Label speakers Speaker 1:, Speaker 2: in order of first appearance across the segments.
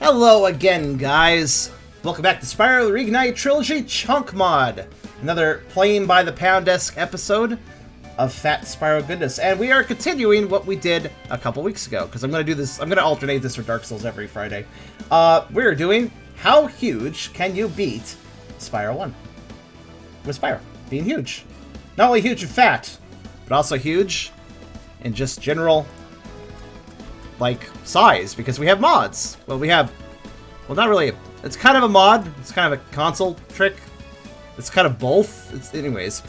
Speaker 1: Hello again, guys. Welcome back to Spyro the Reignite Trilogy Chunk Mod. Another playing by the pound-esque episode of Fat Spyro goodness. And we are continuing what we did a couple weeks ago, because I'm going to do this, I'm going to alternate this for Dark Souls every Friday. We're doing How Huge Can You Beat Spyro 1? With Spyro being huge. Not only huge and fat, but also huge in just general, like, size, because we have mods. Well, not really. It's kind of a mod. It's kind of a console trick. It's kind of both. Anyways,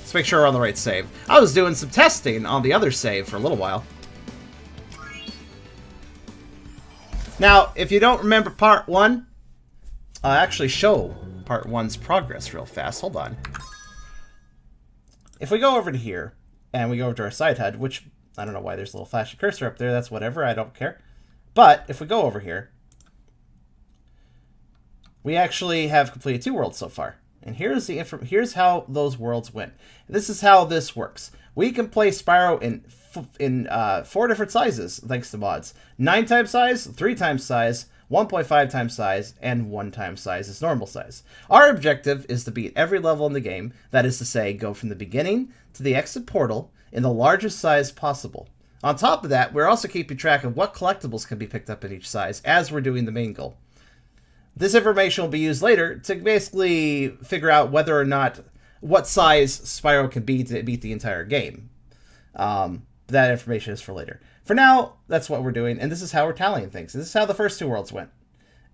Speaker 1: let's make sure we're on the right save. I was doing some testing on the other save for a little while. Now, if you don't remember part 1, I'll actually show part 1's progress real fast. Hold on. If we go over to here, and we go over to our side HUD, which, I don't know why there's a little flashy cursor up there. That's whatever. I don't care. But if we go over here, we actually have completed 2 worlds so far. And here's how those worlds went. This is how this works. We can play Spyro in 4 different sizes, thanks to mods. 9 times size, 3 times size, 1.5 times size, and 1 times size is normal size. Our objective is to beat every level in the game. That is to say, go from the beginning to the exit portal in the largest size possible. On top of that, we're also keeping track of what collectibles can be picked up in each size as we're doing the main goal. This information will be used later to basically figure out whether or not what size Spyro can be to beat the entire game. That information is for later. For now, that's what we're doing, and this is how we're tallying things. This is how the first 2 worlds went.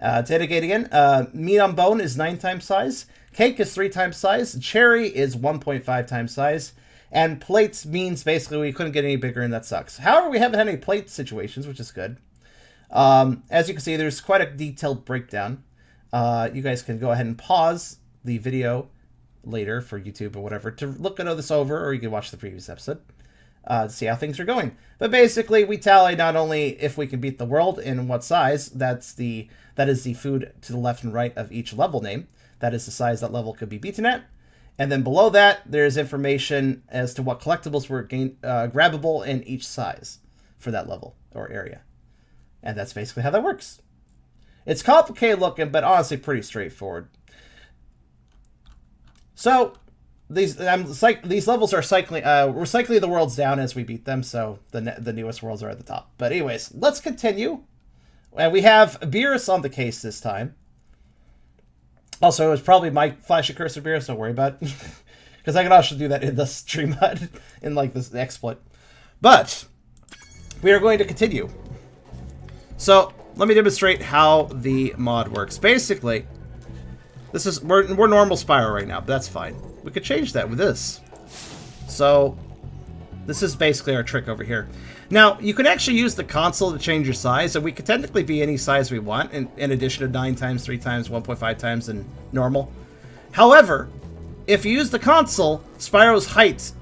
Speaker 1: To indicate again, meat on bone is 9 times size, cake is 3 times size, cherry is 1.5 times size, and plates means basically we couldn't get any bigger, and that sucks. However, we haven't had any plate situations, which is good. As you can see, there's quite a detailed breakdown. You guys can go ahead and pause the video later for YouTube or whatever to look at this over, or you can watch the previous episode to see how things are going. But basically, we tally not only if we can beat the world and what size. That is the food to the left and right of each level name. That is the size that level could be beaten at. And then below that, there's information as to what collectibles were grabbable in each size for that level or area. And that's basically how that works. It's complicated looking, but honestly pretty straightforward. So these levels are cycling. We're cycling the worlds down as we beat them, so the newest worlds are at the top. But anyways, let's continue. And we have Beerus on the case this time. Also, it was probably my flashy cursor Beerus. Don't worry about it, because I can also do that in the stream HUD in like this exploit. But we are going to continue. So let me demonstrate how the mod works. Basically, we're normal Spyro right now, but that's fine. We could change that with this. So this is basically our trick over here. Now, you can actually use the console to change your size, and we could technically be any size we want, in addition to 9 times, 3 times, 1.5 times, and normal. However, if you use the console, Spyro's height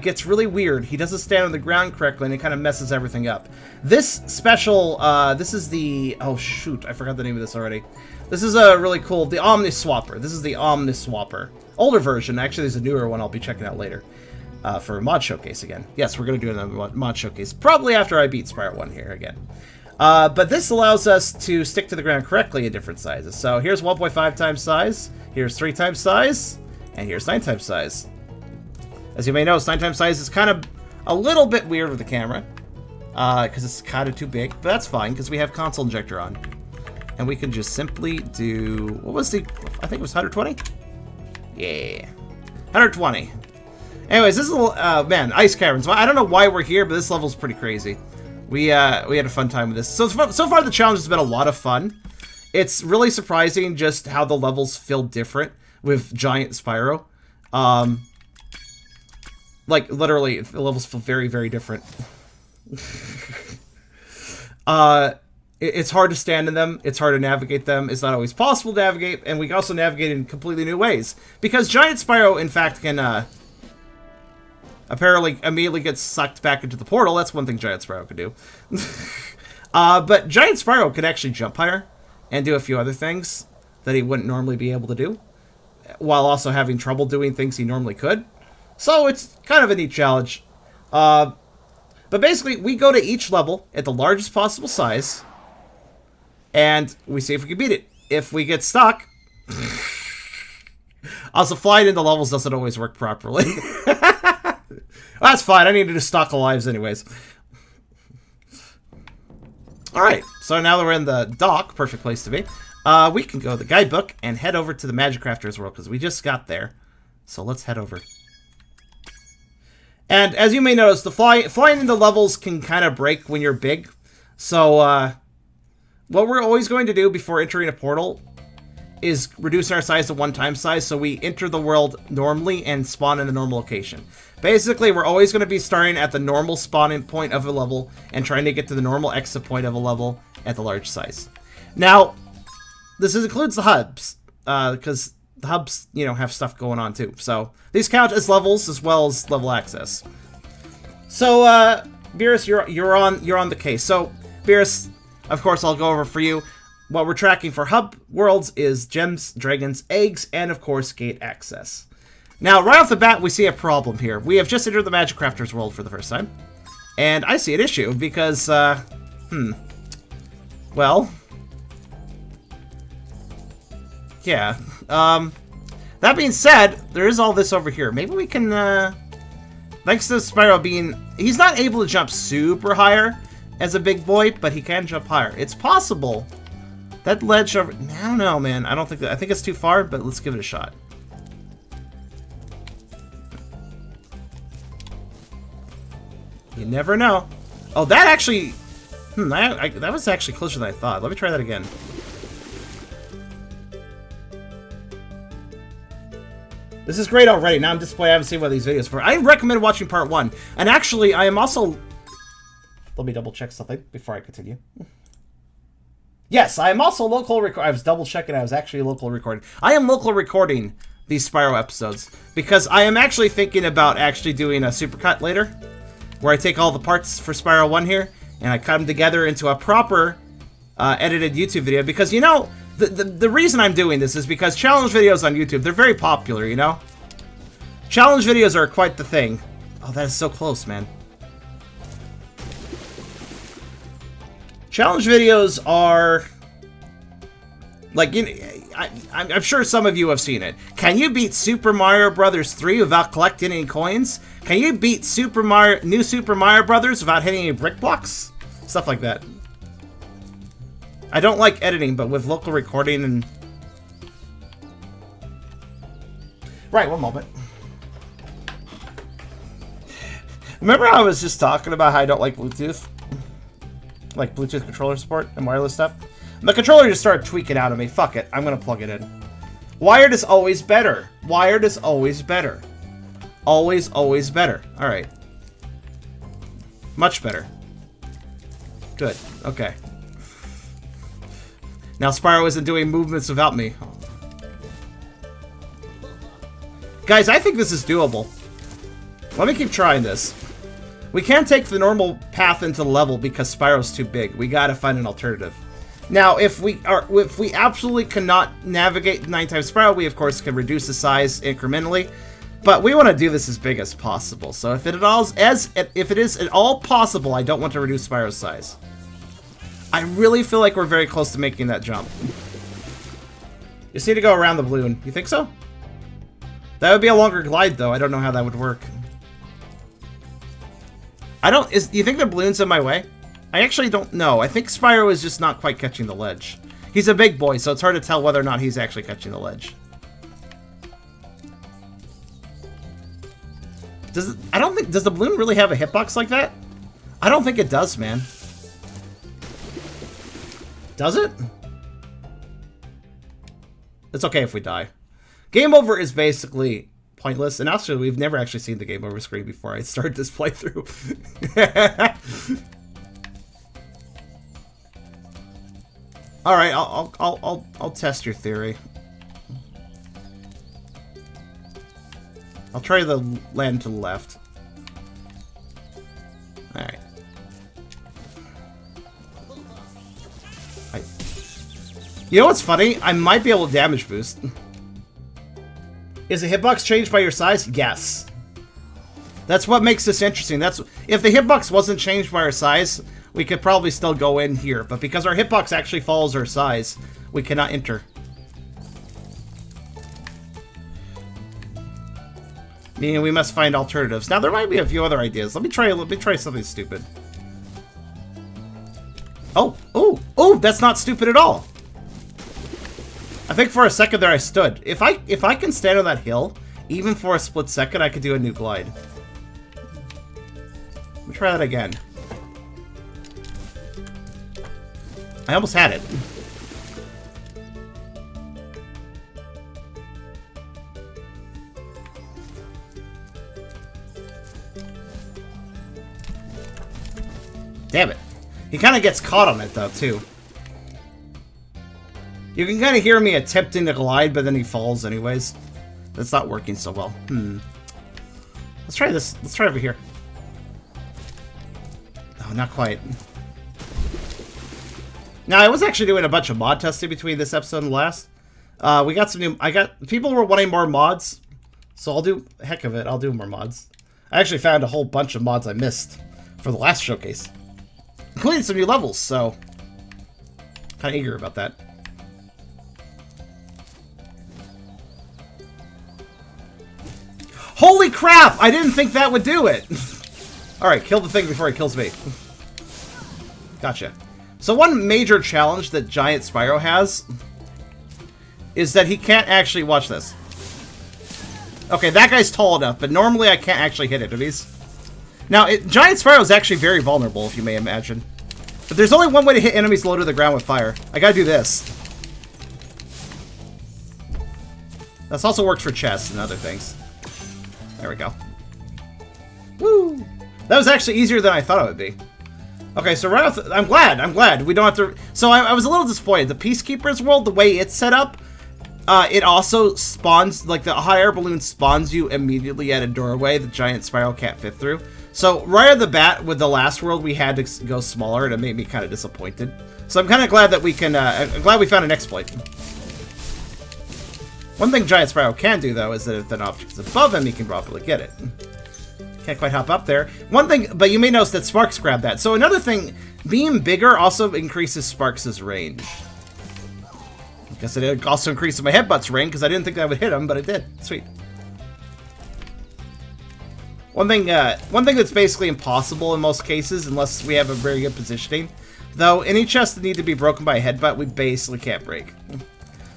Speaker 1: gets really weird. He doesn't stand on the ground correctly, and it kind of messes everything up. This special, this is the, oh shoot, I forgot the name of this already. This is a really cool, the Omniswapper. This is the Omniswapper. Older version, actually there's a newer one I'll be checking out later. For a mod showcase again. Yes, we're going to do another mod showcase, probably after I beat Spyro 1 here again. But this allows us to stick to the ground correctly in different sizes. So here's 1.5 times size, here's 3 times size, and here's 9 times size. As you may notice, 9 times size is kind of a little bit weird with the camera, because it's kind of too big, but that's fine, because we have console injector on. And we can just simply do, what was the, I think it was 120? Yeah, 120. Anyways, this is a little, man, Ice Caverns. I don't know why we're here, but this level's pretty crazy. We had a fun time with this. So far, the challenge has been a lot of fun. It's really surprising just how the levels feel different with Giant Spyro. Like, literally, the levels feel very, very different. It's hard to stand in them. It's hard to navigate them. It's not always possible to navigate, and we can also navigate in completely new ways. Because Giant Spyro, in fact, can, apparently immediately gets sucked back into the portal. That's one thing Giant Spyro could do. But Giant Spyro could actually jump higher and do a few other things that he wouldn't normally be able to do, while also having trouble doing things he normally could. So it's kind of a neat challenge. But basically, we go to each level at the largest possible size, and we see if we can beat it. If we get stuck... Also, flying into levels doesn't always work properly. That's fine. I need to do stock of lives anyways. Alright, so now that we're in the dock, perfect place to be, we can go to the guidebook and head over to the Magic Crafters world, because we just got there. So let's head over. And as you may notice, the flying into levels can kind of break when you're big. So, what we're always going to do before entering a portal is reduce our size to 1x size, so we enter the world normally and spawn in a normal location. Basically, we're always going to be starting at the normal spawning point of a level and trying to get to the normal exit point of a level at the large size. Now, this includes the hubs, because the hubs, you know, have stuff going on too. So, these count as levels as well as level access. So, Beerus, you're on the case. So, Beerus, of course, I'll go over for you. What we're tracking for hub worlds is gems, dragons, eggs, and of course gate access. Now, right off the bat, we see a problem here. We have just entered the Magic Crafters world for the first time. And I see an issue because, well, yeah. That being said, there is all this over here. Maybe we can, thanks to Spyro being, he's not able to jump super higher as a big boy, but he can jump higher. It's possible. That ledge over... I don't know, man. I don't think that... I think it's too far, but let's give it a shot. You never know. Oh, that actually... that was actually closer than I thought. Let me try that again. This is great already. Now I'm disappointed I haven't seen one of these videos before. I recommend watching part 1. And actually, I am also... Let me double check something before I continue. Yes, I am also local I was double checking. I was actually local recording. I am local recording these Spyro episodes because I am actually thinking about actually doing a supercut later, where I take all the parts for Spyro 1 here and I cut them together into a proper edited YouTube video. Because you know, the reason I'm doing this is because challenge videos on YouTube, they're very popular. You know, challenge videos are quite the thing. Oh, that is so close, man. Challenge videos are, like, you know, I'm sure some of you have seen it. Can you beat Super Mario Brothers 3 without collecting any coins? Can you beat New Super Mario Brothers without hitting any brick blocks? Stuff like that. I don't like editing, but with local recording and... Right, one moment. Remember how I was just talking about how I don't like Bluetooth? Like Bluetooth controller support and wireless stuff. The controller just started tweaking out of me. Fuck it. I'm going to plug it in. Wired is always better. Wired is always better. Always, always better. Alright. Much better. Good. Okay. Now Spyro isn't doing movements without me. Guys, I think this is doable. Let me keep trying this. We can't take the normal path into the level because Spyro's too big. We gotta find an alternative. Now, if we absolutely cannot navigate 9x Spyro, we of course can reduce the size incrementally. But we want to do this as big as possible. So if it is at all possible, I don't want to reduce Spyro's size. I really feel like we're very close to making that jump. You just need to go around the balloon. You think so? That would be a longer glide, though. I don't know how that would work. Do you think the balloon's in my way? I actually don't know. I think Spyro is just not quite catching the ledge. He's a big boy, so it's hard to tell whether or not he's actually catching the ledge. Does the balloon really have a hitbox like that? I don't think it does, man. Does it? It's okay if we die. Game over is basically pointless, and actually we've never actually seen the game over screen before I started this playthrough. All right, I'll test your theory. I'll try the land to the left. All right. You know what's funny? I might be able to damage boost. Is the hitbox changed by your size? Yes. That's what makes this interesting. If the hitbox wasn't changed by our size, we could probably still go in here. But because our hitbox actually follows our size, we cannot enter. Meaning we must find alternatives. Now, there might be a few other ideas. Let me try something stupid. Oh, that's not stupid at all. I think for a second there I stood. If I can stand on that hill, even for a split second, I could do a new glide. Let me try that again. I almost had it. Damn it. He kind of gets caught on it, though, too. You can kind of hear me attempting to glide, but then he falls anyways. That's not working so well. Let's try this. Let's try over here. Oh, not quite. Now, I was actually doing a bunch of mod testing between this episode and last. We got some new... People were wanting more mods, so I'll do... Heck of it, I'll do more mods. I actually found a whole bunch of mods I missed for the last showcase. Including some new levels, so... kind of eager about that. Holy crap! I didn't think that would do it! Alright, kill the thing before it kills me. Gotcha. So one major challenge that Giant Spyro has is that he can't actually... Watch this. Okay, that guy's tall enough, but normally I can't actually hit enemies. Now, Giant Spyro is actually very vulnerable, if you may imagine. But there's only one way to hit enemies low to the ground with fire. I gotta do this. This also works for chests and other things. There we go. Woo! That was actually easier than I thought it would be. Okay, so right off I'm glad. We don't have to... So I was a little disappointed. The Peacekeeper's world, the way it's set up, it also spawns... Like, the hot air balloon spawns you immediately at a doorway that Giant Spyro can't fit through. So, right off the bat, with the last world, we had to go smaller, and it made me kind of disappointed. So I'm kind of glad that we can... I'm glad we found an exploit. One thing Giant Spyro can do, though, is that if an object is above him, he can probably get it. Can't quite hop up there. One thing, but you may notice that Sparks grabbed that. So another thing, being bigger also increases Sparks' range. I guess it also increases my headbutt's range, because I didn't think that would hit him, but it did. Sweet. One thing that's basically impossible in most cases, unless we have a very good positioning, though any chests that need to be broken by a headbutt, we basically can't break.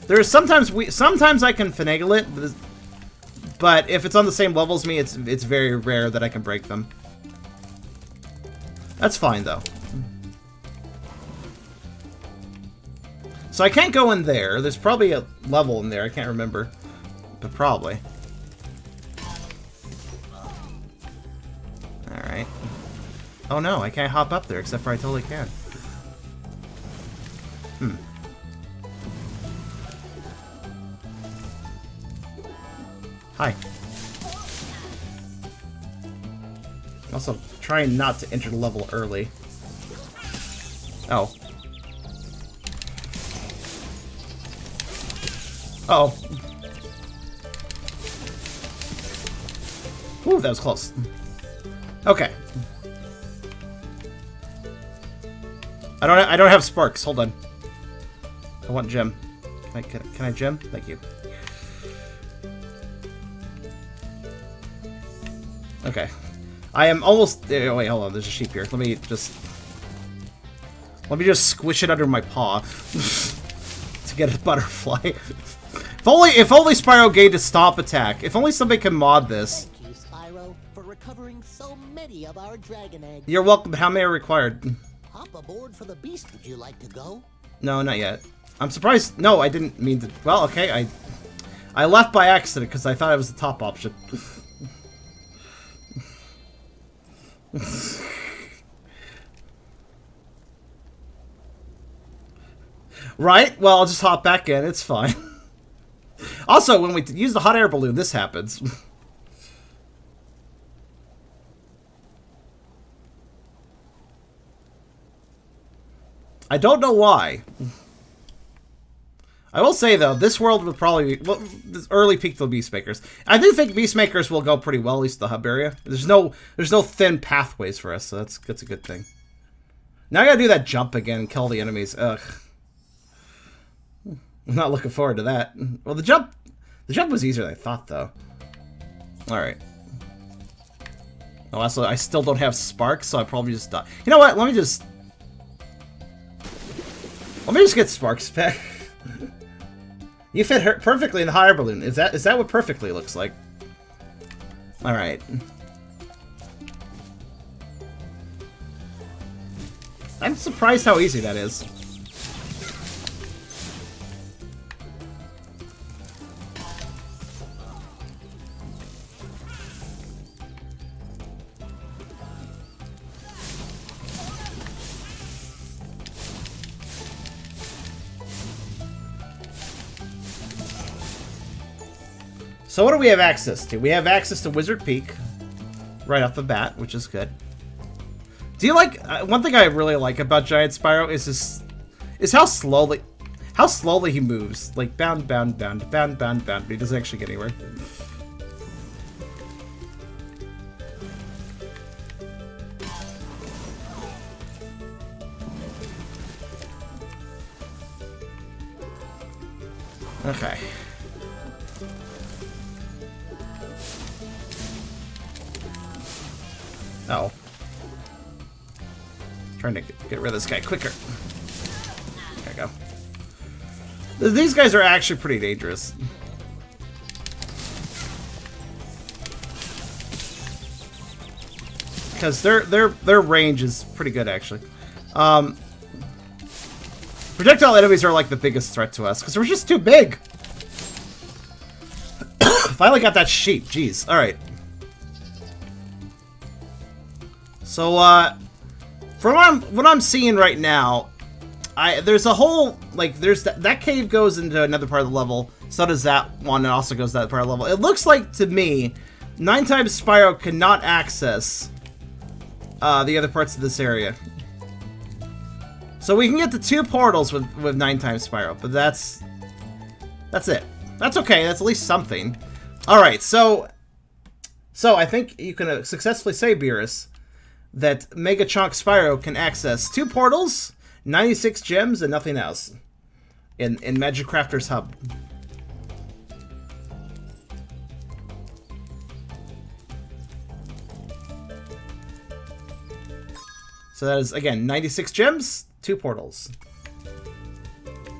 Speaker 1: There's sometimes I can finagle it, but if it's on the same level as me, it's very rare that I can break them. That's fine though. So I can't go in there. There's probably a level in there. I can't remember, but probably. Alright. Oh no, I can't hop up there, except for I totally can. Hi. Also, trying not to enter the level early. Oh. Uh-oh. Ooh, that was close. Okay. I don't have sparks. Hold on. I want gem. Can I gem? Thank you. Okay. I am almost... Oh, wait, hold on. There's a sheep here. Let me just squish it under my paw to get a butterfly. If only Spyro gained a stomp attack. If only somebody can mod this.
Speaker 2: Thank you, Spyro, for recovering so many of our dragon eggs.
Speaker 1: You're welcome. How many are required?
Speaker 2: Hop aboard for the beast. Would you like to go?
Speaker 1: No, not yet. I'm surprised. No, I didn't mean to. Well, okay. I left by accident because I thought it was the top option. Right? Well, I'll just hop back in. It's fine. Also, when we use the hot air balloon, this happens. I don't know why. I will say, though, this world will probably be... Well, this early peak to the Beastmakers. I do think Beastmakers will go pretty well, at least the hub area. There's no thin pathways for us, so that's a good thing. Now I gotta do that jump again and kill the enemies. Ugh. I'm not looking forward to that. Well, the jump was easier than I thought, though. Alright. Oh, also, I still don't have sparks, so I probably just die. You know what? Let me just get sparks back. You fit perfectly in the higher balloon. Is that what perfectly looks like? Alright. I'm surprised how easy that is. So what do we have access to? We have access to Wizard Peak right off the bat, which is good. Do you like one thing I really like about Giant Spyro is how slowly he moves, like bound, but he doesn't actually get anywhere. Okay. Oh. Trying to get rid of this guy quicker. There we go. These guys are actually pretty dangerous. Because their range is pretty good, actually. Projectile enemies are like the biggest threat to us, because we're just too big. Finally got that sheep, jeez. Alright. So, from what I'm seeing right now, there's a whole, like, there's that cave goes into another part of the level, so does that one, and also goes to that part of the level. It looks like, to me, 9 times Spyro cannot access the other parts of this area. So we can get to 2 portals with 9 times Spyro, but that's it. That's okay, that's at least something. Alright, so I think you can successfully say, Beerus, that Mega Chonk Spyro can access 2 portals, 96 gems, and nothing else in Magic Crafter's Hub. So that is, again, 96 gems, 2 portals.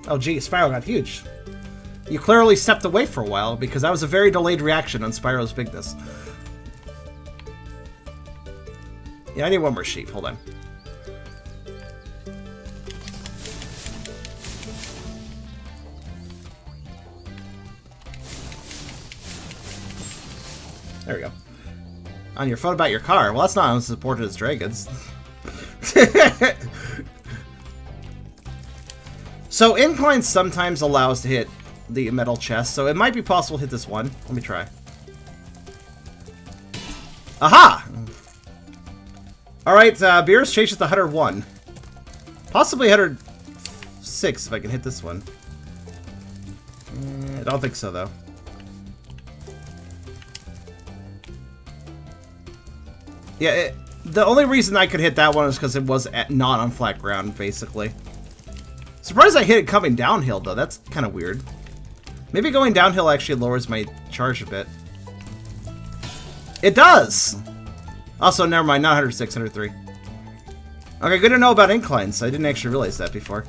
Speaker 1: Oh gee, Spyro got huge. You clearly stepped away for a while, because that was a very delayed reaction on Spyro's bigness. Yeah, I need one more sheep. Hold on. There we go. On your phone about your car. Well, that's not unsupported as dragons. So, inclines sometimes allow us to hit the metal chest, so it might be possible to hit this one. Let me try. Aha! Alright, Beerus changes to 101. Possibly 106 if I can hit this one. I don't think so, though. Yeah, the only reason I could hit that one is because it was not on flat ground, basically. Surprised I hit it coming downhill, though. That's kind of weird. Maybe going downhill actually lowers my charge a bit. It does! Also, never mind, not 106, 103. Okay, good to know about inclines. I didn't actually realize that before.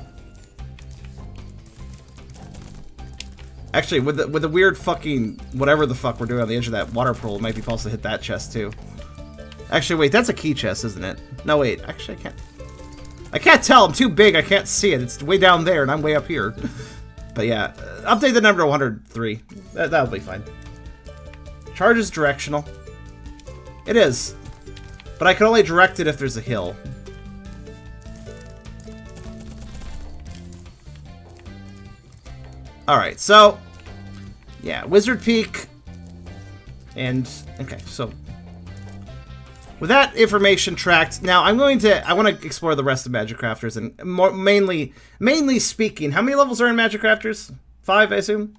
Speaker 1: Actually, with the weird fucking whatever the fuck we're doing on the edge of that water pool, it might be possible to hit that chest too. Actually, wait, that's a key chest, isn't it? No, wait, actually I can't tell. I'm too big. I can't see it. It's way down there, and I'm way up here. But yeah, update the number to 103. That'll be fine. Charge is directional. It is. But I can only direct it if there's a hill. Alright, so... yeah, Wizard Peak. And... okay, so... with that information tracked, now I want to explore the rest of Magic Crafters, and mainly speaking, how many levels are in Magic Crafters? 5, I assume?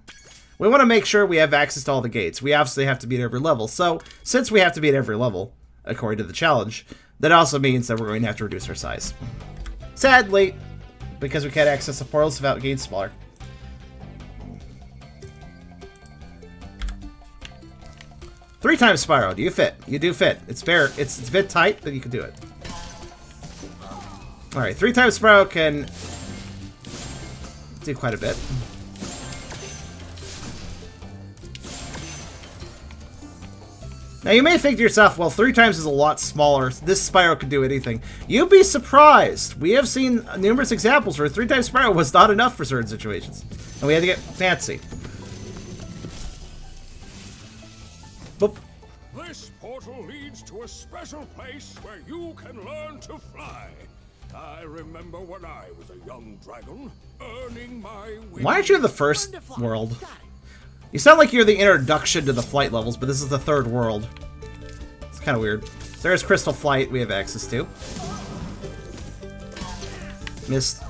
Speaker 1: We want to make sure we have access to all the gates. We obviously have to beat every level, so since we have to beat every level, according to the challenge, that also means that we're going to have to reduce our size. Sadly, because we can't access the portals without getting smaller. Three times Spyro. Do you fit? You do fit. It's fair. It's a bit tight, but you can do it. Alright, 3 times Spyro can do quite a bit. Now you may think to yourself, well, 3 times is a lot smaller. This Spyro could do anything. You'd be surprised. We have seen numerous examples where 3 times Spyro was not enough for certain situations. And we had to get fancy. Boop.
Speaker 3: This portal leads to a special place where you can learn to fly. I remember when I was a young dragon, earning my wings.
Speaker 1: Why aren't you in the first world? You sound like you're the introduction to the flight levels, but this is the 3rd world. It's kind of weird. There's Crystal Flight we have access to. Missed.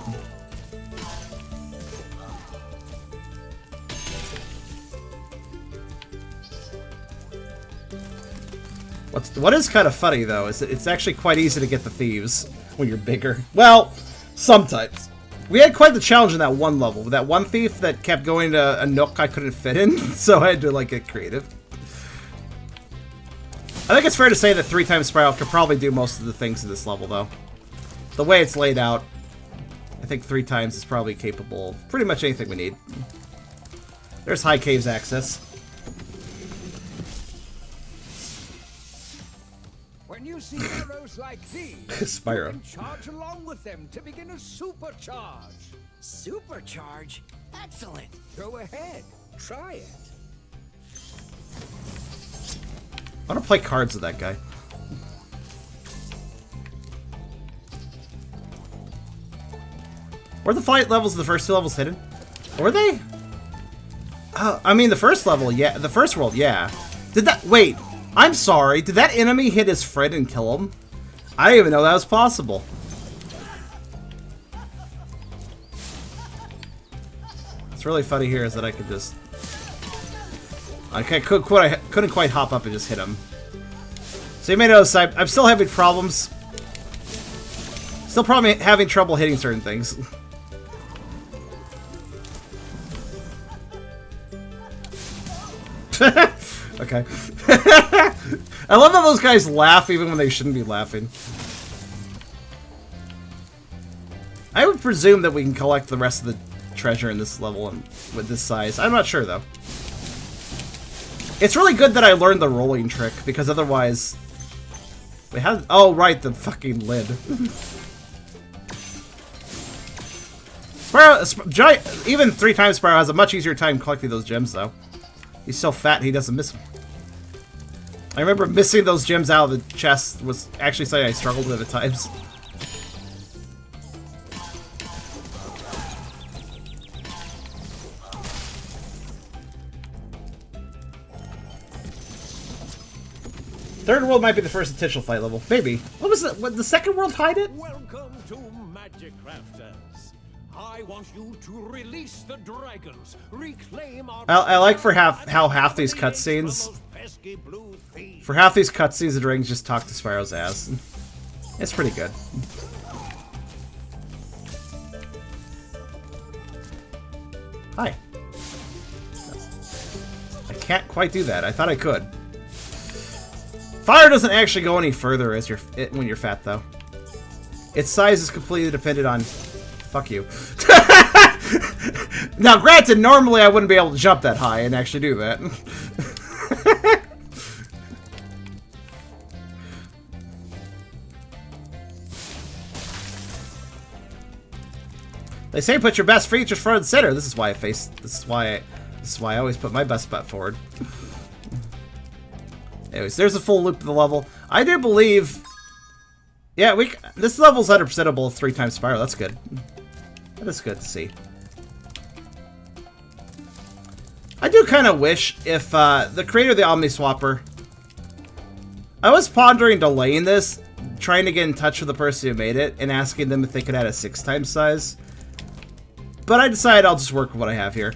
Speaker 1: What is kind of funny, though, is that it's actually quite easy to get the thieves when you're bigger. Well, sometimes. We had quite the challenge in that one level with that one thief that kept going to a nook I couldn't fit in, so I had to like get creative. I think it's fair to say that 3 times Spyro could probably do most of the things in this level, though. The way it's laid out, I think 3 times is probably capable of pretty much anything we need. There's High Caves access.
Speaker 4: When you see heroes like these,
Speaker 1: Spyro.
Speaker 4: you can charge along with them to begin a supercharge.
Speaker 2: Supercharge? Excellent.
Speaker 4: Go ahead, try it.
Speaker 1: I want to play cards with that guy. Were the flight levels of the first 2 levels hidden? Were they? I mean, the first level, yeah. The first world, yeah. Did that... Wait. I'm sorry. Did that enemy hit his friend and kill him? I didn't even know that was possible. What's really funny here is that I could just... I couldn't quite hop up and just hit him. So you may notice I'm still having problems. Still probably having trouble hitting certain things. Okay. I love how those guys laugh even when they shouldn't be laughing. I would presume that we can collect the rest of the treasure in this level and with this size. I'm not sure, though. It's really good that I learned the rolling trick, because otherwise... Wait, how... Oh, right, the fucking lid. Spyro... Even 3 times Spyro has a much easier time collecting those gems, though. He's so fat he doesn't miss them. I remember missing those gems out of the chest was actually something I struggled with at times. Third world might be the first intentional fight level. Maybe. What was it? What, the second world hide it?
Speaker 3: Welcome to Magic Crafters. I want you to release the dragons, reclaim our...
Speaker 1: I like for how half these cutscenes... For half these cutscenes, the dragons just talk to Spyro's ass. It's pretty good. Hi. I can't quite do that. I thought I could. Fire doesn't actually go any further as when you're fat, though. Its size is completely dependent on... Fuck you. Now, granted, normally I wouldn't be able to jump that high and actually do that. They say put your best features front and center. This is why I always put my best butt forward. Anyways, there's a full loop of the level. I do believe... Yeah, this level's 100%able 3 times Spyro. That's good. That is good to see. I do kind of wish if the creator of the Omniswapper... I was pondering delaying this, trying to get in touch with the person who made it, and asking them if they could add a 6 times size. But I decided I'll just work with what I have here.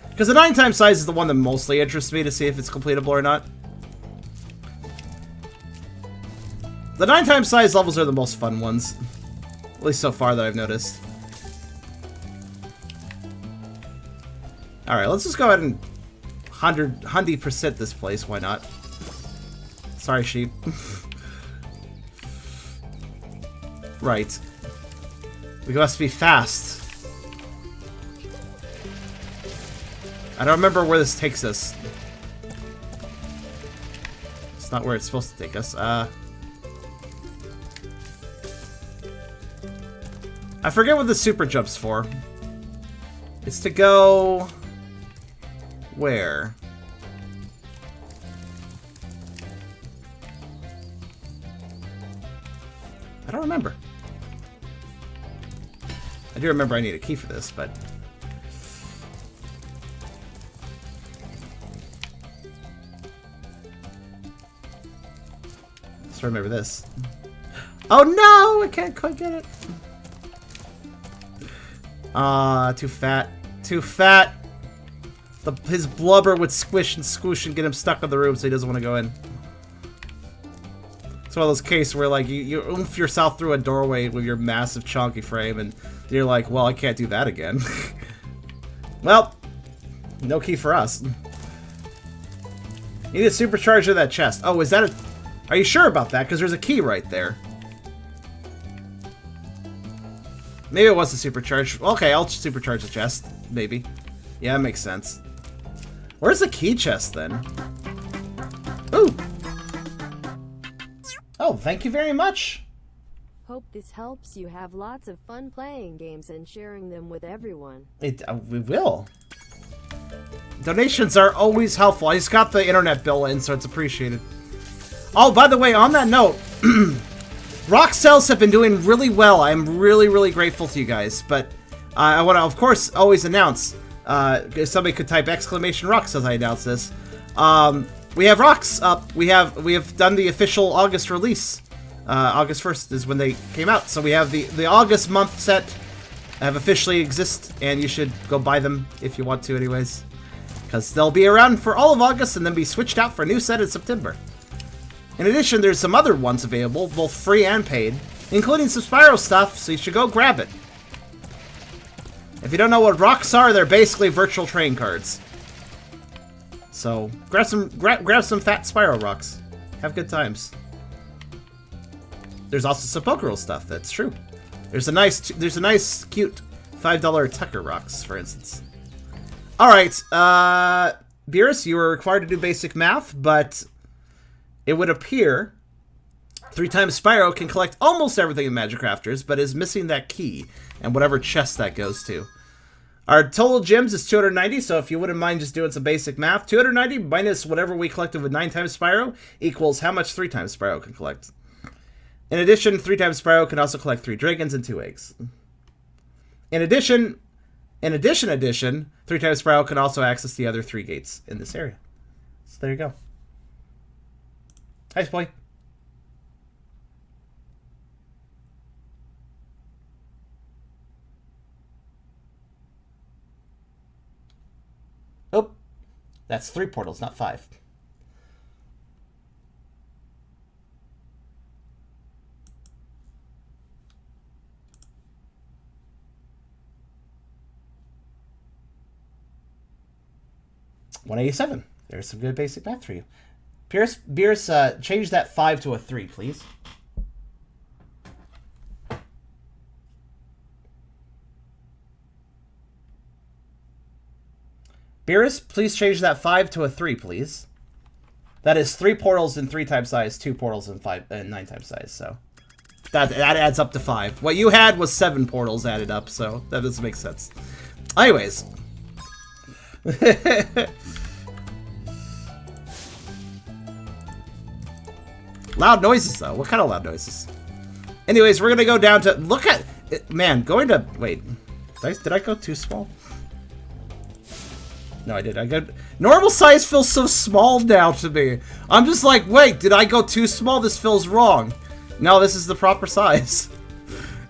Speaker 1: Because the 9 times size is the one that mostly interests me to see if it's completable or not. The 9 times size levels are the most fun ones. At least so far that I've noticed. Alright, let's just go ahead and 100% this place. Why not? Sorry, sheep. Right. We must be fast. I don't remember where this takes us. It's not where it's supposed to take us. I forget what the super jump's for. It's to go... where? I don't remember. I do remember I need a key for this, but... let's remember this. Oh no! I can't quite get it. Too fat. Too fat! His blubber would squish and squish and get him stuck in the room, so he doesn't want to go in. It's one of those cases where, like, you oomph yourself through a doorway with your massive chunky frame, and you're like, well, I can't do that again. Well, no key for us. You need a supercharge of that chest. Oh, is that a... are you sure about that? Because there's a key right there. Maybe it was a supercharge. Okay, I'll supercharge the chest. Maybe. Yeah, that makes sense. Where's the key chest, then? Ooh! Oh, thank you very much!
Speaker 5: Hope this helps you have lots of fun playing games and sharing them with everyone.
Speaker 1: We will. Donations are always helpful. I just got the internet bill in, so it's appreciated. Oh, by the way, on that note, rock sales have been doing really well. I'm really, really grateful to you guys. But I want to, of course, always announce, if somebody could type exclamation rocks as I announce this. We have rocks up. We have done the official August release. August 1st is when they came out. So we have the August month set have officially exist, and you should go buy them if you want to anyways. Because they'll be around for all of August and then be switched out for a new set in September. In addition, there's some other ones available, both free and paid, including some Spyro stuff, so you should go grab it. If you don't know what rocks are, they're basically virtual train cards. So, grab some fat Spyro rocks. Have good times. There's also some Pokerol stuff, that's true. There's a nice, cute $5 Tucker rocks, for instance. Alright, Beerus, you were required to do basic math, but it would appear 3 times Spyro can collect almost everything in Magic Crafters, but is missing that key and whatever chest that goes to. Our total gems is 290, so if you wouldn't mind just doing some basic math, 290 minus whatever we collected with 9 times Spyro equals how much 3 times Spyro can collect. In addition, 3 times Spyro can also collect 3 dragons and 2 eggs. In addition, 3 times Spyro can also access the other 3 gates in this area. So there you go. Nice boy. Oh, that's 3 portals, not 5. $187. There's some good basic math for you. Beerus, change that 5 to a 3, please. Beerus, please change that 5 to a 3, please. That is 3 portals in 3 times size, 2 portals in 9 times size, so that adds up to 5. What you had was 7 portals added up, so that doesn't make sense. Anyways. Loud noises, though. What kind of loud noises? Anyways, we're gonna go down to... look at... man, going to... wait. Did I go too small? No, I did. I got... normal size feels so small now to me. I'm just like, wait, did I go too small? This feels wrong. No, this is the proper size.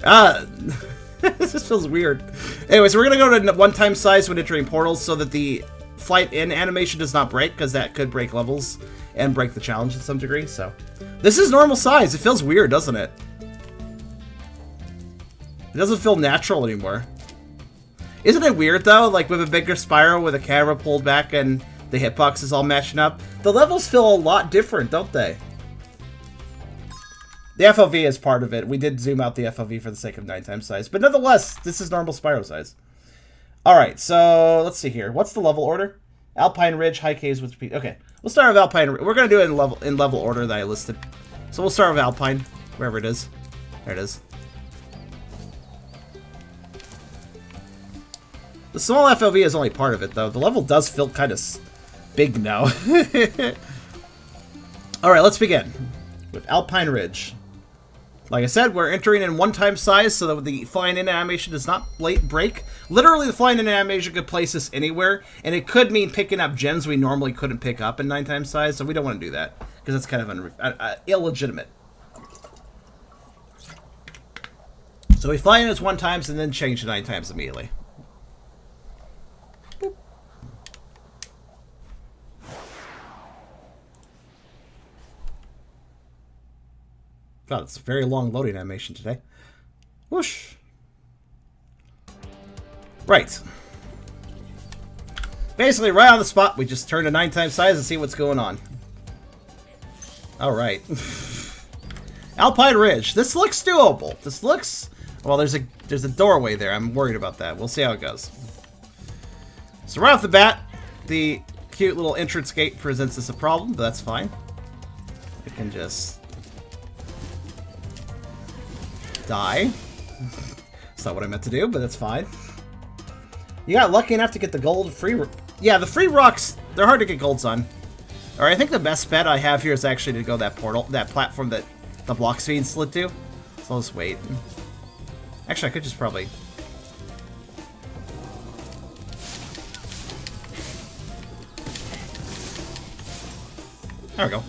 Speaker 1: This just feels weird. Anyways, we're gonna go to 1 time size when entering portals so that the flight in animation does not break, because that could break levels and break the challenge to some degree, so... this is normal size. It feels weird, doesn't it? It doesn't feel natural anymore. Isn't it weird, though? Like, with a bigger Spyro, with a camera pulled back and the hitboxes all matching up, the levels feel a lot different, don't they? The FOV is part of it. We did zoom out the FOV for the sake of 9x size. But nonetheless, this is normal Spyro size. Alright, so let's see here. What's the level order? Alpine Ridge, High Caves with repeat. Okay, we'll start with Alpine Ridge. We're going to do it in level order that I listed. So we'll start with Alpine, wherever it is. There it is. The small FOV is only part of it, though. The level does feel kind of big now. Alright, let's begin with Alpine Ridge. Like I said, we're entering in 1x size so that the flying in animation does not break. Literally, the flying in animation could place us anywhere, and it could mean picking up gems we normally couldn't pick up in 9x size, so we don't want to do that, because that's kind of illegitimate. So we fly in as 1x and then change to 9x immediately. Boop. God, it's a very long loading animation today. Whoosh. Right. Basically, right on the spot, we just turn to 9x size and see what's going on. Alright. Alpine Ridge. This looks doable. This looks... Well, there's a doorway there. I'm worried about that. We'll see how it goes. So right off the bat, the cute little entrance gate presents us a problem, but that's fine. We can just... die. That's not what I meant to do, but that's fine. You got lucky enough to get the gold free... Yeah, the free rocks, they're hard to get golds on. Alright, I think the best bet I have here is actually to go that portal, that platform that the block's being slid to. So let's wait. Actually, I could just probably... There we go.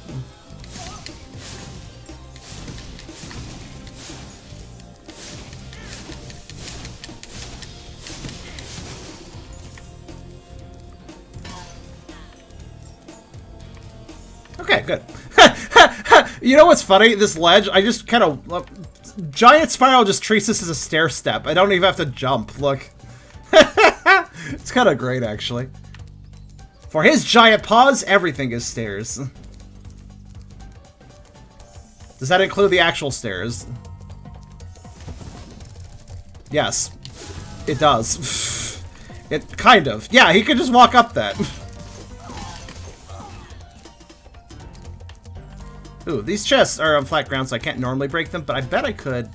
Speaker 1: Okay, good. You know what's funny? This ledge, I just kind of... Giant Spyro just treats this as a stair step. I don't even have to jump. Look. It's kind of great, actually. For his giant paws, everything is stairs. Does that include the actual stairs? Yes. It does. It kind of. Yeah, he could just walk up that. Ooh, these chests are on flat ground, so I can't normally break them, but I bet I could.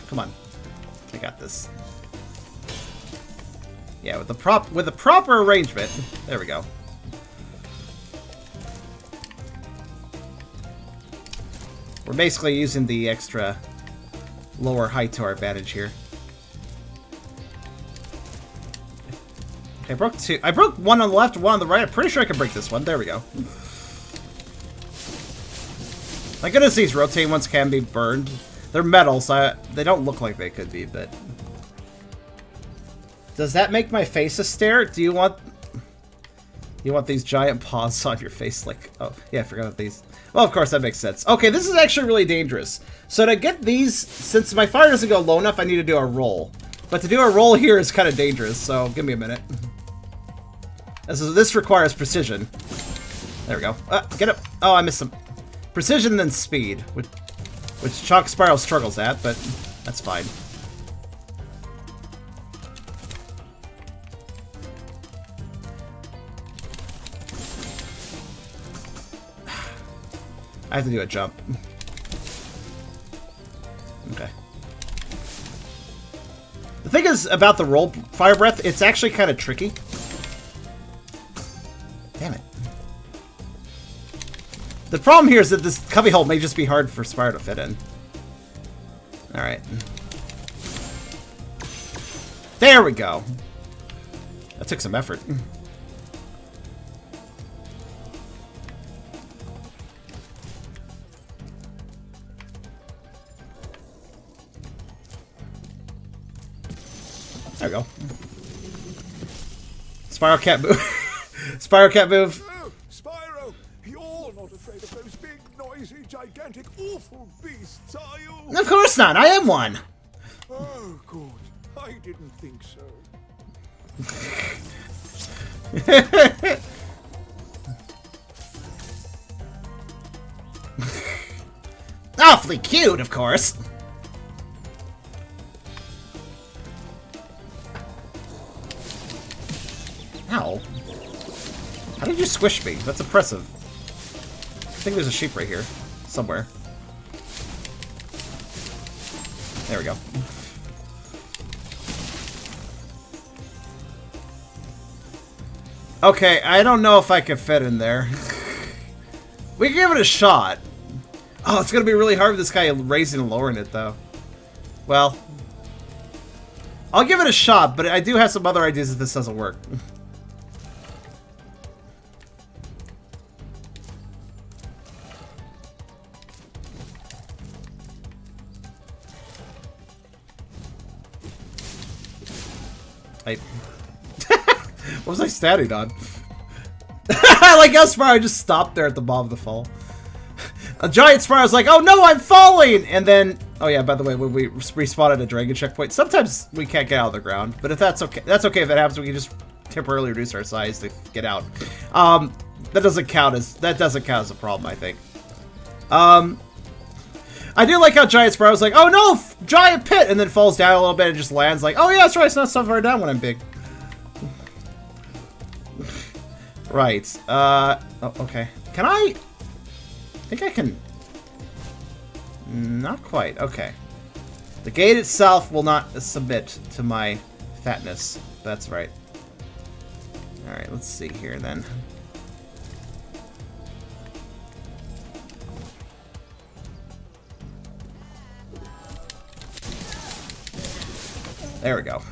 Speaker 1: Come on. I got this. Yeah, with the proper arrangement. There we go. We're basically using the extra lower height to our advantage here. Okay, I broke two. I broke one on the left, one on the right. I'm pretty sure I can break this one. There we go. Thank goodness these rotating ones can be burned. They're metal, so they don't look like they could be, but... Does that make my face a stare? Do you want... You want these giant paws on your face like... Oh, yeah, I forgot about these. Well, of course, that makes sense. Okay, this is actually really dangerous. So to get these, since my fire doesn't go low enough, I need to do a roll. But to do a roll here is kind of dangerous, so give me a minute. This requires precision. There we go. Get up. Oh, I missed some. Precision then speed, which Chalk Spyro struggles at, but that's fine. I have to do a jump. Okay. The thing is about the roll fire breath, it's actually kind of tricky. Damn it. The problem here is that this cubby hole may just be hard for Spyro to fit in. Alright. There we go. That took some effort. There we go. Spyro can't move. Spyro can't move.
Speaker 3: Spyro, you're not afraid of those big, noisy, gigantic, awful beasts, are you?
Speaker 1: Of course not. I am one.
Speaker 3: Oh, good. I didn't think so.
Speaker 1: Awfully cute, of course. Ow. How did you squish me? That's impressive. I think there's a sheep right here. Somewhere. There we go. Okay, I don't know if I can fit in there. We can give it a shot. Oh, it's gonna be really hard with this guy raising and lowering it, though. Well, I'll give it a shot, but I do have some other ideas if this doesn't work. What was I standing on? I like how Spyro just stopped there at the bottom of the fall. A giant Spyro's like, oh no, I'm falling! And then, oh yeah, by the way, when we respawn at a dragon checkpoint, sometimes we can't get out of the ground. But if that's okay if that happens, we can just temporarily reduce our size to get out. That doesn't count as a problem, I think. I do like how giant Spyro's like, oh no, giant pit! And then falls down a little bit and just lands like, oh yeah, that's right, it's not so far down when I'm big. Right. Oh, okay. Can I think I can... Not quite. Okay. The gate itself will not submit to my fatness. That's right. Alright, let's see here then. There we go.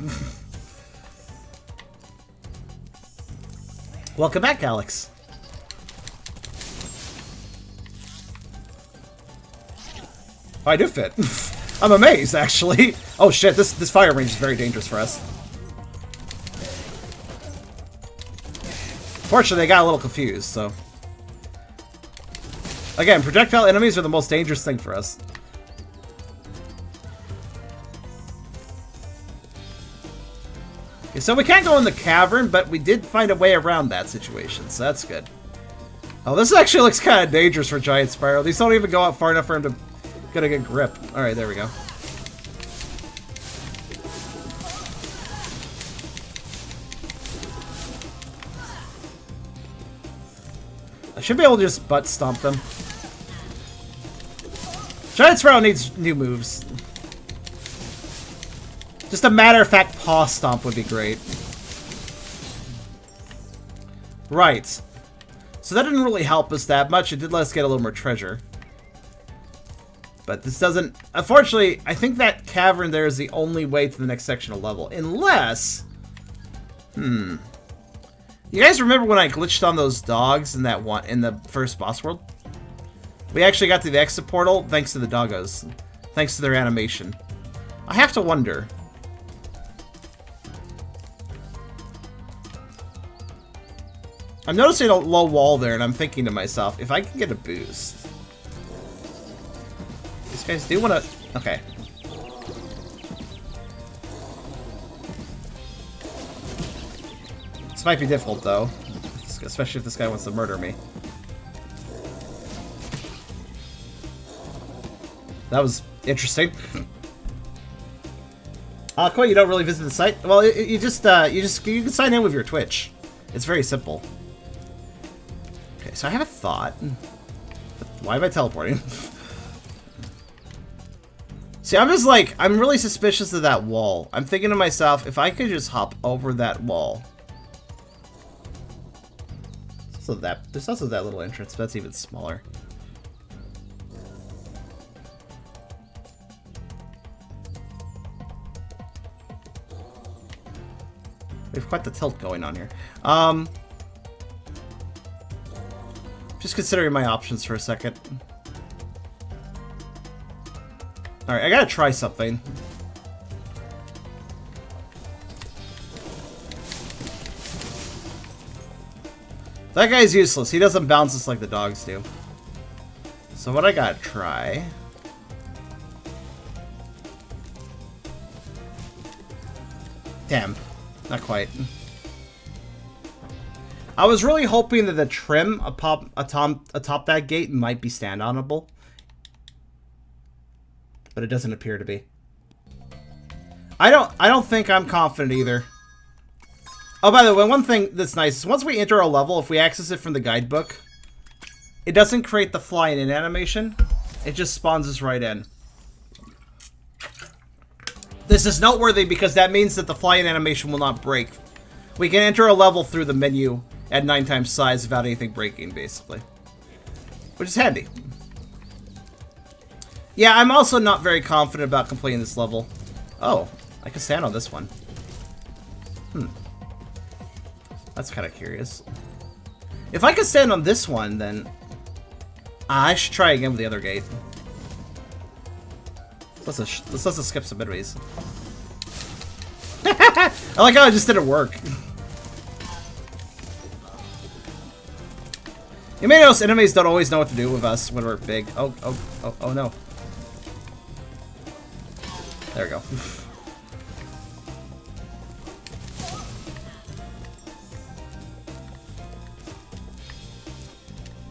Speaker 1: Welcome back, Alex. Oh, I do fit. I'm amazed, actually. Oh shit, this fire range is very dangerous for us. Fortunately, I got a little confused, so... Again, projectile enemies are the most dangerous thing for us. Okay, so we can't go in the cavern, but we did find a way around that situation, so that's good. Oh, this actually looks kind of dangerous for Giant Spyro. These don't even go out far enough for him to get a good grip. Alright, there we go. I should be able to just butt stomp them. Giant Spyro needs new moves. Just a matter-of-fact paw stomp would be great. Right. So that didn't really help us that much. It did let us get a little more treasure. But this doesn't... Unfortunately, I think that cavern there is the only way to the next section of level. Unless... You guys remember when I glitched on those dogs in that one in the first boss world? We actually got to the exit portal thanks to the doggos. Thanks to their animation. I have to wonder... I'm noticing a low wall there, and I'm thinking to myself, if I can get a boost... These guys do want to... Okay. This might be difficult, though. Especially if this guy wants to murder me. That was interesting. Cool, you don't really visit the site? Well, you can sign in with your Twitch. It's very simple. Okay, so I have a thought. Why am I teleporting? See, I'm just like, I'm really suspicious of that wall. I'm thinking to myself, if I could just hop over that wall. So there's also that little entrance, but that's even smaller. We have quite the tilt going on here. Just considering my options for a second. Alright, I gotta try something. That guy's useless. He doesn't bounce us like the dogs do. So what I gotta try... Damn. Not quite. I was really hoping that the trim atop that gate might be stand-onable. But it doesn't appear to be. I don't think I'm confident either. Oh, by the way, one thing that's nice is once we enter a level, if we access it from the guidebook, it doesn't create the flying in animation. It just spawns us right in. This is noteworthy because that means that the flying animation will not break. We can enter a level through the menu at 9 times size without anything breaking, basically. Which is handy. Yeah, I'm also not very confident about completing this level. Oh, I can stand on this one. That's kind of curious. If I could stand on this one, then... I should try again with the other gate. Let's just skip some midways. I like how it just didn't work. You may notice enemies don't always know what to do with us when we're big. Oh no. There we go.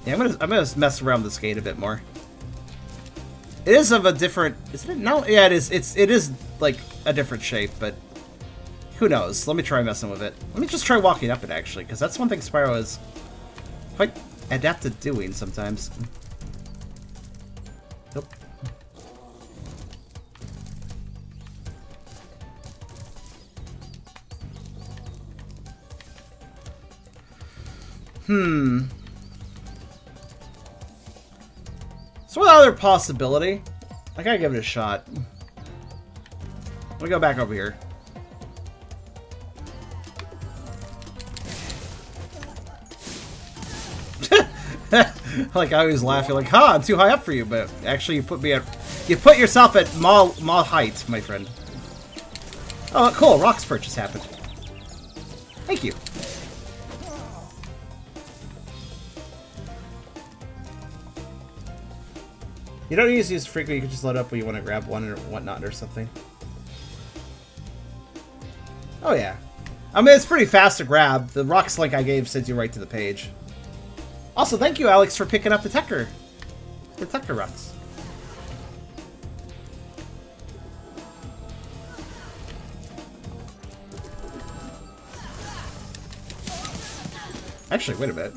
Speaker 1: Yeah, I'm gonna mess around with this gate a bit more. It is of a different... Isn't it? No, yeah, it is. It is like a different shape, but who knows? Let me try messing with it. Let me just try walking up it actually, because that's one thing Spyro is quite adept at doing sometimes. Nope. So what other possibility? I gotta give it a shot. Let me go back over here. Like I was laughing, like, "Ha, I'm too high up for you," but actually you put yourself at mall height, my friend. Oh, cool! Rock's purchase happened. Thank you. You don't need to use frequently, you can just load up when you want to grab one or whatnot or something. Oh yeah. I mean, it's pretty fast to grab. The rocks link I gave sends you right to the page. Also, thank you, Alex, for picking up the Detector rocks. Actually, wait a minute.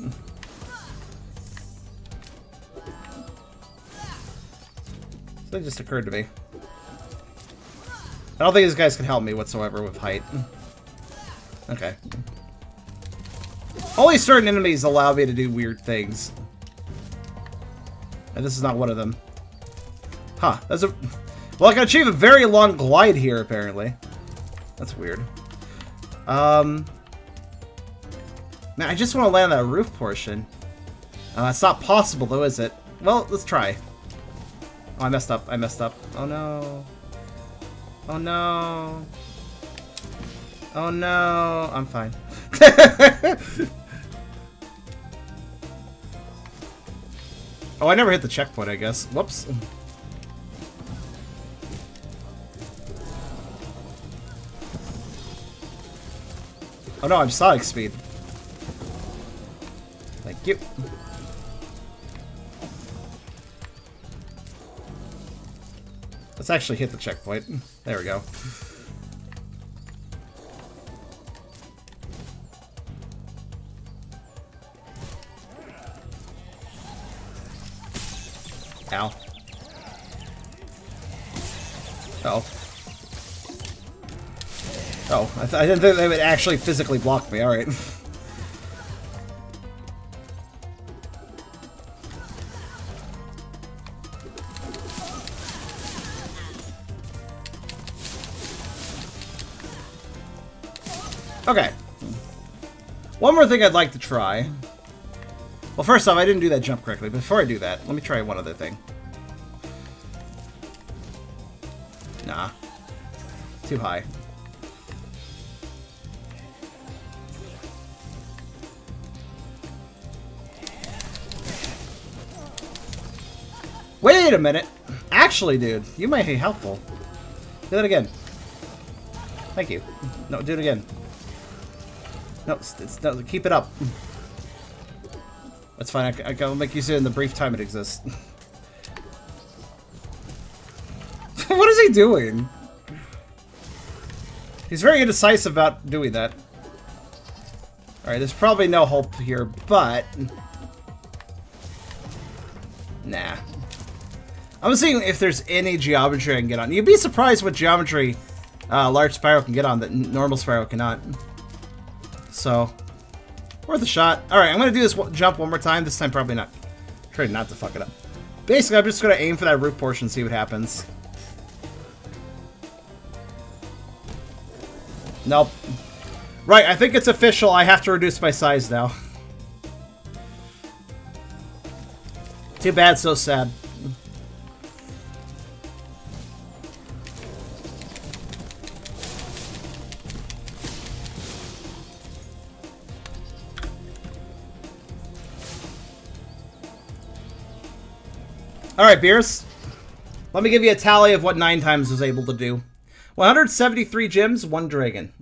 Speaker 1: That just occurred to me. I don't think these guys can help me whatsoever with height. Okay. Only certain enemies allow me to do weird things. And this is not one of them. Huh. That's a... Well, I can achieve a very long glide here, apparently. That's weird. Man, I just want to land on that roof portion. It's not possible, though, is it? Well, let's try. Oh, I messed up. I messed up. Oh, no. Oh, no. Oh, no. I'm fine. Oh, I never hit the checkpoint, I guess. Whoops. Oh, no, I'm Sonic speed. Thank you. Let's actually hit the checkpoint. There we go. Ow. Oh. Oh, I didn't think they would actually physically block me. Alright. Okay. One more thing I'd like to try. Well, first off, I didn't do that jump correctly. But before I do that, let me try one other thing. Nah. Too high. Wait a minute. Actually, dude, you might be helpful. Do that again. Thank you. No, do it again. No, no, keep it up. That's fine. I'll make use of it in the brief time it exists. What is he doing? He's very indecisive about doing that. Alright, there's probably no hope here, but... Nah. I'm seeing if there's any geometry I can get on. You'd be surprised what geometry large Spyro can get on that normal Spyro cannot. So, worth a shot. Alright, I'm going to do this jump one more time. This time probably not. Try not to fuck it up. Basically, I'm just going to aim for that roof portion and see what happens. Nope. Right, I think it's official. I have to reduce my size now. Too bad, so sad. Alright, Beers. Let me give you a tally of what 9 times was able to do. 173 gems, 1 dragon.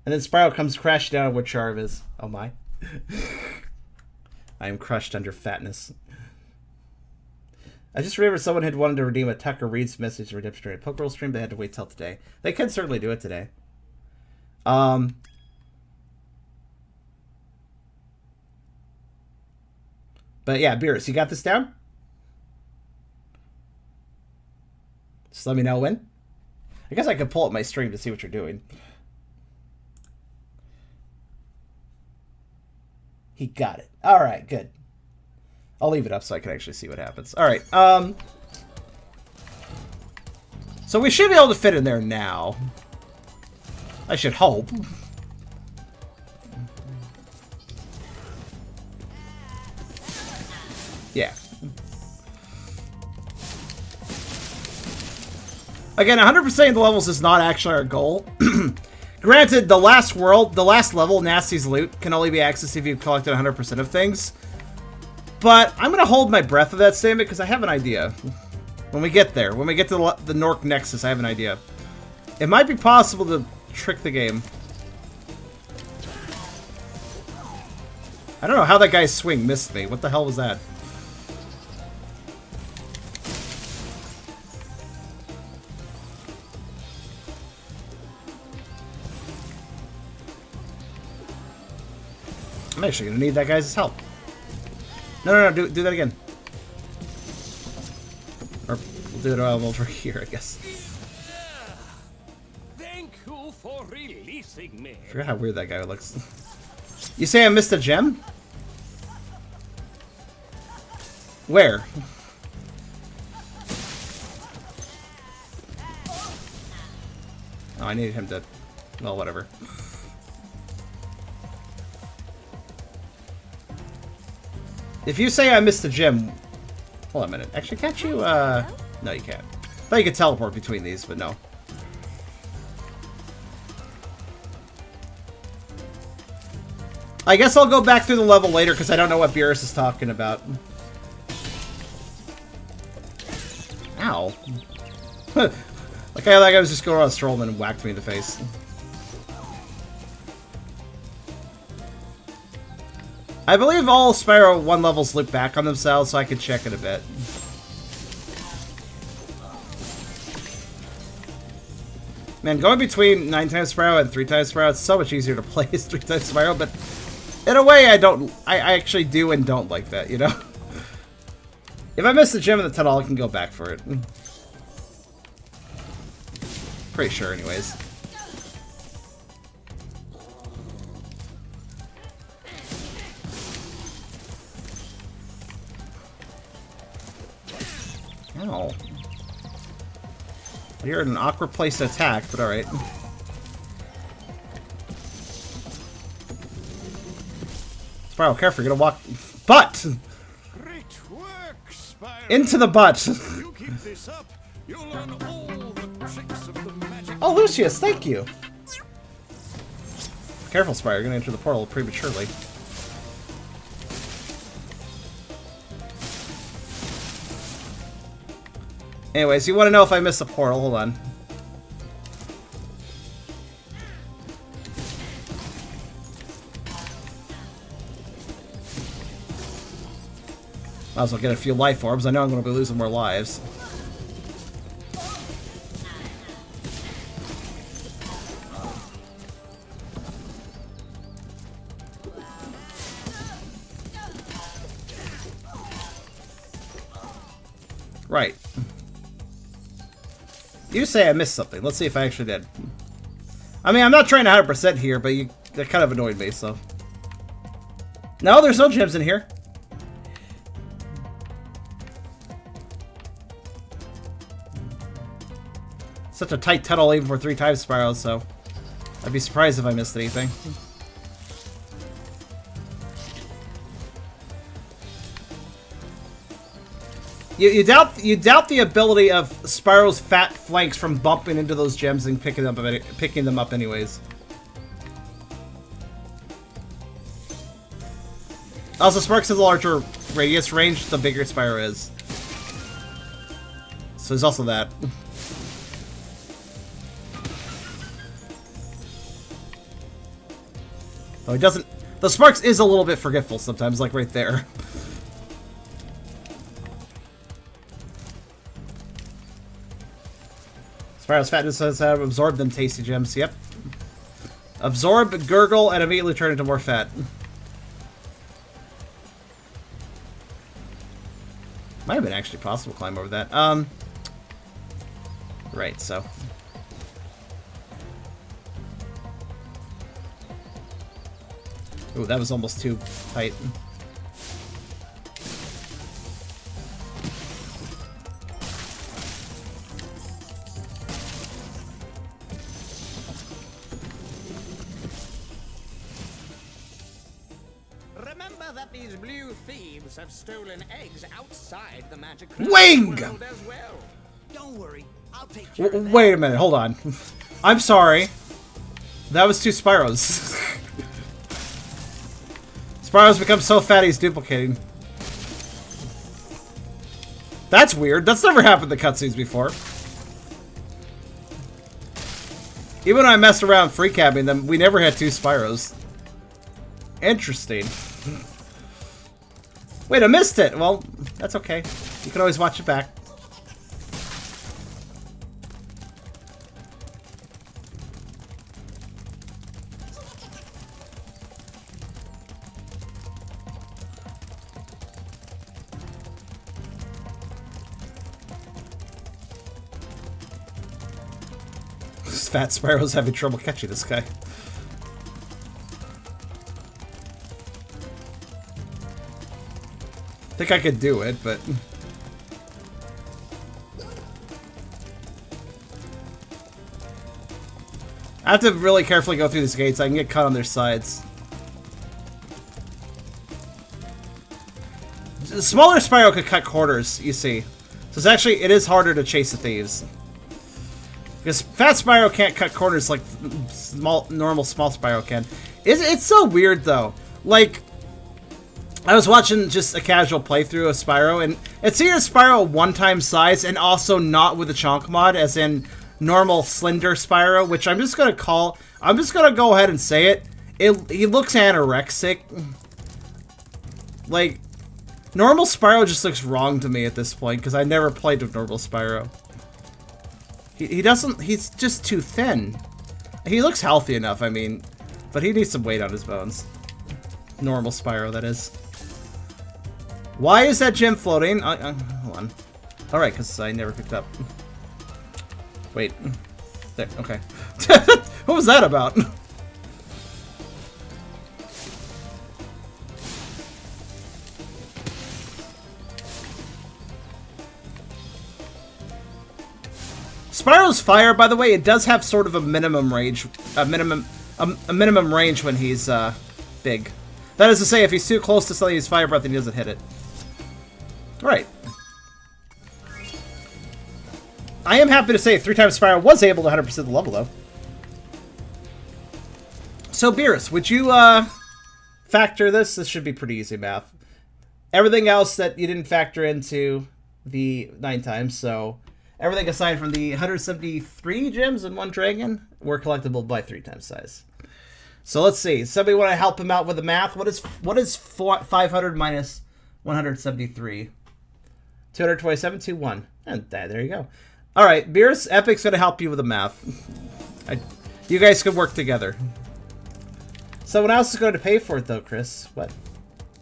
Speaker 1: And then Spyro comes crashing down where Charv is. Oh my. I am crushed under fatness. I just remembered someone had wanted to redeem a Tucker Reed's message redemption during a Pokeroll stream, but they had to wait till today. They can certainly do it today. But yeah, Beerus, you got this down? Just let me know when. I guess I could pull up my stream to see what you're doing. He got it. Alright, good. I'll leave it up so I can actually see what happens. Alright, so we should be able to fit in there now. I should hope. Yeah. Again, 100% of the levels is not actually our goal. Granted, the last level, Nasty's Loot, can only be accessed if you've collected 100% of things. But I'm going to hold my breath of that statement because I have an idea. When we get there, when we get to the Nork Nexus, I have an idea. It might be possible to trick the game. I don't know how that guy's swing missed me. What the hell was that? I'm actually gonna need that guy's help. No, do that again. Or we'll do it over here, I guess.
Speaker 3: Thank you for releasing me.
Speaker 1: I forgot how weird that guy looks. You say I missed a gem? Where? Oh, I needed him to... Well, whatever. If you say I missed the gym... Hold on a minute. Actually, can't you, No, you can't. I thought you could teleport between these, but no. I guess I'll go back through the level later, because I don't know what Beerus is talking about. Ow. Like how that guy was just going around strolling and whacked me in the face. I believe all Spyro 1 levels loop back on themselves, so I can check it a bit. Man, going between 9 times Spyro and 3 times Spyro, it's so much easier to play as 3 times Spyro, but in a way I actually do and don't like that, you know? If I miss the gem in the tunnel, I can go back for it. Pretty sure, anyways. Ow. You're in an awkward place to attack, but alright. Spyro, careful, you're gonna walk... Butt!
Speaker 3: Great work, Spyro.
Speaker 1: Into the butt!
Speaker 3: You keep this up, you'll learn all the tricks of the magic.
Speaker 1: Oh, Lucius, thank you! Careful, Spyro, you're gonna enter the portal prematurely. Anyways, you want to know if I missed the portal? Hold on. Might as well get a few life orbs. I know I'm going to be losing more lives. Right. You say I missed something. Let's see if I actually did. I mean, I'm not trying to 100% here, but that kind of annoyed me, so. No, there's no gems in here. Such a tight tunnel even for 3 times Spyro, so I'd be surprised if I missed anything. You doubt the ability of Spyro's fat flanks from bumping into those gems and picking them up anyways. Also, Sparks has a larger radius range, the bigger Spyro is. So there's also that. Oh, he doesn't... The Sparks is a little bit forgetful sometimes, like right there. Spyro's fatness has absorbed them tasty gems, yep. Absorb, gurgle, and immediately turn into more fat. Might have been actually possible to climb over that. Right, so... Ooh, that was almost too tight.
Speaker 6: Remember that these blue thieves have stolen eggs outside the magic
Speaker 1: Wing!
Speaker 6: world as well.
Speaker 2: Don't worry, I'll take care of that.
Speaker 1: Wait a minute, hold on. I'm sorry. That was 2 Spyros. Spyro's become so fat he's duplicating. That's weird. That's never happened in the cutscenes before. Even when I messed around free cabbing them, we never had 2 Spyros. Interesting. Wait, I missed it! Well, that's okay. You can always watch it back. This fat Spyro's having trouble catching this guy. I think I could do it, but... I have to really carefully go through these gates. I can get caught on their sides. The smaller Spyro could cut corners, you see. So it's actually, it is harder to chase the thieves. Because Fat Spyro can't cut corners like normal small Spyro can. It's so weird, though. Like... I was watching just a casual playthrough of Spyro, and it's either Spyro 1-time size and also not with the chonk mod, as in normal slender Spyro, which I'm just gonna go ahead and say it. He looks anorexic. Like, normal Spyro just looks wrong to me at this point, because I never played with normal Spyro. He's just too thin. He looks healthy enough, I mean, but he needs some weight on his bones. Normal Spyro, that is. Why is that gem floating? Hold on. Alright, because I never picked up. Wait. There, okay. What was that about? Spyro's fire, by the way, it does have sort of a minimum range, a minimum range when he's big. That is to say, if he's too close to something, he's fire breath and he doesn't hit it. Right. I am happy to say 3-time Spyro was able to 100% the level, though. So, Beerus, would you factor this? This should be pretty easy math. Everything else that you didn't factor into the 9 times, so everything aside from the 173 gems and 1 dragon were collectible by 3 times size. So let's see. Somebody want to help him out with the math? What is 500 minus 173. 227, 21. And there you go. Alright, Beerus, Epic's gonna help you with the math. You guys can work together. Someone else is going to pay for it, though, Chris. What?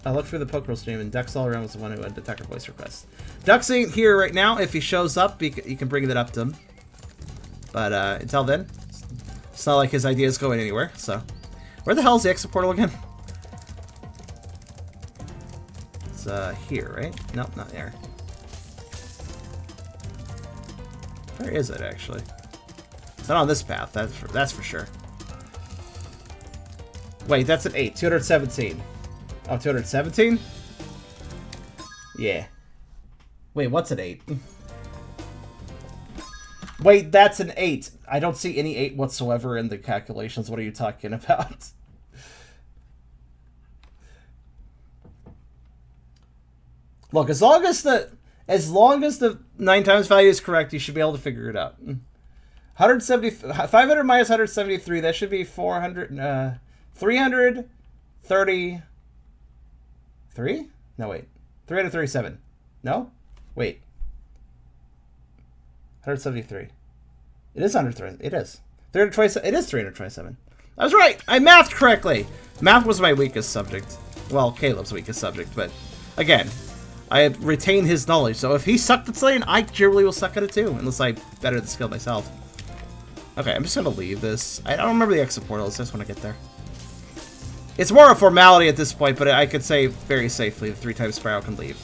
Speaker 1: I looked through the Pokerol stream, and Ducks All Around was the one who had the Tucker voice request. Ducks ain't here right now. If he shows up, you can bring that up to him. But until then, it's not like his idea is going anywhere, so. Where the hell is the exit portal again? It's here, right? Nope, not there. Where is it, actually? It's not on this path, that's for sure. Wait, that's an 8. 217. Oh, 217? Yeah. Wait, what's an 8? Wait, that's an 8. I don't see any 8 whatsoever in the calculations. What are you talking about? Look, as long as the 9 times value is correct, you should be able to figure it out. 500 minus 173, that should be 333? No, wait. 337. No? Wait. 173. It is 103. It is. 327. It is 327. I was right. I mathed correctly. Math was my weakest subject. Well, Caleb's weakest subject, but again, I retain his knowledge. So if he sucked at something, I generally will suck at it too, unless I better the skill myself. Okay, I'm just gonna leave this. I don't remember the exit portals. I just want to get there. It's more a formality at this point, but I could say very safely that 3 times Spyro can leave.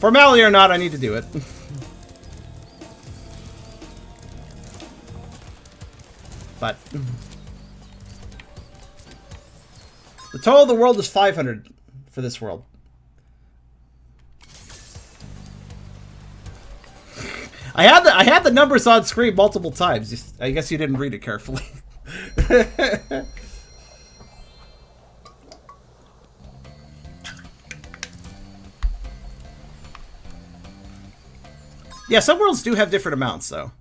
Speaker 1: Formality or not, I need to do it. But the total of the world is 500 for this world. I had the numbers on screen multiple times. I guess you didn't read it carefully. Yeah, some worlds do have different amounts, though.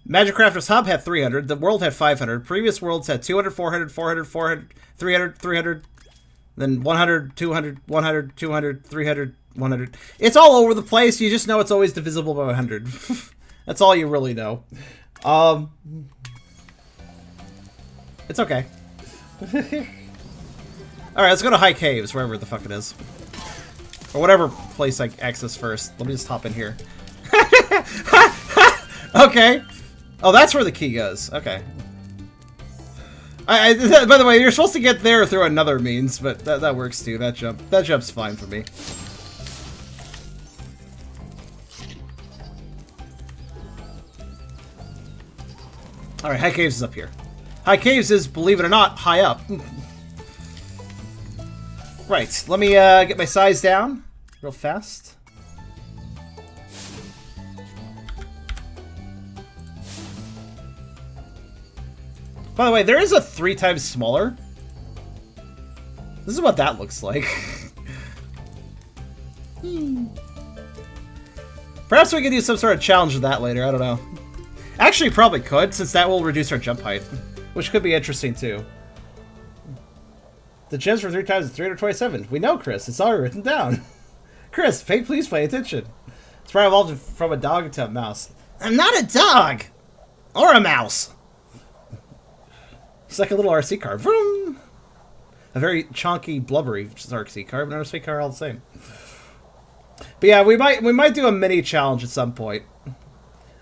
Speaker 1: Magic Crafter's Hub had 300. The world had 500. Previous worlds had 200, 400, 400, 400, 300, 300. Then 100, 200, 100, 200, 300, 100. It's all over the place. You just know it's always divisible by 100. That's all you really know. It's okay. Alright, let's go to High Caves, wherever the fuck it is. Or whatever place I access first. Let me just hop in here. Okay. Oh, that's where the key goes. Okay. By the way, you're supposed to get there through another means, but that works too. That jump's fine for me. Alright, High Caves is up here. High Caves is, believe it or not, high up. Right, let me get my size down real fast. By the way, there is a 3 times smaller. This is what that looks like. Perhaps we could do some sort of challenge with that later, I don't know. Actually, probably could, since that will reduce our jump height. Which could be interesting, too. The gems for 3 times is 327. We know, Chris. It's already written down. Chris, please pay attention. Spyro evolved from a dog into a mouse. I'm not a dog! Or a mouse! It's like a little RC car. Vroom! A very chonky, blubbery RC car, but an RC car all the same. But yeah, we might do a mini challenge at some point.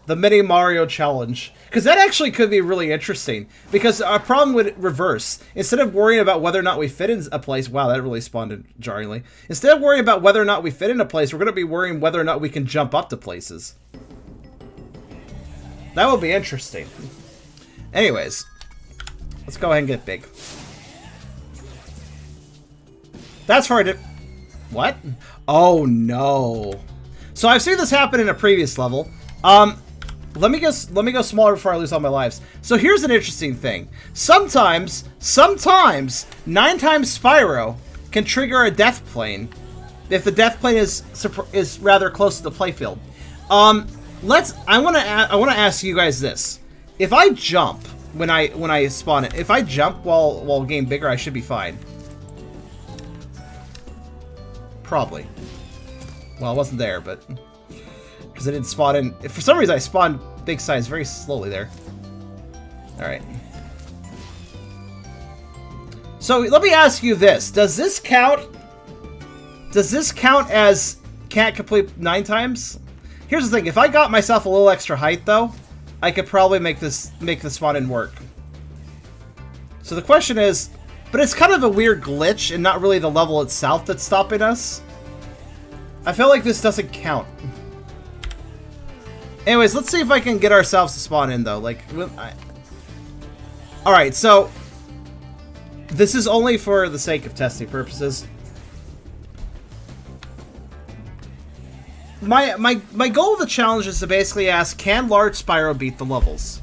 Speaker 1: The mini Mario challenge. Because that actually could be really interesting. Because our problem would reverse. Instead of worrying about whether or not we fit in a place... Wow, that really spawned jarringly. Instead of worrying about whether or not we fit in a place, we're going to be worrying whether or not we can jump up to places. That would be interesting. Anyways. Let's go ahead and get big. That's hard to... What? Oh, no. So I've seen this happen in a previous level. Let me go smaller before I lose all my lives. So here's an interesting thing. Sometimes 9 times Spyro can trigger a death plane if the death plane is rather close to the playfield. I want to ask you guys this. If I jump when I spawn it, if I jump while getting bigger, I should be fine. Probably. Well, I wasn't there, but... Because I didn't spawn in... For some reason, I spawned big size very slowly there. Alright. So, let me ask you this. Does this count... Does this count as can't complete 9 times? Here's the thing. If I got myself a little extra height, though, I could probably make the spawn in work. So the question is... But it's kind of a weird glitch and not really the level itself that's stopping us. I feel like this doesn't count. Anyways, let's see if I can get ourselves to spawn in, though. Like, alright, so... This is only for the sake of testing purposes. My goal of the challenge is to basically ask, can Lard Spyro beat the levels?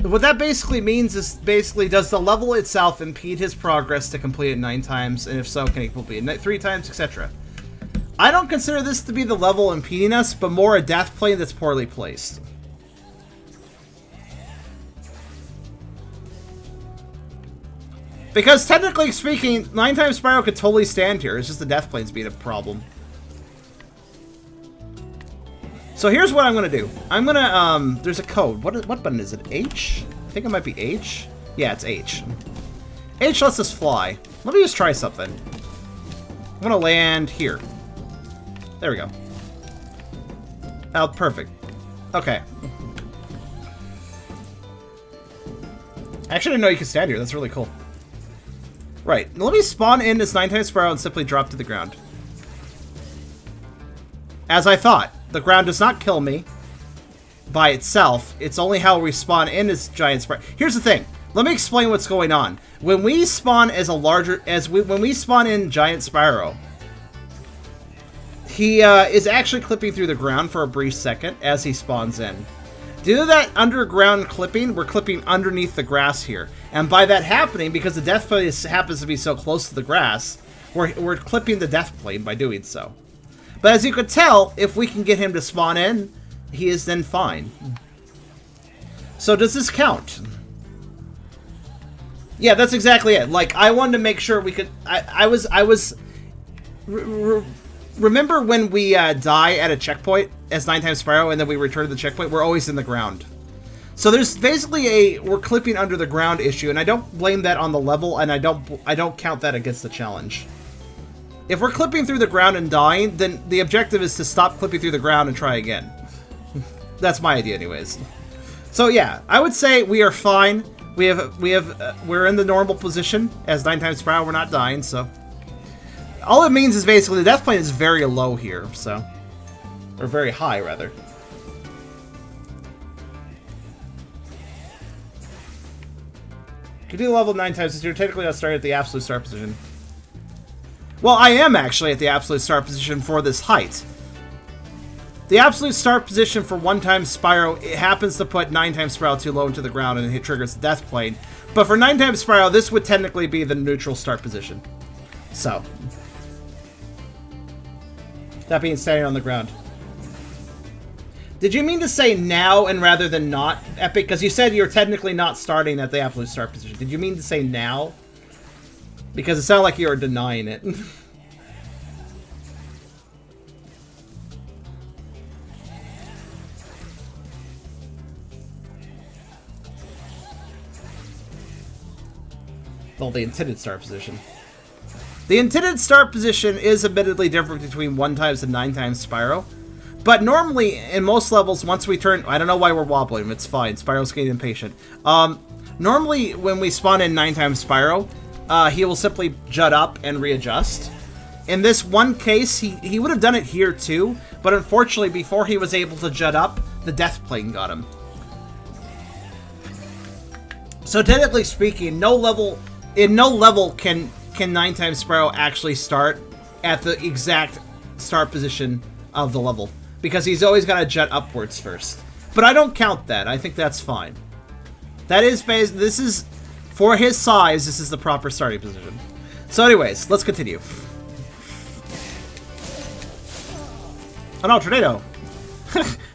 Speaker 1: What that basically means is, does the level itself impede his progress to complete it 9 times? And if so, can he complete it 3 times, etc.? I don't consider this to be the level impeding us, but more a death plane that's poorly placed. Because technically speaking, 9 times Spyro could totally stand here. It's just the death plane's being a problem. So here's what I'm gonna do. I'm gonna, there's a code. What button is it? H? I think it might be H. Yeah, it's H. H lets us fly. Let me just try something. I'm gonna land here. There we go. Oh, perfect. Okay. I actually didn't know you could stand here. That's really cool. Right. Let me spawn in this 9 times Spyro and simply drop to the ground. As I thought. The ground does not kill me by itself. It's only how we spawn in as giant Spyro. Here's the thing. Let me explain what's going on. When we spawn as when we spawn in giant Spyro, he is actually clipping through the ground for a brief second as he spawns in. Due to that underground clipping, we're clipping underneath the grass here. And by that happening, because the death plane happens to be so close to the grass, we're clipping the death plane by doing so. But as you could tell, if we can get him to spawn in, he is then fine. So does this count? Yeah, that's exactly it. Like, I wanted to make sure we could... Remember when we die at a checkpoint as 9 times Spyro and then we return to the checkpoint? We're always in the ground. So there's basically we're clipping under the ground issue, and I don't blame that on the level, and I don't count that against the challenge. If we're clipping through the ground and dying, then the objective is to stop clipping through the ground and try again. That's my idea anyways. So yeah, I would say we are fine. We're in the normal position as 9 times Spyro. We're not dying, so all it means is basically the death plane is very low here, so, or very high rather. You do level 9 times since you're technically not starting at the absolute start position. Well, I am actually at the absolute start position for this height. The absolute start position for 1 times Spyro, it happens to put 9 times Spyro too low into the ground and it triggers the death plane. But for 9 times Spyro, this would technically be the neutral start position. So, that being standing on the ground. Did you mean to say now and rather than not, Epic? Because you said you're technically not starting at the absolute start position. Did you mean to say now? Because it sounded like you were denying it. Well, the intended start position. The intended start position is admittedly different between 1 times and 9 times Spyro. But normally, in most levels, once we turn... I don't know why we're wobbling. It's fine. Spyro's getting impatient. Normally, when we spawn in 9 times Spyro, he will simply jut up and readjust. In this one case, he would have done it here too, but unfortunately, before he was able to jut up, the death plane got him. So technically speaking, in no level can 9 times Spyro actually start at the exact start position of the level, because he's always got to jut upwards first. But I don't count that. I think that's fine. That is based. This is for his size. This is the proper starting position. So, anyways, let's continue. Oh no, tornado!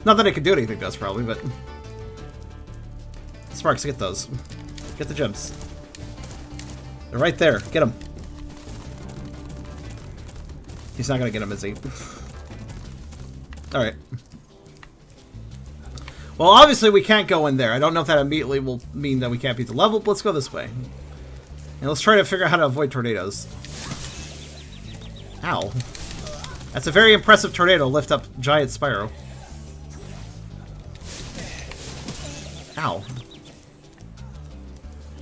Speaker 1: Not that it can do anything to us, probably, but Sparks, get those. Get the gems. They're right there. Get them. He's not gonna get him, is he? Alright. Well, obviously we can't go in there. I don't know if that immediately will mean that we can't beat the level, but let's go this way. And let's try to figure out how to avoid tornadoes. Ow. That's a very impressive tornado. Lift up giant Spyro. Ow.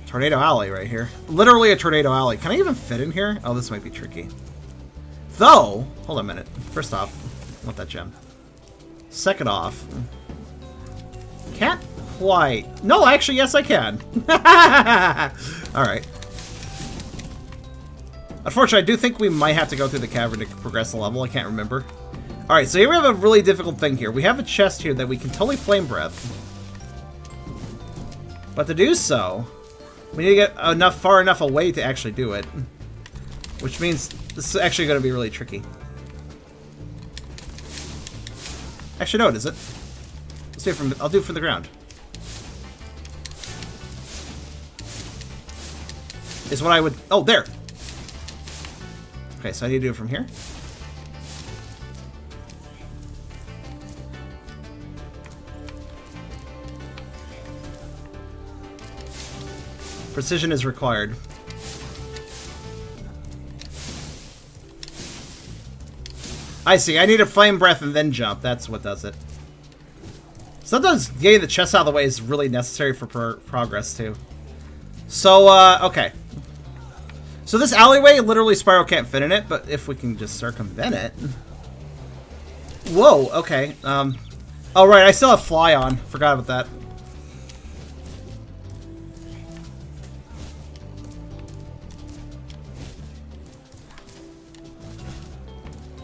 Speaker 1: Tornado alley right here. Literally a tornado alley. Can I even fit in here? Oh, this might be tricky. Though, hold on a minute. First off, I want that gem. Second off, can't quite. No, actually, yes, I can. Alright. Unfortunately, I do think we might have to go through the cavern to progress the level. I can't remember. Alright, so here we have a really difficult thing here. We have a chest here that we can totally flame breath. But to do so, we need to get far enough away to actually do it. Which means this is actually going to be really tricky. Actually, no, it isn't. Let's do it from. I'll do it from the ground. Is what I would. Oh, there. Okay, so I need to do it from here. Precision is required. I see. I need a flame breath and then jump. That's what does it. Sometimes getting the chest out of the way is really necessary for progress, too. So, okay. So this alleyway, literally Spyro can't fit in it, but if we can just circumvent it... Whoa, okay. Oh, right, I still have fly on. Forgot about that.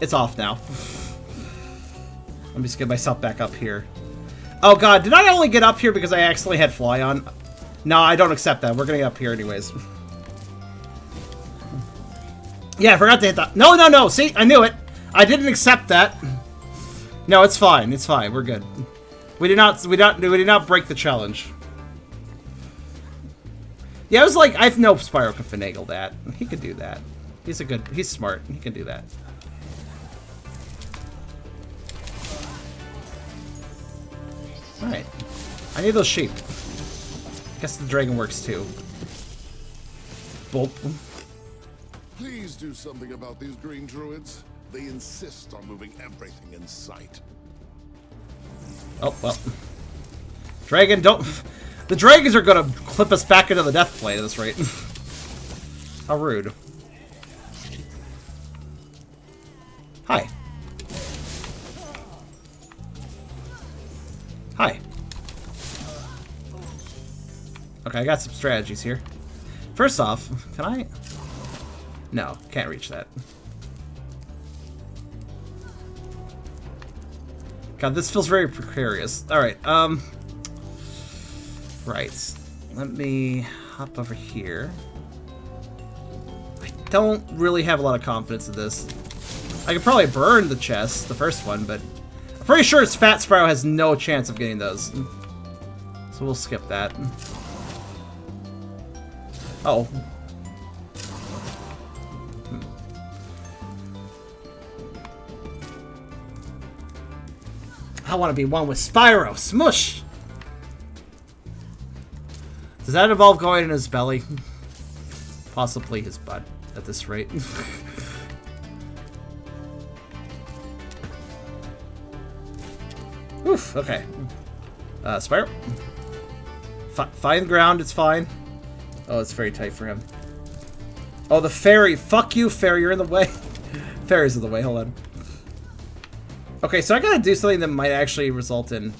Speaker 1: It's off now. Let me just get myself back up here. Oh god, did I only get up here because I accidentally had fly on? No, I don't accept that. We're gonna get up here anyways. Yeah, I forgot to hit that. No, no, no. See, I knew it. I didn't accept that. No, it's fine. It's fine. We're good. We did not break the challenge. Yeah, I was like, I know Spyro can finagle that. He could do that. He's smart. He can do that. Alright. I need those sheep. Guess the dragon works too. Bolt.
Speaker 3: Please do something about these green druids. They insist on moving everything in sight.
Speaker 1: Oh, well. Dragon, don't... The dragons are gonna clip us back into the death plate at this rate. How rude. Hi. Hi. Okay, I got some strategies here. First off, can I... No, can't reach that. God, this feels very precarious. Alright, right. Let me hop over here. I don't really have a lot of confidence in this. I could probably burn the chest, the first one, but... I'm pretty sure Fat Spyro has no chance of getting those. So we'll skip that. Oh. I want to be one with Spyro. Smush! Does that involve going in his belly? Possibly his butt at this rate. Oof, okay. Spyro. Find ground, it's fine. Oh, it's very tight for him. Oh, the fairy. Fuck you, fairy, you're in the way. Fairy's in the way, hold on. Okay, so I gotta do something that might actually result in...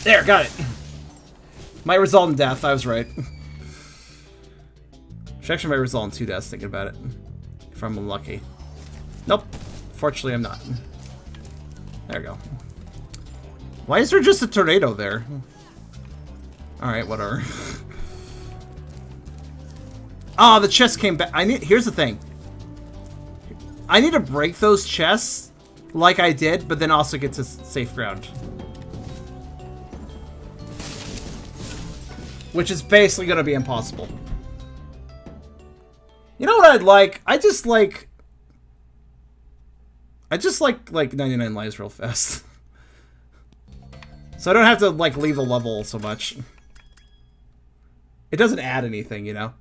Speaker 1: There, got it. Might result in death, I was right. Which actually might result in 2 deaths, thinking about it. If I'm unlucky. Nope. Fortunately, I'm not. There we go. Why is there just a tornado there? Alright, whatever. Oh, the chest came back. Here's the thing. I need to break those chests like I did, but then also get to safe ground. Which is basically going to be impossible. You know what I'd like? I just like 99 lives real fast. So I don't have to like leave the level so much. It doesn't add anything, you know?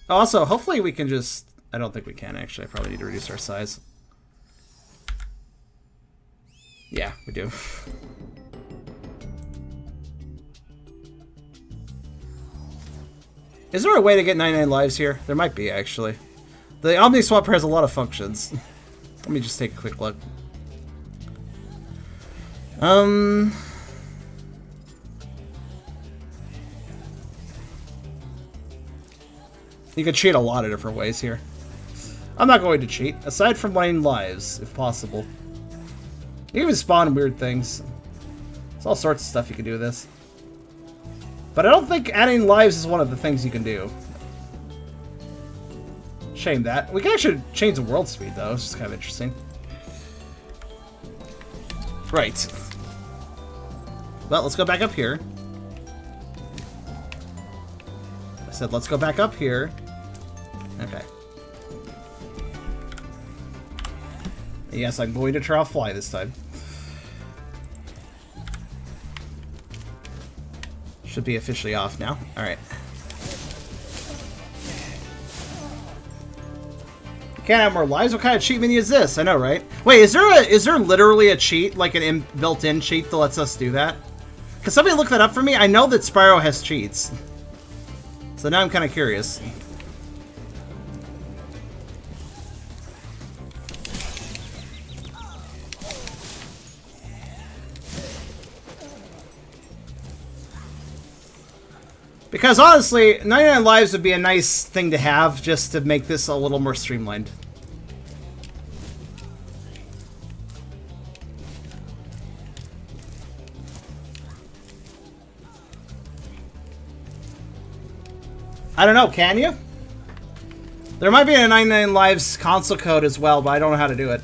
Speaker 1: Also, hopefully we can just... I don't think we can, actually. I probably need to reduce our size. Yeah, we do. Is there a way to get 99 lives here? There might be, actually. The Omni Swapper has a lot of functions. Let me just take a quick look. You can cheat a lot of different ways here. I'm not going to cheat, aside from winning lives, if possible. You can even spawn weird things. There's all sorts of stuff you can do with this. But I don't think adding lives is one of the things you can do. Shame that. We can actually change the world speed, though. It's just kind of interesting. Right. Well, let's go back up here. I said let's go back up here. Okay. Yes, I'm going to try to fly this time. Should be officially off now. Alright. You can't have more lives? What kind of cheat menu is this? I know, right? Wait, is there literally a cheat, like an built-in cheat that lets us do that? Can somebody look that up for me? I know that Spyro has cheats. So now I'm kind of curious. Because honestly, 99 lives would be a nice thing to have just to make this a little more streamlined. I don't know, can you? There might be a 99 lives console code as well, but I don't know how to do it.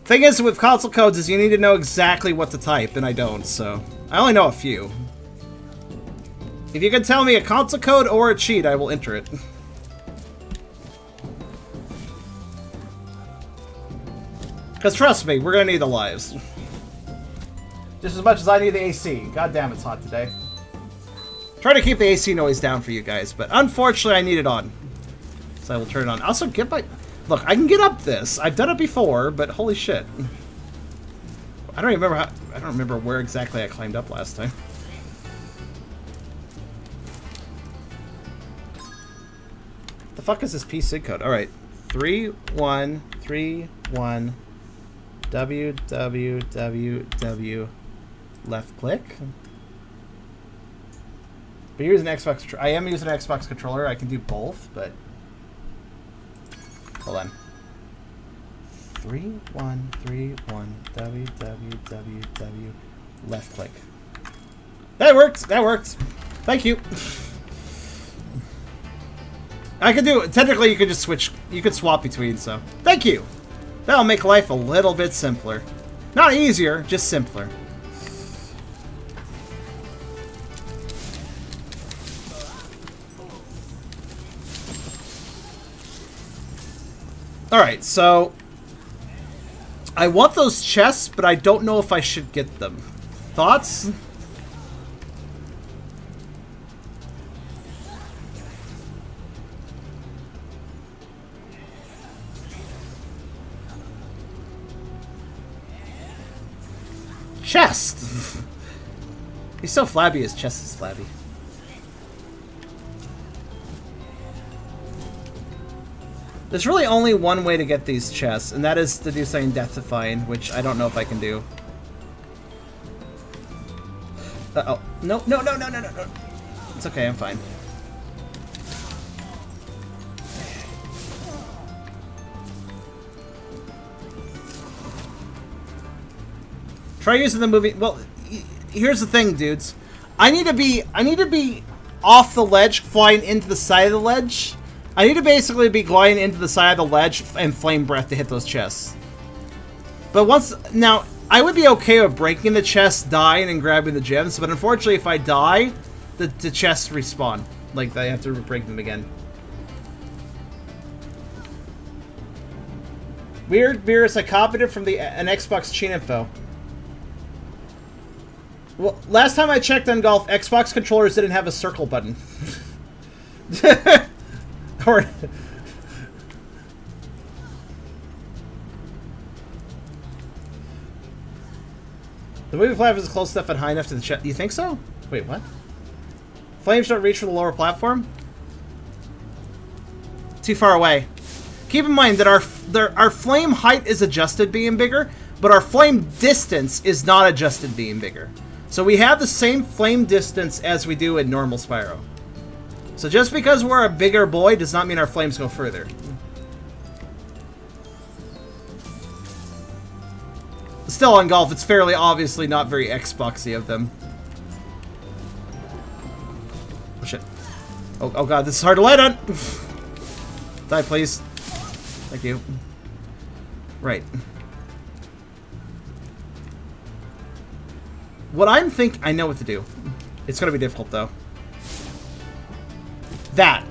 Speaker 1: Thing is with console codes is you need to know exactly what to type, and I don't, so... I only know a few. If you can tell me a console code or a cheat, I will enter it. Because trust me, we're gonna need the lives. Just as much as I need the AC. God damn, it's hot today. Try to keep the AC noise down for you guys, but unfortunately I need it on. So I will turn it on. Also, get my... Look, I can get up this. I've done it before, but holy shit. I don't remember how... I don't remember where exactly I climbed up last time. The fuck is this PC code? Alright. 3131 www left click. But here's an Xbox. I am using an Xbox controller. I can do both, but hold on. 3131 www left click. That worked. That worked. Thank you. I could do it. Technically, you could just switch. You could swap between. So thank you. That'll make life a little bit simpler. Not easier, just simpler. Alright, so I want those chests, but I don't know if I should get them. Thoughts? Chest! He's so flabby, his chest is flabby. There's really only one way to get these chests, and that is to do something death-defying, which I don't know if I can do. Uh-oh. No, no, no, no, no, no, no. It's okay, I'm fine. Try using the movie... Well, here's the thing, dudes. I need to be off the ledge, flying into the side of the ledge. I need to basically be gliding into the side of the ledge and flame breath to hit those chests. But once... Now, I would be okay with breaking the chest, dying, and grabbing the gems, but unfortunately if I die, the chests respawn. Like, I have to break them again. Weird Beerus, I copied it from an Xbox chain info. Well, last time I checked on Golf, Xbox controllers didn't have a circle button. Or... The movie platform is close enough and high enough to the chest. You think so? Wait, what? Flames don't reach for the lower platform? Too far away. Keep in mind that our flame height is adjusted being bigger, but our flame distance is not adjusted being bigger. So we have the same flame distance as we do in normal Spyro. So just because we're a bigger boy does not mean our flames go further. Still on Golf, it's fairly obviously not very Xboxy of them. Oh shit. Oh god, this is hard to light on! Die, please. Thank you. Right. What I'm thinking... I know what to do. It's gonna be difficult, though. That,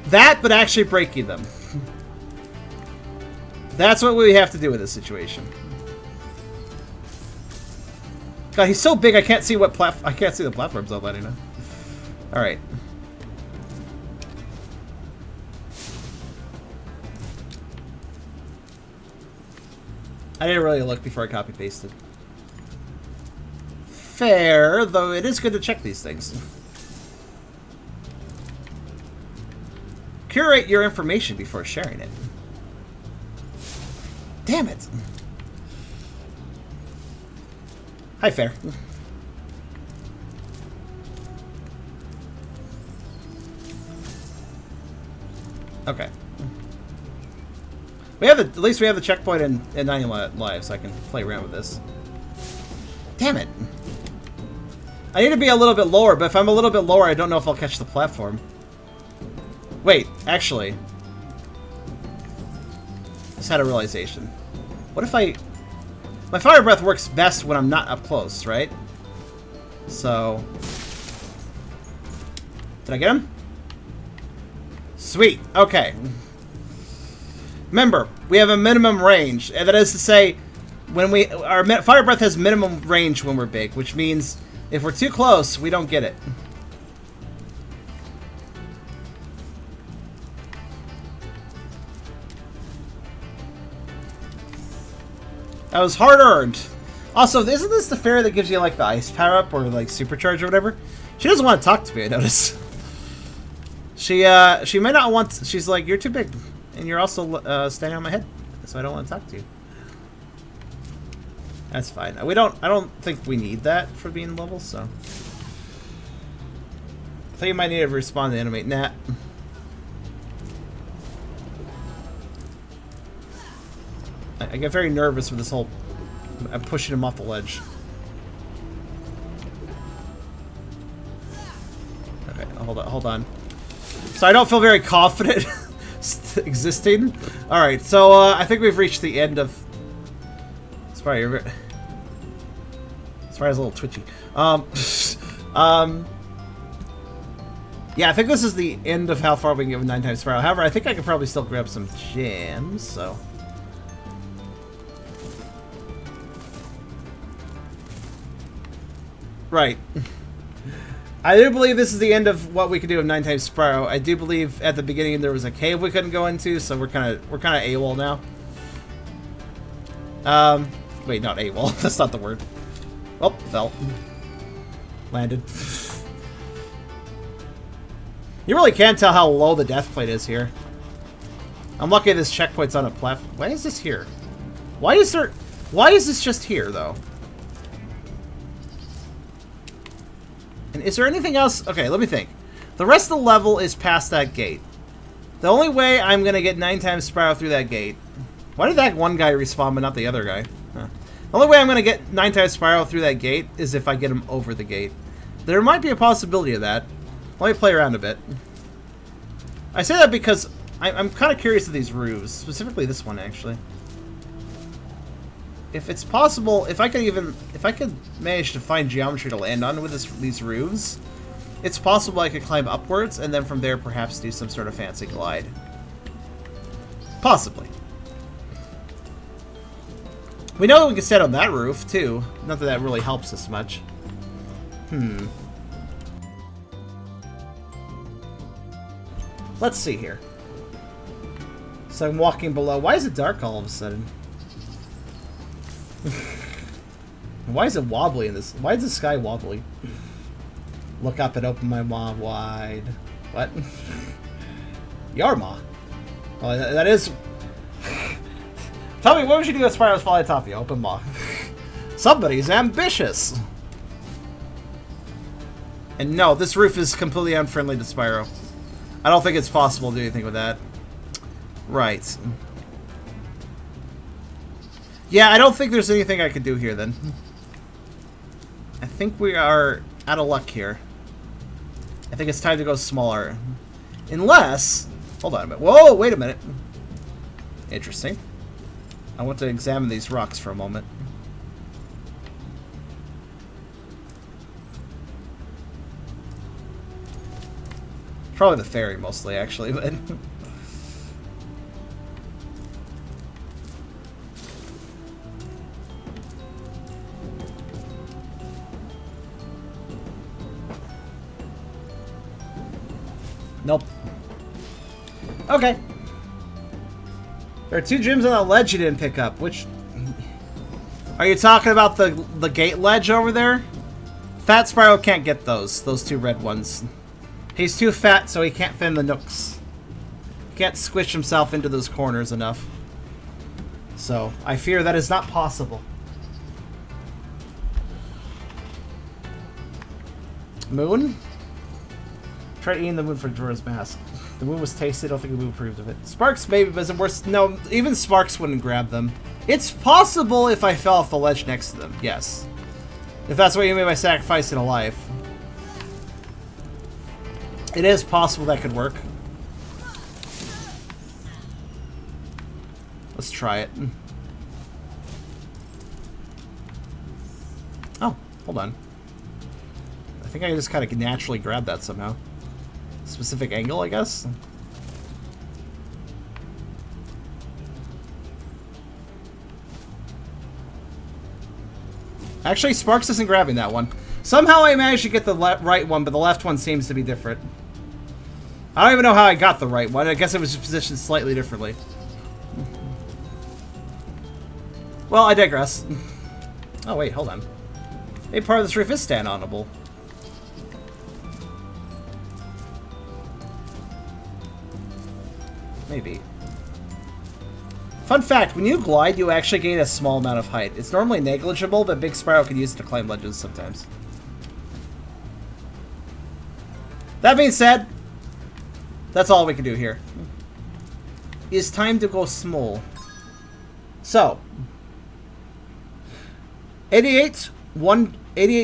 Speaker 1: but actually breaking them. That's what we have to do in this situation. God, he's so big I can't see what I can't see the platforms I'm letting him. Alright. I didn't really look before I copy-pasted. Fair, though it is good to check these things. Curate your information before sharing it. Damn it! Hi, Fair. Okay. We have at least we have the checkpoint in 90 lives, so I can play around with this. Damn it! I need to be a little bit lower, but if I'm a little bit lower, I don't know if I'll catch the platform. Wait, actually. Just had a realization. What if I... My fire breath works best when I'm not up close, right? So... Did I get him? Sweet, okay. Remember, we have a minimum range, and that is to say, when our fire breath has minimum range when we're big, which means if we're too close, we don't get it. That was hard earned. Also, isn't this the fairy that gives you like the ice power up or like supercharge or whatever? She doesn't want to talk to me, I notice. She may not want. She's like, you're too big, and you're also standing on my head, so I don't want to talk to you. That's fine. I don't think we need that for being level. So I think you might need to respond to animate. Nah. I get very nervous with this whole... I'm pushing him off the ledge. Okay, hold on. So I don't feel very confident existing. Alright, so I think we've reached the end of... Spyro's a little twitchy. Yeah, I think this is the end of how far we can get with 9 times Spyro. However, I think I could probably still grab some gems, so... Right. I do believe this is the end of what we can do with 9 times Spyro. I do believe at the beginning there was a cave we couldn't go into, so we're kind of AWOL now. Wait, not AWOL. That's not the word. Oh, fell. Landed. You really can't tell how low the death plate is here. I'm lucky this checkpoint's on a platform. Why is this here? Why is this just here, though? And is there anything else? Okay, let me think. The rest of the level is past that gate. The only way I'm going to get 9 times Spyro through that gate... Why did that one guy respawn but not the other guy? Huh. The only way I'm going to get 9 times Spyro through that gate is if I get him over the gate. There might be a possibility of that. Let me play around a bit. I say that because I'm kind of curious of these roofs. Specifically this one, actually. If it's possible, if I could manage to find geometry to land on with these roofs, it's possible I could climb upwards and then from there perhaps do some sort of fancy glide. Possibly. We know we can stand on that roof, too. Not that that really helps us much. Let's see here. So I'm walking below. Why is it dark all of a sudden? Why is it wobbly in this? Why is the sky wobbly? Look up and open my maw wide. What? Yarma. Oh, that is... Tell me, what would you do if Spyro's falling atop you? Open maw. Somebody's ambitious! And no, this roof is completely unfriendly to Spyro. I don't think it's possible to do anything with that. Right. Yeah, I don't think there's anything I could do here, then. I think we are out of luck here. I think it's time to go smaller. Unless... Hold on a minute. Whoa, wait a minute. Interesting. I want to examine these rocks for a moment. Probably the fairy, mostly, actually, but... Nope. Okay. There are 2 gems on the ledge you didn't pick up. Which... Are you talking about the gate ledge over there? Fat Spyro can't get those 2 red ones. He's too fat, so he can't fit in the nooks. He can't squish himself into those corners enough. So, I fear that is not possible. Moon? Try eating the moon for Jorah's mask. The moon was tasty, I don't think the moon approved of it. Sparks maybe, but isn't worse. No, even Sparks wouldn't grab them. It's possible if I fell off the ledge next to them, yes. If that's what you mean by sacrificing a life. It is possible that could work. Let's try it. Oh, hold on. I think I just kind of naturally grab that somehow. Specific angle, I guess? Actually, Sparks isn't grabbing that one. Somehow I managed to get the right one, but the left one seems to be different. I don't even know how I got the right one. I guess it was positioned slightly differently. Well, I digress. Oh, wait, hold on. A part of this roof is stand-onable. Maybe. Fun fact, when you glide, you actually gain a small amount of height. It's normally negligible, but Big Spyro can use it to climb ledges sometimes. That being said, that's all we can do here. It's time to go small. So, 88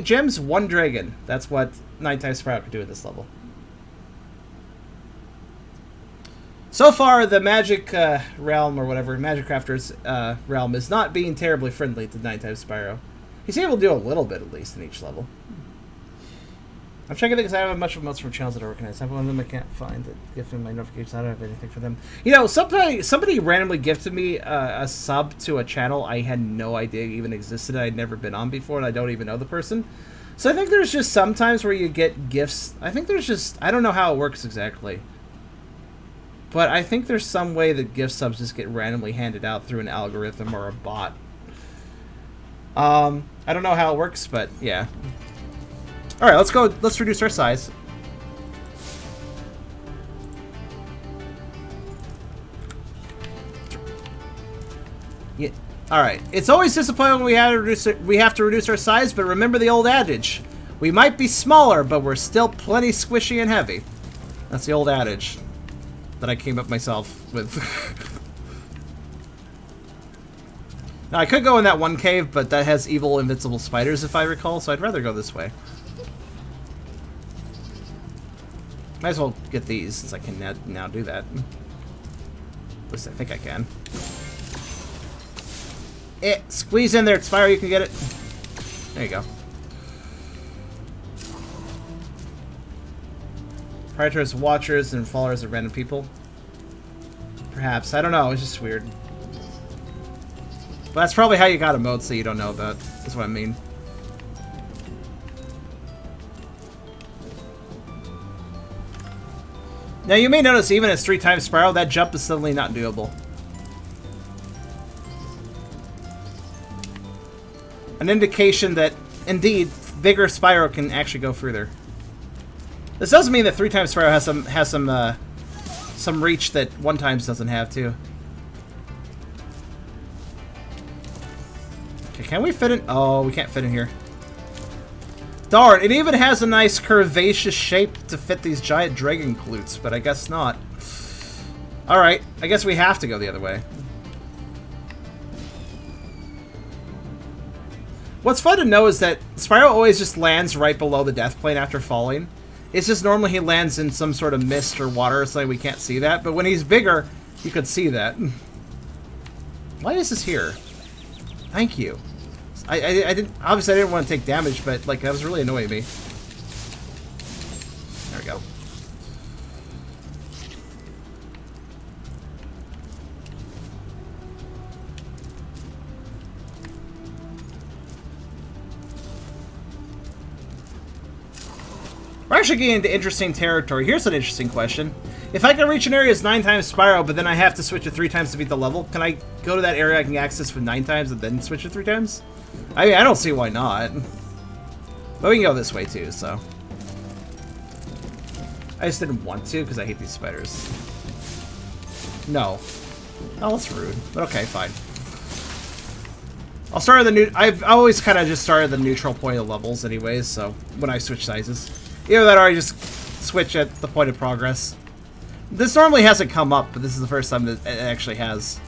Speaker 1: gems, 1 dragon. That's what Nighttime Spyro could do at this level. So far, the Magic Realm, or whatever, Magic Crafter's realm, is not being terribly friendly to Nighttime Spyro. He's able to do a little bit, at least, in each level. I'm checking because I don't have much of most from channels that are organized. I have one of them I can't find that gift me my notifications. I don't have anything for them. You know, somebody randomly gifted me a sub to a channel I had no idea even existed. I'd never been on before, and I don't even know the person. So I think there's just sometimes where you get gifts. I think there's just... I don't know how it works exactly. But I think there's some way that gift subs just get randomly handed out through an algorithm or a bot. I don't know how it works, but yeah. Alright, let's go. Let's reduce our size. Yeah. Alright. It's always disappointing when we have to reduce our size, but remember the old adage. We might be smaller, but we're still plenty squishy and heavy. That's the old adage that I came up myself with. Now, I could go in that one cave, but that has evil, invincible spiders, if I recall, so I'd rather go this way. Might as well get these, since I can now do that. At least I think I can. Squeeze in there, Spyro, you can get it. There you go. Predators, watchers, and followers of random people. Perhaps. I don't know, it's just weird. But that's probably how you got a mode so you don't know about. That's what I mean. Now you may notice even as 3 times Spyro, that jump is suddenly not doable. An indication that, indeed, bigger Spyro can actually go further. This doesn't mean that 3 times Spyro has some reach that 1 times doesn't have too. Okay, can we fit in? Oh, we can't fit in here. Darn, it even has a nice curvaceous shape to fit these giant dragon glutes, but I guess not. Alright, I guess we have to go the other way. What's fun to know is that Spyro always just lands right below the death plane after falling. It's just normally he lands in some sort of mist or water, so we can't see that. But when he's bigger, you could see that. Why is this here? Thank you. I didn't, obviously I didn't want to take damage, but like that was really annoying me. There we go. We're actually getting into interesting territory. Here's an interesting question. If I can reach an area as 9 times Spyro, but then I have to switch it 3 times to beat the level, can I go to that area I can access with 9 times and then switch it 3 times? I mean, I don't see why not. But we can go this way too, so. I just didn't want to because I hate these spiders. No. Oh, that's rude. But okay, fine. I'll start at the new. I've always kind of just started the neutral point of levels, anyways. So when I switch sizes, either that or I just switch at the point of progress. This normally hasn't come up, but this is the first time that it actually has.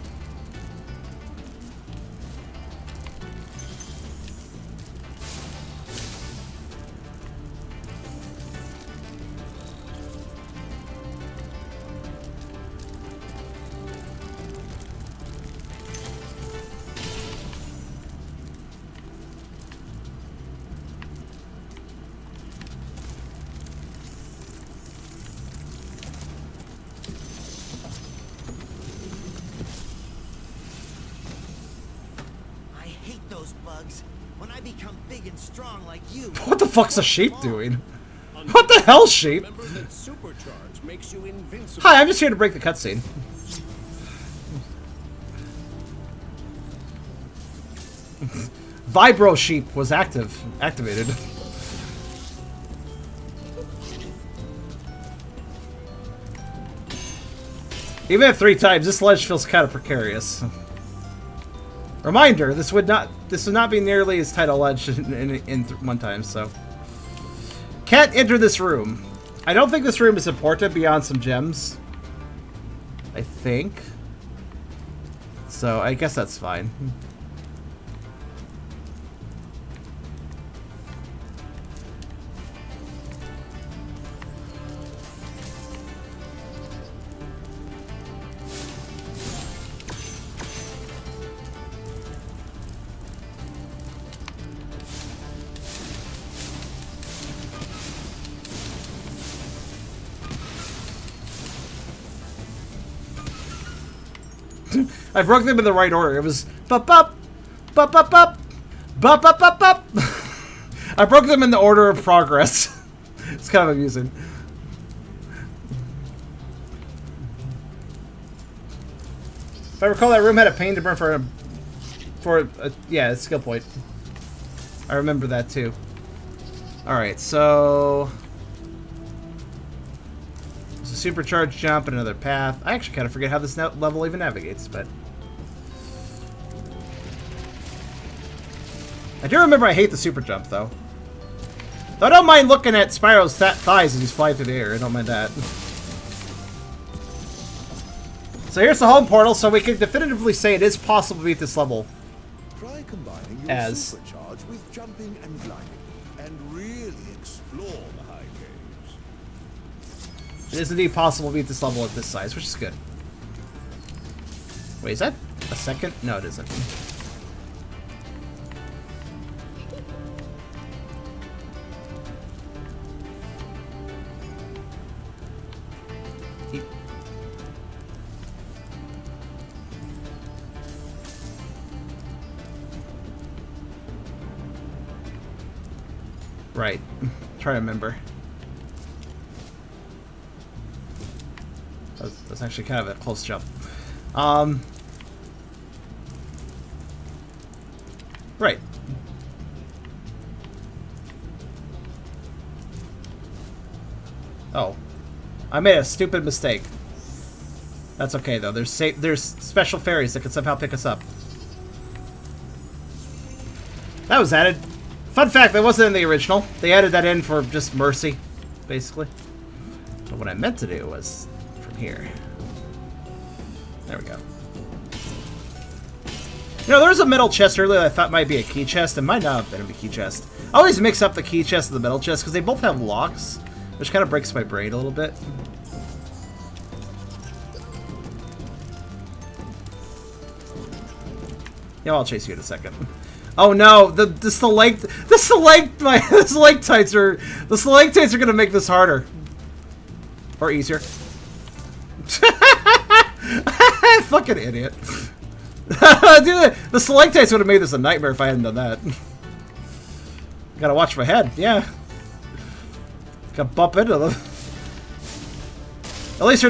Speaker 1: What the fuck's a sheep doing? What the hell, sheep? Hi, I'm just here to break the cutscene. Vibro sheep was activated. Even at 3 times, this ledge feels kind of precarious. Reminder: this would not be nearly as tight a ledge in 1 time. So, can't enter this room. I don't think this room is important beyond some gems. I think. So I guess that's fine. I broke them in the right order. It was bup bup bup bup bup bup bup bup bup. I broke them in the order of progress. It's kind of amusing. If I recall, that room had a pain to burn for a yeah, a skill point. I remember that too. All right, so it's a supercharged jump and another path. I actually kind of forget how this level even navigates, but I do remember I hate the super jump, though. Though I don't mind looking at Spyro's fat thighs as he's flying through the air. I don't mind that. So here's the home portal, so we can definitively say it is possible to beat this level.
Speaker 7: Try combining your supercharge with jumping and gliding, and really explore the high caves.
Speaker 1: It is indeed possible to beat this level at this size, which is good. Wait, is that a second? No, it isn't. Right. Try to remember. That's actually kind of a close jump. Right. Oh. I made a stupid mistake. That's okay though. There's special fairies that can somehow pick us up. That was added. Fun fact, that wasn't in the original. They added that in for just mercy, basically. But what I meant to do was from here. There we go. You know, there was a metal chest earlier that I thought might be a key chest. It might not have been a key chest. I always mix up the key chest and the metal chest because they both have locks, which kind of breaks my brain a little bit. Yeah, I'll chase you in a second. Oh no, the stalactites are gonna make this harder. Or easier. Fucking idiot. Dude, the stalactites would have made this a nightmare if I hadn't done that. Gotta watch my head, yeah. Gotta bump into them. At least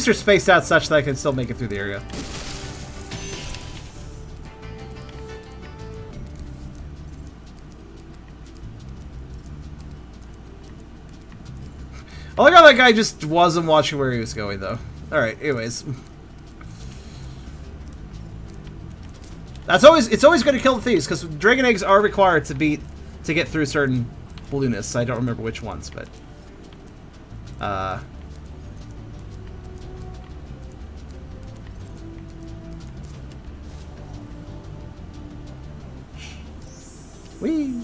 Speaker 1: they're spaced out such that I can still make it through the area. I like how that guy just wasn't watching where he was going, though. Alright, anyways. It's always going to kill the thieves, because dragon eggs are required to get through certain balloonists. I don't remember which ones, but... Whee!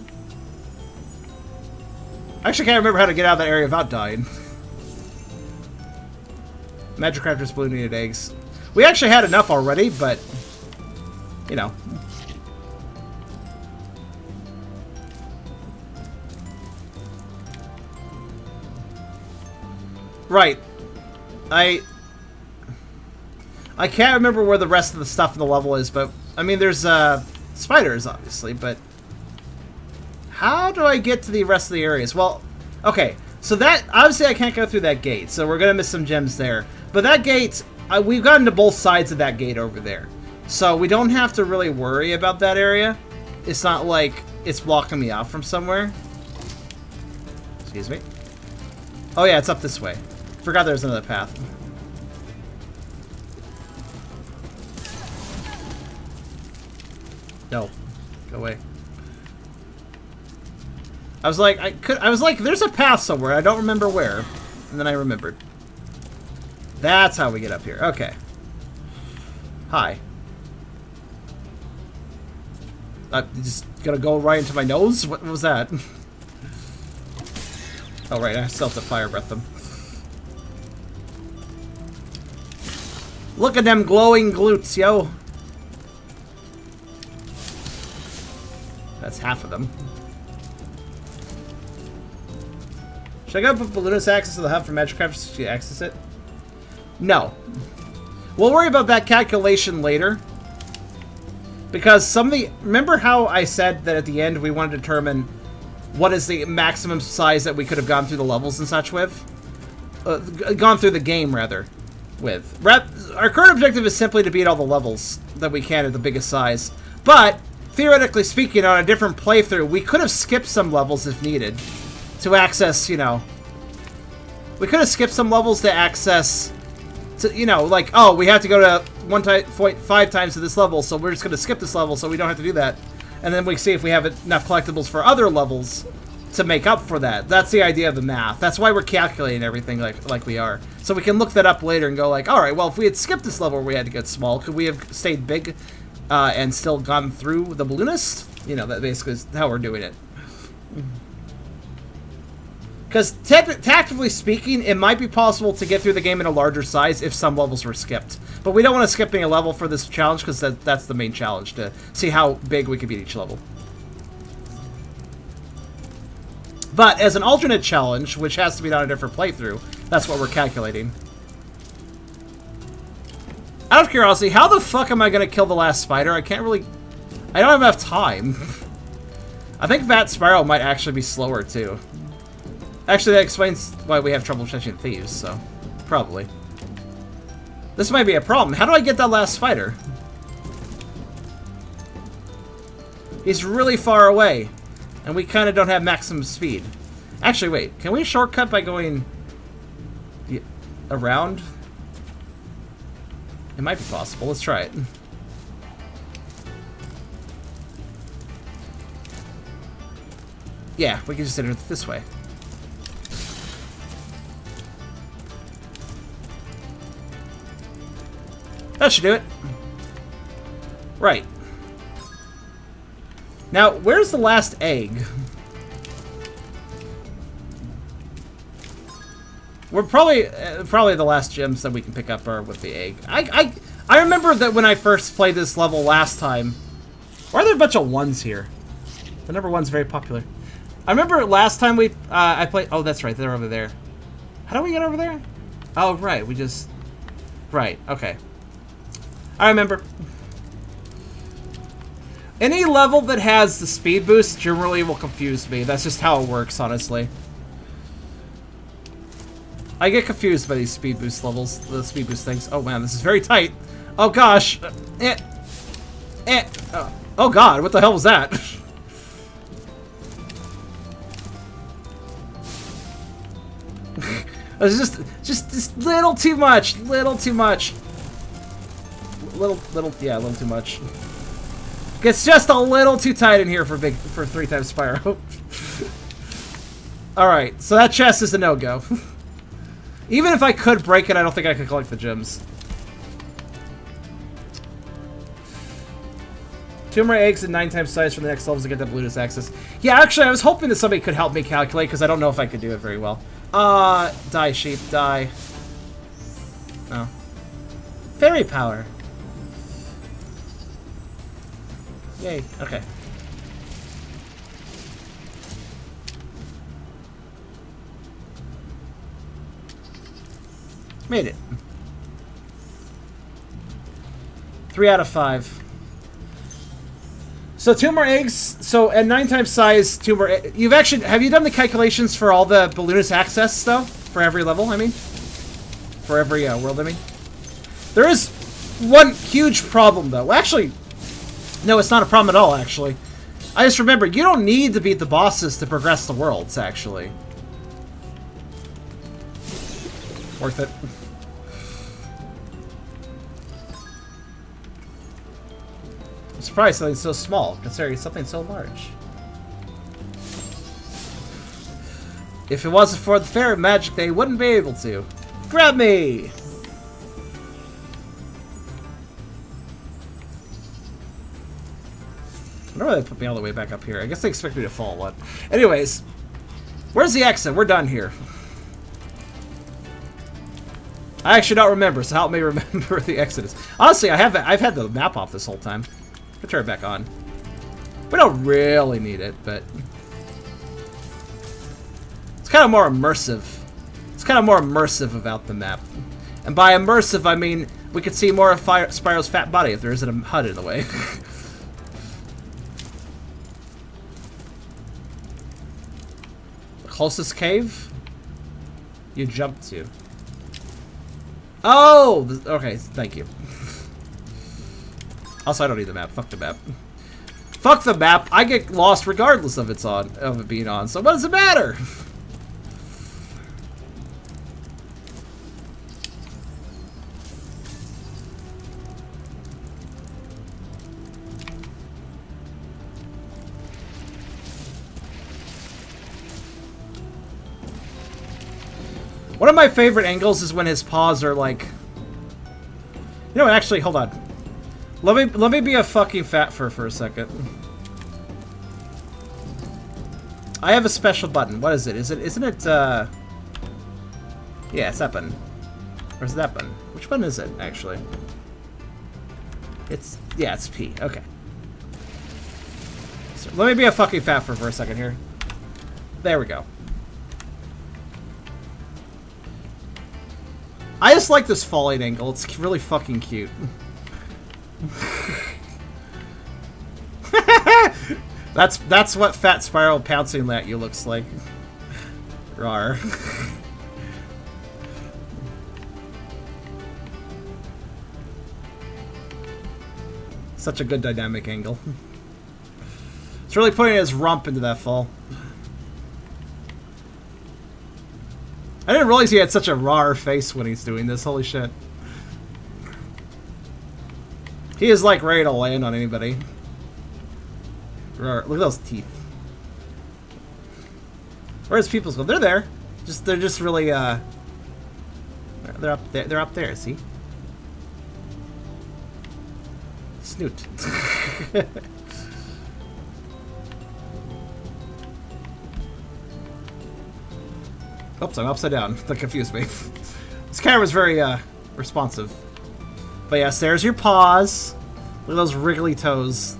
Speaker 1: I actually can't remember how to get out of that area without dying. Magic Crafters balloon-eated eggs. We actually had enough already, but... You know. Right. I can't remember where the rest of the stuff in the level is, but... I mean, there's, spiders, obviously, but... How do I get to the rest of the areas? Well, okay. So that... Obviously, I can't go through that gate, so we're gonna miss some gems there. But that gate... we've gotten to both sides of that gate over there. So we don't have to really worry about that area. It's not like it's blocking me off from somewhere. Excuse me. Oh yeah, it's up this way. Forgot there's another path. No. Go away. I was like, there's a path somewhere. I don't remember where. And then I remembered. That's how we get up here. Okay. Hi. Just gonna go right into my nose? What was that? Oh, right. I still have to fire breath them. Look at them glowing glutes, yo. That's half of them. Should I go put balloonist access to the hub for Magic Crafters to access it? No. We'll worry about that calculation later. Because some of the... Remember how I said that at the end we want to determine what is the maximum size that we could have gone through the levels and such with? Gone through the game, rather, with. Our current objective is simply to beat all the levels that we can at the biggest size. But, theoretically speaking, on a different playthrough, we could have skipped some levels if needed. To access, you know... We could have skipped some levels to access... To, you know, like, oh, we have to go to 1.5 times to this level, so we're just going to skip this level so we don't have to do that. And then we see if we have enough collectibles for other levels to make up for that. That's the idea of the math. That's why we're calculating everything like we are. So we can look that up later and go like, alright, well, if we had skipped this level where we had to get small, could we have stayed big and still gone through the balloonist? You know, that basically is how we're doing it. Because, tactically speaking, it might be possible to get through the game in a larger size if some levels were skipped. But we don't want to skip any level for this challenge, because that's the main challenge, to see how big we can beat each level. But, as an alternate challenge, which has to be done a different playthrough, that's what we're calculating. Out of curiosity, how the fuck am I going to kill the last spider? I can't really... I don't have enough time. I think Fat Spyro might actually be slower, too. Actually, that explains why we have trouble catching thieves, so... Probably. This might be a problem. How do I get that last fighter? He's really far away. And we kind of don't have maximum speed. Actually, wait. Can we shortcut by going... around? It might be possible. Let's try it. Yeah, we can just enter it this way. That should do it. Right. Now, where's the last egg? We're probably the last gems that we can pick up are with the egg. I remember that when I first played this level last time. Why are there a bunch of ones here? The number one's very popular. I remember last time I played. Oh, that's right. They're over there. How do we get over there? Oh, right. We just. Right. Okay. I remember. Any level that has the speed boost generally will confuse me. That's just how it works, honestly. I get confused by these speed boost levels, the speed boost things. Oh man, this is very tight. Oh gosh. Oh god, what the hell was that? It's just little too much, little too much. Yeah, a little too much. It's just a little too tight in here for 3 times Spyro. Alright, so that chest is a no-go. Even if I could break it, I don't think I could collect the gems. 2 more eggs and 9 times size for the next levels to get that Bluetooth access. Yeah, actually, I was hoping that somebody could help me calculate, because I don't know if I could do it very well. Die, sheep, die. Oh. Fairy power. Yay, okay. Made it. 3 out of 5. So 2 more eggs. So at 9 times size, 2 more. You've actually have you done the calculations for all the balloonist access though? For every level, I mean. For every world, I mean. There is one huge problem though. Well, actually, no, it's not a problem at all. Actually, I just remember you don't need to beat the bosses to progress the worlds. Actually, worth it. I'm surprised something's so small, considering something so large. If it wasn't for the fairy magic, they wouldn't be able to. Grab me! I wonder why they put me all the way back up here. I guess they expect me to fall one. Anyways, where's the exit? We're done here. I actually don't remember, so help me remember the exit is. Honestly, I've had the map off this whole time. I'll turn it back on. We don't really need it, but it's kind of more immersive. It's kind of more immersive about the map. And by immersive, I mean we could see more of Spyro's fat body if there isn't a HUD in the way. The closest cave you jumped to. Oh! Okay, thank you. Also, I don't need the map. Fuck the map. Fuck the map! I get lost regardless of it being on, so what does it matter? One of my favorite angles is when his paws are like... You know what, actually, hold on. Let me be a fucking fat fur for a second. I have a special button. What is it? Isn't it, yeah, it's that button. Or is it that button? Which button is it, actually? Yeah, it's P. Okay. So let me be a fucking fat fur for a second here. There we go. I just like this falling angle. It's really fucking cute. That's what Fat Spyro pouncing at you looks like. Rawr. Such a good dynamic angle. It's really putting his rump into that fall. I didn't realize he had such a raw face when he's doing this. Holy shit. He is like ready to land on anybody. Look at those teeth. Where's people's go? They're there. They're just really they're up there. They're up there, see? Snoot. Oops, I'm upside down. That confused me. This camera was very responsive. But yes, there's your paws. Look at those wriggly toes.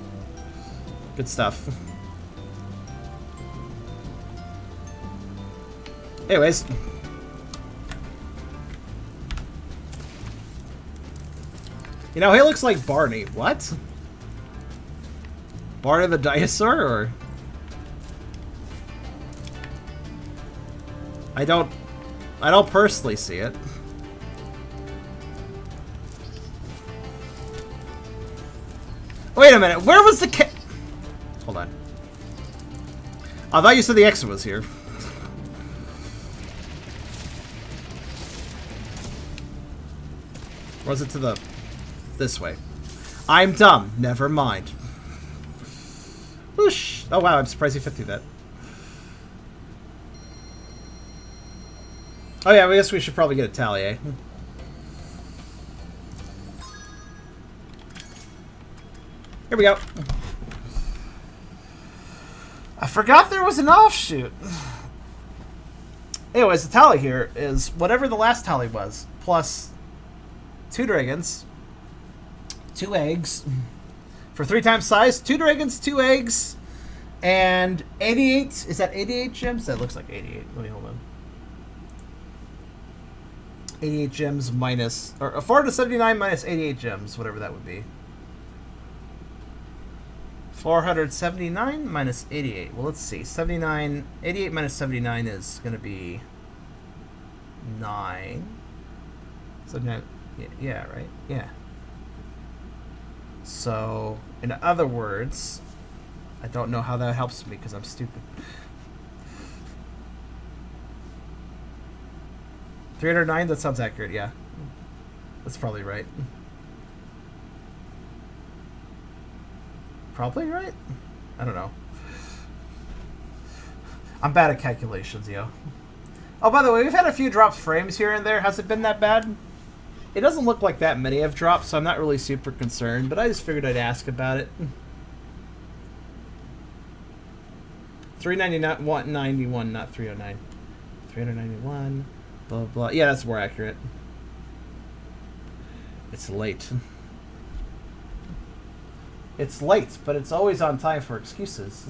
Speaker 1: Good stuff. Anyways. You know, he looks like Barney. What? Barney the dinosaur, or? I don't personally see it. Wait a minute, where was the Hold on. I thought you said the exit was here. Or was it to the... this way? I'm dumb. Never mind. Whoosh. Oh wow, I'm surprised you fit through that. Oh yeah, I guess we should probably get a tally, eh? Here we go. I forgot there was an offshoot. Anyways, the tally here is whatever the last tally was, plus 2 dragons, 2 eggs, for 3 times size, 2 dragons, 2 eggs, and 88. Is that 88 gems? That looks like 88. Let me hold on. 88 gems minus, or 479 minus 88 gems, whatever that would be. 479 minus 88. Well, let's see. 79, 88 minus 79 is going to be 9. So now, yeah, right? Yeah. So, in other words, I don't know how that helps me because I'm stupid. 309, that sounds accurate, yeah. That's probably right. Probably right? I don't know. I'm bad at calculations, yo. Oh, by the way, we've had a few dropped frames here and there. Has it been that bad? It doesn't look like that many have dropped, so I'm not really super concerned, but I just figured I'd ask about it. 399, 191, not 309. 391, blah, blah. Yeah, that's more accurate. It's late. It's late, but it's always on time for excuses.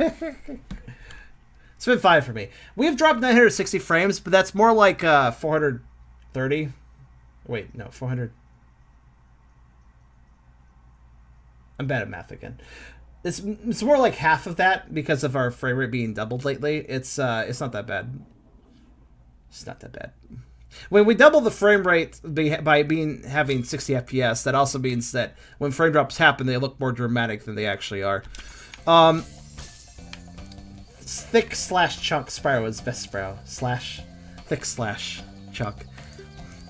Speaker 1: It's been fine for me. We've dropped 960 frames, but that's more like 430. Wait, no, 400. I'm bad at math again. It's more like half of that because of our frame rate being doubled lately. It's not that bad. It's not that bad. When we double the frame rate by having 60 FPS, that also means that when frame drops happen, they look more dramatic than they actually are. Thick slash chunk Spyro is best Spyro. Thick slash chunk.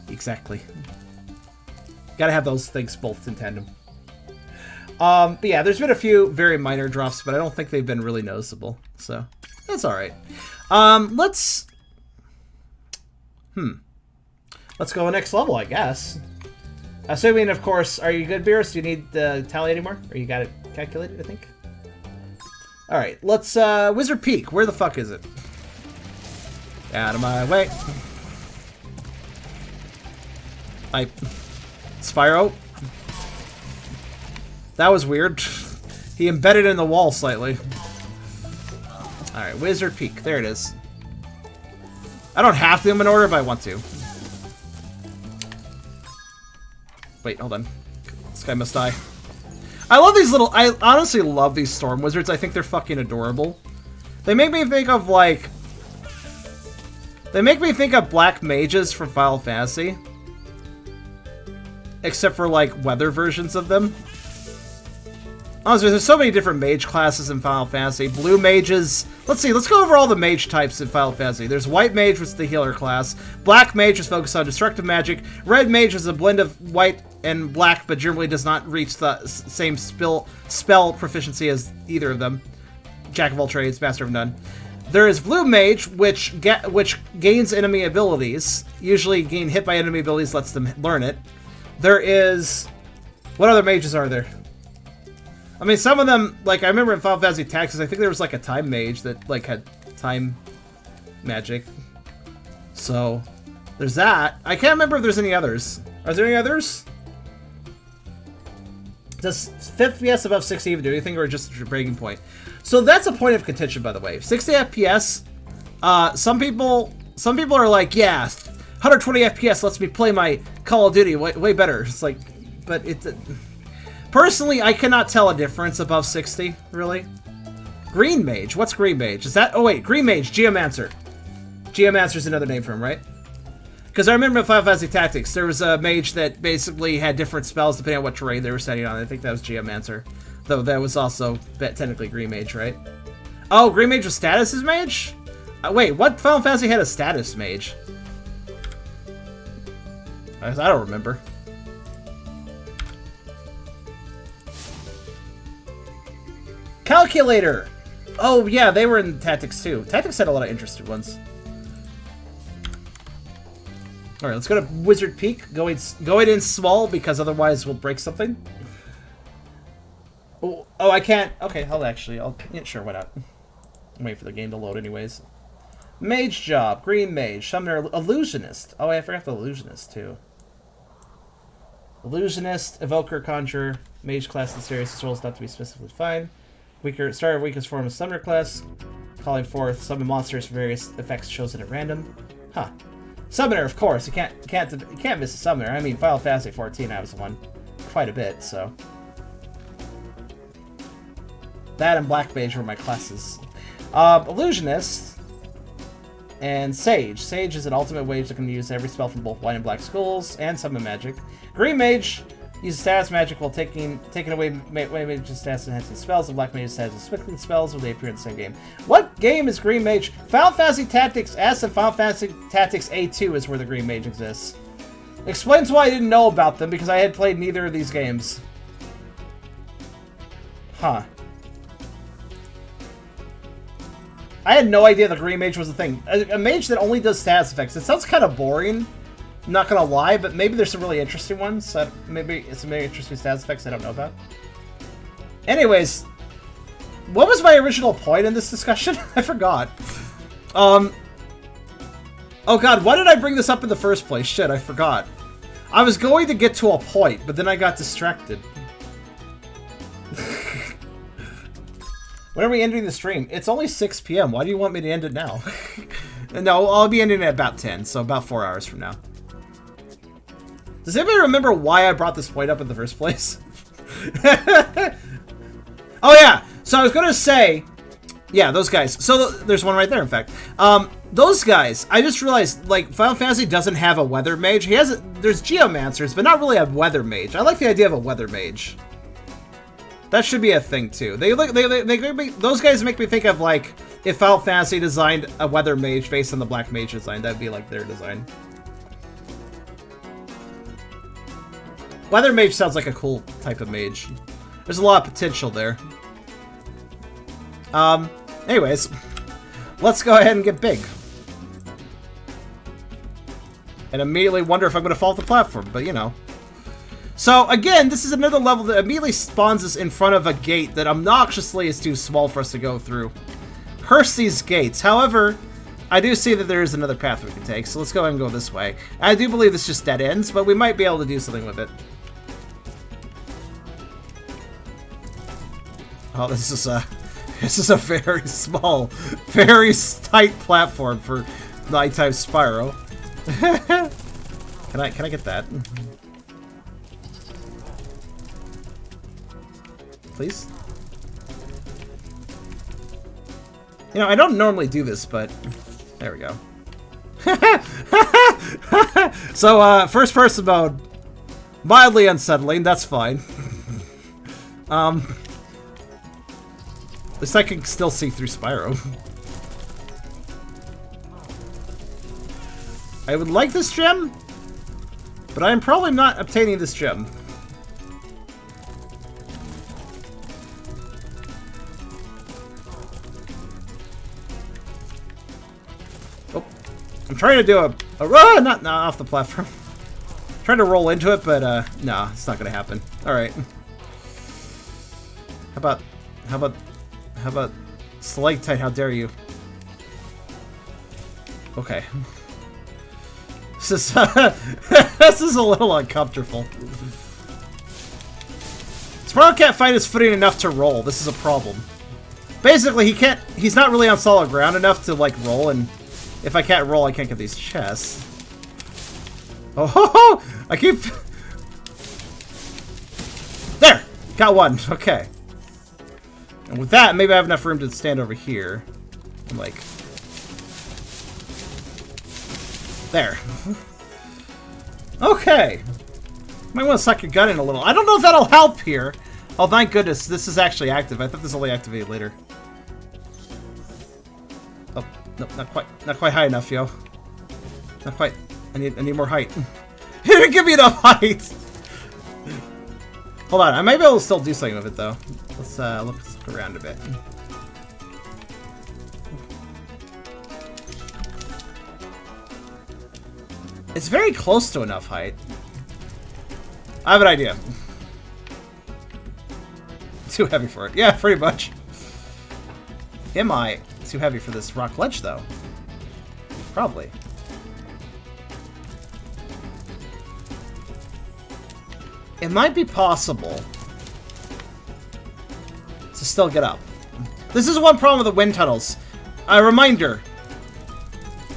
Speaker 1: Exactly. Gotta have those things both in tandem. But yeah, there's been a few very minor drops, but I don't think they've been really noticeable. So, that's alright. Let's go next level, I guess. Assuming, of course, are you good, Beerus? Do you need the tally anymore? Or you got it calculated, I think? Alright, let's, Wizard Peak. Where the fuck is it? Out of my way. Spyro. That was weird. He embedded in the wall slightly. Alright, Wizard Peak. There it is. I don't have to do them in order, but I want to. Wait, hold on. This guy must die. I love these little... I honestly love these storm wizards. I think they're fucking adorable. They make me think of, like... They make me think of black mages from Final Fantasy. Except for, like, weather versions of them. Honestly, there's so many different mage classes in Final Fantasy. Blue mages... Let's see, let's go over all the mage types in Final Fantasy. There's white mage, which is the healer class. Black mage is focused on destructive magic. Red mage is a blend of white and black, but generally does not reach the same spell proficiency as either of them. Jack of all trades, master of none. There is blue mage, which gains enemy abilities. Usually gain hit by enemy abilities lets them learn it. There is... What other mages are there? I mean, some of them, like, I remember in Final Fantasy Tactics, I think there was, like, a time mage that, like, had time magic. So, there's that. I can't remember if there's any others. Are there any others? Does 5th FPS above 60 even do anything, or just a breaking point? So that's a point of contention, by the way. 60 FPS, some people are like, yeah, 120 FPS lets me play my Call of Duty way better. It's like, but it... Personally, I cannot tell a difference above 60, really. Green Mage. What's Green Mage? Is that... Oh, wait. Green Mage. Geomancer. Geomancer's another name for him, right? Because I remember in Final Fantasy Tactics, there was a mage that basically had different spells depending on what terrain they were setting on. I think that was Geomancer. Though that was also technically Green Mage, right? Oh, Green Mage was Status's mage? Wait, what Final Fantasy had a Status mage? I don't remember. Calculator! Oh, yeah, they were in Tactics, too. Tactics had a lot of interesting ones. Alright, let's go to Wizard Peak. Going in small, because otherwise we'll break something. Oh, I can't... Okay, yeah, sure, why not? I'm waiting for the game to load anyways. Mage Job. Green Mage. Summoner. Illusionist. Oh, I forgot the Illusionist, too. Illusionist. Evoker. Conjurer. Mage class in serious roles not to be specifically defined. Weakest form of Summoner class. Calling forth summon monsters for various effects chosen at random. Huh. Summoner, of course. You can't miss a Summoner. I mean, Final Fantasy 14 I was one quite a bit, so... That and Black Mage were my classes. Illusionist and Sage. Sage is an ultimate mage that can use every spell from both white and black schools and summon magic. Green Mage uses status magic while taking away mage's status enhancing spells, and Black Mage status inflicting spells when they appear in the same game. What game is Green Mage? Final Fantasy Tactics S and Final Fantasy Tactics A2 is where the Green Mage exists. Explains why I didn't know about them, because I had played neither of these games. Huh. I had no idea the Green Mage was a thing. A mage that only does status effects. It sounds kind of boring, I'm not gonna lie, but maybe there's some really interesting ones. Maybe it's some very interesting status effects I don't know about. Anyways, what was my original point in this discussion? I forgot. Oh god, why did I bring this up in the first place? Shit, I forgot. I was going to get to a point, but then I got distracted. When are we ending the stream? It's only 6 p.m. Why do you want me to end it now? No, I'll be ending it at about 10, so about 4 hours from now. Does anybody remember why I brought this point up in the first place? Oh yeah, so I was gonna say, yeah, those guys. So there's one right there, in fact. Those guys, I just realized, like, Final Fantasy doesn't have a weather mage. There's geomancers, but not really a weather mage. I like the idea of a weather mage. That should be a thing too. Those guys make me think of, like, if Final Fantasy designed a weather mage based on the Black Mage design, that'd be like their design. Weather mage sounds like a cool type of mage. There's a lot of potential there. Anyways, let's go ahead and get big. And immediately wonder if I'm going to fall off the platform, but you know. So, again, this is another level that immediately spawns us in front of a gate that obnoxiously is too small for us to go through. Curse these gates. However, I do see that there is another path we can take, so let's go ahead and go this way. I do believe this just dead ends, but we might be able to do something with it. Oh, this is a very small, very tight platform for nighttime Spyro. Can I get that? please. You know, I don't normally do this, but there we go. So, first person mode. Mildly unsettling, that's fine. At least I can still see through Spyro. I would like this gem, but I am probably not obtaining this gem. Oh, I'm trying to do a run, not off the platform. I'm trying to roll into it, but no, it's not gonna happen. All right. How about stalactite? How dare you? Okay. This is this is a little uncomfortable. Spyro can't find his footing enough to roll. This is a problem. Basically, he's not really on solid ground enough to like roll, and if I can't roll, I can't get these chests. Oh ho ho! I keep there. Got one. Okay. And with that, maybe I have enough room to stand over here. And like there. Okay. Might want to suck your gun in a little. I don't know if that'll help here. Oh, thank goodness, this is actually active. I thought this only activated later. Oh, no, not quite high enough, yo. Not quite. I need more height. You didn't give me enough height. Hold on, I might be able to still do something with it though. Let's look around a bit. It's very close to enough height. I have an idea. Too heavy for it. Yeah, pretty much. Am I too heavy for this rock ledge, though? Probably. It might be possible to still get up. This is one problem with the wind tunnels. A reminder.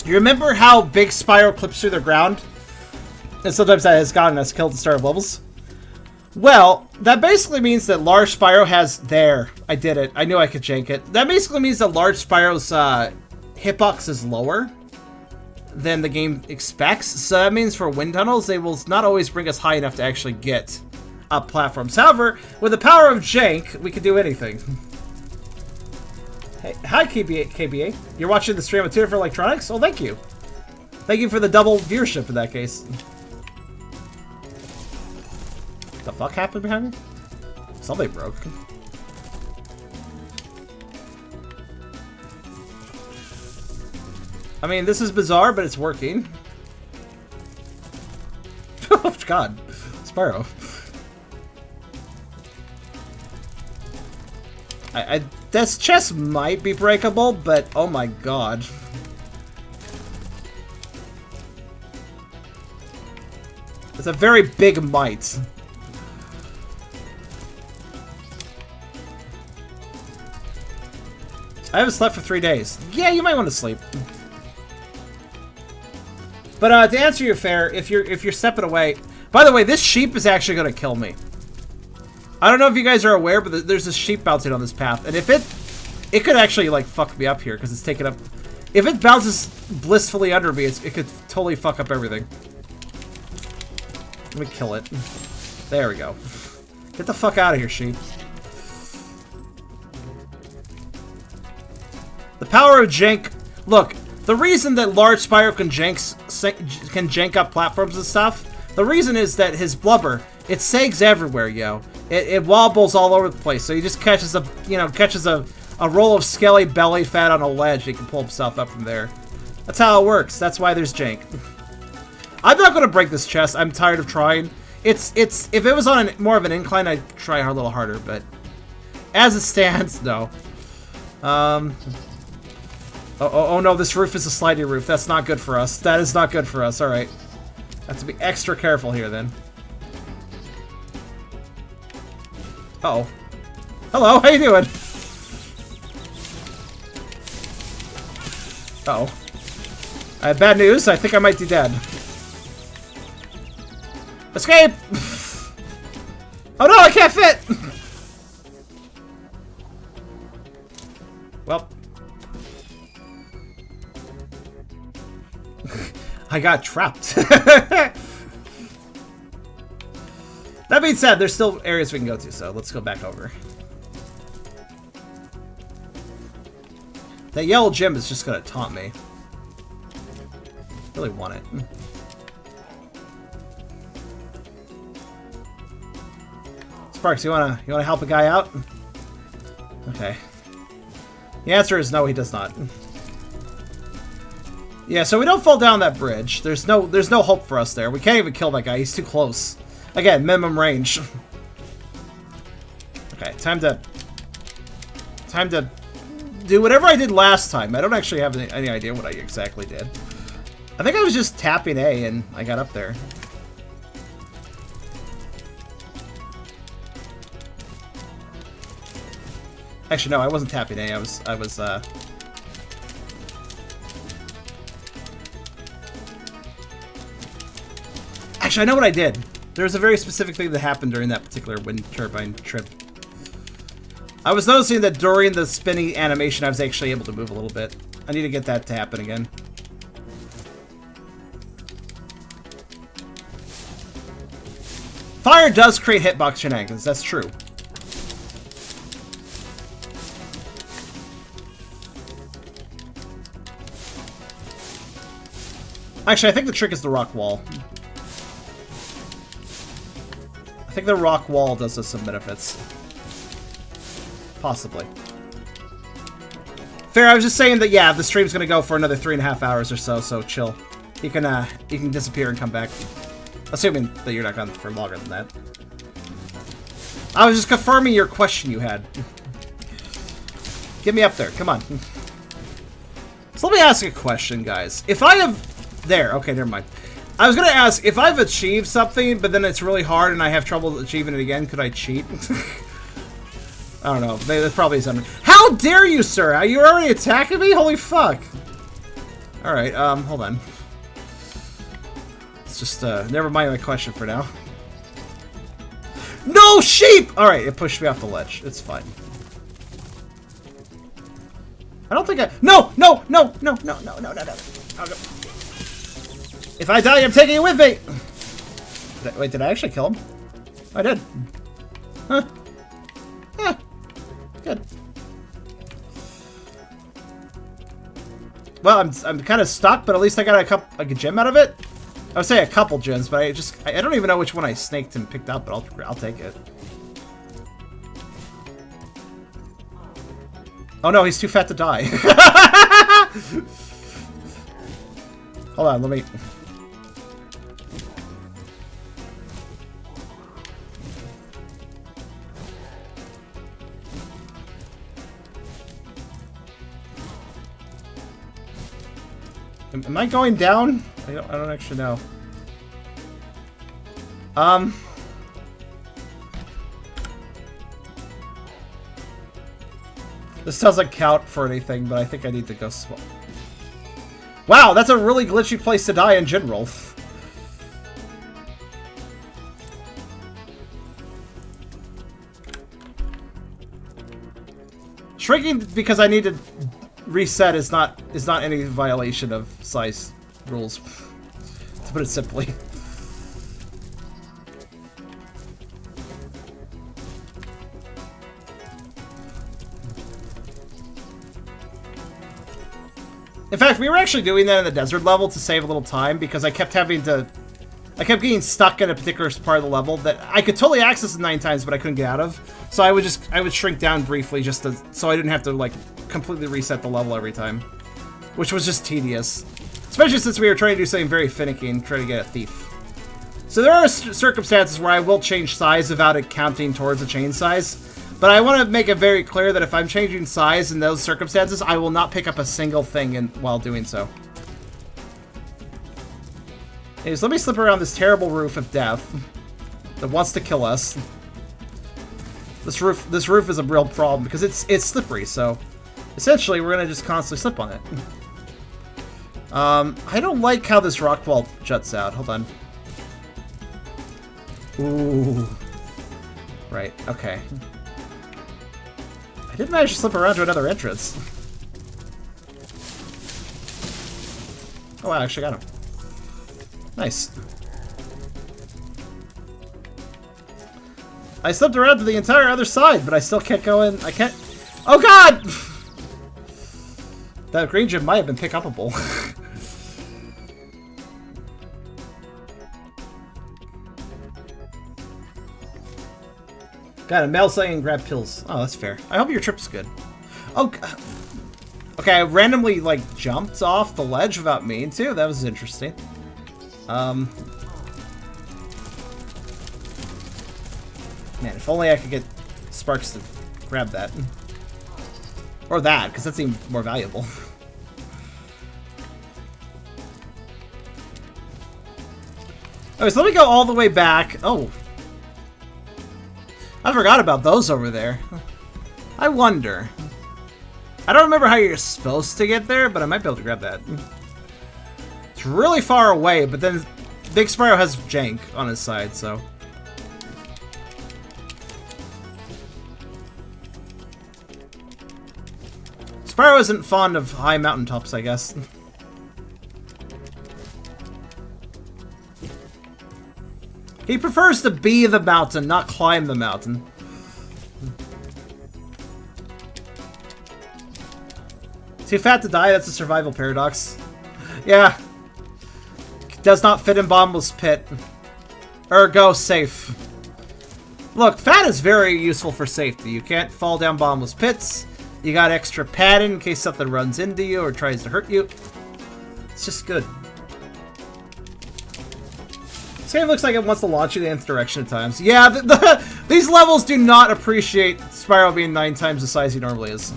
Speaker 1: You remember how big Spyro clips through the ground? And sometimes that has gotten us killed at the start of levels? Well, that basically means that large Spyro has... There. I did it. I knew I could jank it. That basically means that large Spyro's hitbox is lower than the game expects. So that means for wind tunnels, they will not always bring us high enough to actually get up platforms. However, with the power of jank, we can do anything. Hey, hi KBA. You're watching the stream of Tutor for Electronics? Oh, thank you. Thank you for the double viewership in that case. The fuck happened behind me? Something broke. I mean, this is bizarre, but it's working. Oh, God. Spyro. This chest might be breakable, but oh my god. It's a very big might. I haven't slept for 3 days. Yeah, you might want to sleep. But to answer your fair, if you're stepping away. By the way, this sheep is actually gonna kill me. I don't know if you guys are aware, but there's a sheep bouncing on this path, and if it could actually like fuck me up here because it's taken up. If it bounces blissfully under me, it could totally fuck up everything. Let me kill it. There we go. Get the fuck out of here, sheep. The power of jank. Look, the reason that large Spyro can jank up platforms and stuff, the reason is that his blubber, it sags everywhere, yo. It wobbles all over the place, so he just catches a roll of skelly belly fat on a ledge. He can pull himself up from there. That's how it works. That's why there's jank. I'm not gonna break this chest. I'm tired of trying. If it was on more of an incline, I'd try a little harder, but as it stands, no. Oh no, this roof is a slidey roof. That's not good for us. That is not good for us. All right, have to be extra careful here then. Uh oh. Hello, how you doing? Uh oh. I have bad news. I think I might be dead. Escape! Oh no, I can't fit! Well. I got trapped. That being said, there's still areas we can go to, so let's go back over. That yellow gem is just gonna taunt me. Really want it. Sparks, you wanna help a guy out? Okay. The answer is no, he does not. Yeah, so we don't fall down that bridge. There's no hope for us there. We can't even kill that guy. He's too close. Again, minimum range. Okay, time to do whatever I did last time. I don't actually have any idea what I exactly did. I think I was just tapping A and I got up there. Actually, no, I wasn't tapping A. I was Actually, I know what I did. There was a very specific thing that happened during that particular wind turbine trip. I was noticing that during the spinning animation, I was actually able to move a little bit. I need to get that to happen again. Fire does create hitbox shenanigans, that's true. Actually, I think the trick is the rock wall. I think the rock wall does us some benefits. Possibly. Fair, I was just saying that, yeah, the stream's gonna go for another 3.5 hours or so, so chill. You can disappear and come back. Assuming that you're not gone for longer than that. I was just confirming your question you had. Get me up there, come on. So let me ask you a question, guys. If I have... There, okay, never mind. I was gonna ask, if I've achieved something, but then it's really hard and I have trouble achieving it again, could I cheat? I don't know. That's probably something. How dare you, sir? Are you already attacking me? Holy fuck. Alright, hold on. Let's just, never mind my question for now. No, sheep! Alright, it pushed me off the ledge. It's fine. I don't think I... No! No! No! No! No! No! No! No! No! If I die, I'm taking it with me! Wait, did I actually kill him? I did. Huh. Yeah. Good. Well, I'm kind of stuck, but at least I got a gem out of it. I would say a couple gems, but I don't even know which one I snaked and picked up, but I'll take it. Oh no, he's too fat to die. Hold on, let me... Am I going down? I don't actually know. This doesn't count for anything, but I think I need to go small. Wow, that's a really glitchy place to die in general. Shrinking because I need to reset is not any violation of size rules, to put it simply. In fact, we were actually doing that in the desert level to save a little time because I kept getting stuck in a particular part of the level that I could totally access it 9 times, but I couldn't get out of. So I would shrink down briefly just so I didn't have to like completely reset the level every time, which was just tedious, especially since we were trying to do something very finicky and try to get a thief. So there are circumstances where I will change size without it counting towards the chain size. But I want to make it very clear that if I'm changing size in those circumstances, I will not pick up a single thing while doing so. Anyways, let me slip around this terrible roof of death that wants to kill us. This roof is a real problem because it's slippery, so essentially we're gonna just constantly slip on it. I don't like how this rock wall juts out. Hold on. Ooh. Right, okay. I did manage to slip around to another entrance. Oh, I actually got him. Nice. I slipped around to the entire other side, but I still can't go in. I can't... Oh, God! That green gem might have been pick-upable. Got a mail saying grab pills. Oh, that's fair. I hope your trip's good. Oh, okay, I randomly, like, jumped off the ledge without meaning to. That was interesting. Man, if only I could get Sparks to grab that. Or that, because that seemed more valuable. Okay, so let me go all the way back. Oh. I forgot about those over there. I wonder. I don't remember how you're supposed to get there, but I might be able to grab that. It's really far away, but then Big Spyro has jank on his side, so... Spyro isn't fond of high mountaintops, I guess. He prefers to be the mountain, not climb the mountain. Too fat to die? That's a survival paradox. Yeah. Does not fit in Bottomless Pit. Ergo, safe. Look, fat is very useful for safety. You can't fall down bottomless pits. You got extra padding in case something runs into you or tries to hurt you. It's just good. This game looks like it wants to launch you in the nth direction at times. Yeah, these levels do not appreciate Spyro being 9 times the size he normally is.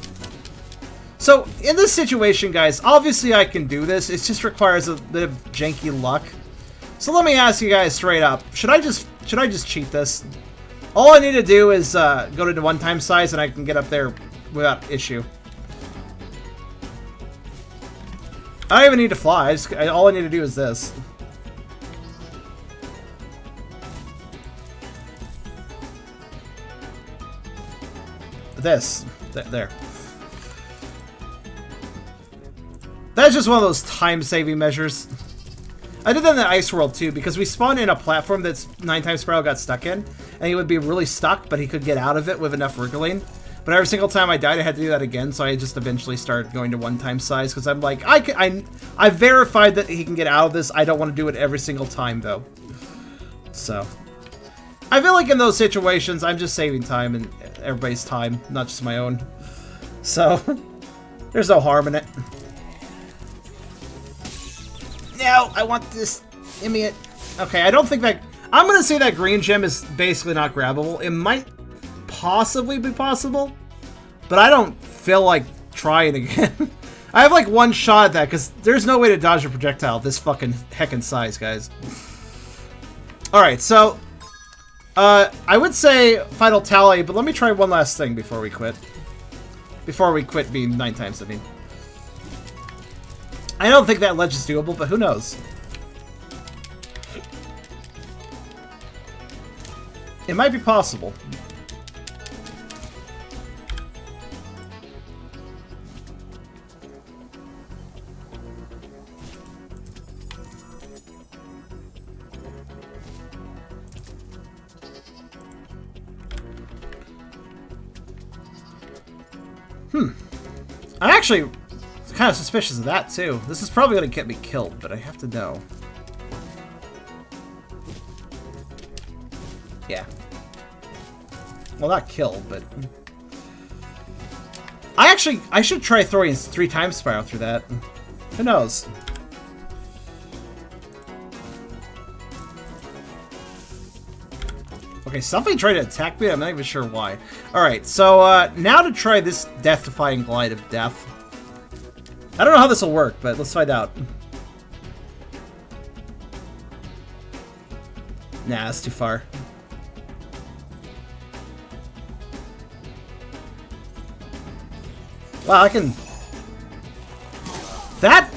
Speaker 1: So, in this situation, guys, obviously I can do this. It just requires a bit of janky luck. So let me ask you guys straight up. Should I just cheat this? All I need to do is go to the 1 time size and I can get up there without issue. I don't even need to fly. All I need to do is this. There. That's just one of those time-saving measures. I did that in the Ice World too, because we spawned in a platform that's 9 times Spyro got stuck in, and he would be really stuck, but he could get out of it with enough wriggling. But every single time I died, I had to do that again, so I just eventually started going to 1 time size, because I'm like, I verified that he can get out of this. I don't want to do it every single time, though. So, I feel like in those situations, I'm just saving time and everybody's time, not just my own. So, there's no harm in it. No, I want this. Give me it. Okay, I don't think that... I'm going to say that green gem is basically not grabbable. It might possibly be possible, but I don't feel like trying again. I have like 1 shot at that, because there's no way to dodge a projectile this fucking heckin' size, guys. Alright, so... I would say final tally, but let me try one last thing before we quit. Before we quit being 9 times, I mean. I don't think that ledge is doable, but who knows? It might be possible. I'm actually kind of suspicious of that, too. This is probably going to get me killed, but I have to know. Yeah. Well, not killed, but... I should try throwing 3 times Spyro through that. Who knows? Okay, something tried to attack me. I'm not even sure why. Alright, so now to try this death-defying glide of death. I don't know how this will work, but let's find out. Nah, that's too far. Wow, I can... That...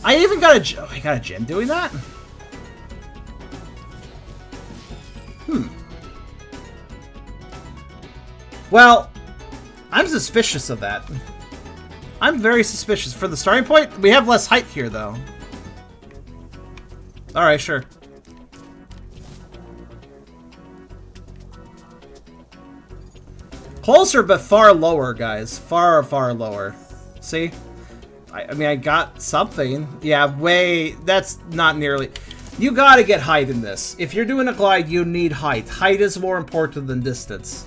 Speaker 1: I even got a... Oh, I got a gem doing that? Well, I'm suspicious of that. I'm very suspicious. For the starting point, we have less height here, though. Alright, sure. Closer, but far lower, guys. Far, far lower. See? I mean, I got something. Yeah, way... That's not nearly... You gotta get height in this. If you're doing a glide, you need height. Height is more important than distance.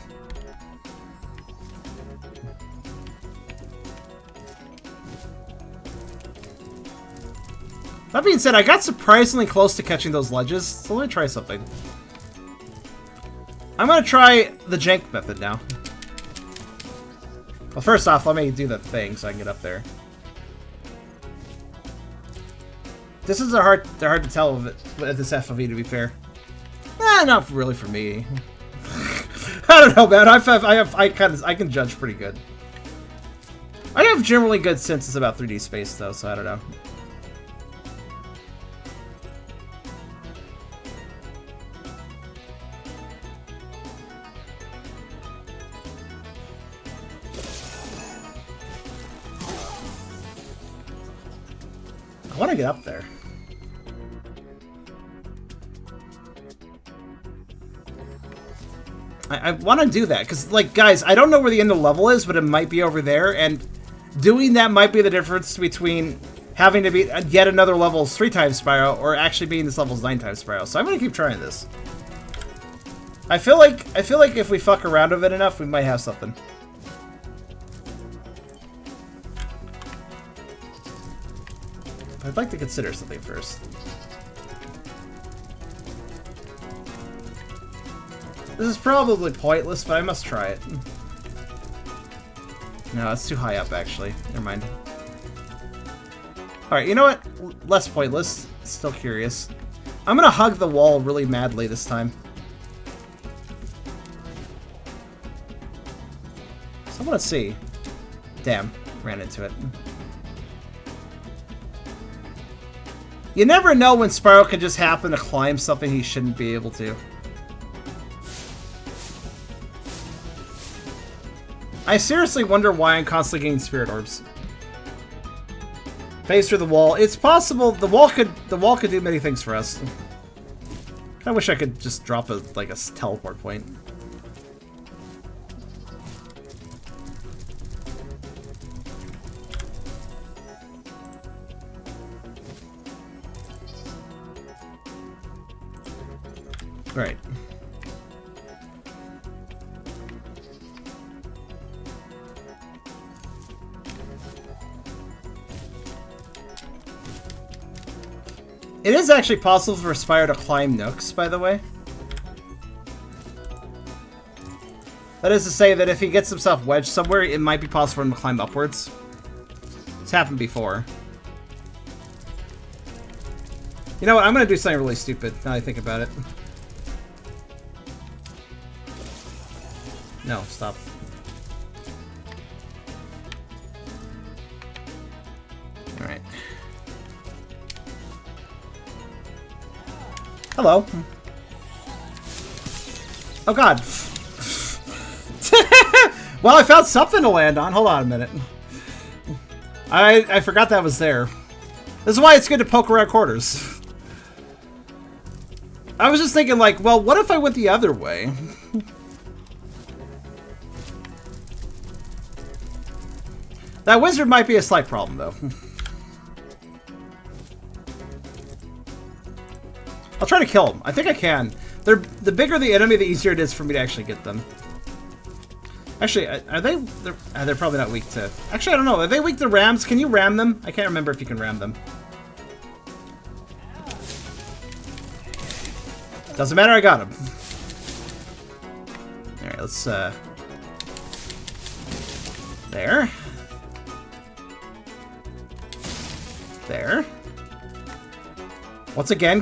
Speaker 1: That being said, I got surprisingly close to catching those ledges, so let me try something. I'm gonna try the jank method now. Well, first off, let me do the thing so I can get up there. This is they're hard to tell with this FOV, to be fair. Not really for me. I don't know, man. I can judge pretty good. I have generally good senses about 3D space, though, so I don't know. I want to get up there. I want to do that, because, like, guys, I don't know where the end of the level is, but it might be over there, and doing that might be the difference between having to beat yet another level's 3 times Spyro, or actually being this level's 9 times Spyro. So I'm going to keep trying this. I feel like if we fuck around with it enough, we might have something. I'd like to consider something first. This is probably pointless, but I must try it. No, it's too high up, actually. Never mind. Alright, you know what? Less pointless. Still curious. I'm gonna hug the wall really madly this time. So I wanna see. Damn, ran into it. You never know when Spyro can just happen to climb something he shouldn't be able to. I seriously wonder why I'm constantly getting spirit orbs. Phase through the wall. It's possible the wall could do many things for us. I wish I could just drop a teleport point. Right. It is actually possible for Spyro to climb nooks, by the way. That is to say that if he gets himself wedged somewhere, it might be possible for him to climb upwards. It's happened before. You know what? I'm going to do something really stupid now that I think about it. No, stop. Alright. Hello. Oh god. Well, I found something to land on. Hold on a minute. I forgot that was there. This is why it's good to poke around corners. I was just thinking, like, well, what if I went the other way? That wizard might be a slight problem, though. I'll try to kill them. I think I can. The bigger the enemy, the easier it is for me to actually get them. Actually, are they... They're probably not weak to... Actually, I don't know. Are they weak to rams? Can you ram them? I can't remember if you can ram them. Doesn't matter, I got him. Alright, let's... There. There. Once again,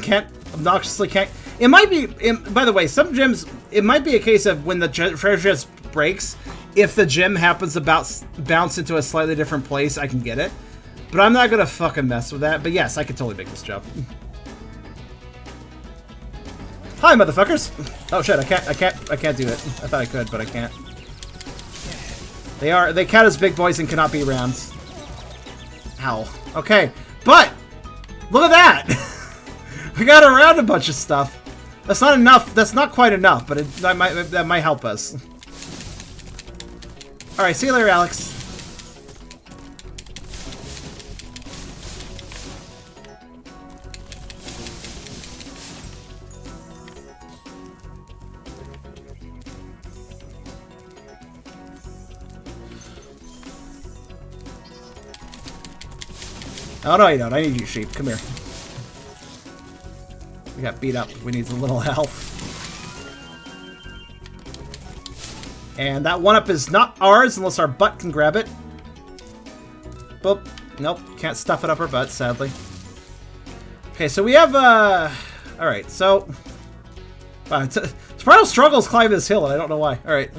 Speaker 1: obnoxiously can't... It might be... by the way, some gyms... It might be a case of when the treasure chest breaks, if the gem happens to bounce into a slightly different place, I can get it. But I'm not gonna fucking mess with that. But yes, I can totally make this jump. Hi, motherfuckers! Oh shit, I can't do it. I thought I could, but I can't. They count as big boys and cannot be rammed. Ow. Okay, but look at that! We got around a bunch of stuff. That's not enough. That's not quite enough, but that might help us. All right, see you later, Alex. Oh, no, you don't. I need you, sheep. Come here. We got beat up. We need a little health. And that 1-up is not ours unless our butt can grab it. Boop. Nope. Can't stuff it up our butt, sadly. Okay, so we have, Alright, so... Wow, Spyro struggles climbing this hill, and I don't know why. Alright.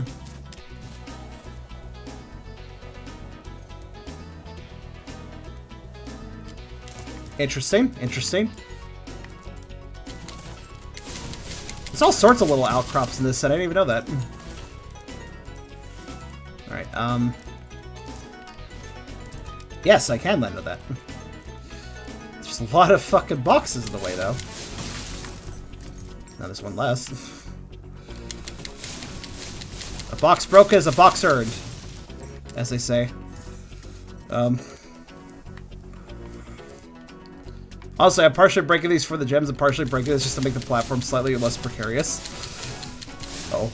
Speaker 1: Interesting, interesting. There's all sorts of little outcrops in this set. I didn't even know that. Alright, yes, I can land on that. There's a lot of fucking boxes in the way, though. Now there's one less. A box broke is a box earned, as they say. Also, I'm partially breaking these for the gems and partially breaking this just to make the platform slightly less precarious. Oh.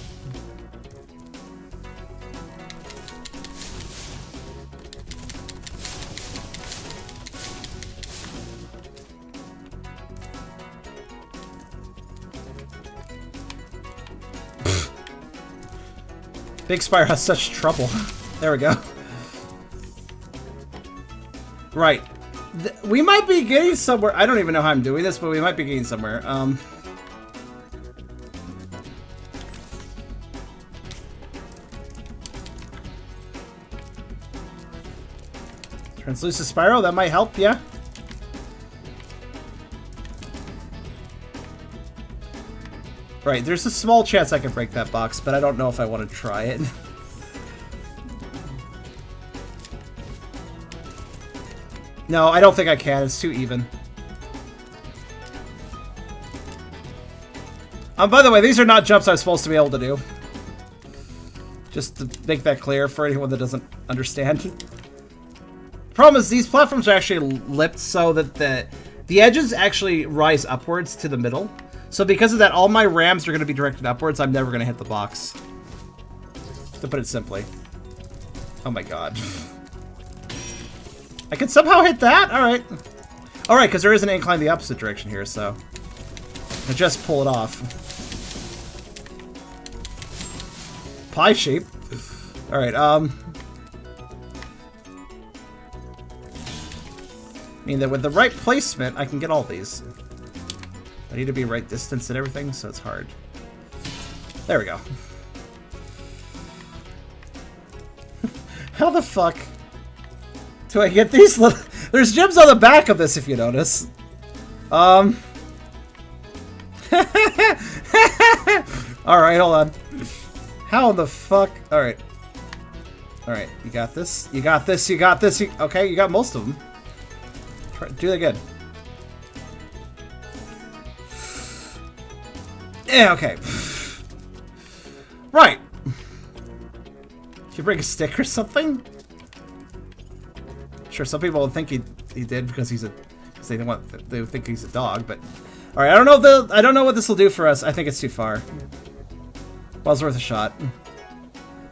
Speaker 1: Big Spyro has such trouble. There we go. Right. We might be getting somewhere. I don't even know how I'm doing this, but we might be getting somewhere. Translucent Spyro, that might help, yeah? Right, there's a small chance I can break that box, but I don't know if I want to try it. No, I don't think I can. It's too even. By the way, these are not jumps I'm supposed to be able to do. Just to make that clear for anyone that doesn't understand. The problem is these platforms are actually lipped so that the edges actually rise upwards to the middle. So because of that, all my rams are going to be directed upwards. I'm never going to hit the box. To put it simply. Oh my god. I can somehow hit that? Alright. Alright, because there is an incline the opposite direction here, so... I just pull it off. Pie shape. Alright, I mean that with the right placement, I can get all these. I need to be right distance and everything, so it's hard. There we go. How the fuck do I get these little... There's gems on the back of this, if you notice. Alright, hold on. How the fuck... Alright. Alright, you got this. You got this, you got this. Okay, you got most of them. Do that again. Yeah, okay. Right. Did you break a stick or something? Sure, some people will think he did because he's a... Because they think he's a dog, but... Alright, I don't know what this will do for us. I think it's too far. Well, it's worth a shot.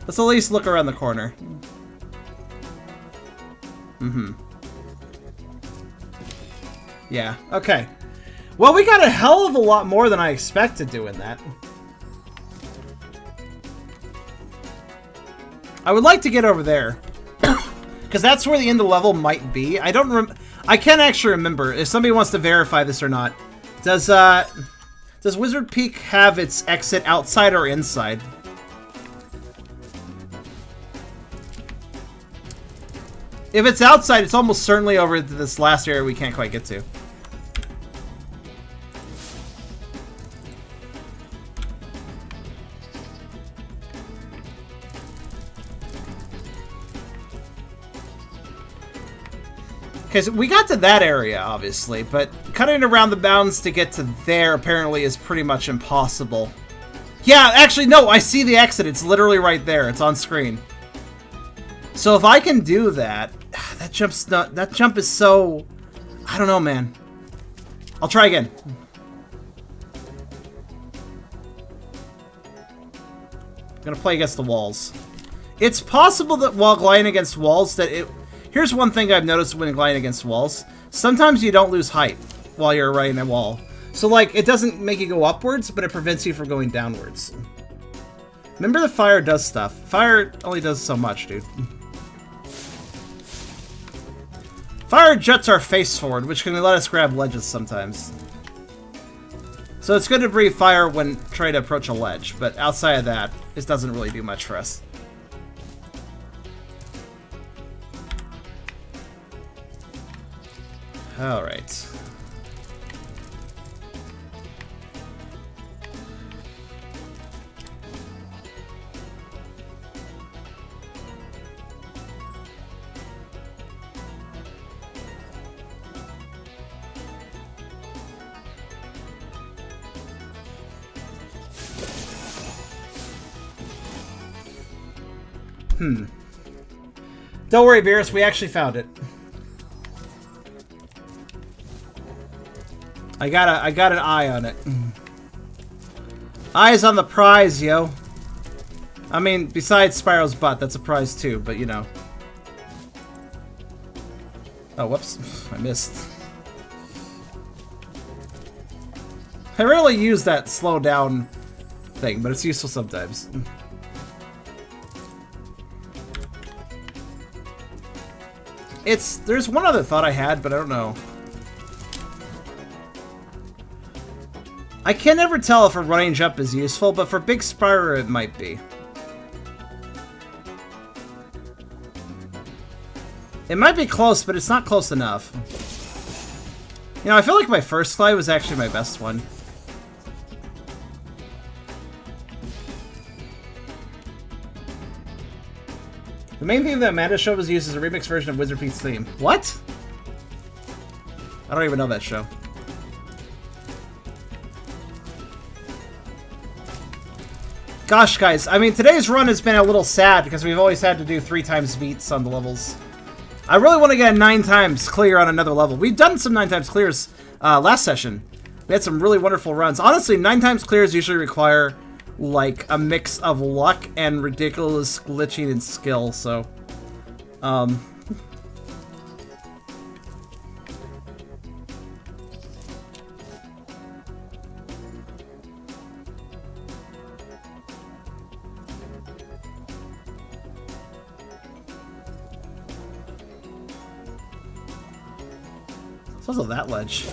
Speaker 1: Let's at least look around the corner. Mm-hmm. Yeah, okay. Well, we got a hell of a lot more than I expected doing that. I would like to get over there. Because that's where the end of the level might be. I can't actually remember if somebody wants to verify this or not. Does Wizard Peak have its exit outside or inside? If it's outside, it's almost certainly over to this last area we can't quite get to. Because we got to that area, obviously, but cutting around the mountains to get to there apparently is pretty much impossible. Yeah, actually, no, I see the exit. It's literally right there. It's on screen. So if I can do that, that jump is so... I don't know, man. I'll try again. I'm gonna play against the walls. It's possible that while gliding against walls that it... Here's one thing I've noticed when gliding against walls. Sometimes you don't lose height while you're riding a wall. So, like, it doesn't make you go upwards, but it prevents you from going downwards. Remember that fire does stuff. Fire only does so much, dude. Fire juts our face forward, which can let us grab ledges sometimes. So it's good to breathe fire when trying to approach a ledge, but outside of that, it doesn't really do much for us. Alright. Don't worry, Beerus, we actually found it. I got an eye on it. Eyes on the prize, yo. I mean, besides Spyro's butt, that's a prize too, but you know. Oh, whoops. I missed. I rarely use that slow down thing, but it's useful sometimes. There's one other thought I had, but I don't know. I can never tell if a running jump is useful, but for Big Spyro it might be. It might be close, but it's not close enough. You know, I feel like my first glide was actually my best one. The main theme that Amanda show was used as a remix version of Wizard Pete's theme. What? I don't even know that show. Gosh, guys, I mean, today's run has been a little sad because we've always had to do 3 times beats on the levels. I really want to get a 9 times clear on another level. We've done some 9 times clears last session. We had some really wonderful runs. Honestly, 9 times clears usually require, like, a mix of luck and ridiculous glitching and skill, so... It's also that ledge.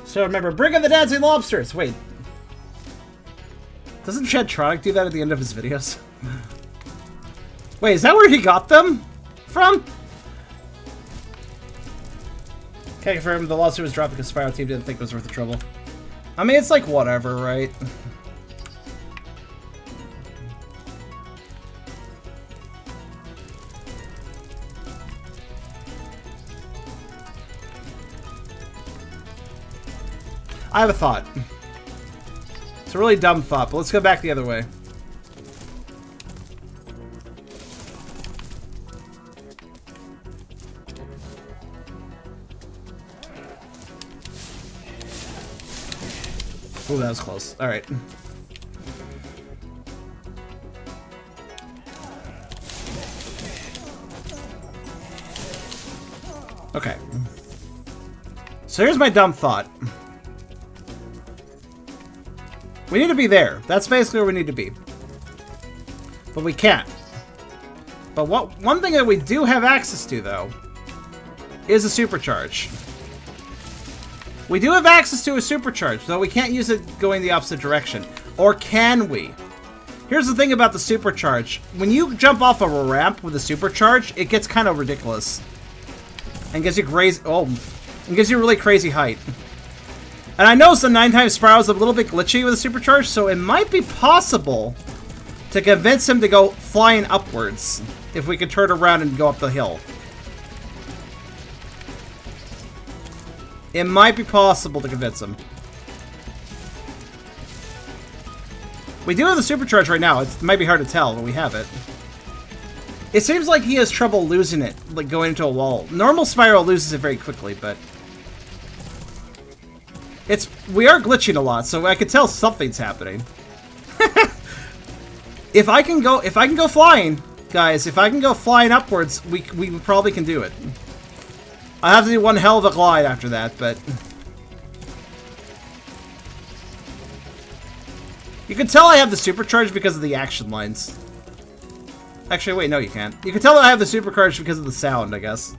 Speaker 1: So remember, bring in the dancing lobsters! Wait. Doesn't Shedtronic do that at the end of his videos? Wait, is that where he got them from? Can't confirm the lawsuit was dropped because Spyro team didn't think it was worth the trouble. I mean, it's like whatever, right? I have a thought. It's a really dumb thought, but let's go back the other way. Ooh, that was close. Alright. Okay. So here's my dumb thought. We need to be there. That's basically where we need to be. But we can't. But one thing that we do have access to, though, is a supercharge. We do have access to a supercharge, though we can't use it going the opposite direction. Or can we? Here's the thing about the supercharge. When you jump off of a ramp with a supercharge, it gets kind of ridiculous. And gives you it gives you really crazy height. And I know the 9 times Spyro is a little bit glitchy with a supercharge, so it might be possible to convince him to go flying upwards if we could turn around and go up the hill. It might be possible to convince him. We do have the supercharge right now. It might be hard to tell, but we have it. It seems like he has trouble losing it, like going into a wall. Normal Spyro loses it very quickly, but we are glitching a lot, so I can tell something's happening. If I can go flying, guys, if I can go flying upwards, we probably can do it. I have to do one hell of a glide after that, but you can tell I have the supercharge because of the action lines. Actually, wait, no, you can't. You can tell that I have the supercharge because of the sound, I guess.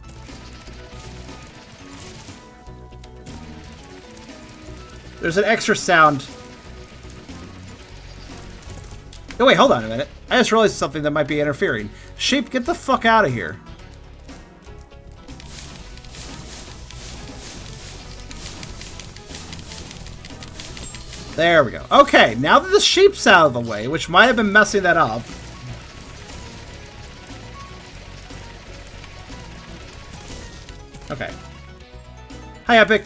Speaker 1: There's an extra sound. Oh, wait, hold on a minute. I just realized something that might be interfering. Sheep, get the fuck out of here. There we go. Okay, now that the sheep's out of the way, which might have been messing that up. Okay. Hi, Epic.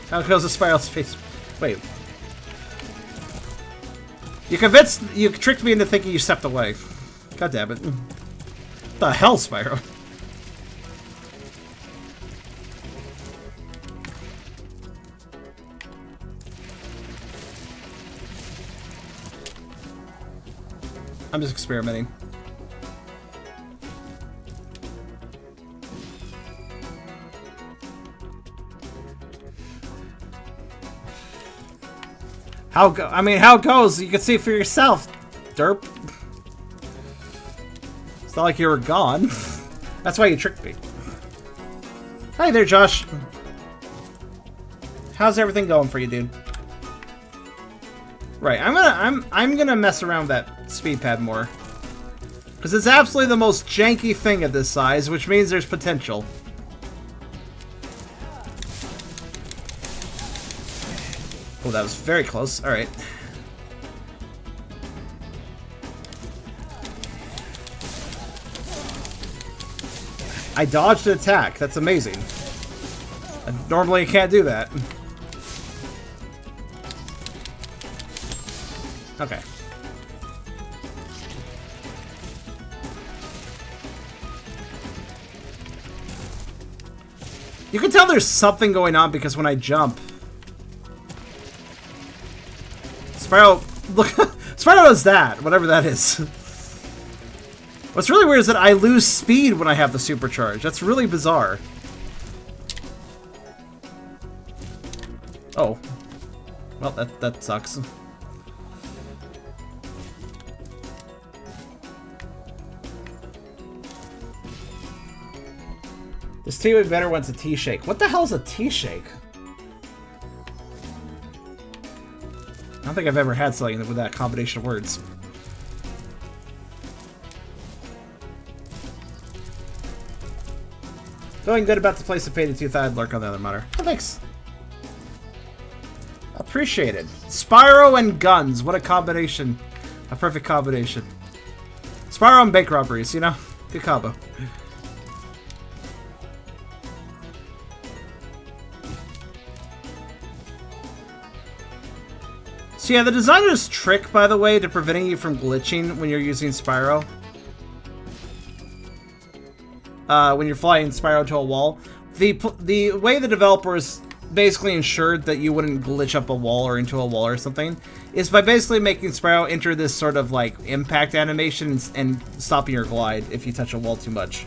Speaker 1: How goes the Spyro space? Wait. You tricked me into thinking you stepped away. God damn it. What the hell, Spyro? I'm just experimenting. I mean, how it goes, you can see for yourself, derp. It's not like you were gone. That's why you tricked me. Hi there, Josh. How's everything going for you, dude? Right, I'm gonna mess around with that speed pad more. Because it's absolutely the most janky thing at this size, which means there's potential. Oh, that was very close. Alright. I dodged an attack. That's amazing. Normally you can't do that. Okay. You can tell there's something going on because when I jump, Spyro, look, Spyro does that, whatever that is. What's really weird is that I lose speed when I have the supercharge. That's really bizarre. Oh. Well, that sucks. This tea would be better when it's a tea shake. What the hell is a tea shake? I don't think I've ever had something with that combination of words. Feeling good about the place to pay the 2,000 lurk on the other monitor. Oh, thanks. Appreciated. Spyro and guns. What a combination. A perfect combination. Spyro and bank robberies, you know? Good combo. So yeah, the designer's trick, by the way, to preventing you from glitching when you're using Spyro. When you're flying Spyro to a wall. The way the developers basically ensured that you wouldn't glitch up a wall or into a wall or something is by basically making Spyro enter this sort of like impact animation and stopping your glide if you touch a wall too much.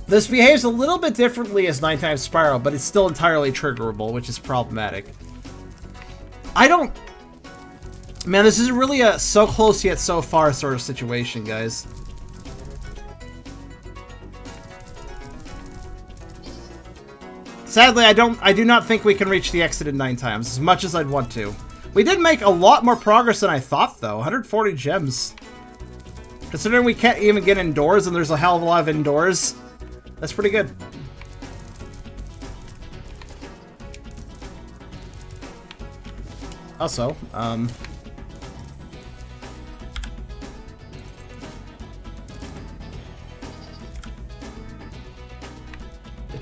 Speaker 1: This behaves a little bit differently as 9 times Spyro, but it's still entirely triggerable, which is problematic. Man, this is really a so close yet so far sort of situation, guys. Sadly, I do not think we can reach the exit in 9 times, as much as I'd want to. We did make a lot more progress than I thought, though. 140 gems. Considering we can't even get indoors, and there's a hell of a lot of indoors, that's pretty good. Also,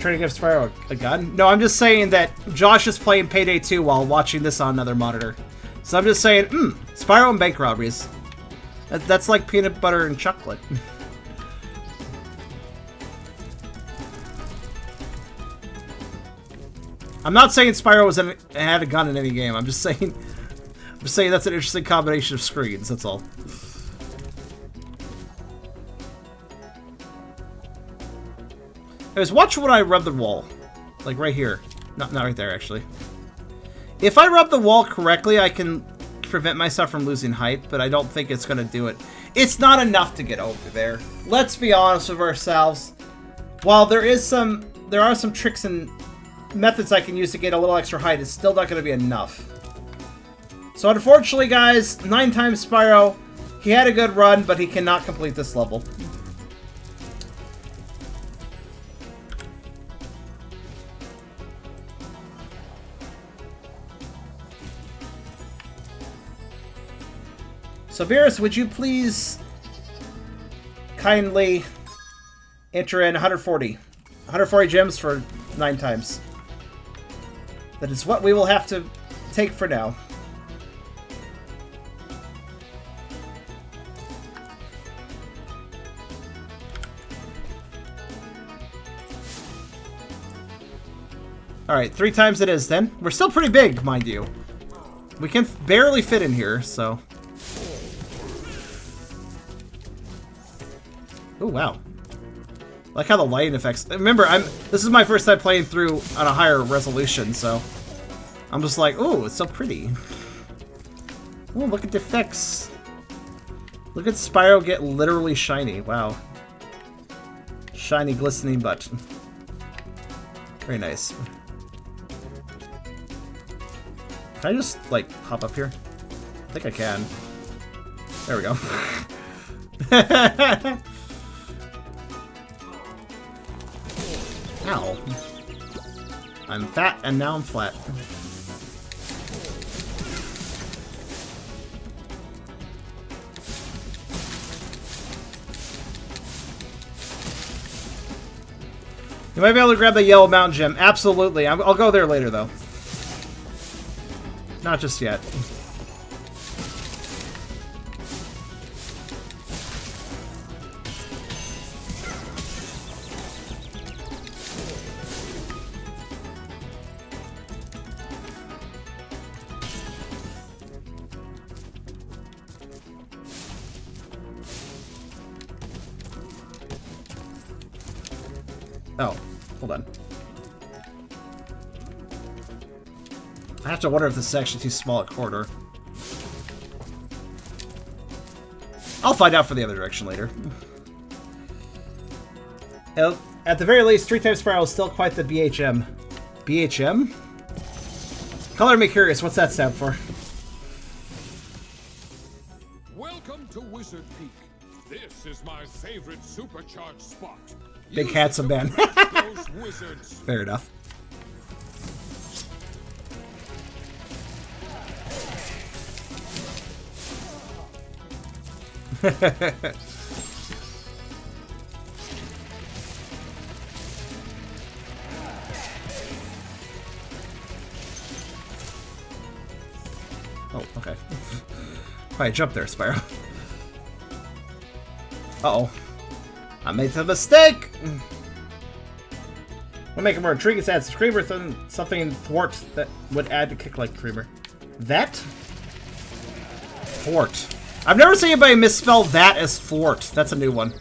Speaker 1: trying to give Spyro a gun? No, I'm just saying that Josh is playing Payday 2 while watching this on another monitor. So I'm just saying, Spyro and bank robberies. That's like peanut butter and chocolate. I'm not saying Spyro had a gun in any game. I'm just saying that's an interesting combination of screens. That's all. Anyways, watch when I rub the wall. Like right here. Not right there, actually. If I rub the wall correctly, I can prevent myself from losing height, but I don't think it's going to do it. It's not enough to get over there. Let's be honest with ourselves. While there are some tricks and methods I can use to get a little extra height, it's still not going to be enough. So unfortunately, guys, 9 times Spyro, he had a good run, but he cannot complete this level. So, Beerus, would you please kindly enter in 140 gems for 9 times? That is what we will have to take for now. Alright, 3 times it is then. We're still pretty big, mind you. We can barely fit in here, so... Oh wow! I like how the lighting effects. Remember, this is my first time playing through on a higher resolution, so I'm just like, oh, it's so pretty. Oh, look at the effects! Look at Spyro get literally shiny. Wow! Shiny, glistening butt. Very nice. Can I just like hop up here? I think I can. There we go. Ow. I'm fat and now I'm flat. You might be able to grab the yellow mountain gem. Absolutely. I'll go there later, though. Not just yet. Oh, hold on. I have to wonder if this is actually too small a corridor. I'll find out for the other direction later. At the very least, 3 times Spyro is still quite the BHM. BHM? Color me curious, what's that stand for?
Speaker 3: Welcome to Wizard Peak. This is my favorite supercharged spot.
Speaker 1: Big handsome man.
Speaker 3: Those wizards.
Speaker 1: Fair enough. Oh, okay. Quiet jump there, Spyro. Uh-oh. I made a mistake! We'll make it more intriguing to add Screamer than something thwart that would add to kick like Creamer. That? Thwart. I've never seen anybody misspell that as thwart. That's a new one.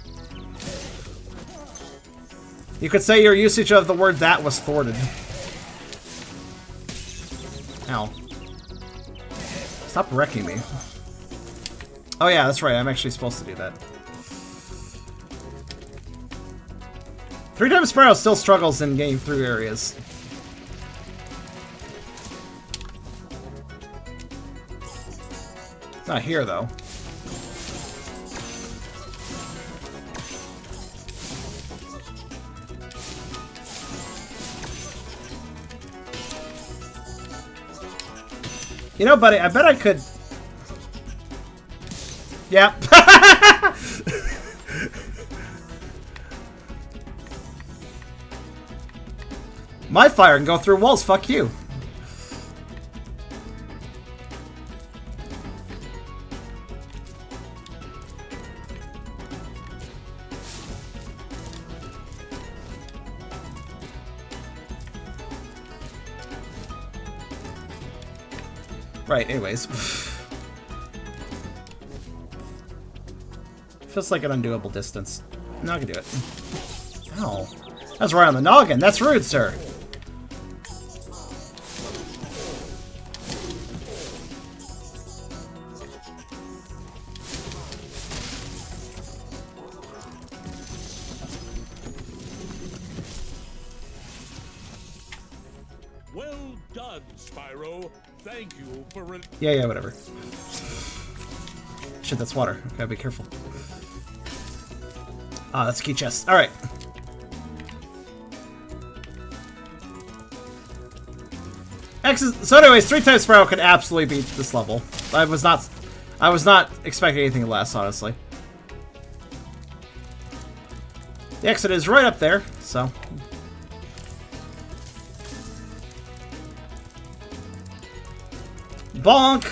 Speaker 1: You could say your usage of the word that was thwarted. Ow. Stop wrecking me. Oh yeah, that's right. I'm actually supposed to do that. 3 times Spyro still struggles in getting through areas. It's not here, though. You know, buddy, I bet I could... Yep. My fire can go through walls, fuck you. Right, anyways. Feels like an undoable distance. I'm not gonna do it. Ow. That's right on the noggin. That's rude, sir.
Speaker 3: Well done, Spyro. Thank you for...
Speaker 1: Yeah, whatever. Shit, that's water. Gotta be careful. Ah, that's a key chest. Alright. So anyways, 3 times Spyro can absolutely beat this level. I was not expecting anything less, honestly. The exit is right up there, so... Bonk!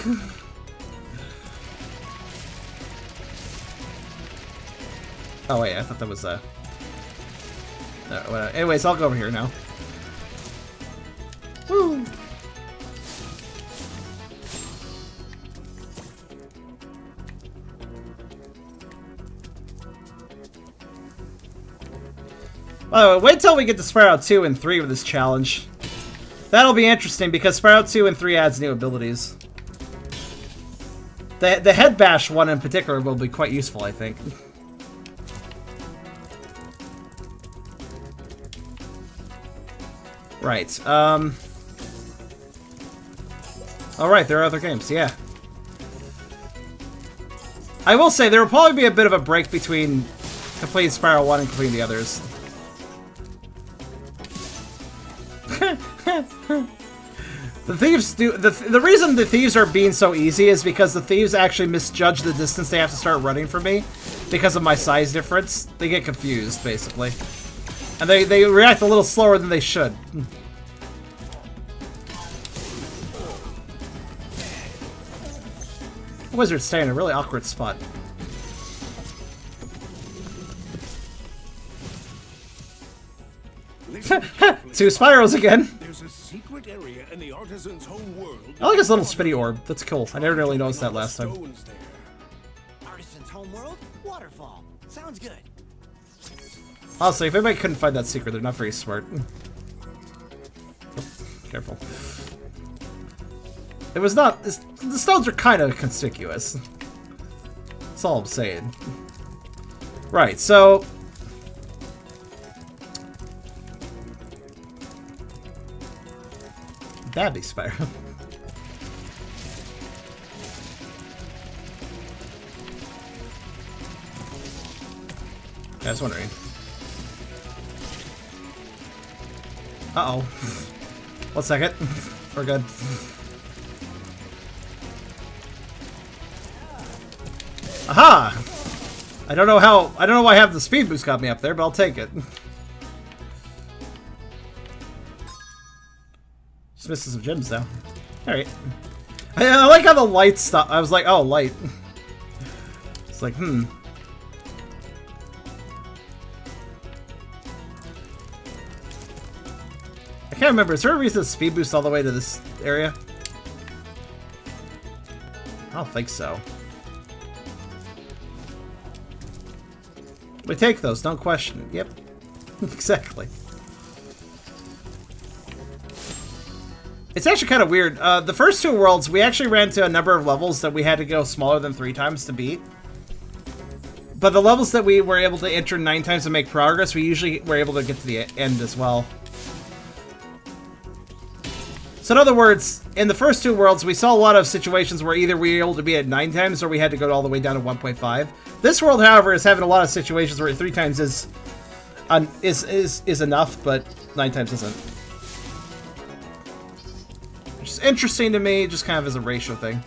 Speaker 1: Oh wait, I thought that was anyways, I'll go over here now. Woo! By the way, wait till we get to Spyro 2 and 3 with this challenge. That'll be interesting because Spyro 2 and 3 adds new abilities. The head bash one in particular will be quite useful, I think. Right. Alright, there are other games, yeah. I will say, there will probably be a bit of a break between completing Spyro 1 and completing the others. The thieves do the reason the thieves are being so easy is because the thieves actually misjudge the distance they have to start running from me because of my size difference. They get confused, basically. And they react a little slower than they should. The wizard's staying in a really awkward spot. Two Spyros again.
Speaker 3: There's a secret area in the Artisan's home world.
Speaker 1: I like his little spitty orb. That's cool. I never really noticed that last time.
Speaker 2: Artisan's homeworld? Waterfall. Sounds good.
Speaker 1: Honestly, if anybody couldn't find that secret, they're not very smart. Oh, careful. It was not... The stones are kind of conspicuous. That's all I'm saying. Right, so... That'd be Spyro. I was wondering. Uh-oh. 1 second. We're good. Aha! I don't know why I have the speed boost got me up there, but I'll take it. Just missing some gems though. Alright. I like how the light stopped. I was like, oh, light. It's like, I can't remember. Is there a reason to speed boost all the way to this area? I don't think so. We take those, don't question it. Yep. Exactly. It's actually kind of weird. The first 2 worlds, we actually ran into a number of levels that we had to go smaller than 3 times to beat. But the levels that we were able to enter 9 times to make progress, we usually were able to get to the end as well. So in other words, in the first 2 worlds, we saw a lot of situations where either we were able to be at 9 times or we had to go all the way down to 1.5. This world, however, is having a lot of situations where 3 times is enough, but 9 times isn't. Which is interesting to me, just kind of as a ratio thing.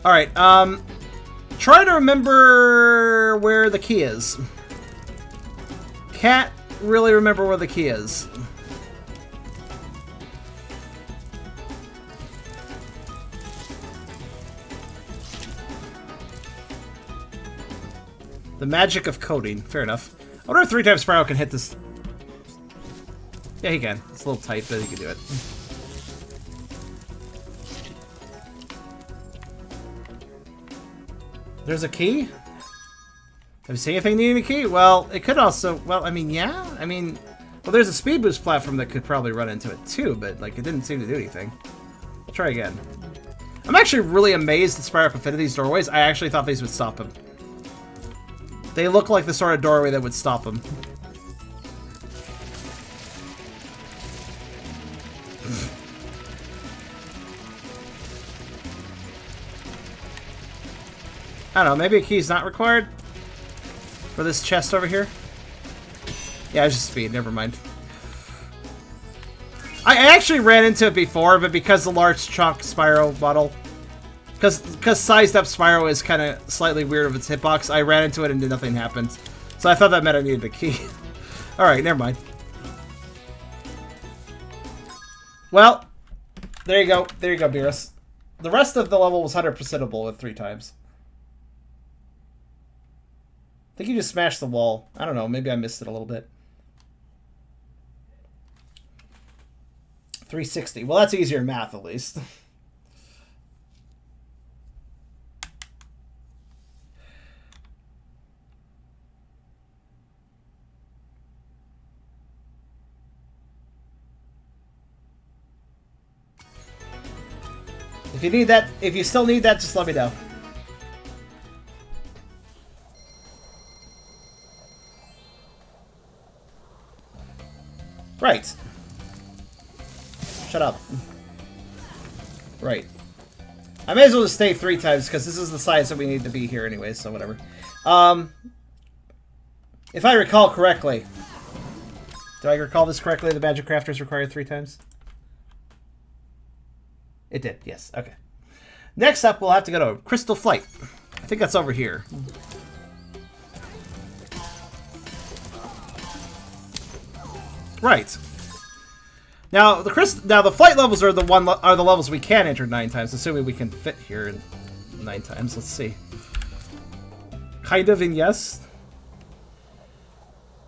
Speaker 1: Alright, try to remember where the key is. Can't really remember where the key is. The magic of coding. Fair enough. I wonder if 3 times Spyro can hit this. Yeah, he can. It's a little tight, but he can do it. There's a key? Have you seen anything needing a key? Well, it could also... Well, I mean, yeah. I mean... Well, there's a speed boost platform that could probably run into it too, but, like, it didn't seem to do anything. I'll try again. I'm actually really amazed that Spyro could fit in these doorways. I actually thought these would stop him. They look like the sort of doorway that would stop him. I don't know, maybe a key's not required? For this chest over here? Yeah, it's just speed, never mind. I actually ran into it before, but because the large chunk Spyro model... Because sized up Spyro is kind of slightly weird of its hitbox, I ran into it and nothing happened. So I thought that meant I needed a key. Alright, never mind. Well, there you go. There you go, Beerus. The rest of the level was 100%able with 3 times. I think you just smashed the wall. I don't know, maybe I missed it a little bit. 360. Well, that's easier math, at least. If you need that, if you still need that, just let me know. Right. Shut up. Right. I may as well just stay 3 times, because this is the size that we need to be here anyway, so whatever. If I recall correctly... Do I recall this correctly? The Magic Crafters required 3 times? It did, yes. Okay. Next up, we'll have to go to Crystal Flight. I think that's over here. Right. Now the flight levels are the levels we can enter 9 times, assuming we can fit here in 9 times. Let's see. Kind of, and yes.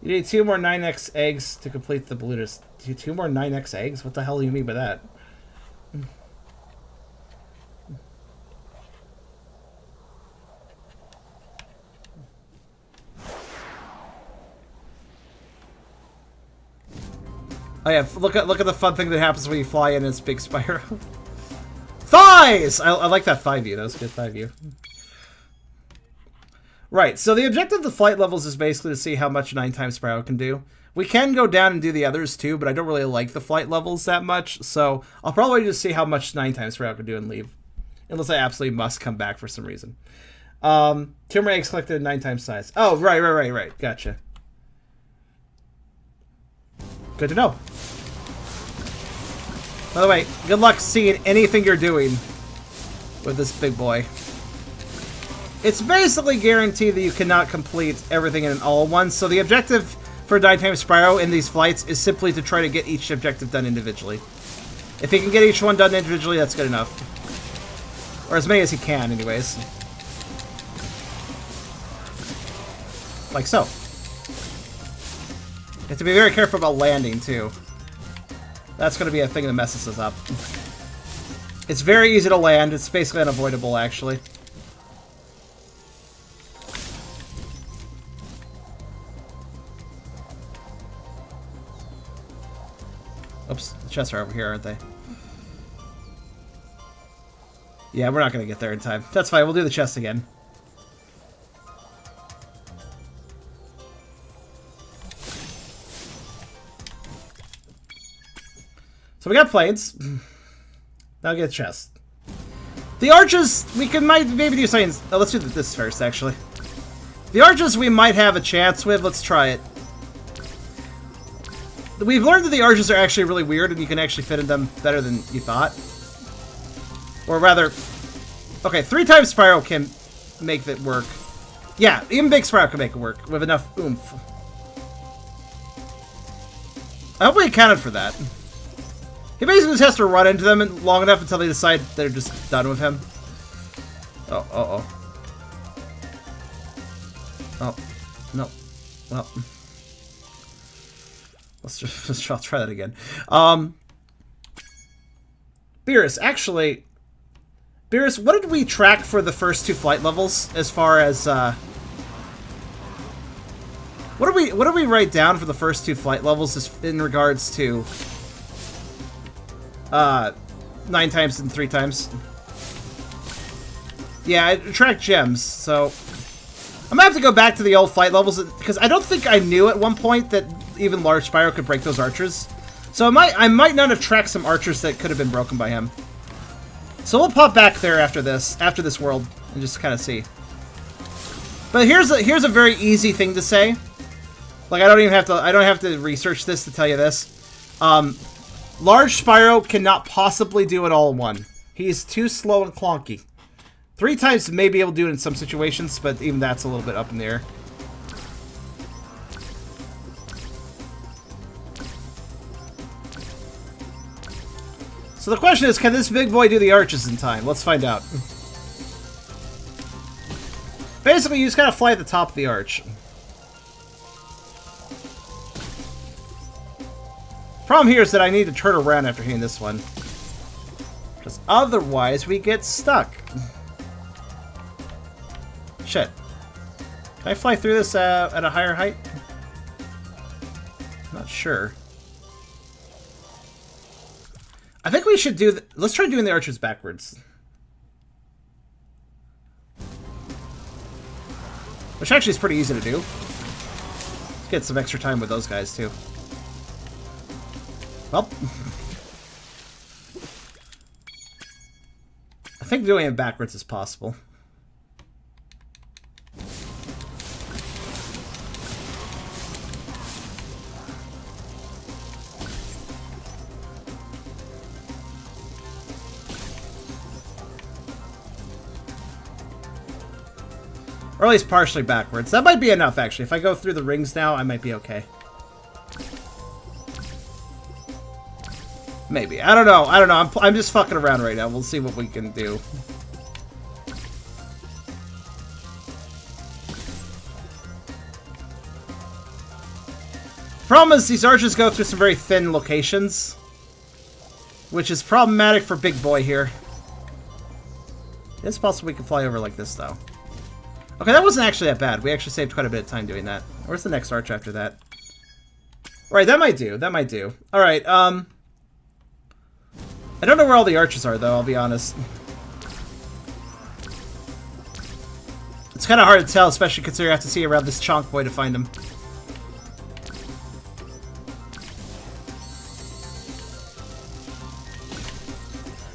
Speaker 1: You need 2 more 9x eggs to complete the balloonist. 2 more 9x eggs? What the hell do you mean by that? Oh yeah, look at the fun thing that happens when you fly in as Big Spyro. Thighs! I like that thigh view. That was a good thigh view. Right, so the objective of the flight levels is basically to see how much 9 times Spyro can do. We can go down and do the others too, but I don't really like the flight levels that much, so I'll probably just see how much 9 times Spyro can do and leave. Unless I absolutely must come back for some reason. 2 more eggs collected in 9 times size. Oh, right. Gotcha. Good to know. By the way, good luck seeing anything you're doing with this big boy. It's basically guaranteed that you cannot complete everything in an all-one, so the objective for 9 times Spyro in these flights is simply to try to get each objective done individually. If he can get each one done individually, that's good enough. Or as many as he can, anyways. Like so. You have to be very careful about landing, too. That's going to be a thing that messes us up. It's very easy to land. It's basically unavoidable, actually. Oops, the chests are over here, aren't they? Yeah, we're not going to get there in time. That's fine, we'll do the chest again. So we got planes. Now get a chest. The arches, might maybe do something. Oh, let's do this first, actually. The arches we might have a chance with. Let's try it. We've learned that the arches are actually really weird, and you can actually fit in them better than you thought. Or rather, Okay, 3 times Spyro can make it work. Yeah, even big Spyro can make it work with enough oomph. I hope we accounted for that. He basically just has to run into them long enough until they decide they're just done with him. Oh, Oh, no. Well, I'll try that again. Beerus, actually, Beerus, what did we track for the first 2 flight levels as far as what did we write down for the first 2 flight levels in regards to 9 times and 3 times? Yeah, I tracked gems, so I'm gonna have to go back to the old flight levels because I don't think I knew at one point that even large Spyro could break those archers. So I might not have tracked some archers that could have been broken by him. So we'll pop back there after this world, and just kind of see. But here's a very easy thing to say. Like I don't have to research this to tell you this. Large Spyro cannot possibly do it all in one. He's too slow and clunky. 3 times may be able to do it in some situations, but even that's a little bit up in the air. So the question is, can this big boy do the arches in time? Let's find out. Basically, you just gotta fly at the top of the arch. Problem here is that I need to turn around after hitting this one. Because otherwise, we get stuck. Shit. Can I fly through this at a higher height? Not sure. I think we should do... Let's try doing the archers backwards. Which actually is pretty easy to do. Let's get some extra time with those guys, too. Well. I think doing it backwards is possible. Or at least partially backwards. That might be enough, actually. If I go through the rings now, I might be okay. Maybe. I don't know. I'm just fucking around right now. We'll see what we can do. Problem is, these archers go through some very thin locations. Which is problematic for Big Boy here. It's possible we can fly over like this, though. Okay, that wasn't actually that bad. We actually saved quite a bit of time doing that. Where's the next arch after that? Alright, that might do. That might do. Alright, I don't know where all the arches are, though, I'll be honest. It's kind of hard to tell, especially considering I have to see around this chonk boy to find them.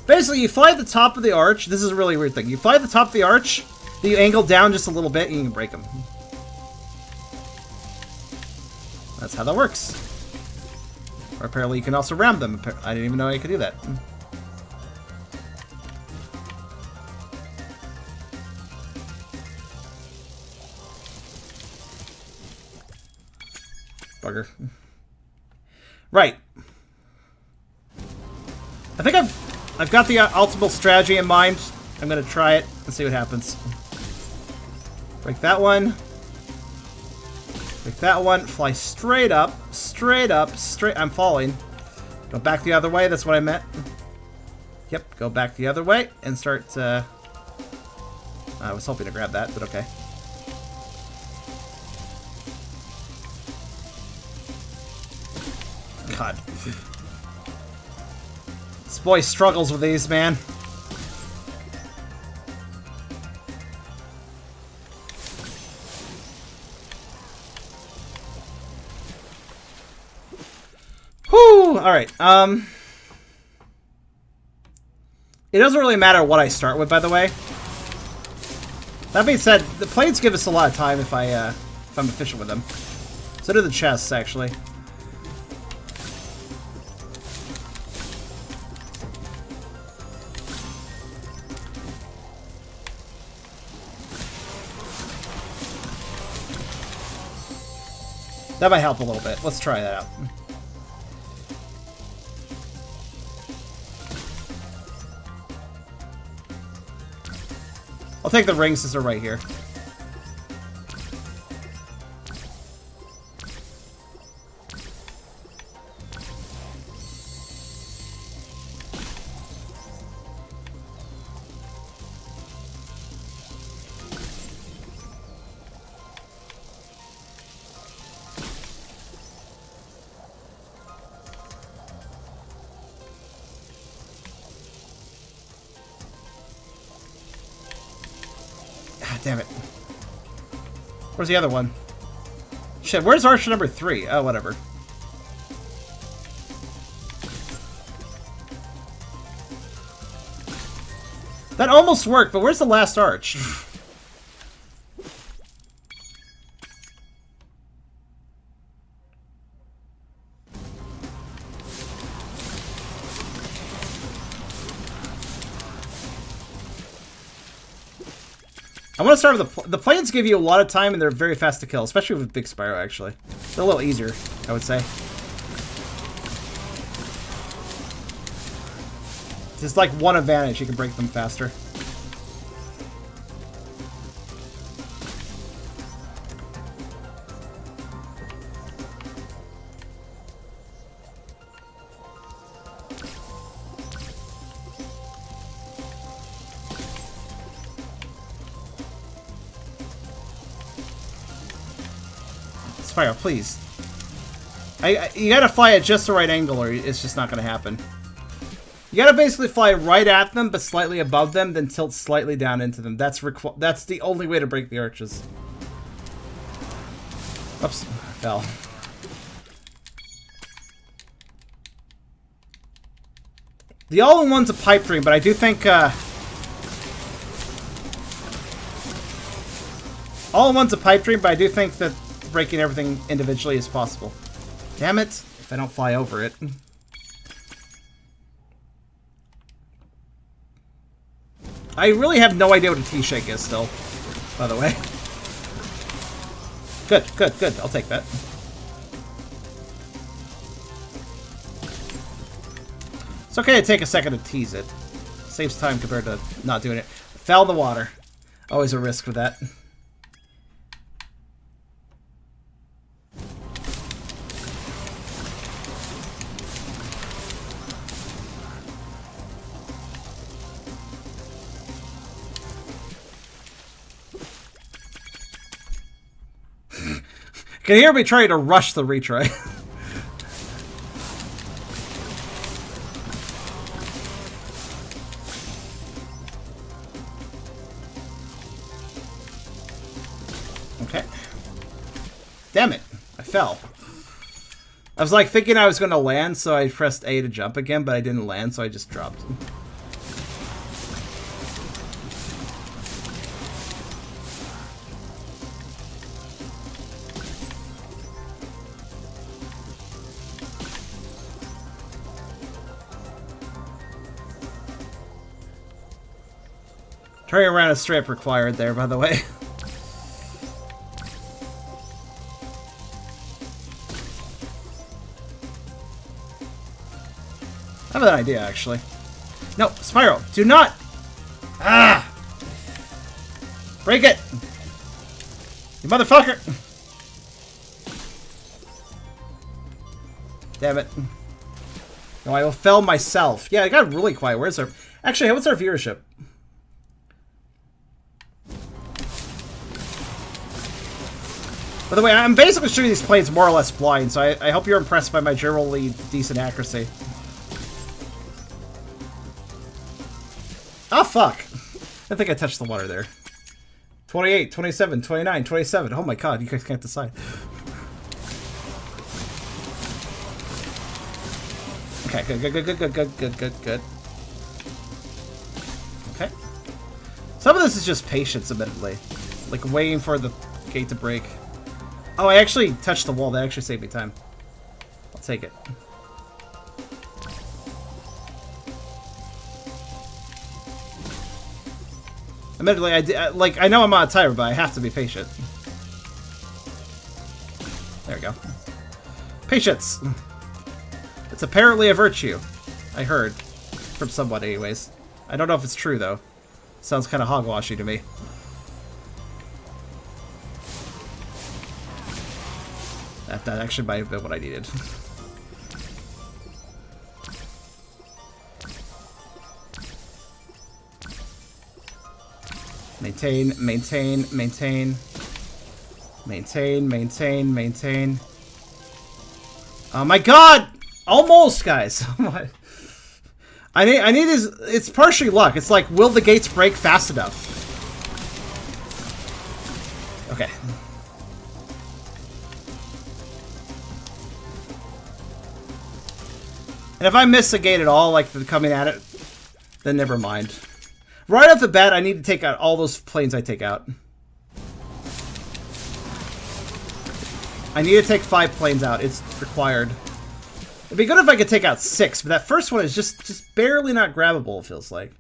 Speaker 1: Basically, you fly at the top of the arch. This is a really weird thing. You fly at the top of the arch, then you angle down just a little bit, and you can break them. That's how that works. Or apparently you can also ram them. I didn't even know I could do that. Bugger. Right. I think I've got the optimal strategy in mind. I'm gonna try it and see what happens. Break that one. Break that one. Fly straight up. Straight up. Straight. I'm falling. Go back the other way. That's what I meant. Yep. Go back the other way and start. I was hoping to grab that, but okay. God. This boy struggles with these, man. Whew! Alright, it doesn't really matter what I start with, by the way. That being said, the planes give us a lot of time if I'm efficient with them. So do the chests, actually. That might help a little bit. Let's try that out. I'll take the ring since they're right here. Damn it. Where's the other one? Shit, where's archer number 3? Oh, whatever. That almost worked, but where's the last arch? I want to start with the planes give you a lot of time and they're very fast to kill, especially with Big Spyro, actually. They're a little easier, I would say. Just like one advantage, you can break them faster. Spyro, please. You gotta fly at just the right angle or it's just not gonna happen. You gotta basically fly right at them, but slightly above them, then tilt slightly down into them. That's the only way to break the arches. Oops, fell. The all-in-one's a pipe dream, but I do think, all-in-one's a pipe dream, but I do think that breaking everything individually is possible. Damn it, if I don't fly over it. I really have no idea what a T-shake is still, by the way. Good, good, good. I'll take that. It's okay to take a second to tease it. Saves time compared to not doing it. Fell in the water. Always a risk with that. Can hear me trying to rush the retry. Okay. Damn it. I fell. I was like thinking I was going to land, so I pressed A to jump again, but I didn't land, so I just dropped. Turning around is straight up required there, by the way. I have an idea, actually. No, Spyro, do not! Ah! Break it! You motherfucker! Damn it. No, I will fell myself. Yeah, it got really quiet. Where's our... Actually, what's our viewership? By the way, I'm basically shooting these planes more or less blind, so I hope you're impressed by my generally decent accuracy. Oh, fuck. I think I touched the water there. 28, 27, 29, 27. Oh my god, you guys can't decide. Okay, good, good, good, good, good, good, good, good, good. Okay. Some of this is just patience, admittedly. Like, waiting for the gate to break. Oh, I actually touched the wall. That actually saved me time. I'll take it. Admittedly, I know I'm on a timer, but I have to be patient. There we go. Patience! It's apparently a virtue. I heard. From someone, anyways. I don't know if it's true, though. Sounds kind of hogwashy to me. That actually might have been what I needed. Maintain, maintain, maintain. Maintain, maintain, maintain. Oh my god! Almost, guys! I need is it's partially luck. It's like, will the gates break fast enough? Okay. And if I miss a gate at all, like coming at it, then never mind. Right off the bat, I need to take out all those planes I take out. I need to take 5 planes out. It's required. It'd be good if I could take out 6, but that first one is just barely not grabbable, it feels like.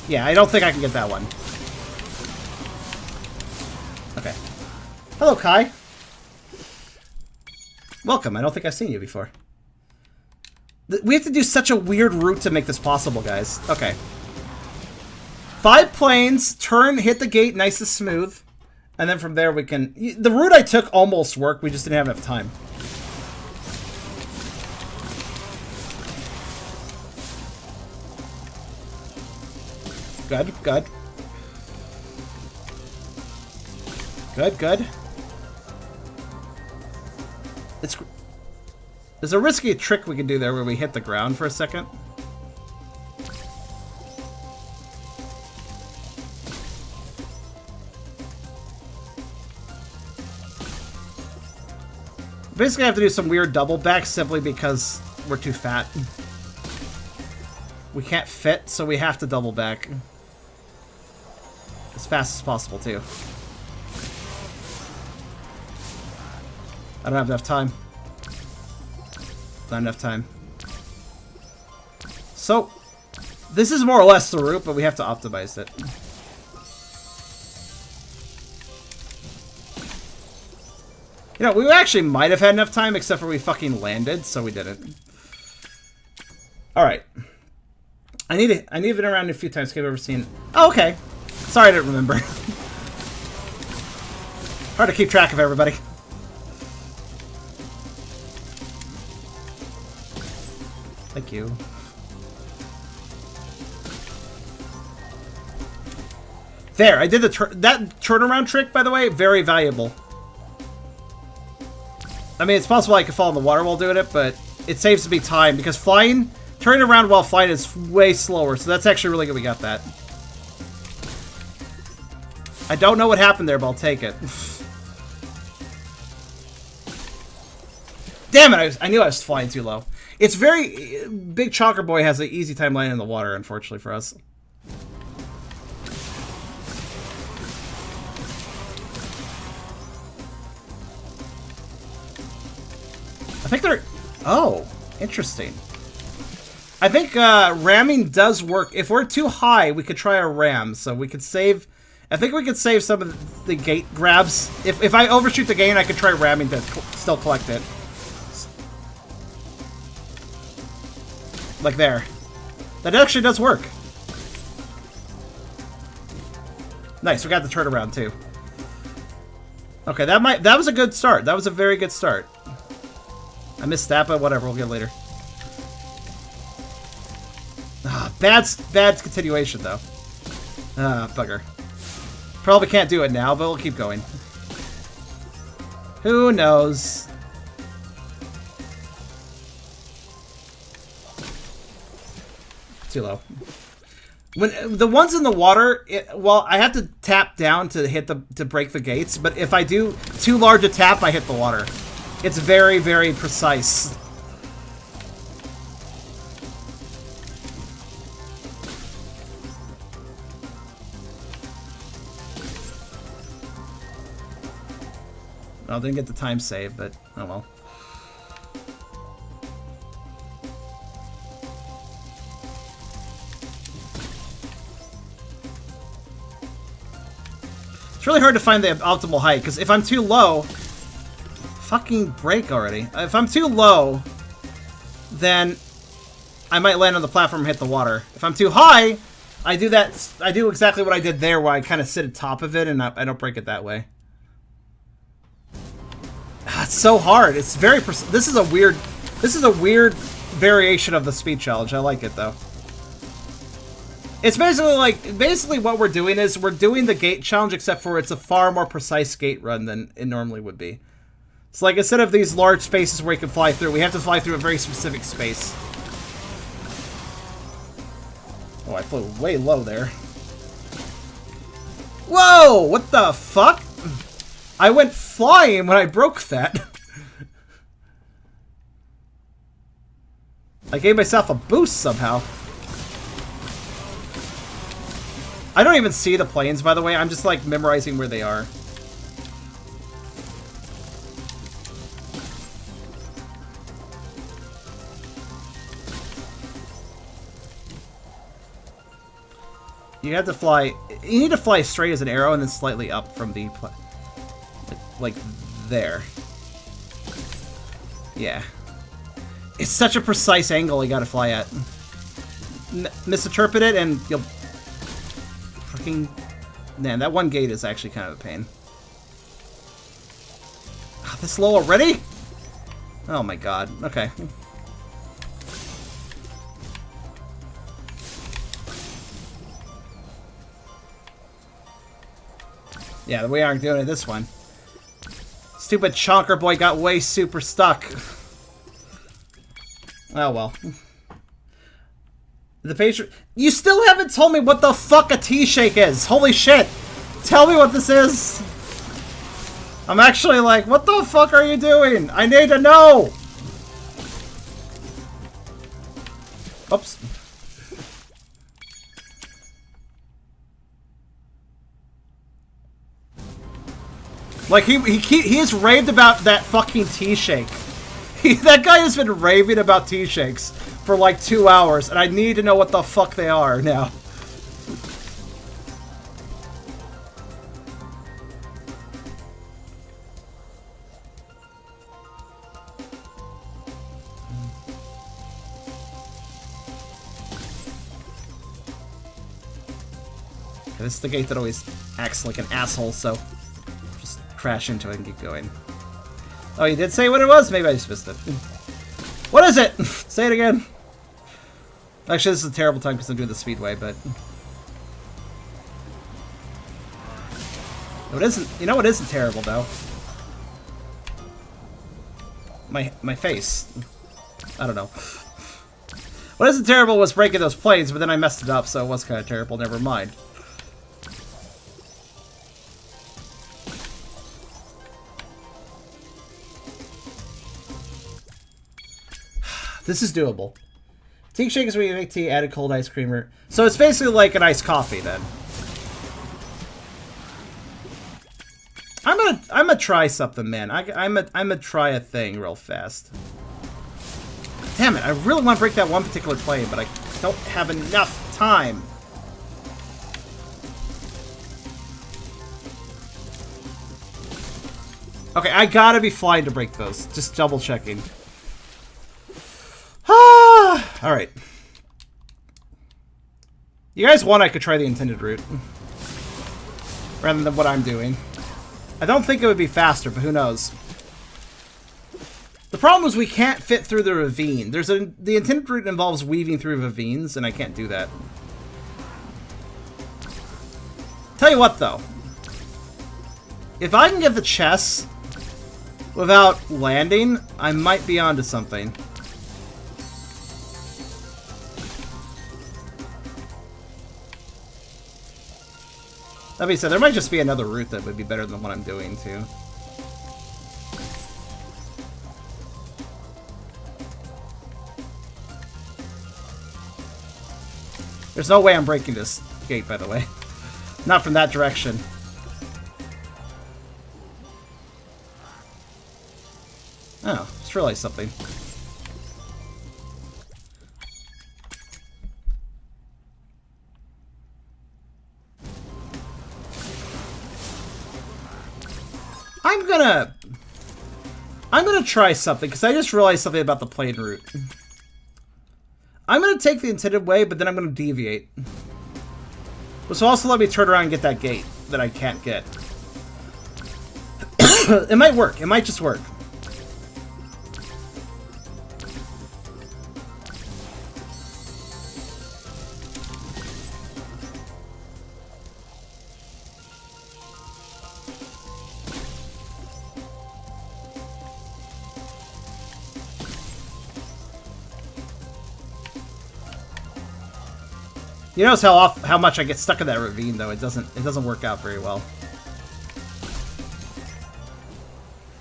Speaker 1: Yeah, I don't think I can get that one. Okay. Hello, Kai. Welcome. I don't think I've seen you before. We have to do such a weird route to make this possible, guys. Okay. 5 planes, turn, hit the gate nice and smooth. And then from there we can... The route I took almost worked, we just didn't have enough time. Good, good. Good, good. There's a risky trick we can do there where we hit the ground for a second. Basically, I have to do some weird double back simply because we're too fat. We can't fit, so we have to double back. As fast as possible, too. I don't have enough time. Not enough time. So, this is more or less the route, but we have to optimize it. You know, we actually might have had enough time, except for we fucking landed, so we didn't. Alright. I've been around a few times. Have you ever seen... Oh, okay. Sorry, I didn't remember. Hard to keep track of everybody. Thank you. There, I did that turnaround trick, by the way, very valuable. I mean, it's possible I could fall in the water while doing it, but it saves me time, because turning around while flying is way slower, so that's actually really good we got that. I don't know what happened there, but I'll take it. Damn it, I knew I was flying too low. It's very... Big Chonker Boy has an easy time landing in the water, unfortunately for us. I think they're... Oh, interesting. I think ramming does work. If we're too high, we could try a ram, so we could save... I think we could save some of the gate grabs. If I overshoot the gate, I could try ramming to still collect it. Like there. That actually does work. Nice, we got the turnaround too. Okay, that was a good start. That was a very good start. I missed that, but whatever, we'll get it later. Ah, bad continuation though. Ah, bugger. Probably can't do it now, but we'll keep going. Who knows? Too low. When the ones in the water, well, I have to tap down to hit to break the gates. But if I do too large a tap, I hit the water. It's very, very precise. Well, didn't get the time save, but oh well. It's really hard to find the optimal height, because if I'm too low... Fucking break already. If I'm too low, then I might land on the platform and hit the water. If I'm too high, I do exactly what I did there, where I kind of sit on top of it and I don't break it that way. It's so hard. It's very... This is a weird variation of the speed challenge. I like it, though. It's basically what we're doing is we're doing the gate challenge, except for it's a far more precise gate run than it normally would be. So, like, instead of these large spaces where you can fly through, we have to fly through a very specific space. Oh, I flew way low there. Whoa! What the fuck? I went flying when I broke that. I gave myself a boost somehow. I don't even see the planes, by the way. I'm just, like, memorizing where they are. You have to fly... You need to fly straight as an arrow and then slightly up from the... Like there. Yeah. It's such a precise angle you gotta fly at. Misinterpret it and you'll... Fucking... Man, that one gate is actually kind of a pain. Oh, this low already? Oh my god. Okay. Yeah, we aren't doing it this one. Stupid chonker boy got way super stuck. Oh well. The patron... You still haven't told me what the fuck a T-shake is! Holy shit! Tell me what this is! I'm actually like, what the fuck are you doing? I need to know! Oops. Like, he has raved about that fucking T-shake. That guy has been raving about T-shakes for like 2 hours, and I need to know what the fuck they are now. Okay, this is the gate that always acts like an asshole, so... crash into it and keep going. Oh, you did say what it was? Maybe I just missed it. What is it? Say it again. Actually, this is a terrible time because I'm doing the speedway, but... No, it isn't. You know what isn't terrible, though? My face. I don't know. What isn't terrible was breaking those planes, but then I messed it up, so it was kind of terrible. Never mind. This is doable. Tea shake is where you make tea, add a cold ice creamer. So it's basically like an iced coffee then. I'm gonna try something, man. I'm gonna try a thing real fast. Damn it! I really want to break that one particular plane, but I don't have enough time. Okay, I gotta be flying to break those. Just double checking. Alright. You guys want I could try the intended route. Rather than what I'm doing. I don't think it would be faster, but who knows. The problem is we can't fit through the ravine. The intended route involves weaving through ravines, and I can't do that. Tell you what, though. If I can get the chest without landing, I might be onto something. That being said, there might just be another route that would be better than what I'm doing, too. There's no way I'm breaking this gate, by the way. Not from that direction. Oh, just realized something. I'm gonna try something, because I just realized something about the plane route. I'm gonna take the intended way, but then I'm gonna deviate. Which will also let me turn around and get that gate that I can't get. It might work. It might just work. You notice how much I get stuck in that ravine, though. It doesn't work out very well.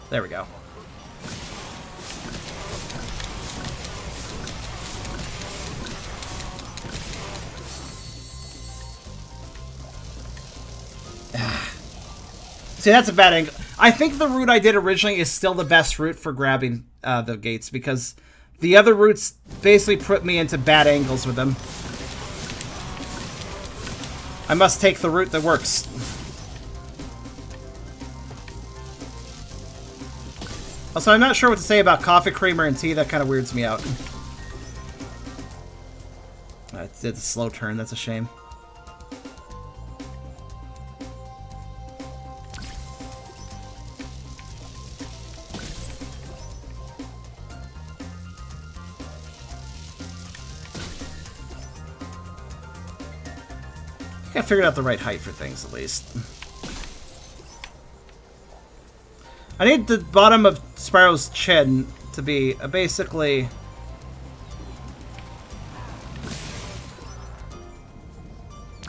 Speaker 1: There we go. See, that's a bad angle. I think the route I did originally is still the best route for grabbing the gates, because the other routes basically put me into bad angles with them. I must take the route that works. Also, I'm not sure what to say about coffee creamer and tea. That kind of weirds me out. It's a slow turn. That's a shame. I figured out the right height for things, at least. I need the bottom of Spyro's chin to be basically...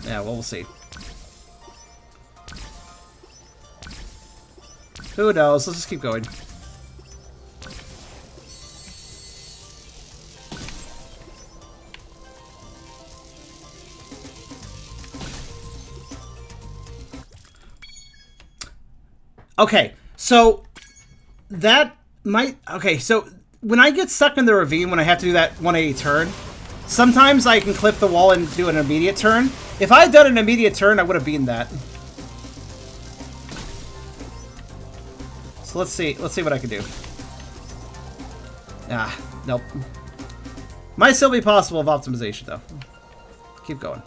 Speaker 1: Yeah, well, we'll see. Who knows? Let's just keep going. Okay, so that might... Okay, so when I get stuck in the ravine, when I have to do that 180 turn, sometimes I can clip the wall and do an immediate turn. If I had done an immediate turn, I would have beaten that. So let's see what I can do. Ah, nope. Might still be possible of optimization, though. Keep going.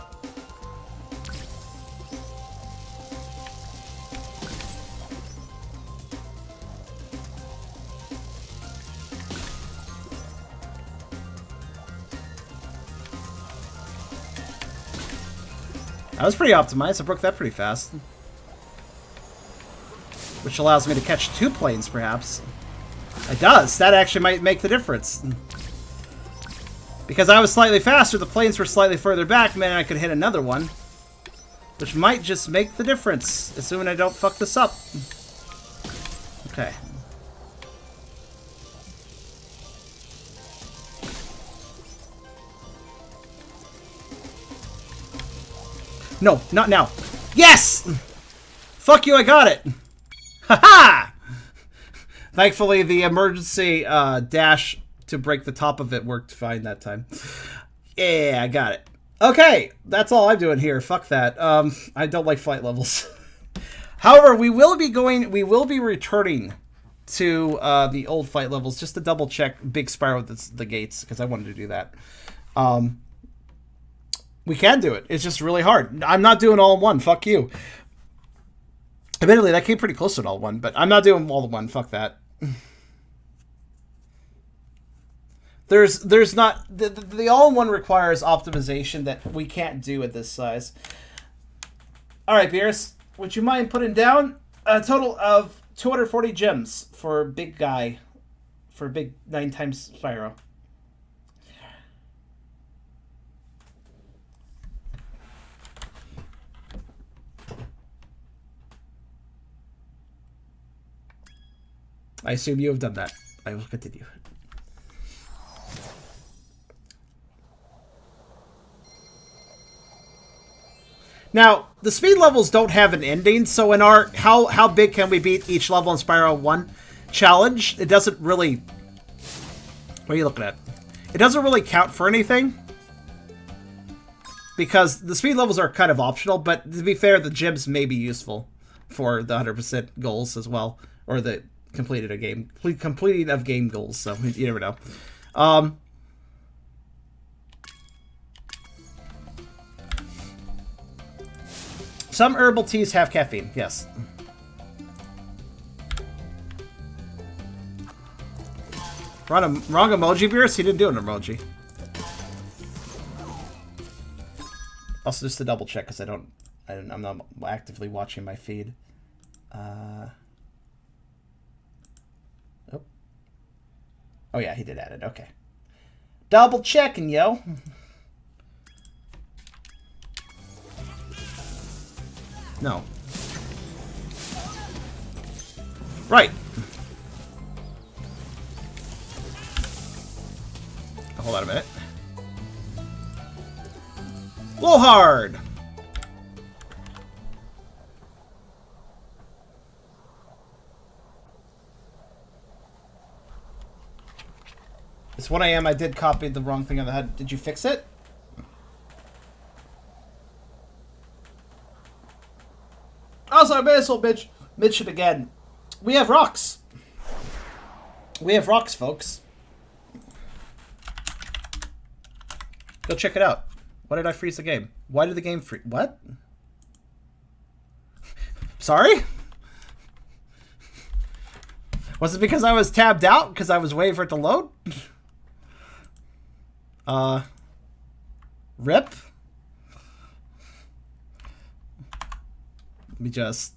Speaker 1: That was pretty optimized. I broke that pretty fast. Which allows me to catch 2 planes, perhaps. It does. That actually might make the difference. Because I was slightly faster, the planes were slightly further back, man, I could hit another one. Which might just make the difference, assuming I don't fuck this up. Okay. No, not now. Yes! Fuck you, I got it! Haha! Thankfully, the emergency dash to break the top of it worked fine that time. Yeah, I got it. Okay, that's all I'm doing here. Fuck that. I don't like flight levels. However, we will be returning to the old fight levels just to double check Big Spyro with the gates, because I wanted to do that. We can do it. It's just really hard. I'm not doing all in one. Fuck you. Admittedly, that came pretty close to an all in one, but I'm not doing all in one. Fuck that. There's not... The all in one requires optimization that we can't do at this size. Alright, Beerus. Would you mind putting down a total of 240 gems for big guy. For big 9 times Spyro. I assume you have done that. I will continue. Now, the speed levels don't have an ending, so in our how big can we beat each level in Spyro 1 challenge, it doesn't really... What are you looking at? It doesn't really count for anything. Because the speed levels are kind of optional, but to be fair, the gems may be useful for the 100% goals as well. or the completing of game goals. So you never know. Some herbal teas have caffeine. Yes. Wrong emoji, Beerus? He didn't do an emoji. Also, just to double check, because I'm not actively watching my feed. Oh yeah, he did add it. Okay. Double checking, yo. No. Right. Hold on a minute. Lard. It's 1 AM. I did copy the wrong thing on the head. Did you fix it? Also, I may as well mention again. We have rocks. We have rocks, folks. Go check it out. Why did I freeze the game? Why did the game freeze? What? Sorry? Was it because I was tabbed out? Because I was waiting for it to load? Rip? Let me just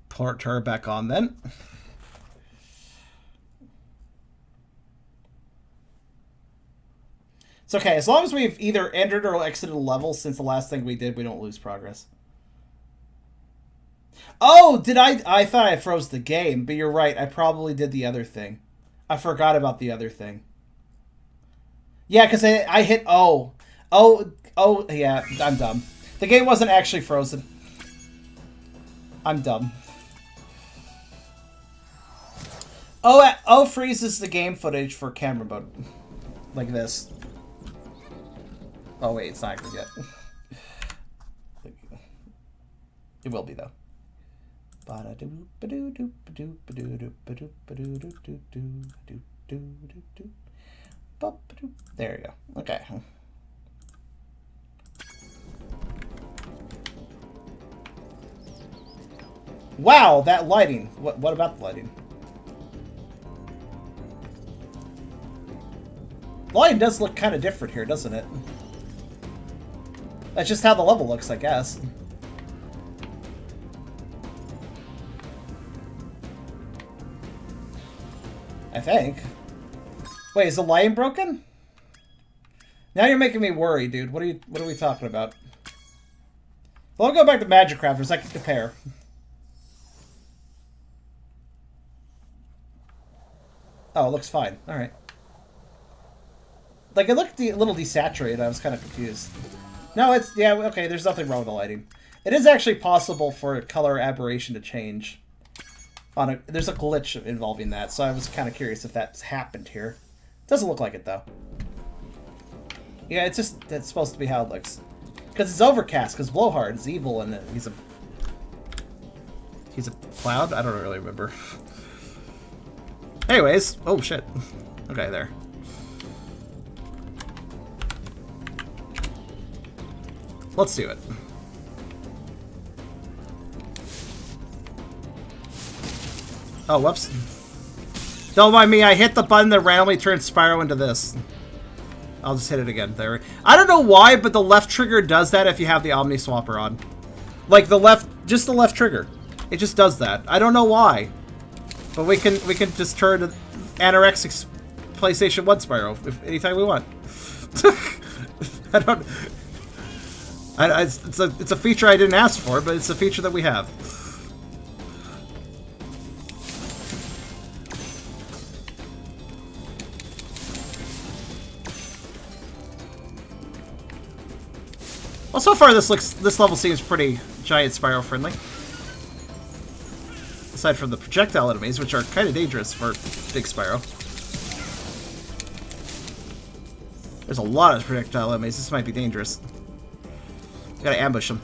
Speaker 1: port her back on then. It's okay, as long as we've either entered or exited a level since the last thing we did, we don't lose progress. Oh, did I thought I froze the game, but you're right, I probably did the other thing. I forgot about the other thing. Yeah, because I hit O. Oh, yeah, I'm dumb. The game wasn't actually frozen. I'm dumb. O freezes the game footage for camera mode. Like this. Oh wait, it's not yet. It will be though. There you go. Okay. Wow, that lighting. What about the lighting? The lighting does look kind of different here, doesn't it? That's just how the level looks, I guess. I think. Wait, is the lighting broken? Now you're making me worry, dude. What are we talking about? Well, I'll go back to Magic Crafters. I can compare. Oh, it looks fine. All right. Like, it looked a little desaturated. I was kind of confused. No, it's... Yeah, okay, there's nothing wrong with the lighting. It is actually possible for a color aberration to change. There's a glitch involving that, so I was kind of curious if that's happened here. Doesn't look like it, though. Yeah, it's supposed to be how it looks. Because it's overcast, because Blowhard is evil, and he's a cloud? I don't really remember. Anyways, oh shit. Okay, there. Let's do it. Oh, whoops. Don't mind me, I hit the button that randomly turns Spyro into this. I'll just hit it again. There. I don't know why, but the left trigger does that if you have the Omni Swapper on. Like just the left trigger. It just does that. I don't know why. But we can just turn anorexic PlayStation 1 Spyro anytime we want. It's a feature I didn't ask for, but it's a feature that we have. Well, so far this level seems pretty giant Spyro friendly. Aside from the projectile enemies, which are kind of dangerous for big Spyro. There's a lot of projectile enemies. This might be dangerous. Gotta ambush them.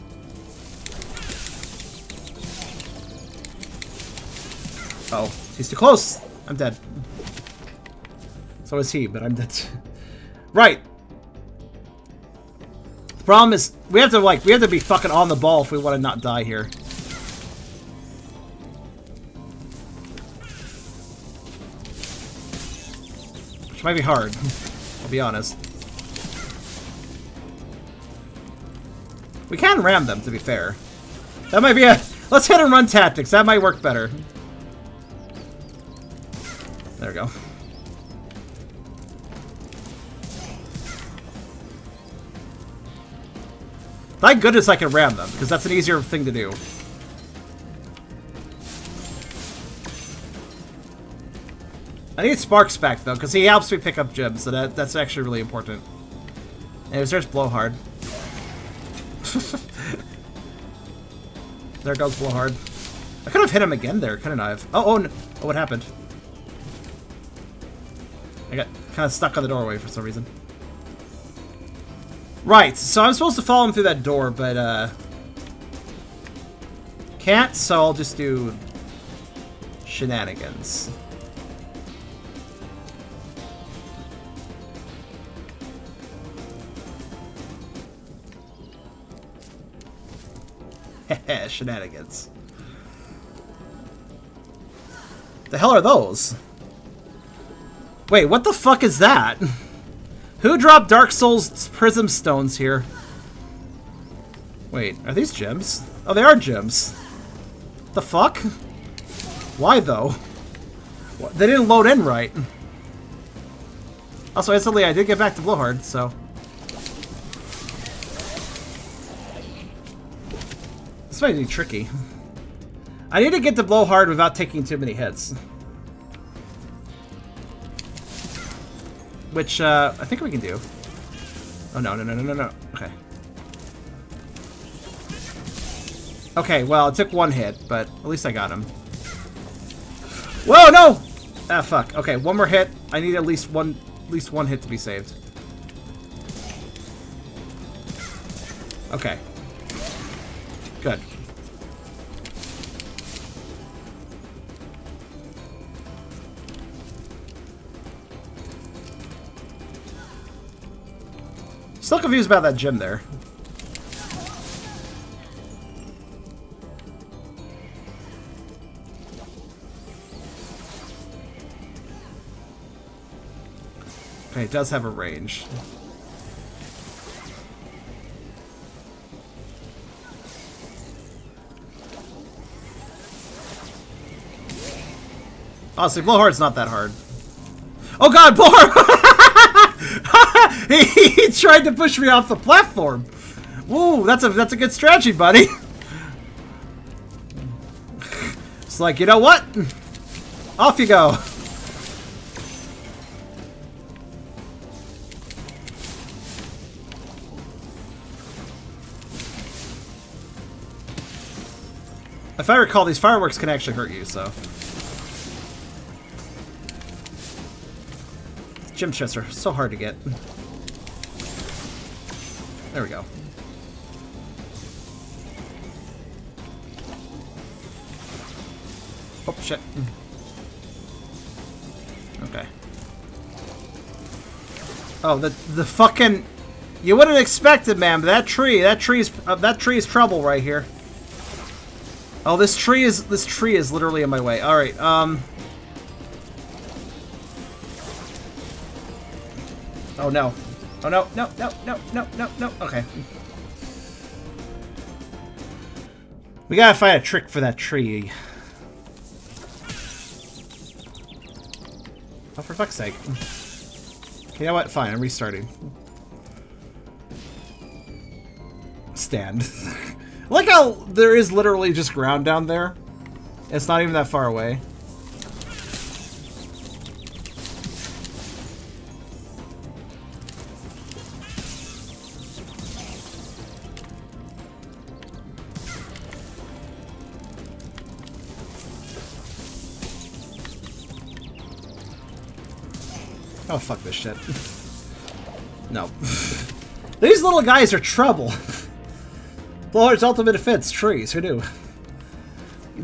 Speaker 1: Oh, he's too close. I'm dead. So is he, but I'm dead. Right. The problem is we have to be fucking on the ball if we want to not die here. Which might be hard. I'll be honest. We can ram them, to be fair. That might be a... Let's hit and run tactics. That might work better. There we go. Thank goodness I can ram them, because that's an easier thing to do. I need Sparks back, though, because he helps me pick up gems, so that's actually really important. And there's Blowhard. There goes Blowhard. I could have hit him again there, couldn't I have? Oh, no. Oh, what happened? I got kind of stuck on the doorway for some reason. Right, so I'm supposed to follow him through that door, but, can't, so I'll just do shenanigans. Heh, shenanigans. The hell are those? Wait, what the fuck is that? Who dropped Dark Souls Prism Stones here? Wait, are these gems? Oh, they are gems. The fuck? Why, though? What? They didn't load in right. Also, instantly, I did get back to Blowhard, so... This might be tricky. I need to get to Blowhard without taking too many hits. Which, I think we can do. Oh, no. Okay. Okay, well, it took one hit, but at least I got him. Whoa, no! Ah, fuck. Okay, one more hit. I need at least one hit to be saved. Okay. Good. Still confused about that gem there. Okay, it does have a range. Honestly, Blowhard's not that hard. Oh god, Blowhard! he tried to push me off the platform. Woo, that's a good strategy, buddy. It's like, you know what? Off you go. If I recall, these fireworks can actually hurt you, so. Gem chests are so hard to get. There we go. Oh, shit. Okay. Oh, the fucking... You wouldn't expect it, man, but that tree's trouble right here. Oh, this tree is literally in my way. All right, Oh no. Oh no, no. Okay. We gotta find a trick for that tree. Oh, for fuck's sake. Okay, you know what? Fine, I'm restarting. Stand. Like how there is literally just ground down there. It's not even that far away. Oh, fuck this shit. No. These little guys are trouble. Blowhard's ultimate defense, trees, who knew?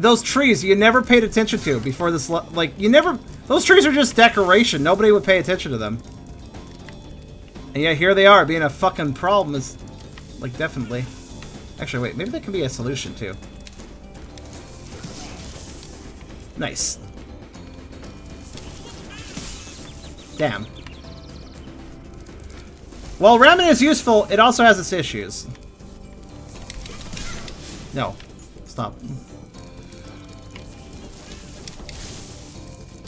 Speaker 1: those trees you never paid attention to before this, like, you never, those trees are just decoration. Nobody would pay attention to them. And yeah, here they are, being a fucking problem is, like, definitely. Actually, wait, maybe that can be a solution, too. Nice. Damn. While ramming is useful, it also has its issues. No. Stop.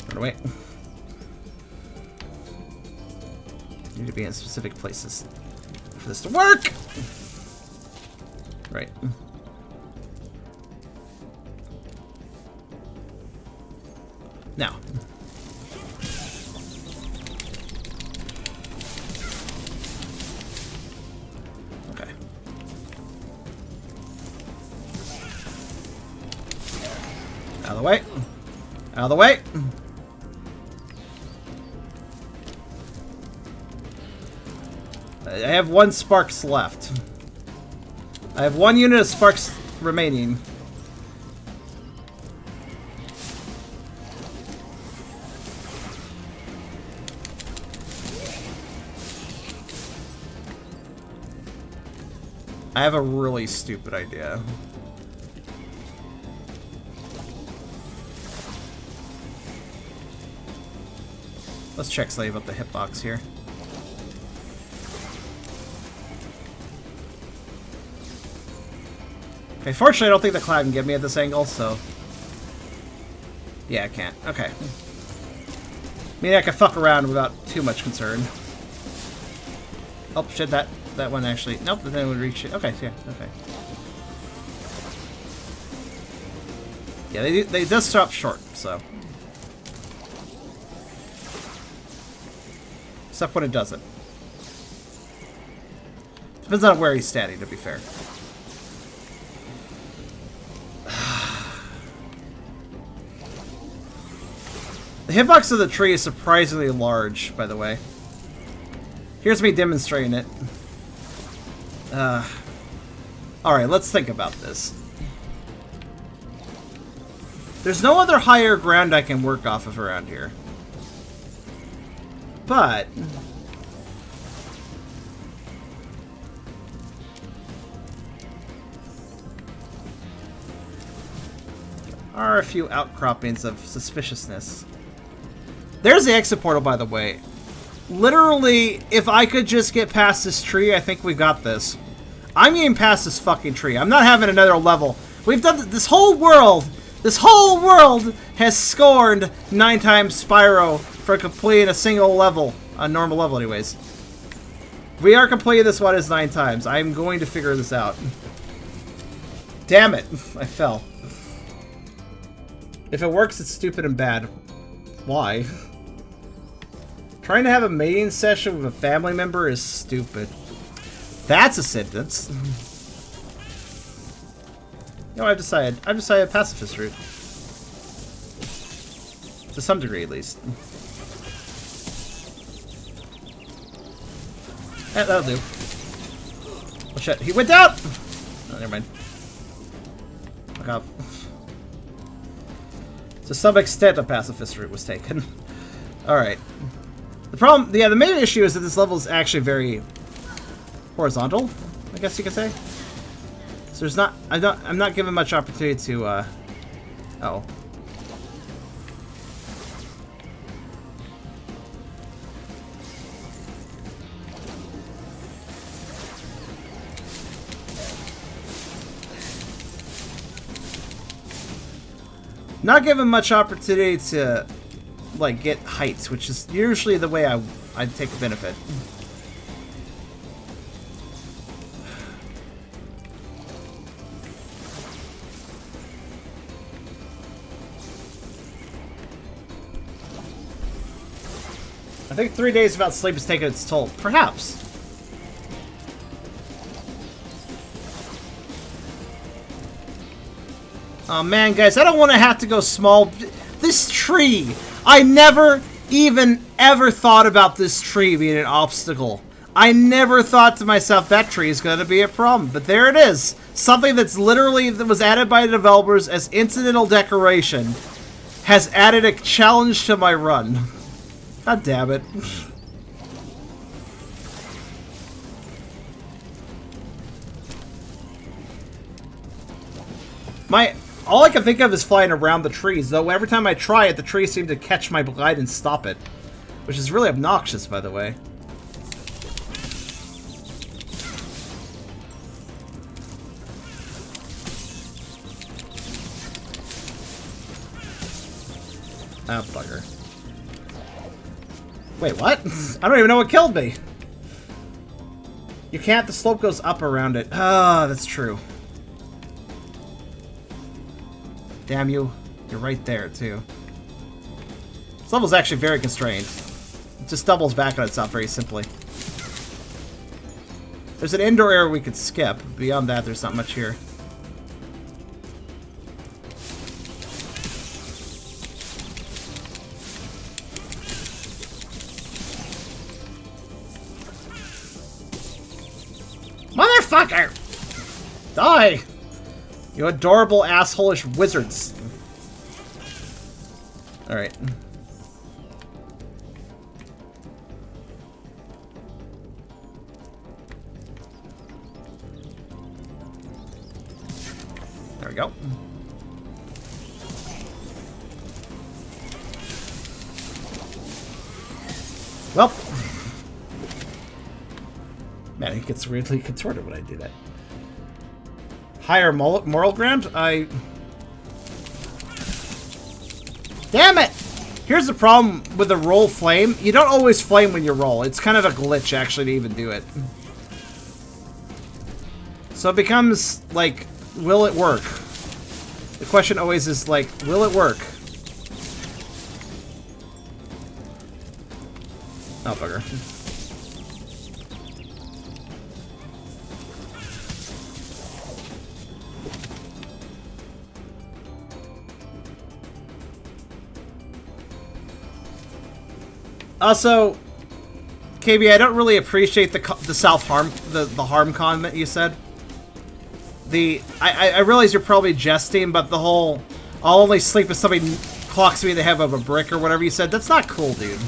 Speaker 1: Run away. Need to be in specific places for this to work! Right. Now. Okay. Out of the way. Out of the way. I have 1 sparks left. I have 1 unit of sparks remaining. I have a really stupid idea. Let's check something about the hitbox here. Okay, fortunately I don't think the cloud can get me at this angle, so... Yeah, I can't. Okay. I mean, I can fuck around without too much concern. Oh, shit, that one actually... Nope, then it would reach it. Okay, yeah, okay. Yeah, they just stop short, so... Except when it doesn't. Depends on where he's standing, to be fair. The hitbox of the tree is surprisingly large, by the way. Here's me demonstrating it. Alright, let's think about this. There's no other higher ground I can work off of around here. But... there are a few outcroppings of suspiciousness. There's the exit portal, by the way. Literally, if I could just get past this tree, I think we've got this. I'm getting past this fucking tree. I'm not having another level. We've done this whole world. This whole world has scorned 9 times Spyro for completing a single level. A normal level, anyways. We are completing this one as 9 times. I'm going to figure this out. Damn it. I fell. If it works, it's stupid and bad. Why? Trying to have a mating session with a family member is stupid. That's a sentence. No, I've decided a pacifist route. To some degree, at least. Yeah, that'll do. Oh shit, he went down! Oh, never mind. Fuck off. To some extent, a pacifist route was taken. Alright. The problem, yeah, the main issue is that this level is actually very horizontal, I guess you could say. So there's not, I'm not given much opportunity to, oh. Not given much opportunity to, like, get heights, which is usually the way I'd take the benefit. I think 3 days without sleep has taken its toll. Perhaps. Oh man, guys, I don't want to have to go small. This tree! I never even ever thought about this tree being an obstacle. I never thought to myself that tree is going to be a problem. But there it is. something that's literally that was added by the developers as incidental decoration has added a challenge to my run. God damn it. All I can think of is flying around the trees, though every time I try it, the trees seem to catch my glide and stop it. Which is really obnoxious, by the way. Ah, bugger. Wait, what? I don't even know what killed me. You can't, the slope goes up around it. Ah, that's true. Damn you. You're right there, too. This level's actually very constrained. It just doubles back on itself very simply. There's an indoor area we could skip. Beyond that, there's not much here. Motherfucker! Die! You adorable asshole-ish wizards. Alright. There we go. Well. Man, it gets weirdly contorted when I do that. Higher moral ground? Damn it! Here's the problem with the roll flame. You don't always flame when you roll. It's kind of a glitch, actually, to even do it. So it becomes, like, will it work? The question always is, like, will it work? Oh, bugger. Also, KB, I don't really appreciate the self-harm, the harm comment you said. I realize you're probably jesting, but the whole I'll only sleep if somebody clocks me in the head of a brick or whatever you said, that's not cool, dude.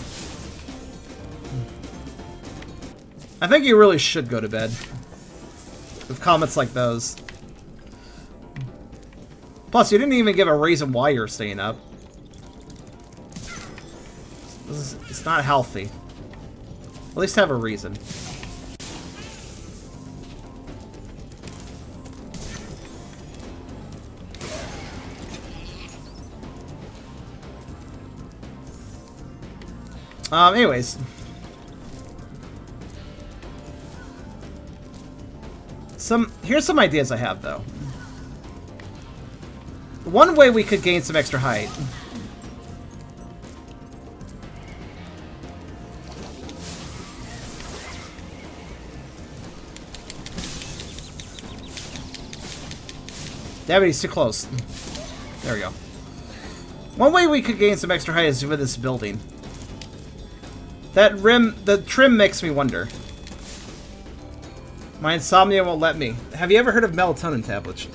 Speaker 1: I think you really should go to bed with comments like those. Plus, you didn't even give a reason why you're staying up. It's not healthy. At least have a reason. Anyways. Here's some ideas I have, though. One way we could gain some extra height. Damn it, he's too close. There we go. One way we could gain some extra height is with this building. That rim, the trim makes me wonder. My insomnia won't let me. Have you ever heard of melatonin tablets?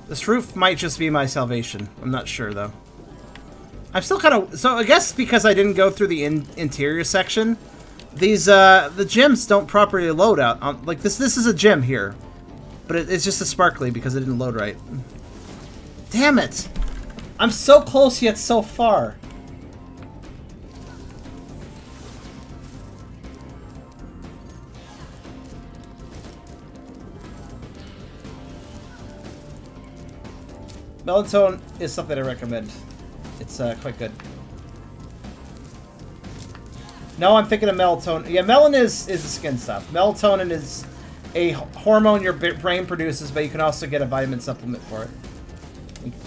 Speaker 1: This roof might just be my salvation. I'm not sure, though. I'm still kind of... So, I guess because I didn't go through the interior section, these, the gyms don't properly load out. Like, this is a gym here. But it's just a sparkly because it didn't load right. Damn it! I'm so close yet so far. Melatonin is something I recommend. It's quite good. No, I'm thinking of melatonin. Yeah, melanin is the skin stuff. Melatonin is a hormone your brain produces, but you can also get a vitamin supplement for it.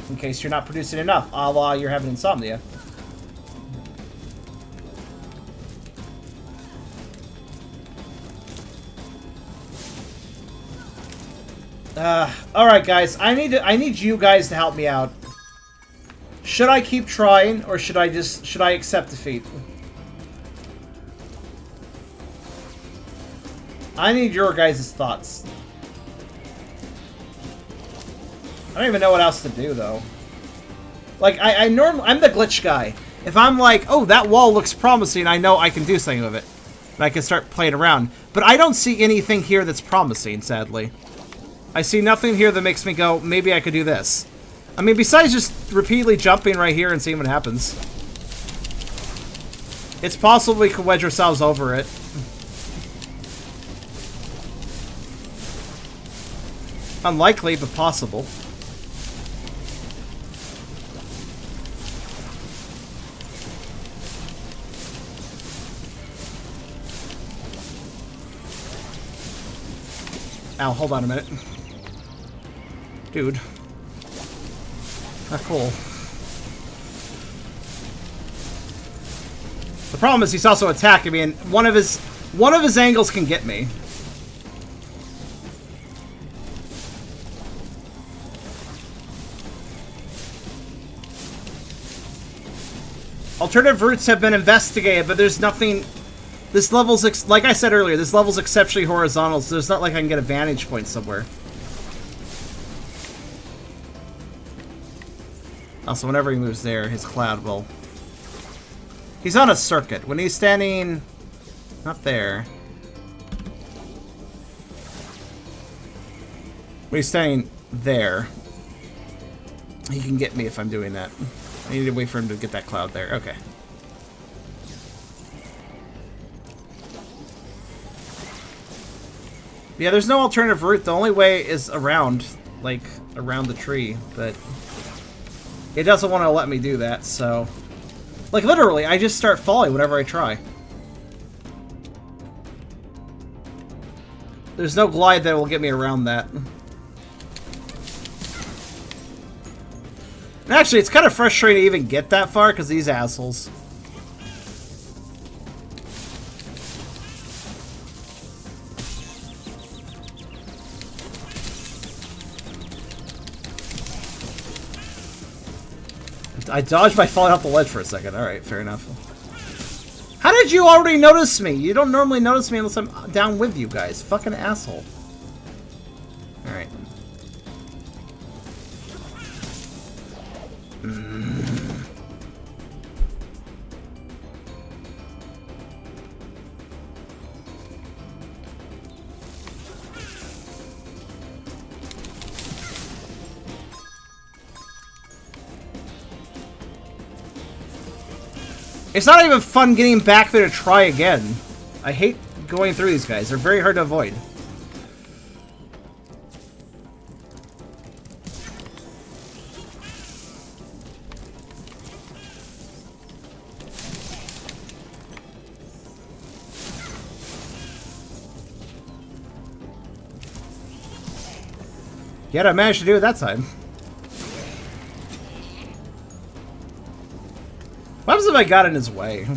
Speaker 1: In case you're not producing enough, a la you're having insomnia. Alright guys, I need you guys to help me out. Should I keep trying, or should I accept defeat? I need your guys' thoughts. I don't even know what else to do, though. Like, I'm the glitch guy. If I'm like, oh, that wall looks promising, I know I can do something with it. And I can start playing around. But I don't see anything here that's promising, sadly. I see nothing here that makes me go, maybe I could do this. I mean, besides just repeatedly jumping right here and seeing what happens. It's possible we could wedge ourselves over it. Unlikely, but possible. Ow, hold on a minute. Dude. Not cool. The problem is he's also attacking me, and one of his angles can get me. Alternative routes have been investigated, but there's nothing... This level's, like I said earlier, this level's exceptionally horizontal, so it's not like I can get a vantage point somewhere. Also, whenever he moves there, his cloud will... He's on a circuit. When he's standing... Not there. When he's standing there, he can get me if I'm doing that. I need to wait for him to get that cloud there. Okay. Yeah, there's no alternative route. The only way is around, like, around the tree, but it doesn't want to let me do that, so... Like, literally, I just start falling whenever I try. There's no glide that will get me around that. And actually, it's kind of frustrating to even get that far, because these assholes... I dodged by falling off the ledge for a second. Alright, fair enough. How did you already notice me? You don't normally notice me unless I'm down with you guys. Fucking asshole. Alright. It's not even fun getting back there to try again. I hate going through these guys. They're very hard to avoid. Yet I managed to do it that time. What happens if I got in his way?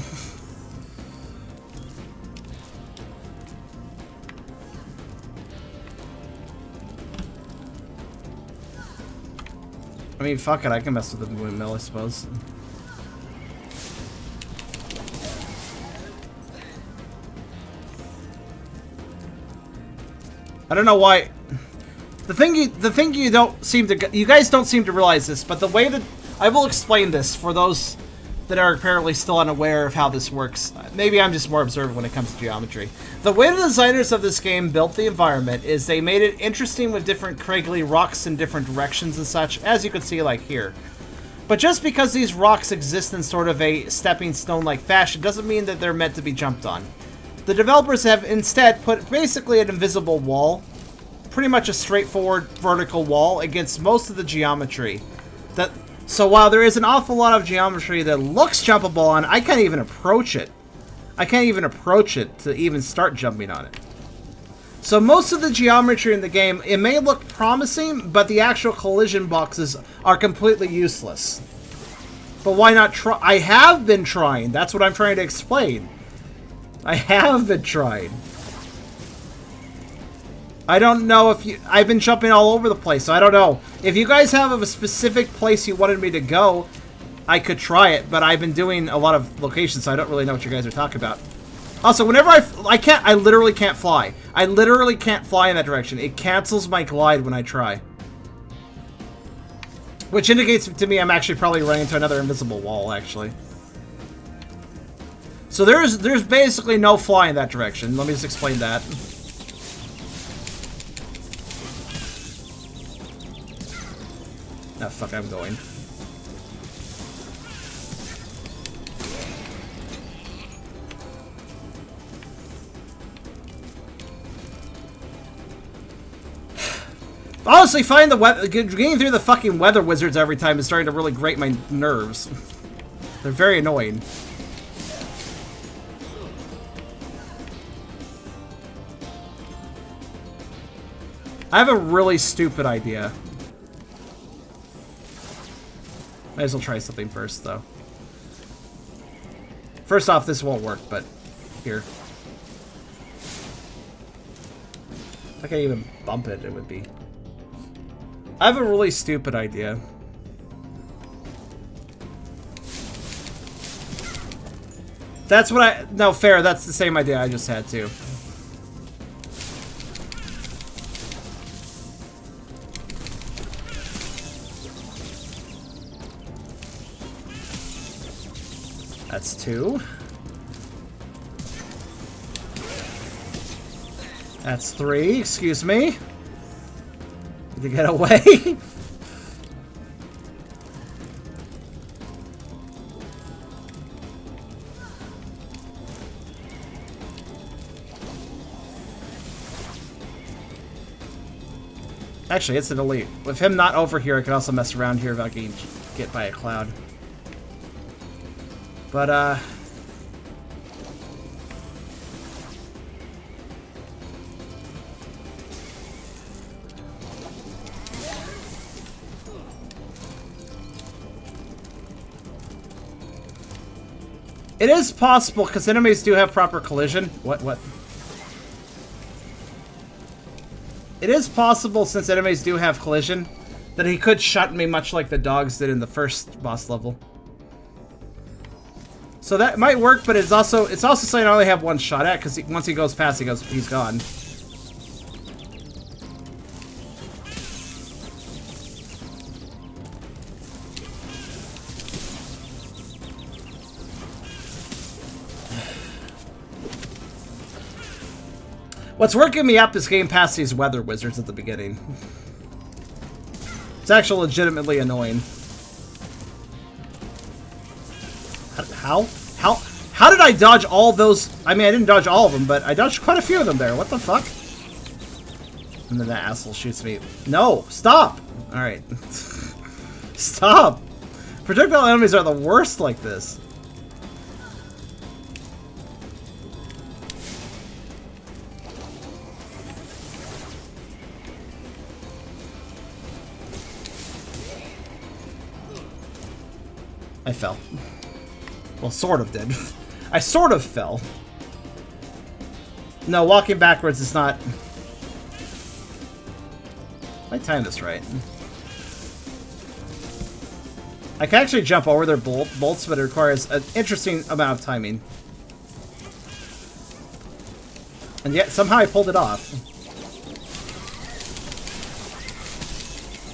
Speaker 1: I mean, fuck it, I can mess with the windmill, I suppose. I don't know why. The thing you don't seem to, you guys don't seem to realize this, but the way that I will explain this for those that are apparently still unaware of how this works. Maybe I'm just more observant when it comes to geometry. The way the designers of this game built the environment is they made it interesting with different craggly rocks in different directions and such, as you can see like here. But just because these rocks exist in sort of a stepping stone-like fashion doesn't mean that they're meant to be jumped on. The developers have instead put basically an invisible wall, pretty much a straightforward vertical wall against most of the geometry. So while there is an awful lot of geometry that looks jumpable on, I can't even approach it. I can't even approach it to even start jumping on it. So most of the geometry in the game, it may look promising, but the actual collision boxes are completely useless. But why not try? I have been trying. That's what I'm trying to explain. I have been trying. I don't know if you... I've been jumping all over the place, so I don't know. If you guys have a specific place you wanted me to go, I could try it, but I've been doing a lot of locations, so I don't really know what you guys are talking about. Also, whenever I literally can't fly. I literally can't fly in that direction. It cancels my glide when I try. Which indicates to me I'm actually probably running into another invisible wall, actually. So there's basically no fly in that direction. Let me just explain that. Oh, fuck, I'm going. Honestly, finding the weather, getting through the fucking weather wizards every time is starting to really grate my nerves. They're very annoying. I have a really stupid idea. Might as well try something first, though. First off, this won't work, but here. If I can even bump it, it would be... I have a really stupid idea. That's what I... No, fair. That's the same idea I just had, too. That's 2. That's 3. Excuse me. To get away. Actually, it's an elite. With him not over here, I can also mess around here if I can get by a cloud. But, it is possible, because enemies do have proper collision. What? It is possible, since enemies do have collision, that he could shut me much like the dogs did in the first boss level. So that might work, but it's also saying I only have one shot at, because once he goes past, he's gone. What's working me up is getting past these weather wizards at the beginning. It's actually legitimately annoying. How did I dodge all those? I mean, I didn't dodge all of them, but I dodged quite a few of them there. What the fuck? And then that asshole shoots me. No, stop! Alright. Stop! Projectile enemies are the worst like this. I fell. Well, sort of did. I sort of fell. No, walking backwards is not... I timed this right. I can actually jump over their bolts, but it requires an interesting amount of timing. And yet, somehow I pulled it off.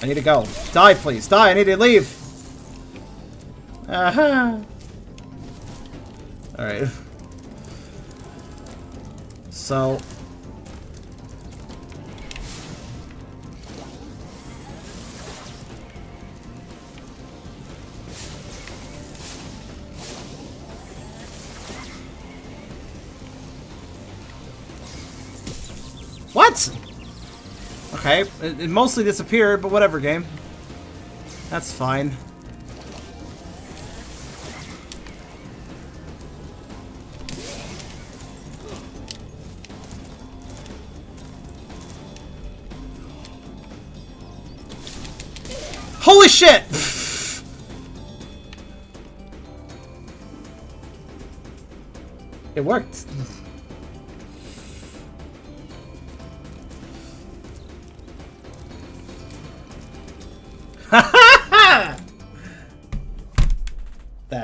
Speaker 1: I need to go. Die, please. Die, I need to leave. Alright. So... What? Okay, it mostly disappeared, but whatever, game. That's fine. Holy shit! It worked.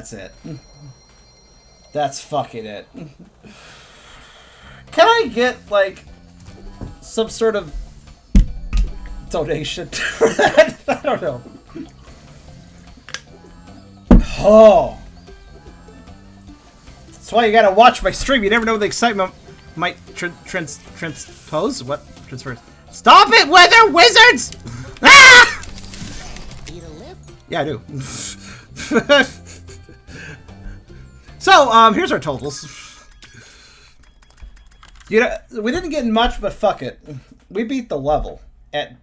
Speaker 1: That's it. That's fucking it. Can I get, like, some sort of donation for that? I don't know. Oh. That's why you gotta watch my stream. You never know when the excitement might transpose. What? Transfer. Stop it, weather wizards! Ah!
Speaker 2: Need a lift?
Speaker 1: Yeah, I do. So, here's our totals. You know, we didn't get much, but fuck it. We beat the level.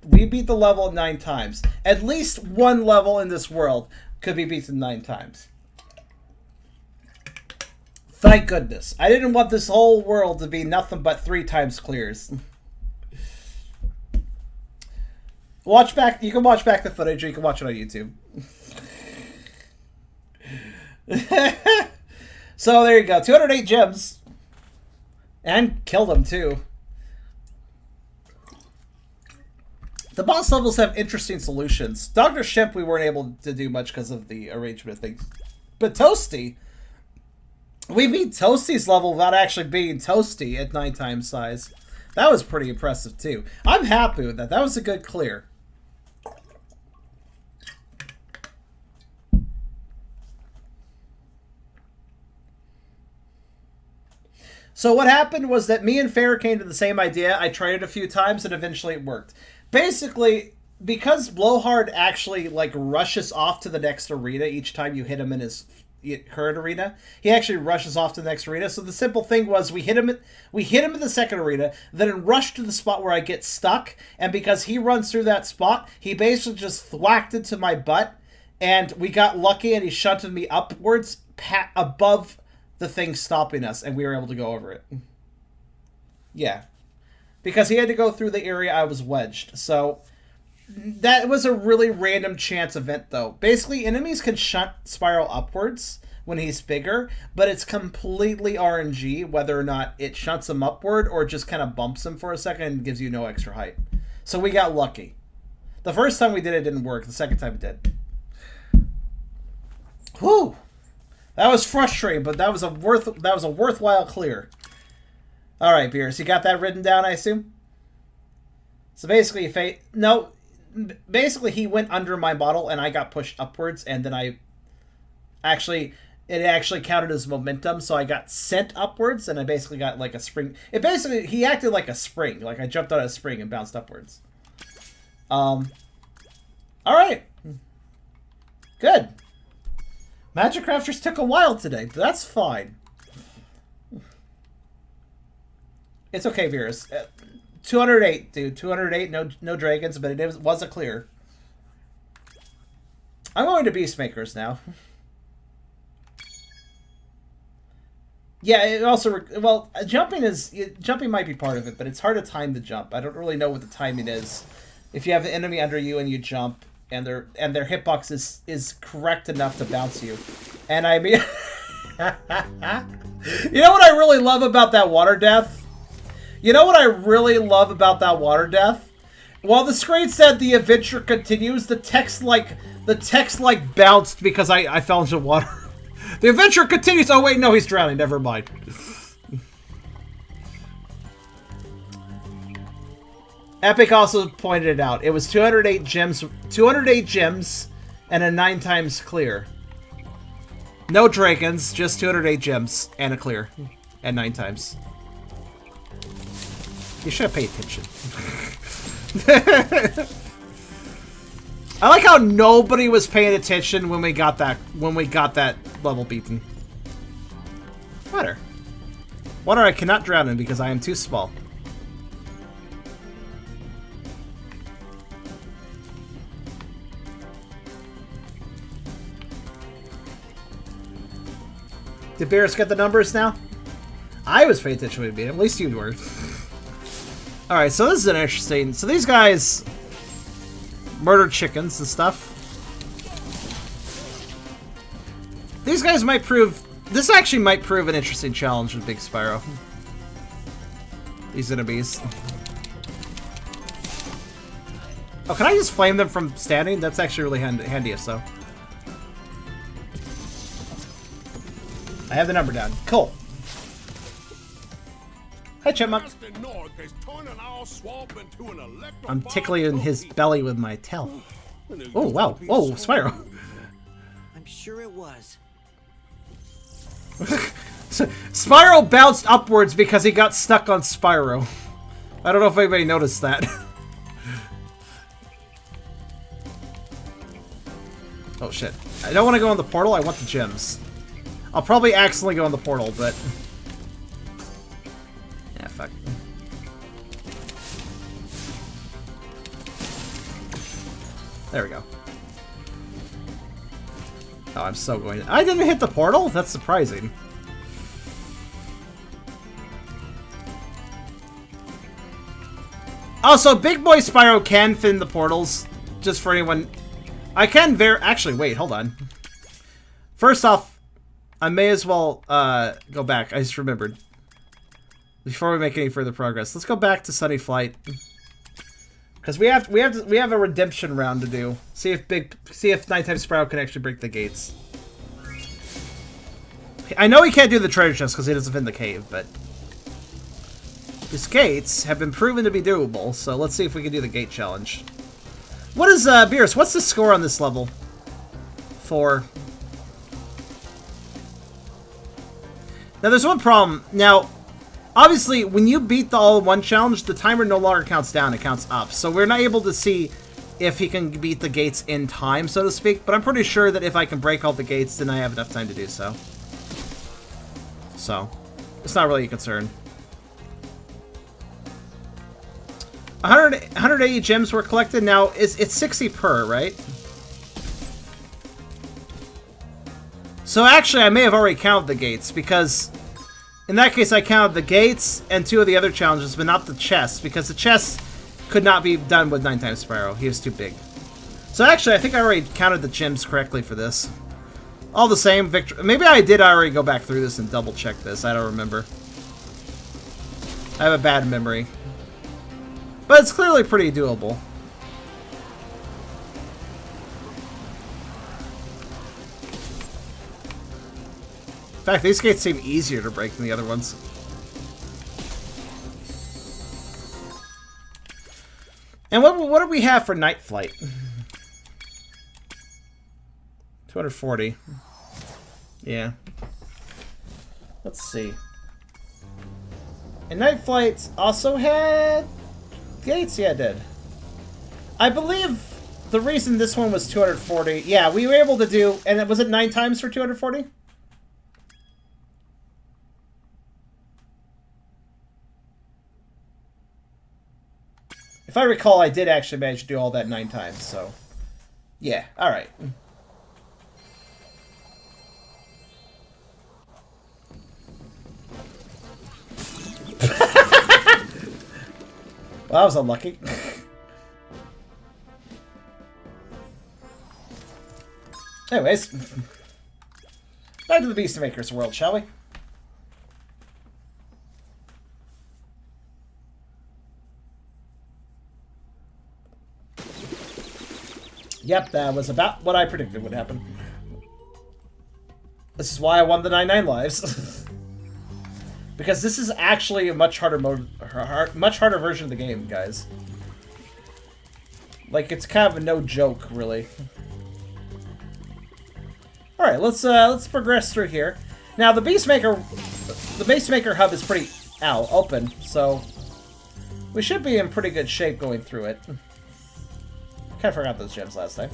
Speaker 1: We beat the level 9 times. At least one level in this world could be beaten 9 times. Thank goodness. I didn't want this whole world to be nothing but 3 times clears. Watch back. You can watch back the footage, or you can watch it on YouTube. So there you go. 208 gems. And killed them too. The boss levels have interesting solutions. Dr. Shemp we weren't able to do much because of the arrangement of things. But Toasty, we beat Toasty's level without actually being Toasty at 9 times size. That was pretty impressive too. I'm happy with that. That was a good clear. So what happened was that me and Fair came to the same idea. I tried it a few times and eventually it worked. Basically, because Blowhard actually like rushes off to the next arena each time you hit him in his current arena, he actually rushes off to the next arena. So the simple thing was we hit him in the second arena, then it rushed to the spot where I get stuck, and because he runs through that spot, he basically just thwacked into my butt, and we got lucky and he shunted me upwards above the thing stopping us, and we were able to go over it. Yeah. Because he had to go through the area I was wedged. So, that was a really random chance event, though. Basically, enemies can shunt Spyro upwards when he's bigger, but it's completely RNG whether or not it shunts him upward or just kind of bumps him for a second and gives you no extra height. So we got lucky. The first time we did it didn't work. The second time it did. Whew! That was frustrating, but that was a worthwhile clear. All right, Beers, you got that written down, I assume. So basically, basically he went under my bottle and I got pushed upwards, and then it actually counted as momentum, so I got sent upwards, and I basically got like a spring. He acted like a spring, like I jumped on a spring and bounced upwards. All right, good. Magic Crafters took a while today, but that's fine. It's okay, Virus. 208, dude. 208, no dragons, but it was a clear. I'm going to Beastmakers now. Yeah, it also... Well, jumping might be part of it, but it's hard to time the jump. I don't really know what the timing is. If you have the enemy under you and you jump, and their hitbox is correct enough to bounce you. And I mean... You know what I really love about that water death? While the screen said the adventure continues, the text bounced because I fell into water. The adventure continues. Oh wait, no, he's drowning. Never mind. Epic also pointed it out. It was 208 gems, and a 9 times clear. No dragons, just 208 gems and a clear, and 9 times. You should have paid attention. I like how nobody was paying attention when we got that level beaten. Water I cannot drown in because I am too small. Did Bears get the numbers now? I was paying attention when we beat him. At least you were. Alright, so this is an interesting... So these guys murdered chickens and stuff. These guys might prove... This actually might prove an interesting challenge with Big Spyro. These enemies. Oh, can I just flame them from standing? That's actually really handy so. I have the number down. Cool. Hi, Chipmunk. I'm tickling his belly with my tail. Oh, wow. Whoa, Spyro.
Speaker 2: I'm sure it was.
Speaker 1: Spyro bounced upwards because he got stuck on Spyro. I don't know if anybody noticed that. Oh, shit. I don't want to go in the portal. I want the gems. I'll probably accidentally go in the portal, but... yeah, fuck. There we go. Oh, I'm so going... I didn't hit the portal? That's surprising. Also, Big Boy Spyro can fit in the portals. Just for anyone... I can actually, wait, hold on. First off, I may as well go back. I just remembered. Before we make any further progress, let's go back to Sunny Flight. Because we have a redemption round to do. See if Nighttime Spyro can actually break the gates. I know he can't do the treasure chest because he doesn't fit in the cave, but these gates have been proven to be doable. So let's see if we can do the gate challenge. What is Beerus? What's the score on this level? 4. Now there's one problem. Now, obviously, when you beat the all-in-one challenge, the timer no longer counts down, it counts up. So we're not able to see if he can beat the gates in time, so to speak. But I'm pretty sure that if I can break all the gates, then I have enough time to do so. So, it's not really a concern. 180 gems were collected. Now, it's 60 per, right? So actually, I may have already counted the gates, because in that case, I counted the gates and 2 of the other challenges, but not the chests, because the chests could not be done with Nighttime Spyro. He was too big. So actually, I think I already counted the gems correctly for this. All the same, victory. Maybe I did already go back through this and double check this. I don't remember. I have a bad memory. But it's clearly pretty doable. In fact, these gates seem easier to break than the other ones. And what do we have for Night Flight? 240. Yeah. Let's see. And Night Flight also had gates? Yeah, it did. I believe the reason this one was 240... yeah, we were able to do... and was it 9 times for 240? If I recall, I did actually manage to do all that 9 times, so... yeah, alright. Well, that was unlucky. Anyways. Back to the Beastmaker's world, shall we? Yep, that was about what I predicted would happen. This is why I won the 99 lives. Because this is actually a much harder much harder version of the game, guys. Like, it's kind of a no joke, really. All right, let's progress through here. Now, the Beastmaker hub is pretty open, so we should be in pretty good shape going through it. Kind of forgot those gems last time.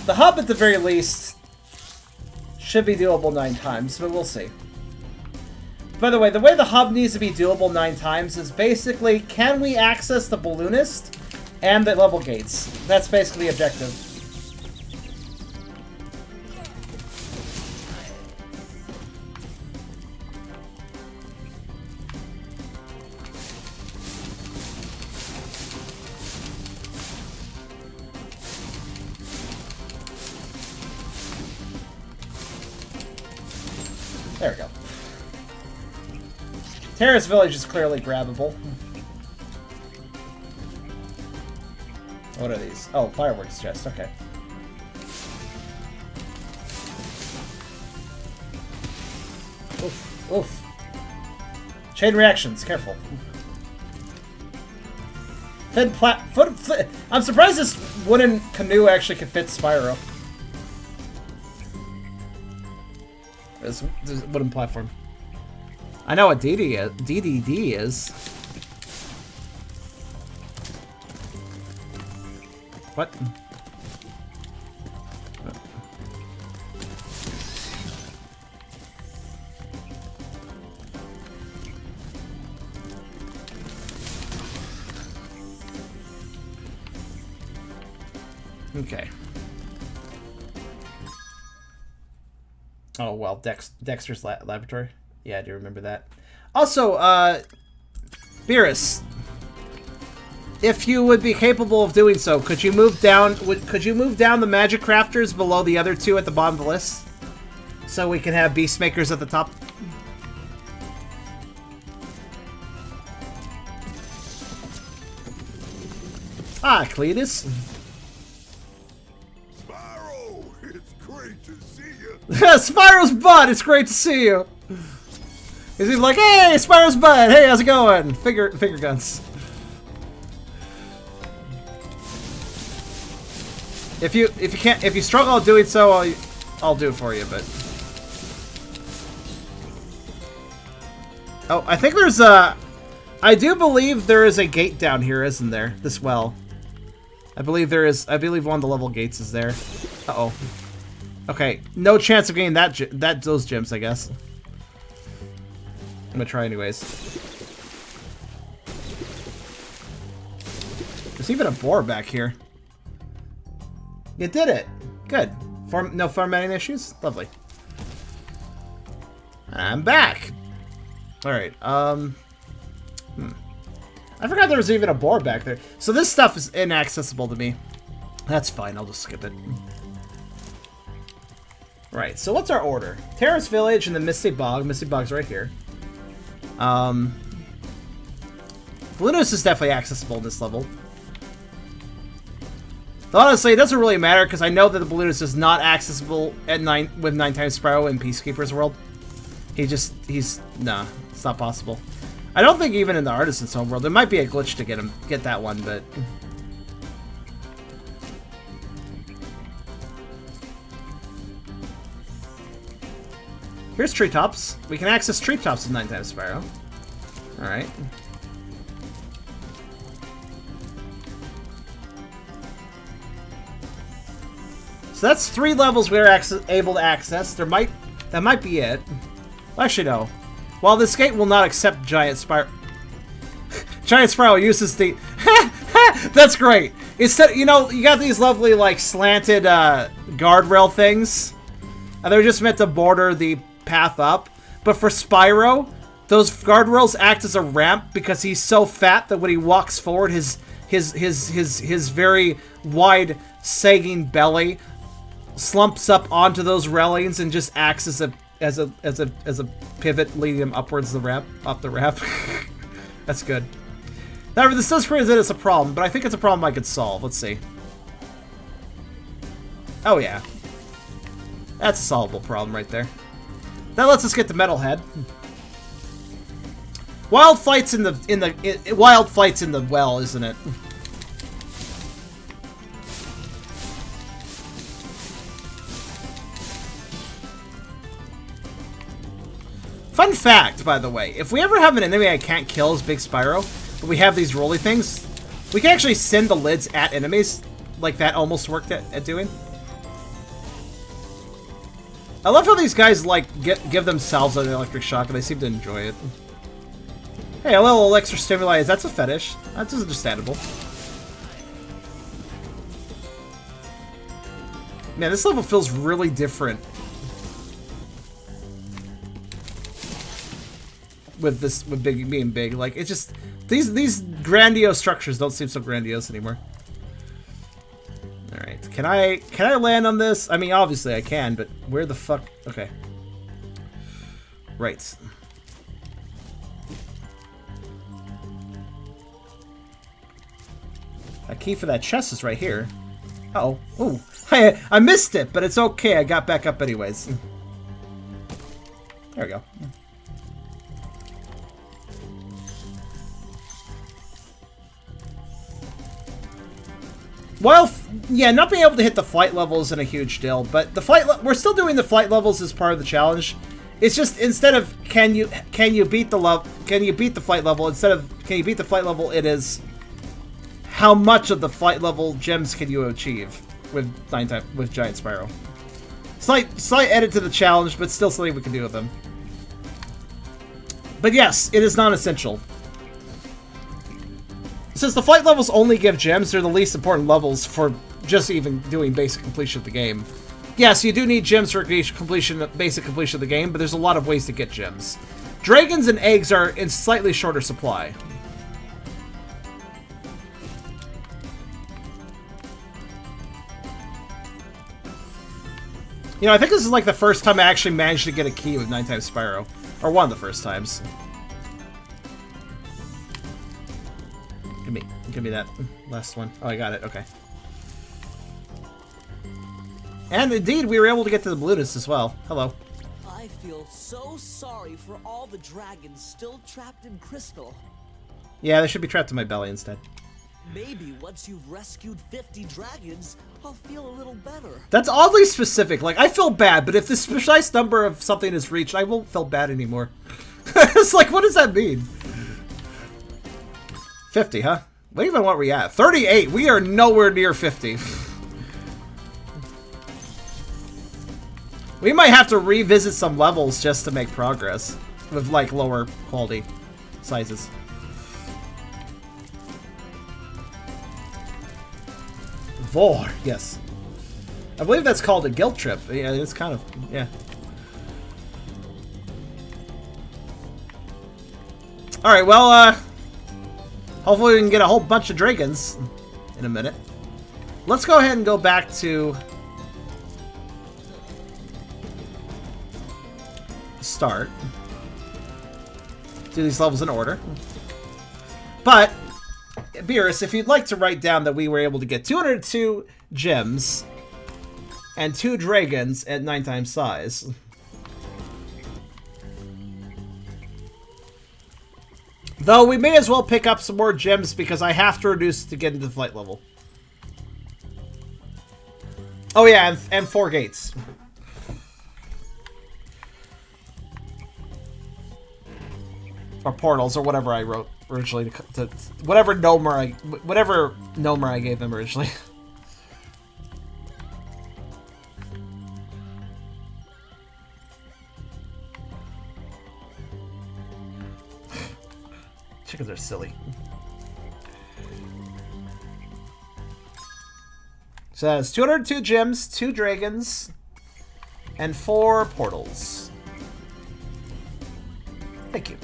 Speaker 1: The hub, at the very least, should be doable 9 times, but we'll see. By the way the hub needs to be doable 9 times is basically, can we access the balloonist and the level gates? That's basically the objective. There we go. Terrace Village is clearly grabbable. What are these? Oh, fireworks chest, okay. Oof. Oof. Chain reactions. Careful. I'm surprised this wooden canoe actually could fit Spyro. This wooden platform. I know what DDD is. What? Okay. Oh, well, Dexter's laboratory. Yeah, I do remember that. Also, Beerus, if you would be capable of doing so, could you move down? Could you move down the magic crafters below the other two at the bottom of the list, so we can have beast makers at the top? Ah, Cletus.
Speaker 7: Spyro, it's great to see you.
Speaker 1: Spyro's butt. It's great to see you. He's even like, hey, Spyro's butt. Hey, how's it going? Finger guns. If you struggle doing so, I'll do it for you. But oh, I think there's a. I do believe there is a gate down here, isn't there? This well. I believe there is. I believe one of the level gates is there. Uh-oh. Okay, no chance of getting those gems, I guess. I'm gonna try anyways. There's even a boar back here. You did it. Good. No formatting issues? Lovely. I'm back. Alright, I forgot there was even a boar back there. So this stuff is inaccessible to me. That's fine, I'll just skip it. Right, so what's our order? Terrace Village and the Misty Bog. Misty Bog's right here. Blueness is definitely accessible in this level. Honestly, it doesn't really matter because I know that the Balloonist is not accessible at with 9 times Spyro in Peacekeeper's world. Nah, it's not possible. I don't think even in the Artisan's home world. There might be a glitch to get that one, but here's Treetops. We can access Treetops in 9 times Spyro. All right. So that's 3 levels we're able to access. That might be it. Well, actually, no. While this gate will not accept Giant Spyro, Giant Spyro uses the. That's great. Instead, you know, you got these lovely like slanted guardrail things, and they're just meant to border the path up. But for Spyro, those guardrails act as a ramp because he's so fat that when he walks forward, his very wide sagging belly slumps up onto those railings and just acts as a pivot leading him upwards the ramp, up the ramp. That's good. However, this does present as a problem, but I think it's a problem I could solve. Let's see. Oh yeah, that's a solvable problem right there. That lets us get the Metalhead. Wild flights in the well, isn't it? Fun fact, by the way, if we ever have an enemy I can't kill as Big Spyro, but we have these rolly things, we can actually send the lids at enemies, like that almost worked at doing. I love how these guys like give themselves an electric shock and they seem to enjoy it. Hey, a little extra stimuli, that's a fetish. That's understandable. Man, this level feels really different. With being big, like it's just these grandiose structures don't seem so grandiose anymore. All right, can I land on this? I mean, obviously I can, but where the fuck? Okay, right. A key for that chest is right here. Uh-oh. Oh, I missed it, but it's okay. I got back up anyways. There we go. Well, yeah, not being able to hit the flight level isn't a huge deal, but the we're still doing the flight levels as part of the challenge. It's just instead of can you beat the flight level, instead of can you beat the flight level, it is how much of the flight level gems can you achieve with Giant Spyro. Slight edit to the challenge, but still something we can do with them. But yes, it is non-essential. Since the flight levels only give gems, they're the least important levels for just even doing basic completion of the game. Yes, you do need gems for basic completion of the game, but there's a lot of ways to get gems. Dragons and eggs are in slightly shorter supply. You know, I think this is like the first time I actually managed to get a key with 9x Spyro. Or one of the first times. Give me that last one. Oh, I got it. Okay. And indeed, we were able to get to the balloonist as well. Hello.
Speaker 2: I feel so sorry for all the dragons still trapped in Crystal.
Speaker 1: Yeah, they should be trapped in my belly instead.
Speaker 2: Maybe once you've rescued 50 dragons, I'll feel a little better.
Speaker 1: That's oddly specific. Like, I feel bad, but if the precise number of something is reached, I won't feel bad anymore. It's like, what does that mean? 50, huh? What even what we at? 38! We are nowhere near 50. We might have to revisit some levels just to make progress with, like, lower quality sizes. Vor, yes. I believe that's called a guilt trip. Yeah, it's kind of, yeah. Alright, well, hopefully we can get a whole bunch of dragons in a minute. Let's go ahead and go back to start. Do these levels in order. But, Beerus, if you'd like to write down that we were able to get 202 gems and 2 dragons at 9x size. Though we may as well pick up some more gems because I have to reduce to get into the flight level. Oh yeah, and 4 gates. Or portals, or whatever I wrote originally. Whatever nomer I gave them originally. Chickens are silly. So that's 202 gems, 2 dragons, and 4 portals. Thank you.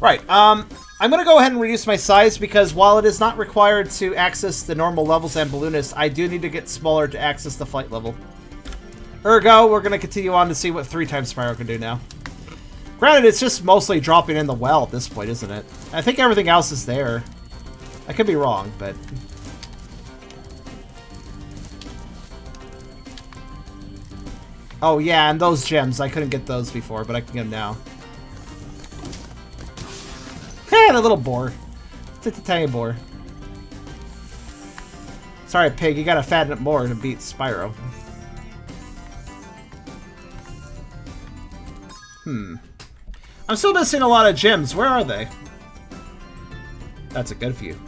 Speaker 1: Right, I'm going to go ahead and reduce my size because while it is not required to access the normal levels and balloonists, I do need to get smaller to access the flight level. Ergo, we're going to continue on to see what 3x Spyro can do now. Granted, it's just mostly dropping in the well at this point, isn't it? I think everything else is there. I could be wrong, but... Oh yeah, and those gems. I couldn't get those before, but I can get them now. Hey, the little boar. It's a tiny boar. Sorry, pig. You gotta fatten it more to beat Spyro. I'm still missing a lot of gems. Where are they? That's a good few.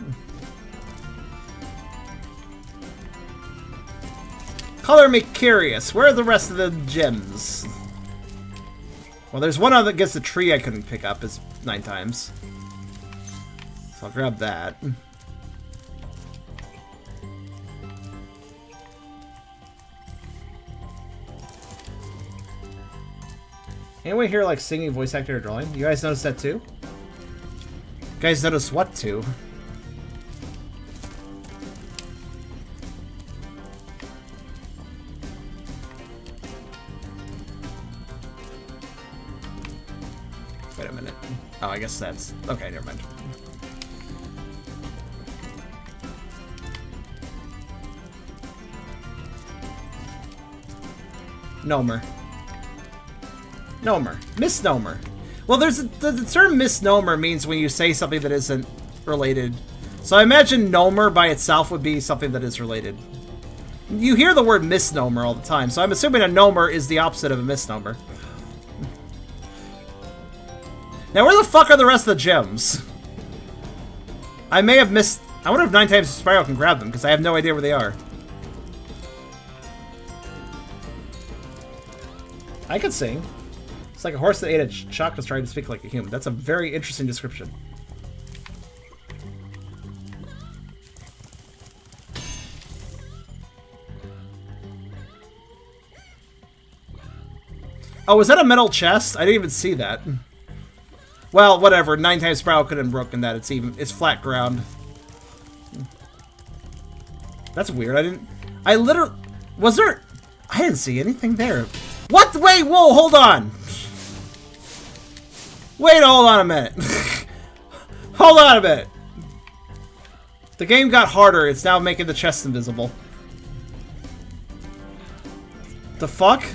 Speaker 1: Color me curious. Where are the rest of the gems? Well, there's one other that gets the tree I couldn't pick up. Is 9x. So I'll grab that. Anyone here like singing, voice actor, or drawing? You guys notice that too? You guys notice what too? Wait a minute. Oh, I guess that's... Okay, never mind. Nomer. Nomer. Misnomer. Well, there's the term misnomer means when you say something that isn't related. So I imagine nomer by itself would be something that is related. You hear the word misnomer all the time, so I'm assuming a nomer is the opposite of a misnomer. Now, where the fuck are the rest of the gems? I may have missed... I wonder if 9 times Spyro can grab them, because I have no idea where they are. I could sing. It's like a horse that ate a chocolate trying to speak like a human. That's a very interesting description. Oh, was that a metal chest? I didn't even see that. Well, whatever. 9 times Spyro could have broken that. It's flat ground. That's weird. I literally... Was there... I didn't see anything there. What? Wait, whoa, hold on. Wait, hold on a minute. Hold on a minute. The game got harder. It's now making the chest invisible. The fuck?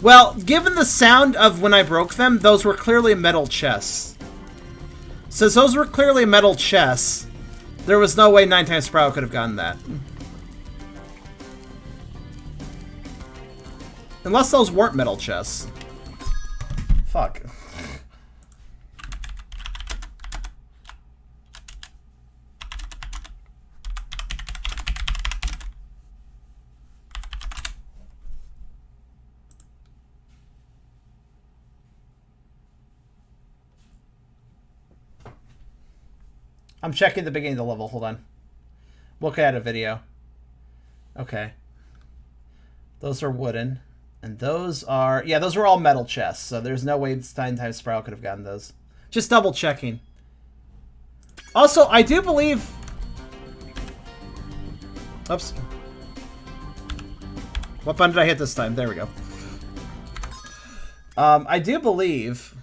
Speaker 1: Well, given the sound of when I broke them, those were clearly metal chests. Since those were clearly metal chests, there was no way 9 times Spyro could have gotten that. Unless those weren't metal chests. Fuck. I'm checking the beginning of the level. Hold on. Look at a video. Okay. Those are wooden. And those are... Yeah, those were all metal chests. So there's no way 9 times Spyro could have gotten those. Just double checking. Also, I do believe... Oops. What button did I hit this time? There we go. I do believe...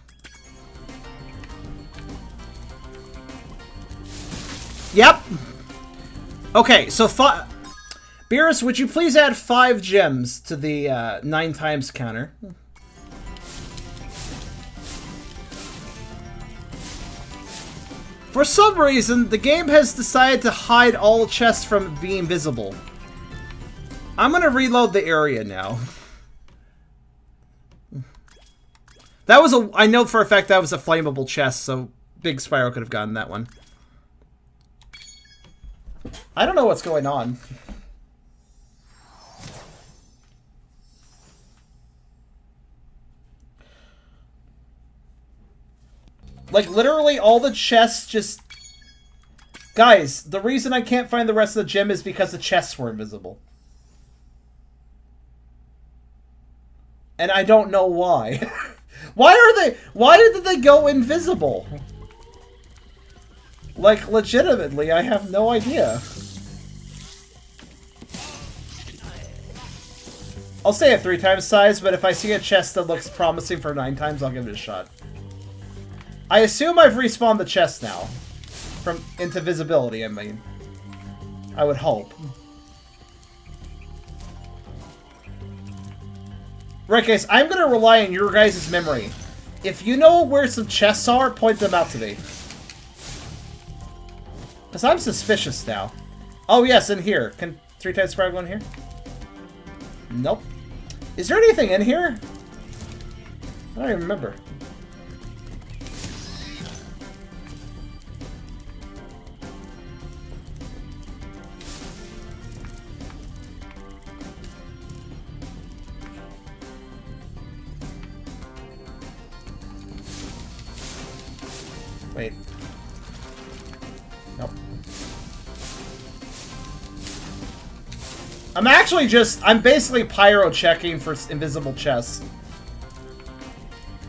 Speaker 1: Yep. Okay, so Beerus, would you please add 5 gems to the 9 times counter? For some reason, the game has decided to hide all chests from being visible. I'm gonna reload the area now. That was I know for a fact that was a flammable chest, so Big Spyro could have gotten that one. I don't know what's going on. Like, literally all the chests just... Guys, the reason I can't find the rest of the gem is because the chests were invisible. And I don't know why. Why did they go invisible? Like, legitimately, I have no idea. I'll stay at 3 times size, but if I see a chest that looks promising for 9 times, I'll give it a shot. I assume I've respawned the chest now. Into visibility, I mean. I would hope. Right, guys, I'm gonna rely on your guys' memory. If you know where some chests are, point them out to me. Because I'm suspicious now. Oh, yes, in here. Can 3 times Spyro go in here? Nope. Is there anything in here? I don't even remember. Wait. Nope. I'm basically pyro checking for invisible chests.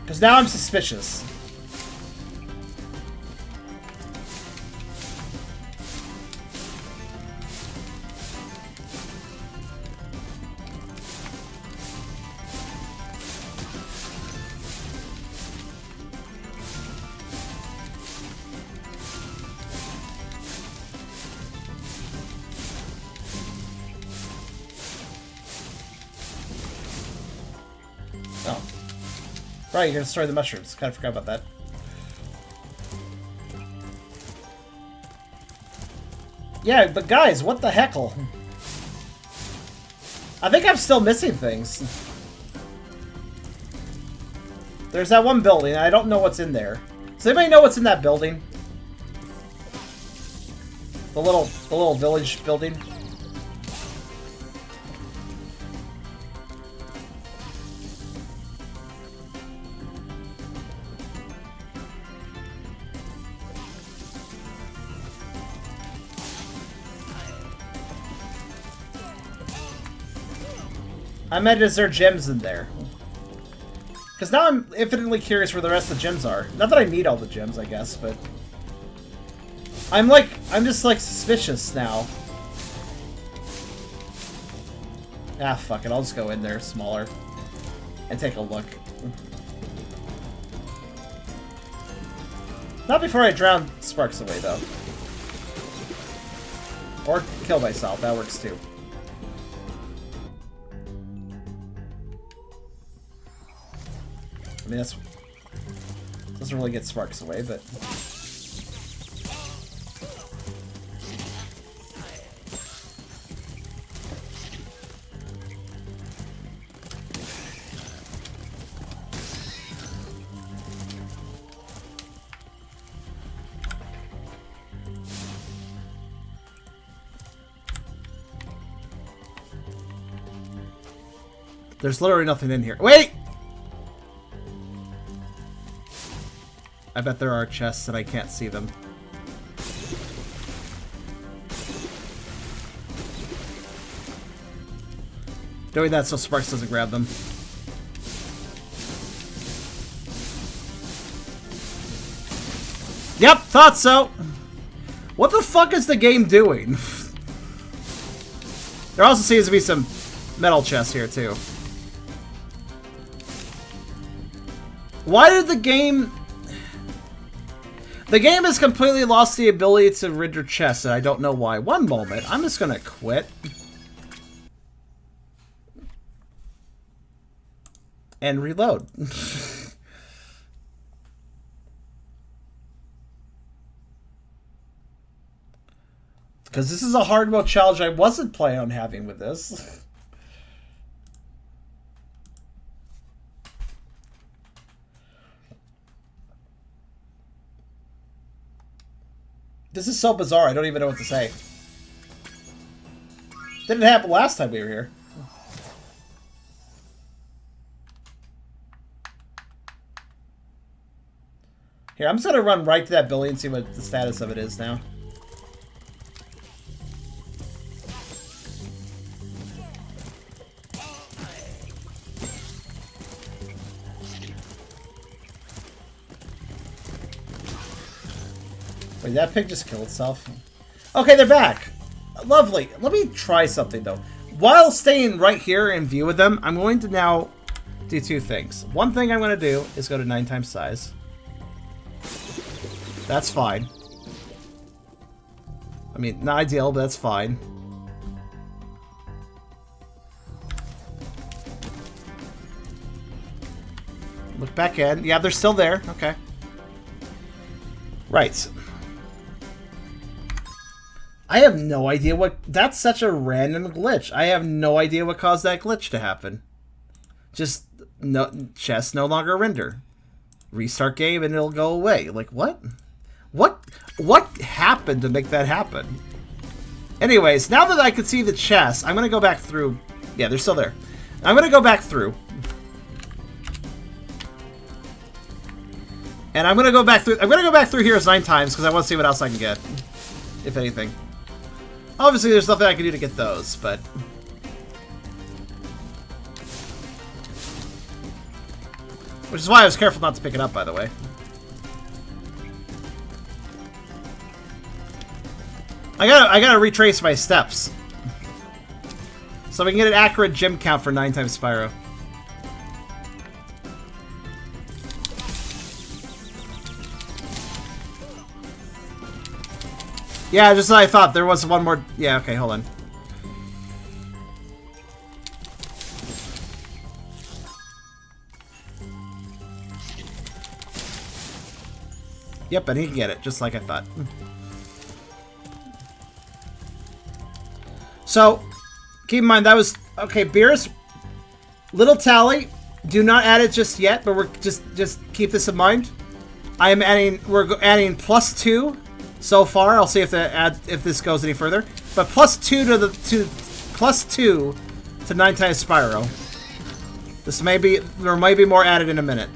Speaker 1: Because now I'm suspicious. Oh. Right, you're gonna destroy the mushrooms. Kind of forgot about that. Yeah, but guys, what the heckle? I think I'm still missing things. There's that one building, I don't know what's in there. Does anybody know what's in that building? The little village building? I meant, is there gems in there? Because now I'm infinitely curious where the rest of the gems are. Not that I need all the gems, I guess, but... I'm just like suspicious now. Ah, fuck it, I'll just go in there smaller. And take a look. Not before I drown Sparks away, though. Or kill myself, that works too. I mean, that's... doesn't really get Sparks away, but... There's literally nothing in here. Wait! I bet there are chests and I can't see them. Doing that so Sparks doesn't grab them. Yep, thought so! What the fuck is the game doing? There also seems to be some metal chests here too. Why did the game... The game has completely lost the ability to render chests, and I don't know why. One moment. I'm just gonna quit. And reload. Because this is a hard mode challenge I wasn't planning on having with this. This is so bizarre, I don't even know what to say. Didn't happen last time we were here. Here, I'm just gonna run right to that building and see what the status of it is now. Wait, that pig just killed itself? Okay, they're back. Lovely. Let me try something, though. While staying right here in view of them, I'm going to now do two things. One thing I'm going to do is go to 9 times size. That's fine. I mean, not ideal, but that's fine. Look back in. Yeah, they're still there. Okay. Right. I have no idea what... That's such a random glitch. I have no idea what caused that glitch to happen. Just... no, chests no longer render. Restart game and it'll go away. Like, what? What happened to make that happen? Anyways, now that I can see the chests, I'm going to go back through... Yeah, they're still there. I'm going to go back through. And I'm going to go back through... I'm going to go back through here 9 times because I want to see what else I can get. If anything. Obviously, there's nothing I can do to get those, but... Which is why I was careful not to pick it up, by the way. I gotta retrace my steps. So we can get an accurate gem count for 9 times Spyro. Yeah, just as I thought, there was one more... Yeah, okay, hold on. Yep, and he can get it, just like I thought. So, keep in mind, that was... Okay, Beerus, little tally. Do not add it just yet, but we're just keep this in mind. We're adding +2 so far. I'll see if this goes any further. But +2 to 9 times Spyro. There might be more added in a minute.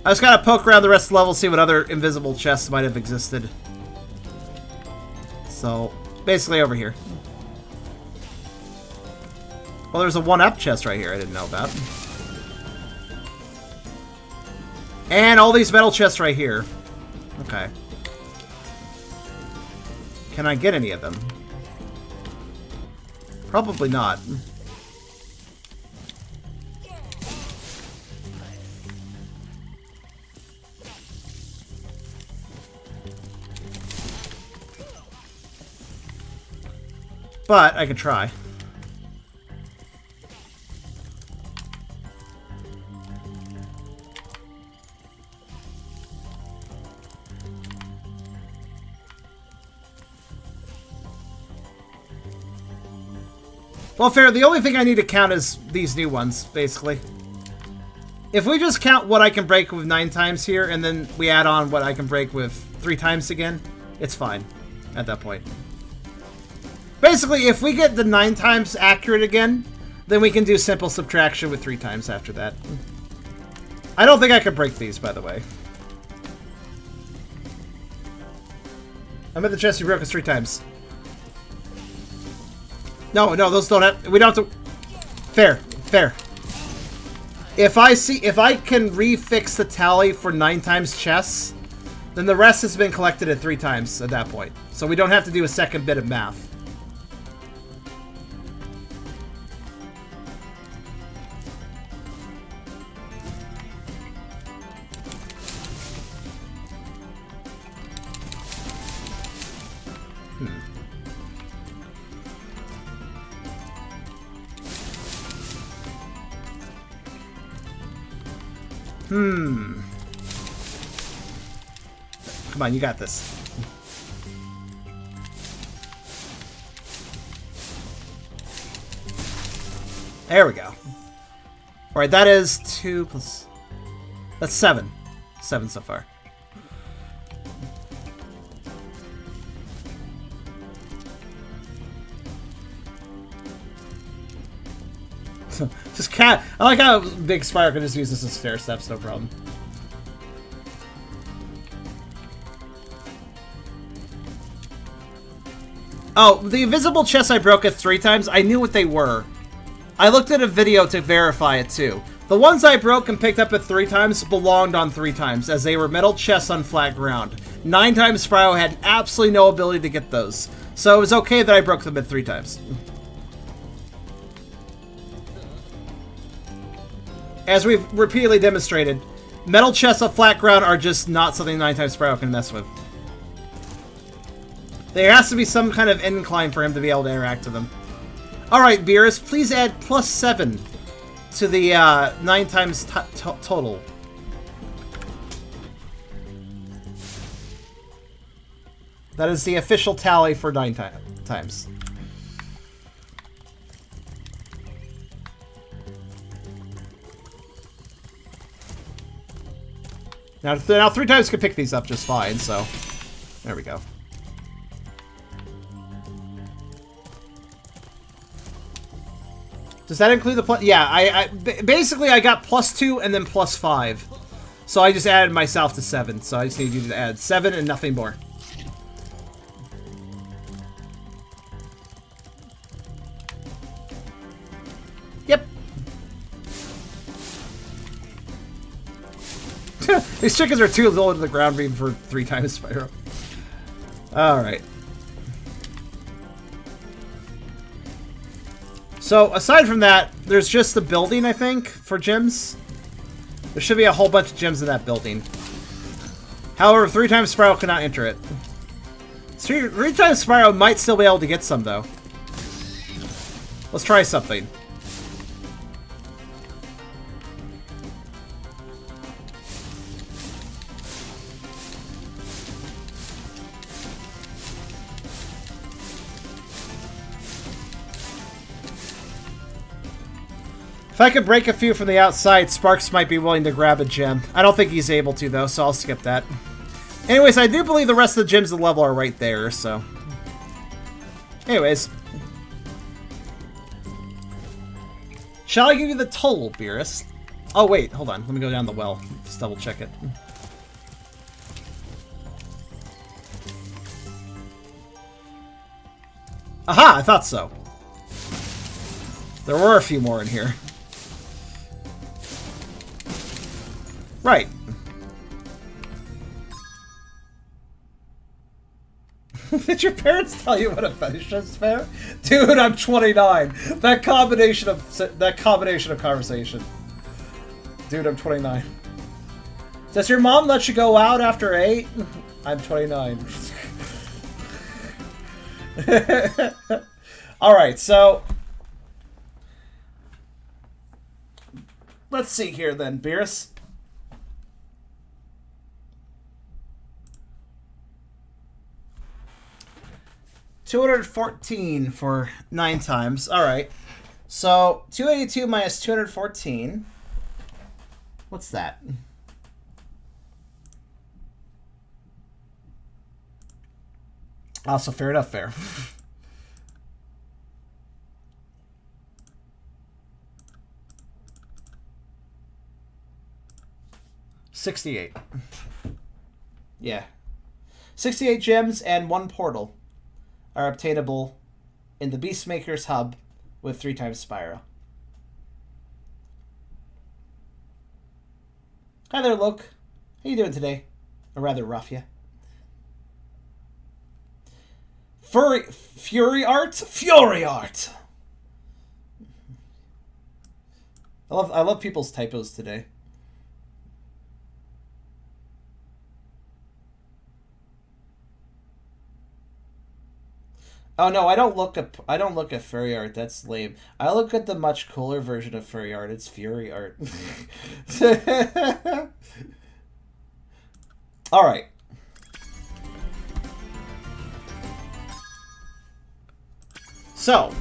Speaker 1: I just gotta poke around the rest of the level, see what other invisible chests might have existed. So, basically over here. Well, there's a 1-up chest right here I didn't know about. And all these metal chests right here. Okay. Can I get any of them? Probably not. But I can try. Well, fair. The only thing I need to count is these new ones, basically. If we just count what I can break with 9 times here, and then we add on what I can break with 3 times again, it's fine at that point. Basically, if we get the 9 times accurate again, then we can do simple subtraction with 3 times after that. I don't think I could break these, by the way. I'm at the chest you broke us 3 times. No, those don't have... We don't have to... Fair. If I can refix the tally for 9 times chests, then the rest has been collected at 3 times at that point. So we don't have to do a second bit of math. Come on, you got this. There we go. Alright, that is 2 plus... That's 7. 7 so far. Just cat. I like how Big Spyro can just use this as stair steps, no problem. Oh, the invisible chests I broke at 3 times, I knew what they were. I looked at a video to verify it too. The ones I broke and picked up at 3 times belonged on 3 times, as they were metal chests on flat ground. 9 times Spyro had absolutely no ability to get those, so it was okay that I broke them at 3 times. As we've repeatedly demonstrated, metal chests on flat ground are just not something 9 times Spyro can mess with. There has to be some kind of incline for him to be able to interact with them. Alright, Beerus, please add +7 to the 9 times total. That is the official tally for 9 times. Now 3 times can pick these up just fine, so there we go. Does that include the plus? Yeah, basically I got +2 and then +5. So I just added myself to 7. So I just need you to add 7 and nothing more. Yep. These chickens are too low to the ground beam for 3 times Spyro. Alright. So, aside from that, there's just the building, I think, for gems. There should be a whole bunch of gems in that building. However, 3 times Spyro cannot enter it. 3 times Spyro might still be able to get some, though. Let's try something. If I could break a few from the outside, Sparks might be willing to grab a gem. I don't think he's able to, though, so I'll skip that. Anyways, I do believe the rest of the gems of the level are right there, so... Anyways. Shall I give you the total, Beerus? Oh, wait, hold on. Let me go down the well. Just double check it. Aha! I thought so. There were a few more in here. Right. Did your parents tell you what a fetish is, Fair? Dude, I'm 29. That combination of conversation. Dude, I'm 29. Does your mom let you go out after 8? I'm 29. Alright, so... Let's see here then, Beerus. $214 for 9 times. Alright. So, 282 minus 214. What's that? Also, fair enough, fair. $68. Yeah. 68 gems and 1 portal are obtainable in the Beastmaker's hub with 3 times Spyro. Hi there, Luke. How you doing today? Or rather, Raffia. Fury art? Fury art! I love people's typos today. Oh no, I don't look at furry art. That's lame. I look at the much cooler version of furry art. It's fury art. All right. So,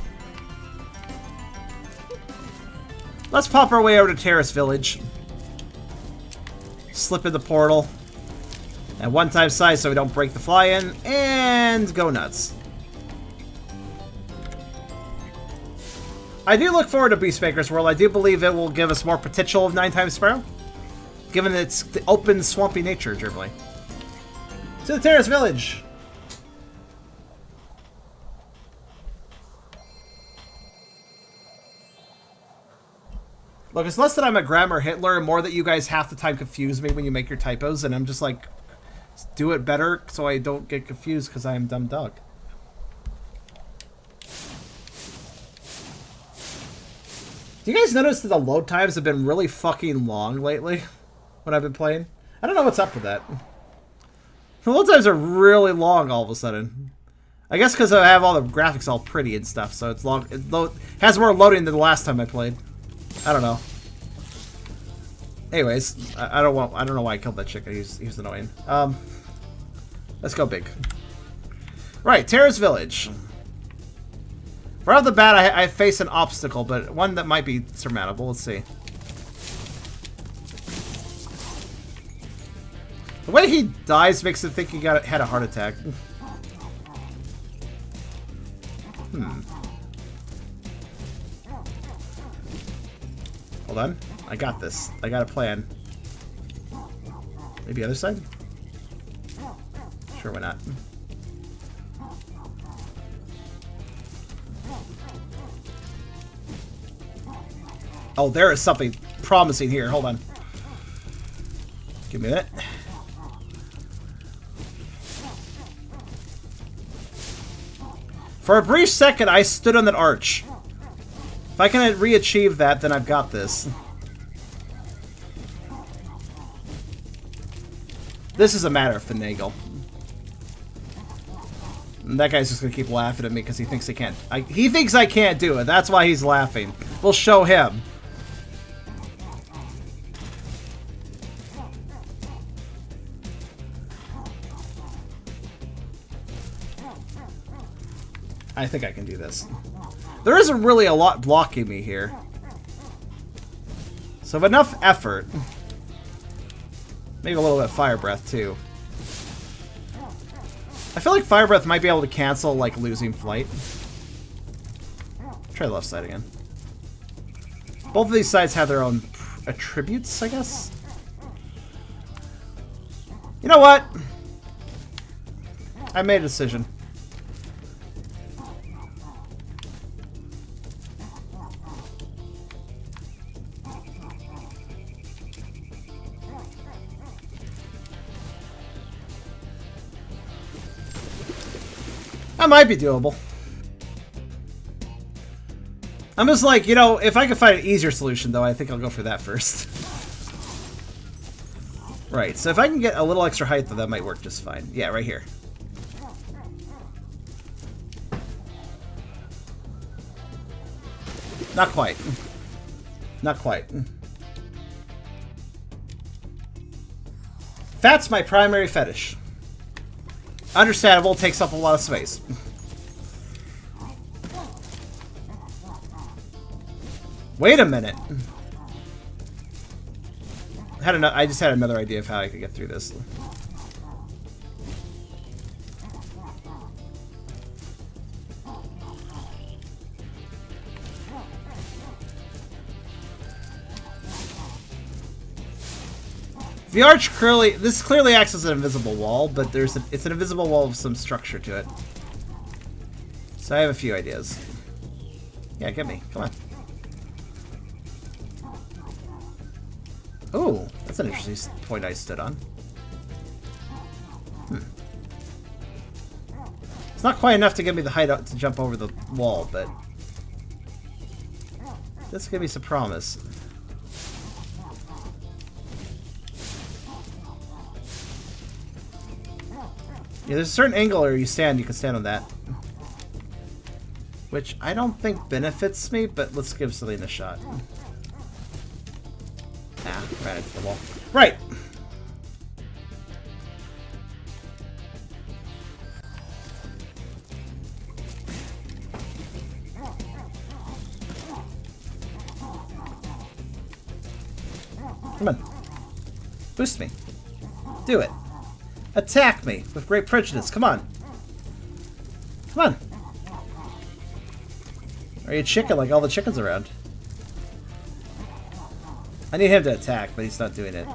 Speaker 1: let's pop our way over to Terrace Village. Slip in the portal at 1 time size so we don't break the fly-in, and go nuts. I do look forward to Beastmaker's World. I do believe it will give us more potential of 9 times Spyro, given its open, swampy nature, generally. To the Terrace Village! Look, it's less that I'm a grammar Hitler, and more that you guys half the time confuse me when you make your typos, and I'm just like, do it better so I don't get confused because I am dumb dog. Do you guys notice that the load times have been really fucking long lately when I've been playing? I don't know what's up with that. The load times are really long all of a sudden. I guess because I have all the graphics all pretty and stuff, so it's long. It has more loading than the last time I played. I don't know. Anyways, I don't know why I killed that chicken. He's annoying. Let's go big. Right, Terrace Village. Right off the bat, I face an obstacle, but one that might be surmountable. Let's see. The way he dies makes it think he had a heart attack. Hold on. I got this. I got a plan. Maybe other side? Sure, why not? Oh, there is something promising here. Hold on. Give me that. For a brief second, I stood on that arch. If I can re-achieve that, then I've got this. This is a matter of finagle. And that guy's just gonna keep laughing at me because he thinks he can't. He thinks I can't do it. That's why he's laughing. We'll show him. I think I can do this. There isn't really a lot blocking me here. So, with enough effort. Maybe a little bit of fire breath, too. I feel like fire breath might be able to cancel, like, losing flight. Try the left side again. Both of these sides have their own attributes, I guess. You know what? I made a decision. That might be doable. I'm just like, you know, if I could find an easier solution, though, I think I'll go for that first. Right, so if I can get a little extra height, though, that might work just fine. Yeah, right here. Not quite. Not quite. Fat's my primary fetish. Understandable, takes up a lot of space. Wait a minute. I just had another idea of how I could get through this. The arch this clearly acts as an invisible wall, but it's an invisible wall with some structure to it. So I have a few ideas. Yeah, get me. Come on. Oh, that's an interesting point I stood on. It's not quite enough to give me the height up to jump over the wall, but this gives me some promise. Yeah, there's a certain angle where you can stand on that. Which I don't think benefits me, but let's give Celine a shot. Ah, ran into the wall. Right! Come on. Boost me. Do it. Attack me with great prejudice. Come on. Come on. Are you a chicken like all the chickens around? I need him to attack, but he's not doing it.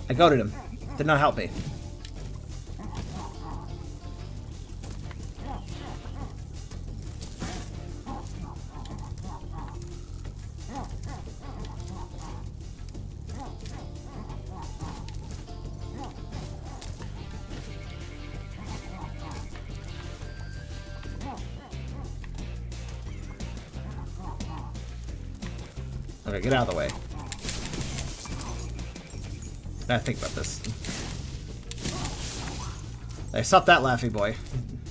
Speaker 1: I goaded him. Did not help me. Okay, get out of the way. Now think about this. I stopped that laughy boy.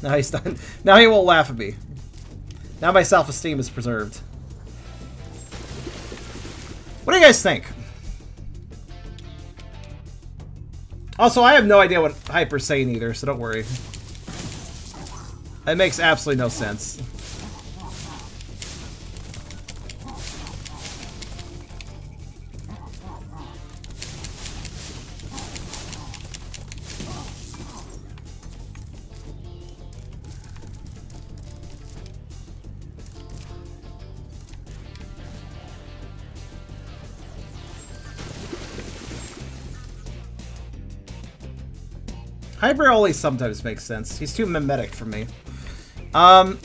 Speaker 1: Now he's done. Now he won't laugh at me. Now my self-esteem is preserved. What do you guys think? Also, I have no idea what Hyper's saying either, so don't worry. It makes absolutely no sense. Hyper only sometimes makes sense. He's too mimetic for me. What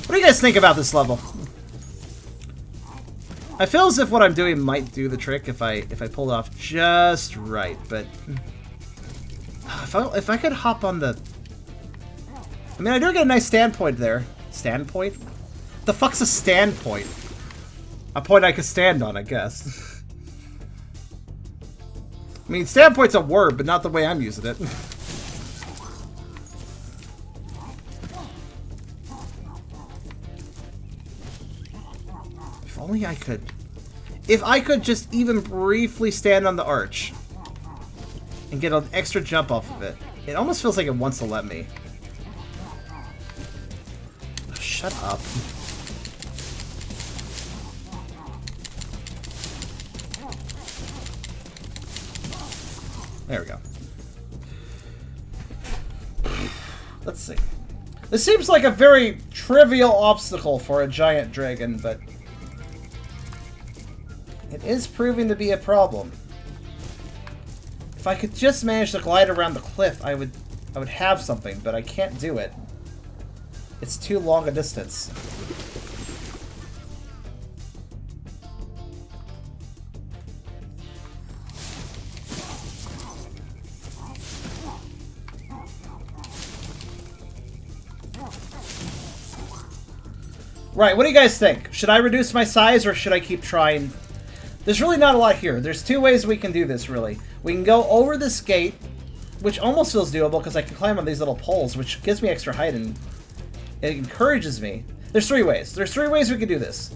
Speaker 1: do you guys think about this level? I feel as if what I'm doing might do the trick if I pull it off just right, but if I could hop on the... I mean, I do get a nice standpoint there. Standpoint? The fuck's a standpoint? A point I could stand on, I guess. I mean, standpoint's a word, but not the way I'm using it. If only I could... If I could just even briefly stand on the arch and get an extra jump off of it. It almost feels like it wants to let me. Oh, shut up. There we go. Let's see. This seems like a very trivial obstacle for a giant dragon, but it is proving to be a problem. If I could just manage to glide around the cliff, I would have something, but I can't do it. It's too long a distance. Right, what do you guys think? Should I reduce my size or should I keep trying? There's really not a lot here. There's two ways we can do this, really. We can go over this gate, which almost feels doable because I can climb on these little poles, which gives me extra height and it encourages me. There's three ways. There's three ways we can do this.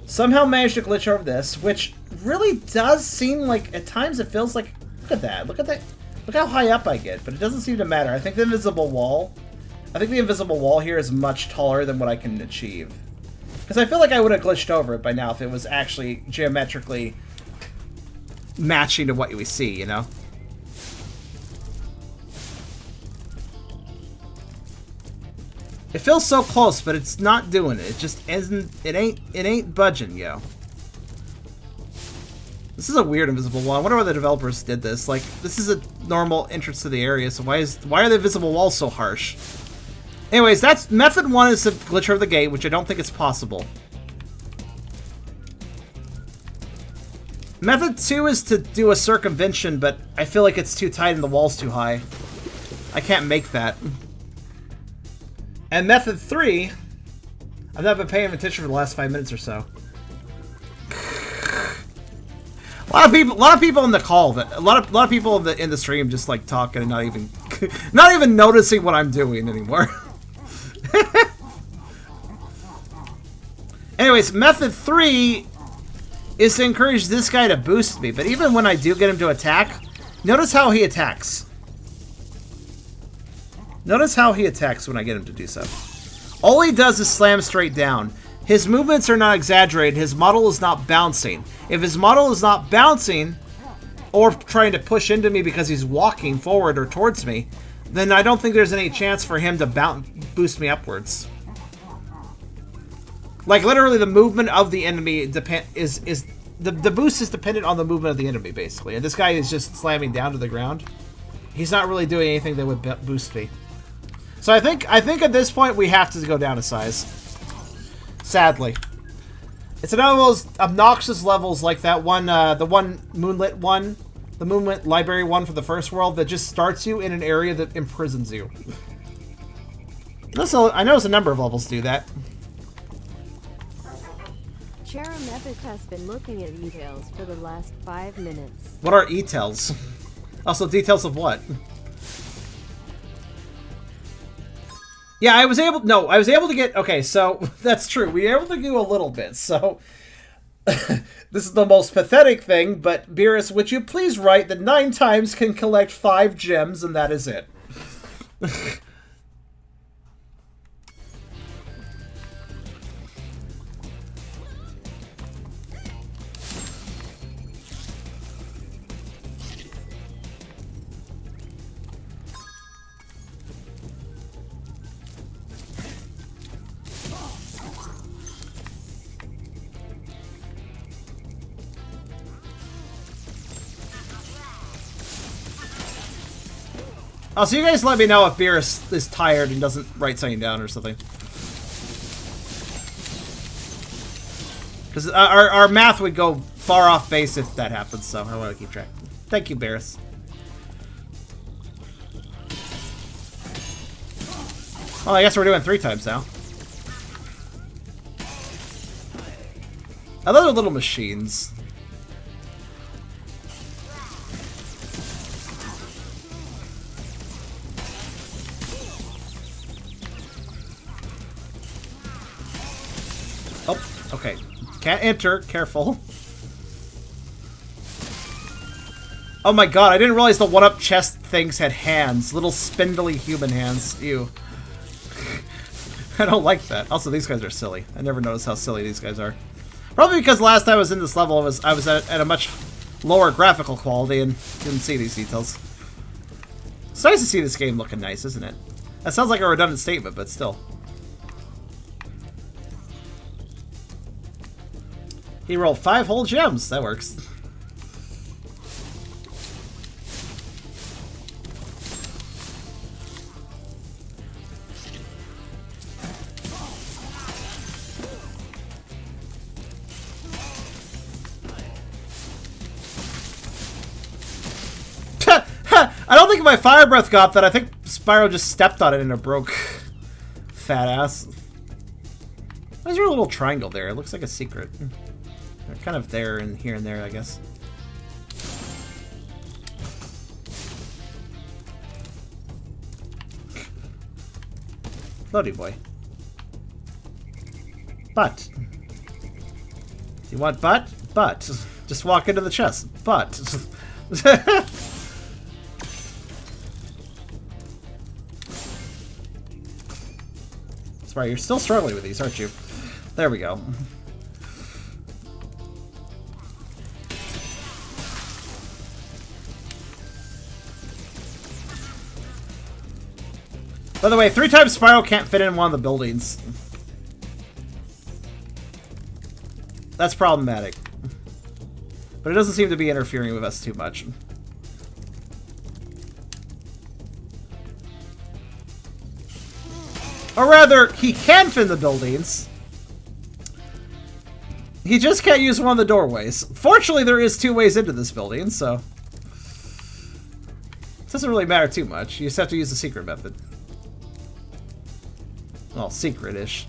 Speaker 1: Somehow manage to glitch over this, which really does seem like, at times it feels like, look at that. Look at that. Look how high up I get, but it doesn't seem to matter. I think the invisible wall here is much taller than what I can achieve. Because I feel like I would have glitched over it by now if it was actually geometrically matching to what we see, you know? It feels so close, but it's not doing it. It just isn't. It ain't budging, yo. This is a weird invisible wall. I wonder why the developers did this. Like, this is a normal entrance to the area, so why are the invisible walls so harsh? Anyways, that's method one is to glitch over the gate, which I don't think it's possible. Method two is to do a circumvention, but I feel like it's too tight and the wall's too high. I can't make that. And method three, I've not been paying attention for the last 5 minutes or so. A lot of people in the call, a lot of people in the stream just like talking and not even noticing what I'm doing anymore. Anyways, method three is to encourage this guy to boost me, but even when I do get him to attack, notice how he attacks. Notice how he attacks when I get him to do so. All he does is slam straight down. His movements are not exaggerated. His model is not bouncing. If his model is not bouncing or trying to push into me because he's walking forward or towards me, then I don't think there's any chance for him to boost me upwards. Like, literally, the movement of the enemy the boost is dependent on the movement of the enemy, basically. And this guy is just slamming down to the ground. He's not really doing anything that would boost me. So I think at this point we have to go down a size. Sadly. It's another of those obnoxious levels like that one, the one Moonlit one, the Moonlit Library one for the first world that just starts you in an area that imprisons you. I notice a number of levels do that.
Speaker 5: Sharon Epic has been looking at details for the last 5 minutes.
Speaker 1: What are e-tails? Also, details of what? Yeah, I was able to get, okay, so, that's true. We were able to do a little bit, so, this is the most pathetic thing, but, Beerus, would you please write that 9 times can collect 5 gems, and that is it. Oh, so you guys let me know if Beerus is tired and doesn't write something down or something. Because our math would go far off base if that happens, so I want to keep track. Thank you, Beerus. Well, I guess we're doing 3 times now. I love the little machines. Oh, okay. Can't enter. Careful. Oh my god, I didn't realize the one-up chest things had hands. Little spindly human hands. Ew. I don't like that. Also, these guys are silly. I never noticed how silly these guys are. Probably because last time I was in this level, I was at a much lower graphical quality and didn't see these details. It's nice to see this game looking nice, isn't it? That sounds like a redundant statement, but still. He rolled 5 whole gems. That works. I don't think my fire breath got that. I think Spyro just stepped on it and it broke. Fat ass. Why is there a little triangle there? It looks like a secret. They're kind of there and here and there, I guess. Floaty boy. Butt. Do you want butt? Butt. Just walk into the chest. Butt. Sorry, you're still struggling with these, aren't you? There we go. By the way, 3 times Spyro can't fit in one of the buildings. That's problematic. But it doesn't seem to be interfering with us too much. Or rather, he can fit in the buildings. He just can't use one of the doorways. Fortunately, there is 2 ways into this building, so... It doesn't really matter too much. You just have to use the secret method. Well, secret-ish.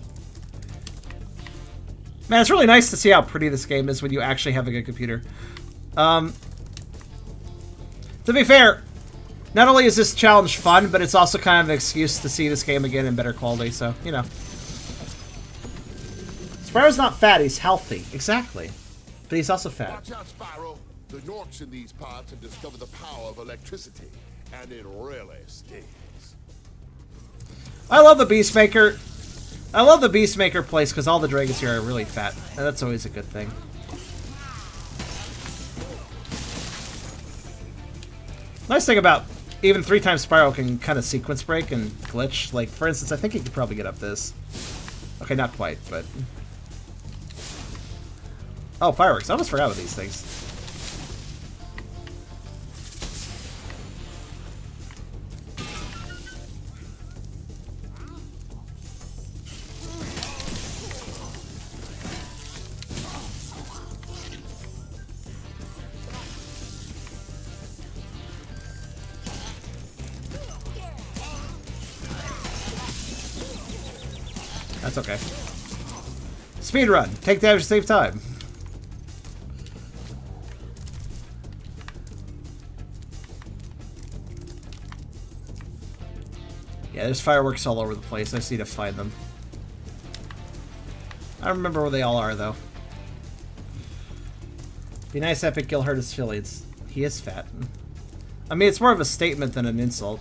Speaker 1: Man, it's really nice to see how pretty this game is when you actually have a good computer. To be fair, not only is this challenge fun, but it's also kind of an excuse to see this game again in better quality, so, you know. Spyro's not fat, he's healthy. Exactly. But he's also fat.
Speaker 7: Watch out, Spyro. The Norks in these parts have discovered the power of electricity, and it really stings.
Speaker 1: I love the Beastmaker. I love the Beastmaker place because all the dragons here are really fat, and that's always a good thing. Nice thing about even 3 times Spyro can kind of sequence break and glitch. Like, for instance, I think he could probably get up this. Okay, not quite, but... Oh, fireworks. I almost forgot about these things. That's okay. Speedrun. Take damage to save time. Yeah, there's fireworks all over the place. I just need to find them. I don't remember where they all are, though. Be nice, Epic. You'll hurt his feelings. He is fat. I mean, it's more of a statement than an insult.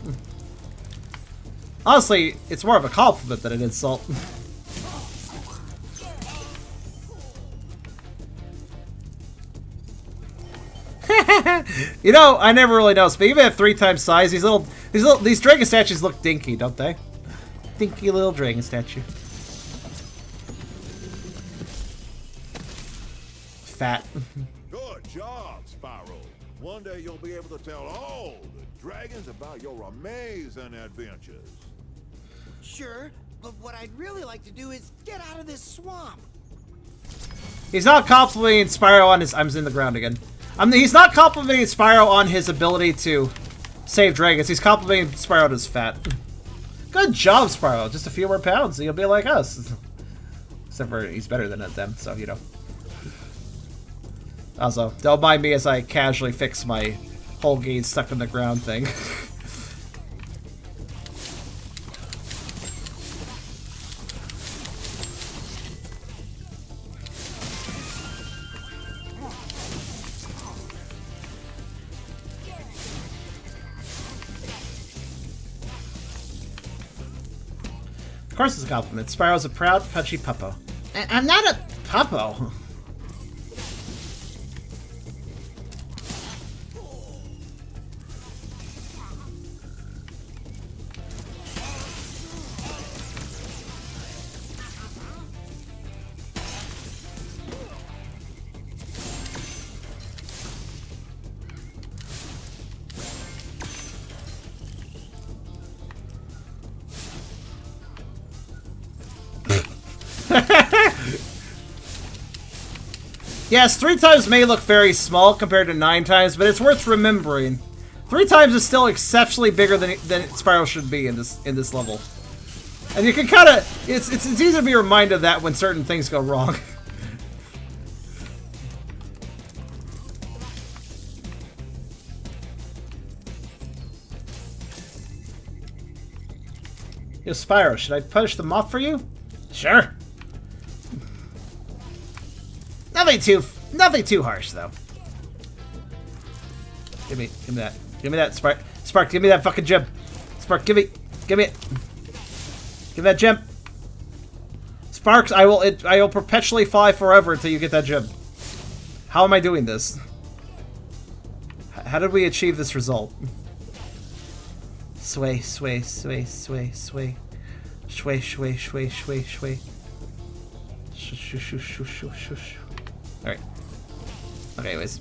Speaker 1: Honestly, it's more of a compliment than an insult. You know, I never really noticed, but even at 3 times size, these dragon statues look dinky, don't they? Dinky little dragon statue. Fat.
Speaker 7: Good job, Spyro. One day you'll be able to tell all the dragons about your amazing adventures.
Speaker 6: Sure, but what I'd really like to do is get out of this swamp.
Speaker 1: He's not complimenting Spyro on his... I'm in the ground again. He's not complimenting Spyro on his ability to save dragons. He's complimenting Spyro on his fat. Good job, Spyro. Just a few more pounds and you'll be like us. Except for he's better than them, so, you know. Also, don't mind me as I casually fix my whole gate stuck in the ground thing. Of course it's a compliment. Spyro's a proud, punchy puppo. I'm not a puppo. Yes, 3 times may look very small compared to 9 times, but it's worth remembering. 3 times is still exceptionally bigger than Spyro should be in this level. And you can kind of... It's easy to be reminded of that when certain things go wrong. Yo, Spyro, should I punish them off for you? Sure. Nothing too harsh though. Give me that, Spark. Spark, give me that fucking gem. Spark, give me it. Give me that gem. Sparks, I will perpetually fly forever until you get that gem. How am I doing this? How did we achieve this result? Sway, sway, sway, sway, sway. Sway, sway, sway, sway, sway. Shush, shush, shush, shush, shush. Alright. Okay, anyways.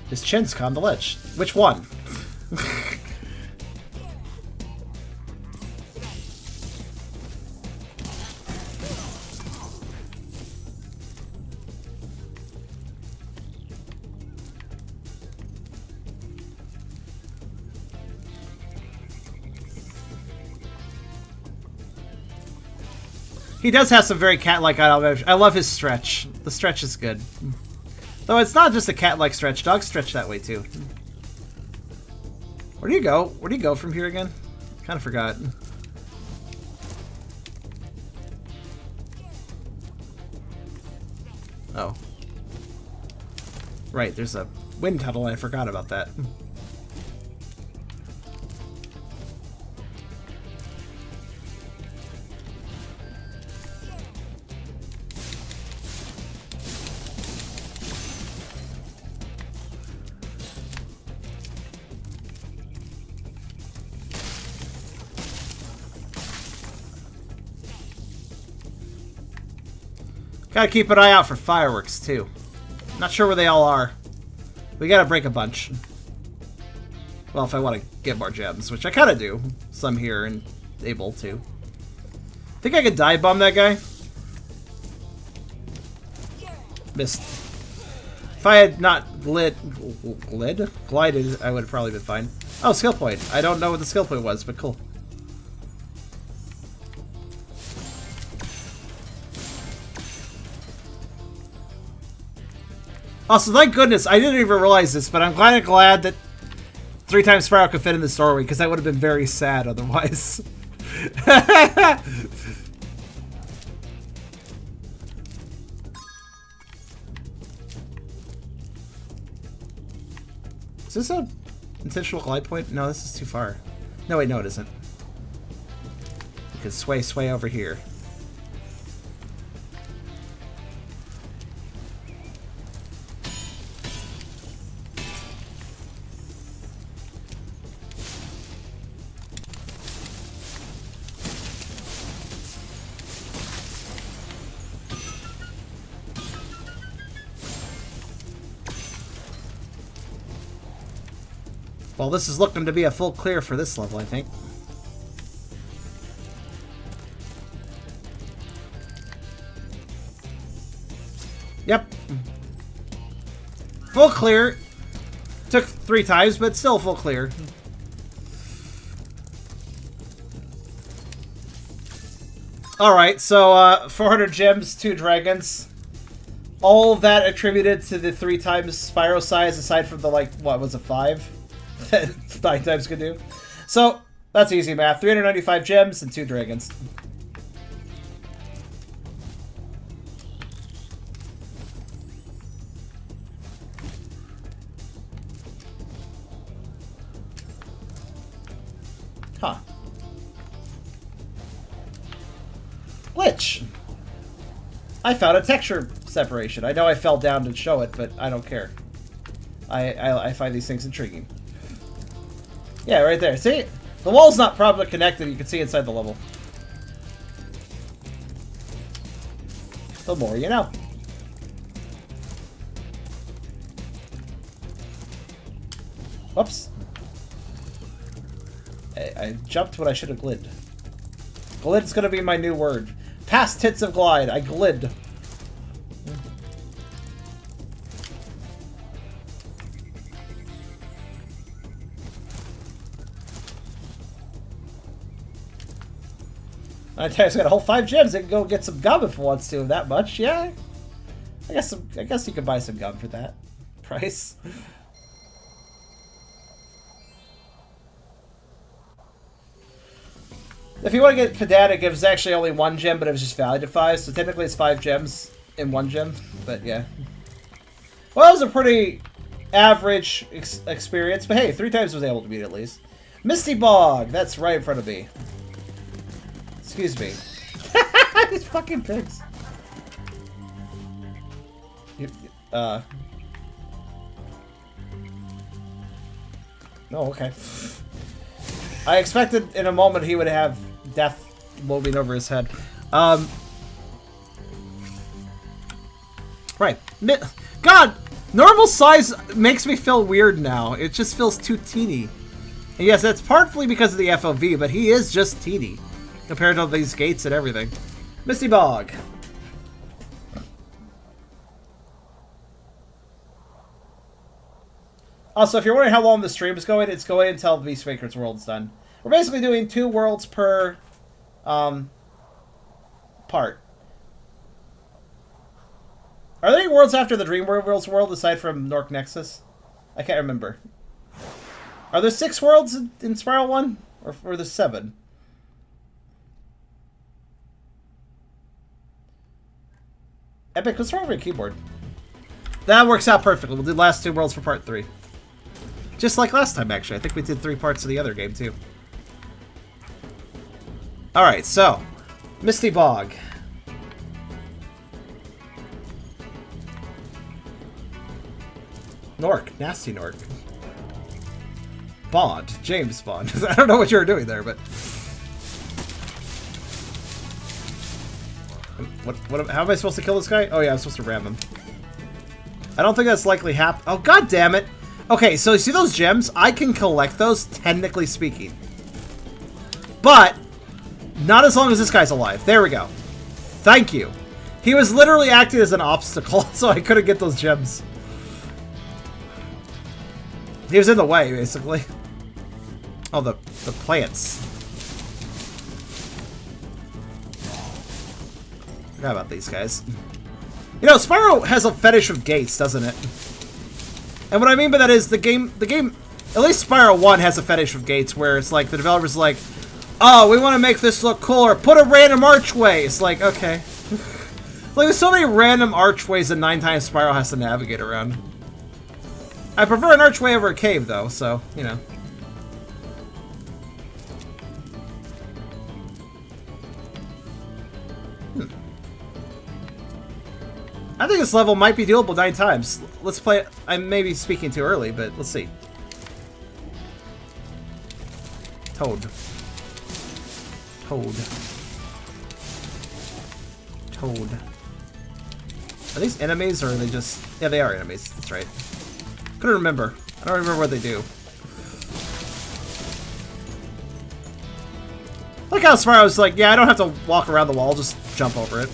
Speaker 1: His chin's on the ledge. Which one? He does have some very cat-like animation. I love his stretch. The stretch is good. Though it's not just a cat-like stretch. Dogs stretch that way too. Where do you go? Where do you go from here again? Kind of forgot. Oh. Right, there's a wind tunnel. I forgot about that. Gotta keep an eye out for fireworks, too. Not sure where they all are. We gotta break a bunch. Well, if I want to get more gems, which I kinda do. Some here and able to. Think I could dive bomb that guy? Missed. If I had not glided, I would have probably been fine. Oh, skill point. I don't know what the skill point was, but cool. Also, thank goodness, I didn't even realize this, but I'm kind of glad that 3 times Spyro could fit in the story, because that would have been very sad otherwise. Is this a intentional glide point? No, this is too far. No, wait, no, it isn't. You can sway over here. Well, this is looking to be a full clear for this level, I think. Yep. Full clear. Took 3 times, but still full clear. Alright, so 400 gems, 2 dragons. all of that attributed to the 3 times Spyro size, aside from the, like, what was it, 5? That 9 times could do. So, that's easy math. 395 gems and 2 dragons. Huh. Glitch! I found a texture separation. I know I fell down to show it, but I don't care. I find these things intriguing. Yeah, right there. See? The wall's not properly connected. You can see inside the level. The more you know. Whoops. I jumped when I should have glid. Glid's gonna be my new word. Past tense of glide. I glid. I tell you, it's got a whole 5 gems. It can go get some gum if it wants to. That much, yeah. I guess you could buy some gum for that price. If you want to get Cadet, it gives actually only 1 gem, but it was just valued at 5. So technically, it's 5 gems in 1 gem. But yeah. Well, that was a pretty average experience. But hey, 3 times was able to beat it at least. Misty Bog. That's right in front of me. Excuse me. These fucking pigs. No, okay. I expected in a moment he would have death looming over his head. Right. God! Normal size makes me feel weird now. It just feels too teeny. And yes, that's partly because of the FOV, but he is just teeny. Compared to these gates and everything. Misty Bog. Also, if you're wondering how long the stream is going, it's going until the Beast Maker's world's done. We're basically doing 2 worlds per part. Are there any worlds after the Dream World's world aside from Nork Nexus? I can't remember. Are there 6 worlds in Spyro 1? Or are there 7? Epic, what's wrong with your keyboard? That works out perfectly. We'll do the last 2 worlds for part 3. Just like last time, actually. I think we did 3 parts of the other game, too. Alright, so. Misty Bog. Nork. Nasty Nork. Bond. James Bond. I don't know what you were doing there, but... How am I supposed to kill this guy? Oh yeah, I'm supposed to ram him. I don't think that's likely happen. Oh, god damn it! Okay, so you see those gems? I can collect those, technically speaking. But, not as long as this guy's alive. There we go. Thank you. He was literally acting as an obstacle, so I couldn't get those gems. He was in the way, basically. Oh, the plants. Forgot about these guys. You know, Spyro has a fetish of gates, doesn't it? And what I mean by that is the game, at least Spyro 1 has a fetish of gates where it's like the developer's like, oh, we want to make this look cooler, put a random archway. It's like, okay. Like, there's so many random archways that 9 times Spyro has to navigate around. I prefer an archway over a cave, though, so, you know. I think this level might be doable 9 times. Let's play it. I may be speaking too early, but let's see. Toad. Toad. Toad. Are these enemies, or are they just... Yeah, they are enemies. That's right. Couldn't remember. I don't remember what they do. Like how Spyro was like, yeah, I don't have to walk around the wall, just jump over it.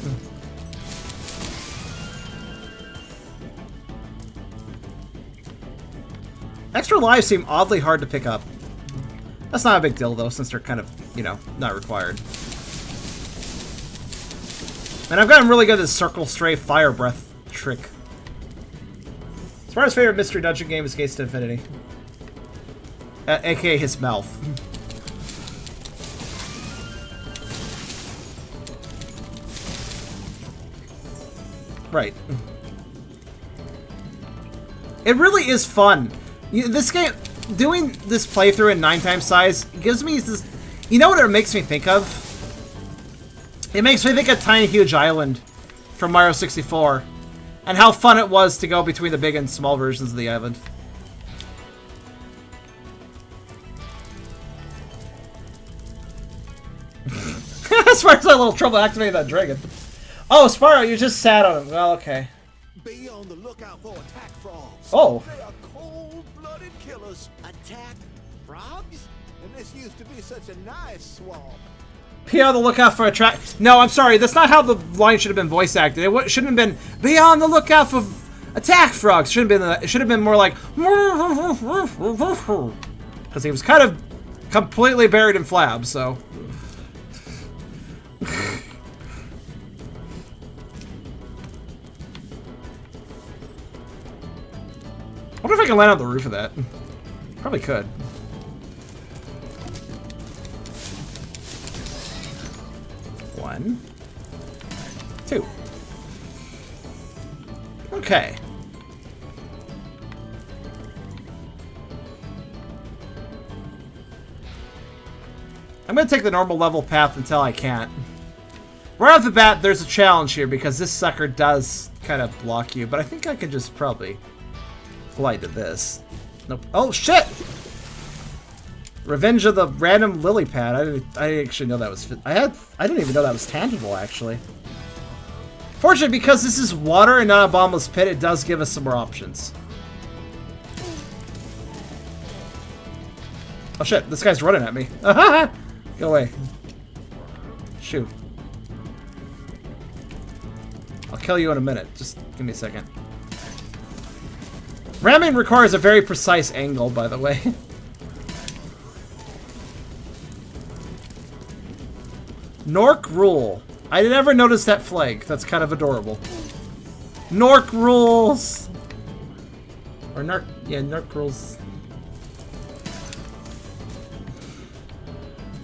Speaker 1: Extra lives seem oddly hard to pick up. That's not a big deal, though, since they're kind of, you know, not required. And I've gotten really good at Circle Strafe Fire Breath trick. Spyro's favorite mystery dungeon game is Gates to Infinity. AKA his mouth. Right. It really is fun. This game, doing this playthrough in 9x size gives me this... You know what it makes me think of? It makes me think of Tiny Huge Island from Mario 64. And how fun it was to go between the big and small versions of the island. Spyro's had a little trouble activating that dragon. Oh, Spyro, you just sat on him. Well, okay.
Speaker 7: Be on the lookout for attack frogs.
Speaker 1: Oh.
Speaker 7: They are cold-blooded killers.
Speaker 6: Attack frogs?
Speaker 7: And this used to be such a nice swamp.
Speaker 1: Be on the lookout for a track. No, I'm sorry. That's not how the line should have been voice acted. It shouldn't have been, be on the lookout for attack frogs. Shouldn't have been that. It should have been more like, because he was kind of completely buried in flab, so. I wonder if I can land on the roof of that. Probably could. One. Two. Okay. I'm going to take the normal level path until I can't. Right off the bat, there's a challenge here because this sucker does kind of block you, but I think I can just probably glide to this. Nope. Oh, shit! Revenge of the random lily pad. I didn't actually know that was... I didn't even know that was tangible, actually. Fortunately, because this is water and not a bottomless pit, it does give us some more options. Oh shit, this guy's running at me. Go away. Shoot. I'll kill you in a minute. Just give me a second. Ramming requires a very precise angle, by the way. Nork rule. I never noticed that flag. That's kind of adorable. Nork rules. Or Narc. Yeah, Nork rules.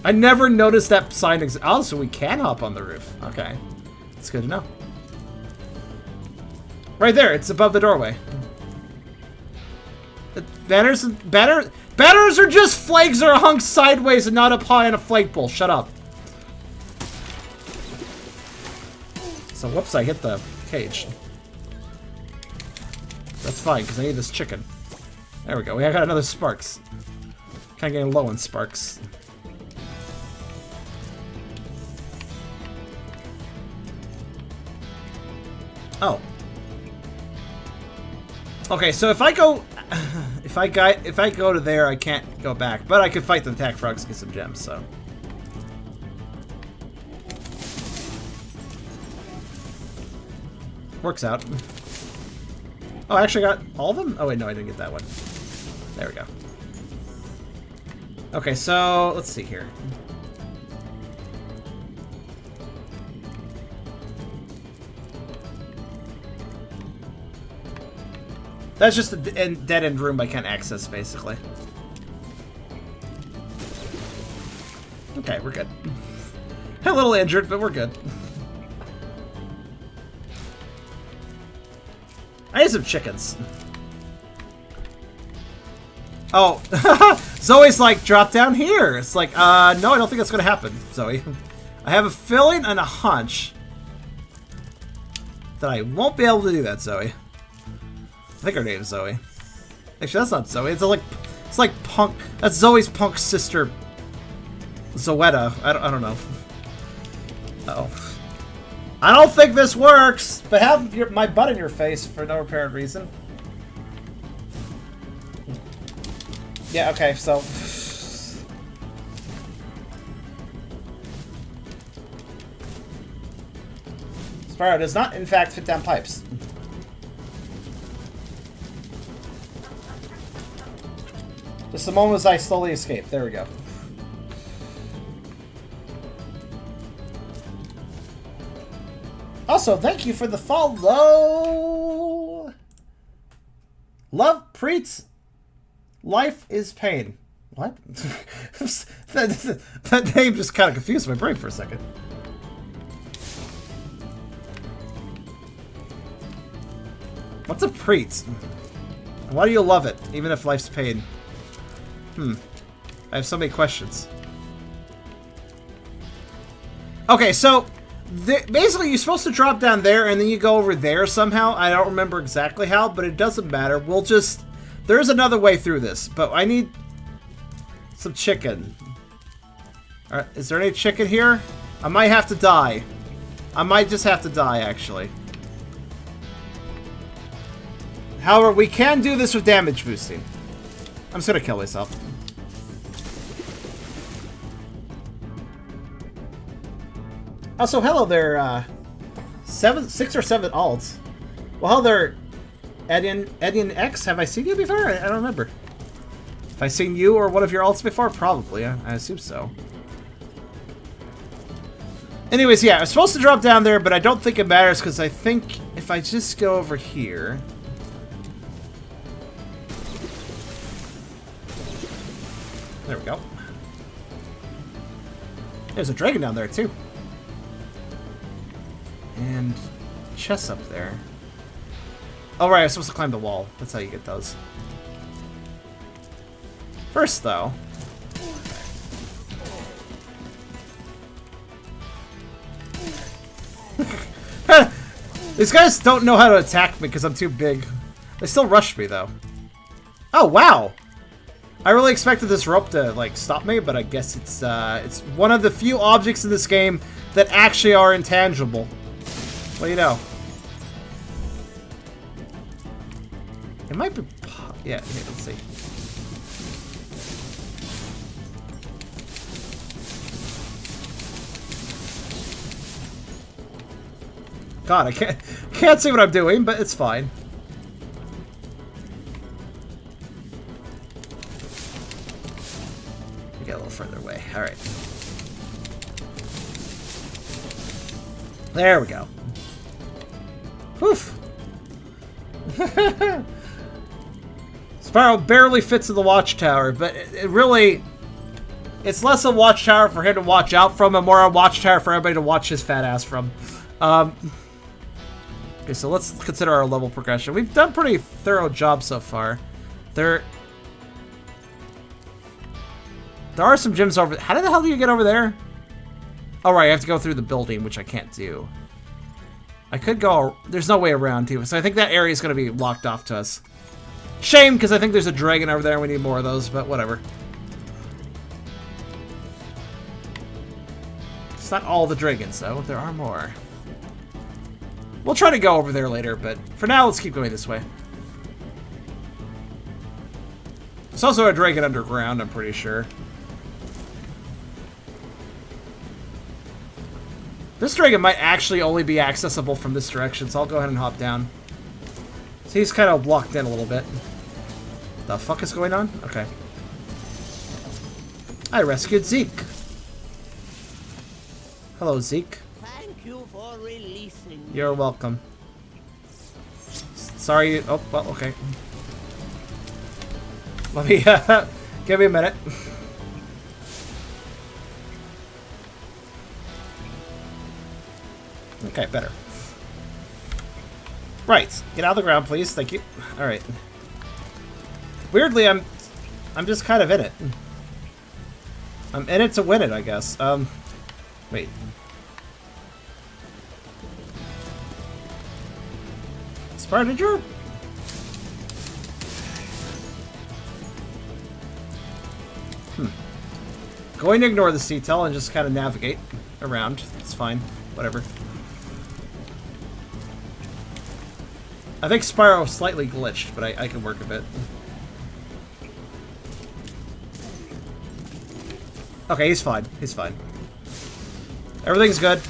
Speaker 1: I never noticed that sign. Oh, so we can hop on the roof. Okay. That's good to know. Right there. It's above the doorway. Banners are just flags that are hung sideways and not up high on a flagpole. Shut up. So, whoops, I hit the cage. That's fine, because I need this chicken. There we go. We got another sparks. Kind of getting low on sparks. Oh. Okay, so if I go... If I go to there, I can't go back. But I could fight the attack frogs and get some gems, so... Works out. Oh, I actually got all of them? Oh, wait, no, I didn't get that one. There we go. Okay, so let's see here. That's just a dead-end room I can't access, basically. Okay, we're good. A little injured, but we're good. I need some chickens. Oh, Zoe's like, drop down here. It's like, no, I don't think that's gonna happen, Zoe. I have a feeling and a hunch that I won't be able to do that, Zoe. I think her name's Zoe. Actually, that's not Zoe. It's like Punk. That's Zoe's punk sister, Zoetta. I don't know. Uh-oh. I don't think this works, but have my butt in your face for no apparent reason. Yeah, okay, so... Spyro does not, in fact, fit down pipes. Just a moment as I slowly escape. There we go. Also, thank you for the follow. Love Preets. Life is pain. What? that name just kind of confused my brain for a second. What's a Preets? Why do you love it, even if life's pain? I have so many questions. Okay, so basically you're supposed to drop down there and then you go over there somehow. I don't remember exactly how, but it doesn't matter. We'll just... There's another way through this, but I need some chicken. Alright, is there any chicken here? I might have to die. I might just have to die, actually. However, we can do this with damage boosting. I'm just gonna kill myself. Also, hello there, 6 or 7 alts. Well, hello there, Edian X. Have I seen you before? I don't remember. Have I seen you or one of your alts before? Probably, I assume so. Anyways, yeah, I was supposed to drop down there, but I don't think it matters because I think if I just go over here... There we go. There's a dragon down there, too. And chests up there. Oh, right, I'm supposed to climb the wall. That's how you get those. First, though... These guys don't know how to attack me because I'm too big. They still rush me, though. Oh, wow! I really expected this rope to, like, stop me, but I guess it's one of the few objects in this game that actually are intangible. What do you know? It might be... Yeah, here, let's see. God, I can't see what I'm doing, but it's fine. We get a little further away. All right. There we go. Poof. Spyro barely fits in the watchtower, but it really... It's less a watchtower for him to watch out from and more a watchtower for everybody to watch his fat ass from. Okay, so let's consider our level progression. We've done a pretty thorough job so far. There are some gyms over... How the hell do you get over there? Oh, right, I have to go through the building, which I can't do. I could go... There's no way around, too. So I think that area is going to be locked off to us. Shame, because I think there's a dragon over there and we need more of those, but whatever. It's not all the dragons, though. There are more. We'll try to go over there later, but for now, let's keep going this way. There's also a dragon underground, I'm pretty sure. This dragon might actually only be accessible from this direction, so I'll go ahead and hop down. So he's kind of blocked in a little bit. The fuck is going on? Okay. I rescued Zeke. Hello, Zeke.
Speaker 2: Thank you for releasing me.
Speaker 1: You're welcome. Sorry. Oh, well, okay. Let me, give me a minute. Okay, better. Right. Get out of the ground, please. Thank you. Alright. Weirdly, I'm just kind of in it. I'm in it to win it, I guess. Wait. Spyro, did you? Going to ignore this detail and just kind of navigate around. It's fine. Whatever. I think Spyro slightly glitched, but I can work a bit. Okay, he's fine. He's fine. Everything's good.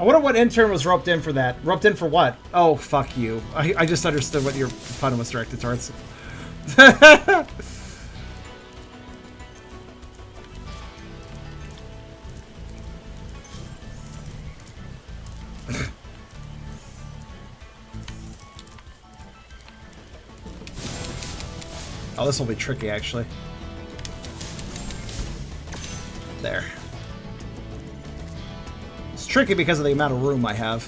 Speaker 1: I wonder what intern was roped in for that. Roped in for what? Oh, fuck you. I just understood what your pun was directed towards. Oh, this will be tricky, actually. There. It's tricky because of the amount of room I have.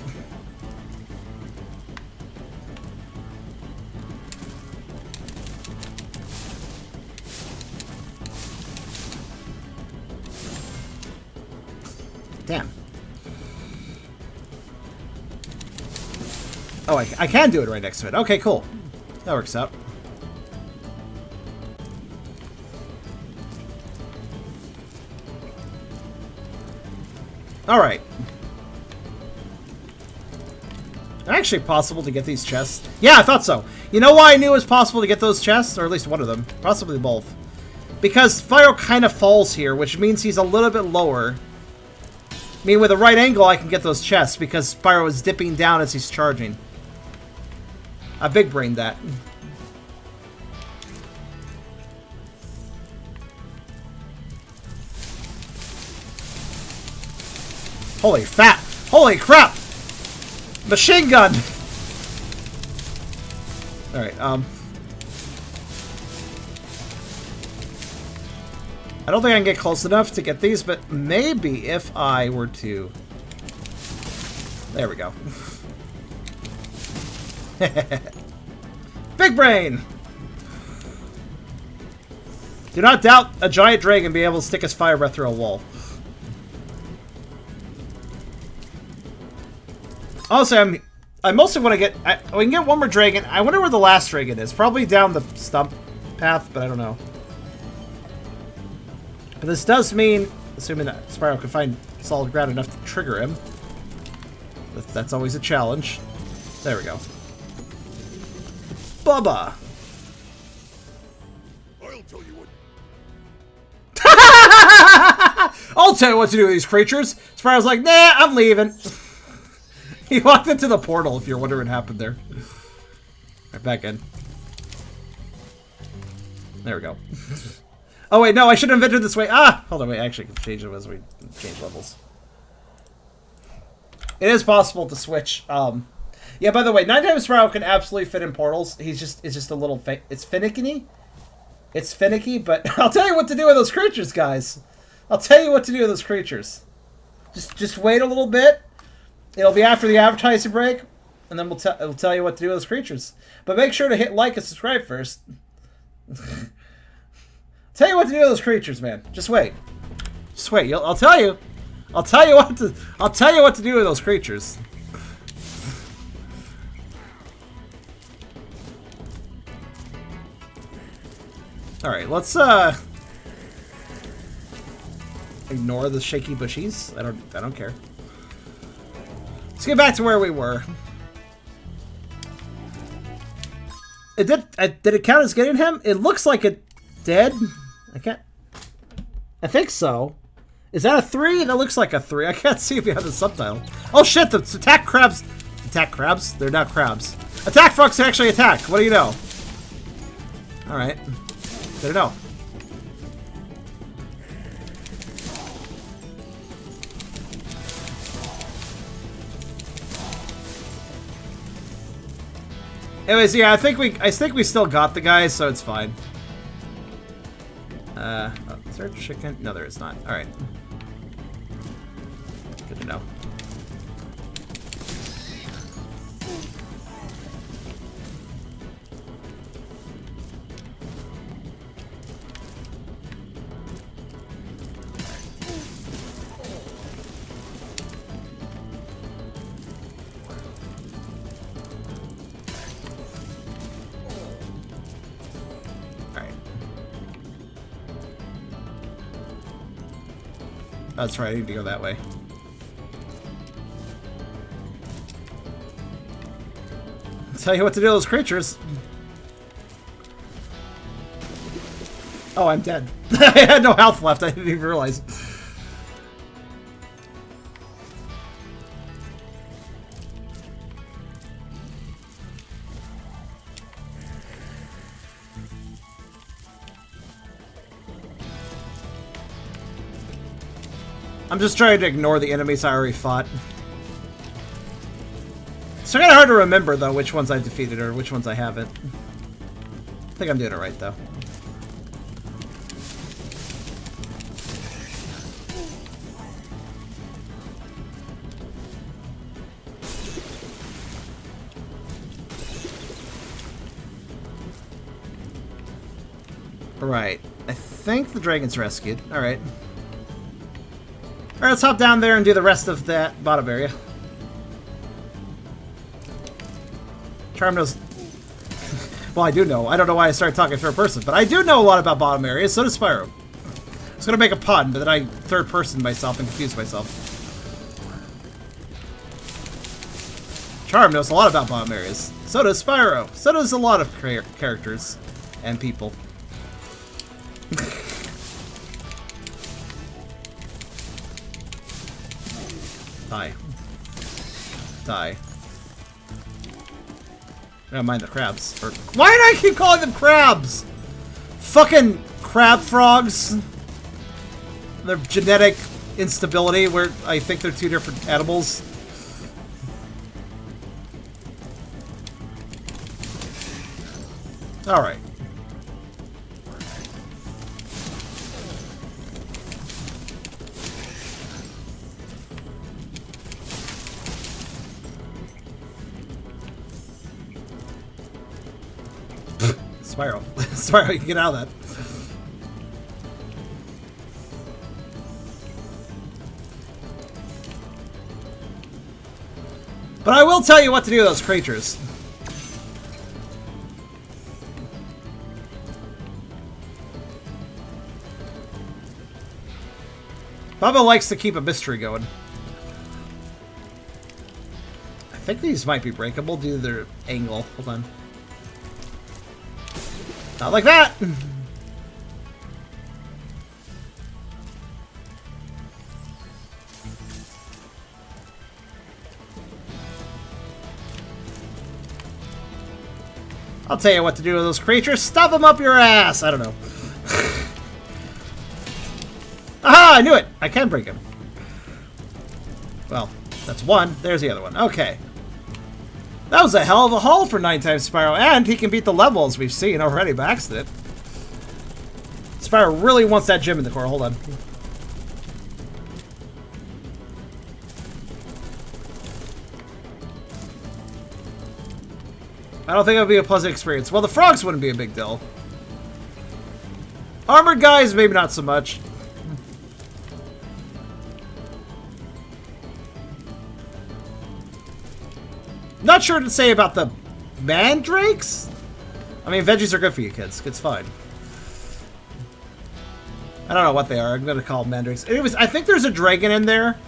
Speaker 1: Damn. Oh, I can do it right next to it. Okay, cool. That works out. Alright. Actually possible to get these chests. Yeah, I thought so. You know why I knew it was possible to get those chests? Or at least one of them. Possibly both. Because Spyro kind of falls here, which means he's a little bit lower. I mean, with a right angle, I can get those chests because Spyro is dipping down as he's charging. I big-brained that. Holy fat! Holy crap! Machine gun! Alright, I don't think I can get close enough to get these, but maybe if I were to... There we go. Big brain! Do not doubt a giant dragon being able to stick his fire breath through a wall. Also, I mostly want to get... we can get one more dragon. I wonder where the last dragon is. Probably down the stump path, but I don't know. But this does mean, assuming that Spyro can find solid ground enough to trigger him. That's always a challenge. There we go. Bubba!
Speaker 7: I'll tell you what.
Speaker 1: I'll tell you what to do with these creatures. Spyro's like, nah, I'm leaving. He walked into the portal, if you're wondering what happened there. Right back in. There we go. Oh, wait, no, I should have entered this way. Ah! Hold on, wait, I actually can change them as we change levels. It is possible to switch. Yeah, by the way, 9 times Spyro can absolutely fit in portals. It's just a little... It's finicky. It's finicky, but I'll tell you what to do with those creatures, guys. I'll tell you what to do with those creatures. Just wait a little bit. It'll be after the advertising break, and then we'll tell you what to do with those creatures. But make sure to hit like and subscribe first. Tell you what to do with those creatures, man. Just wait. Just wait. I'll tell you. I'll tell you what to do with those creatures. All right, let's ignore the shaky bushies. I don't care. Let's get back to where we were. Did it count as getting him? It looks like it did. I think so. Is that a 3? That looks like a 3. I can't see behind the subtitle. Oh shit, the attack crabs. Attack crabs? They're not crabs. Attack frogs actually attack. What do you know? Alright. Good to know. Anyways, yeah, I think we still got the guys, so it's fine. Oh, is there a chicken? No, there is not. All right. Good to know. That's right, I need to go that way. I'll tell you what to do with those creatures. Oh, I'm dead. I had no health left, I didn't even realize. I'm just trying to ignore the enemies I already fought. It's kind of hard to remember, though, which ones I've defeated or which ones I haven't. I think I'm doing it right, though. Right. I think the dragon's rescued. Alright. Alright, let's hop down there and do the rest of that bottom area. Charm knows... Well, I do know. I don't know why I started talking third person, but I do know a lot about bottom areas, so does Spyro. I was gonna make a pun, but then I third person myself and confused myself. Charm knows a lot about bottom areas. So does Spyro. So does a lot of characters and people. Die. Die. I don't mind the crabs. Or, why do I keep calling them crabs? Fucking crab frogs. Their genetic instability, where I think they're two different animals. Alright. Spyro. Spyro, you can get out of that. But I will tell you what to do with those creatures. Baba likes to keep a mystery going. I think these might be breakable due to their angle. Hold on. Not like that! I'll tell you what to do with those creatures. Stuff them up your ass! I don't know. Aha! I knew it! I can break him. Well, that's one. There's the other one. Okay. That was a hell of a haul for 9 times Spyro, and he can beat the levels we've seen already by accident. Spyro really wants that gem in the core. Hold on. I don't think it would be a pleasant experience. Well, the frogs wouldn't be a big deal. Armored guys, maybe not so much. Not sure what to say about the mandrakes. I mean, veggies are good for you kids. It's fine. I don't know what they are. I'm going to call them mandrakes. Anyways, I think there's a dragon in there.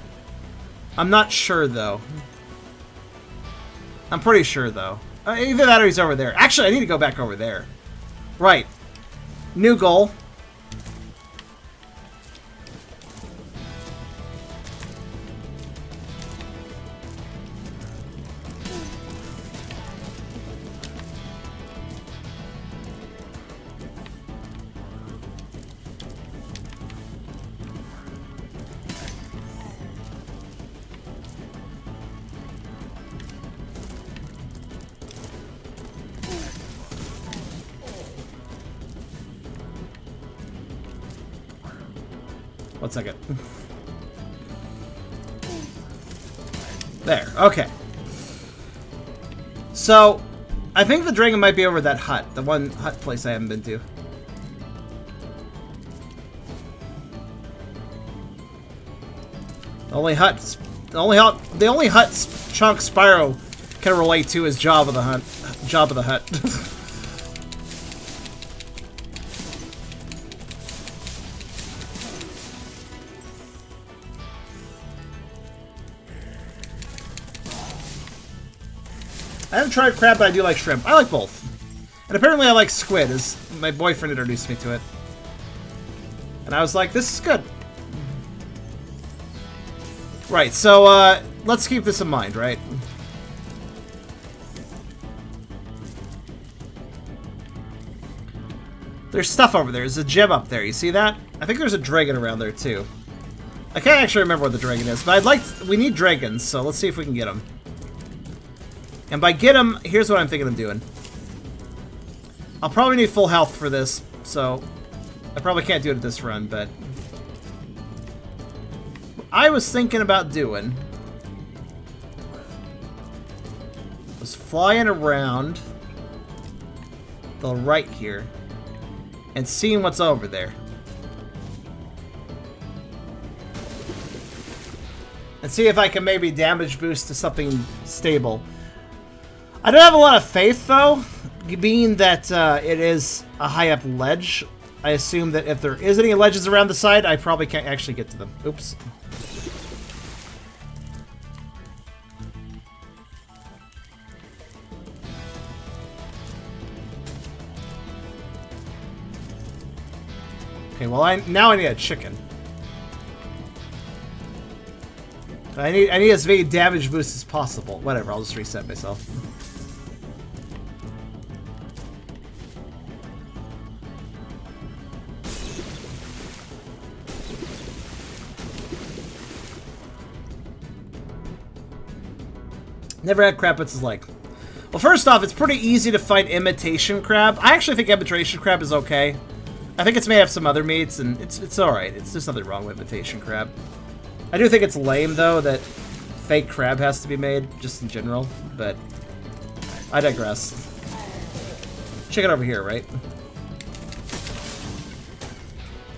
Speaker 1: I'm not sure, though. I'm pretty sure, though. Either that or he's over there. Actually, I need to go back over there. Right. New goal. One second. There, okay. So, I think the dragon might be over that hut. The one hut place I haven't been to. The only hut chunk Spyro can relate to is Job of the Hut. Job of the Hut. I haven't tried crab, but I do like shrimp. I like both. And apparently I like squid, as my boyfriend introduced me to it. And I was like, this is good. Right, so, let's keep this in mind, right? There's stuff over there. There's a gem up there. You see that? I think there's a dragon around there, too. I can't actually remember what the dragon is, but we need dragons, so let's see if we can get them. And by get them, here's what I'm thinking of doing. I'll probably need full health for this, so I probably can't do it this run, but what I was thinking about doing was flying around the right here and seeing what's over there. And see if I can maybe damage boost to something stable. I don't have a lot of faith, though, being that it is a high-up ledge. I assume that if there is any ledges around the side, I probably can't actually get to them. Oops. Okay, well, now I need a chicken. I need as many damage boosts as possible. Whatever, I'll just reset myself. Never had crab, what's it like? Well, first off, it's pretty easy to find imitation crab. I actually think imitation crab is okay. I think it's made of some other meats, and it's alright. There's nothing wrong with imitation crab. I do think it's lame, though, that fake crab has to be made, just in general, but I digress. Check it over here, right?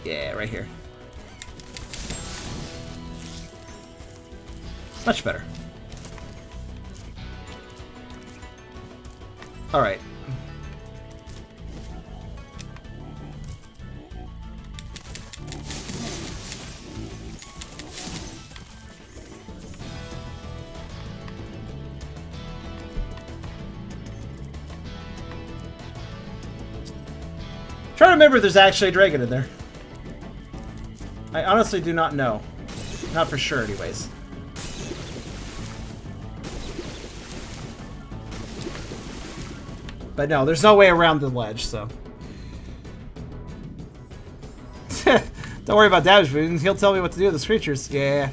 Speaker 1: Yeah, right here. Much better. Alright. Try to remember if there's actually a dragon in there. I honestly do not know. Not for sure, anyways. But no, there's no way around the ledge, so. Don't worry about damage boosts. He'll tell me what to do with the creatures. Yeah.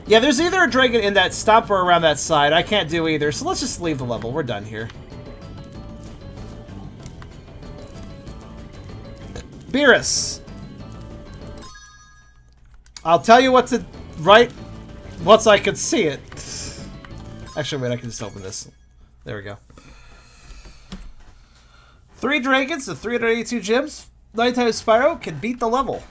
Speaker 1: Yeah, there's either a dragon in that stump or around that side. I can't do either, so let's just leave the level. We're done here. Beerus. I'll tell you what to write once I can see it. Actually, wait, I can just open this. There we go. 3 dragons and 382 gems. 9 times Spyro can beat the level.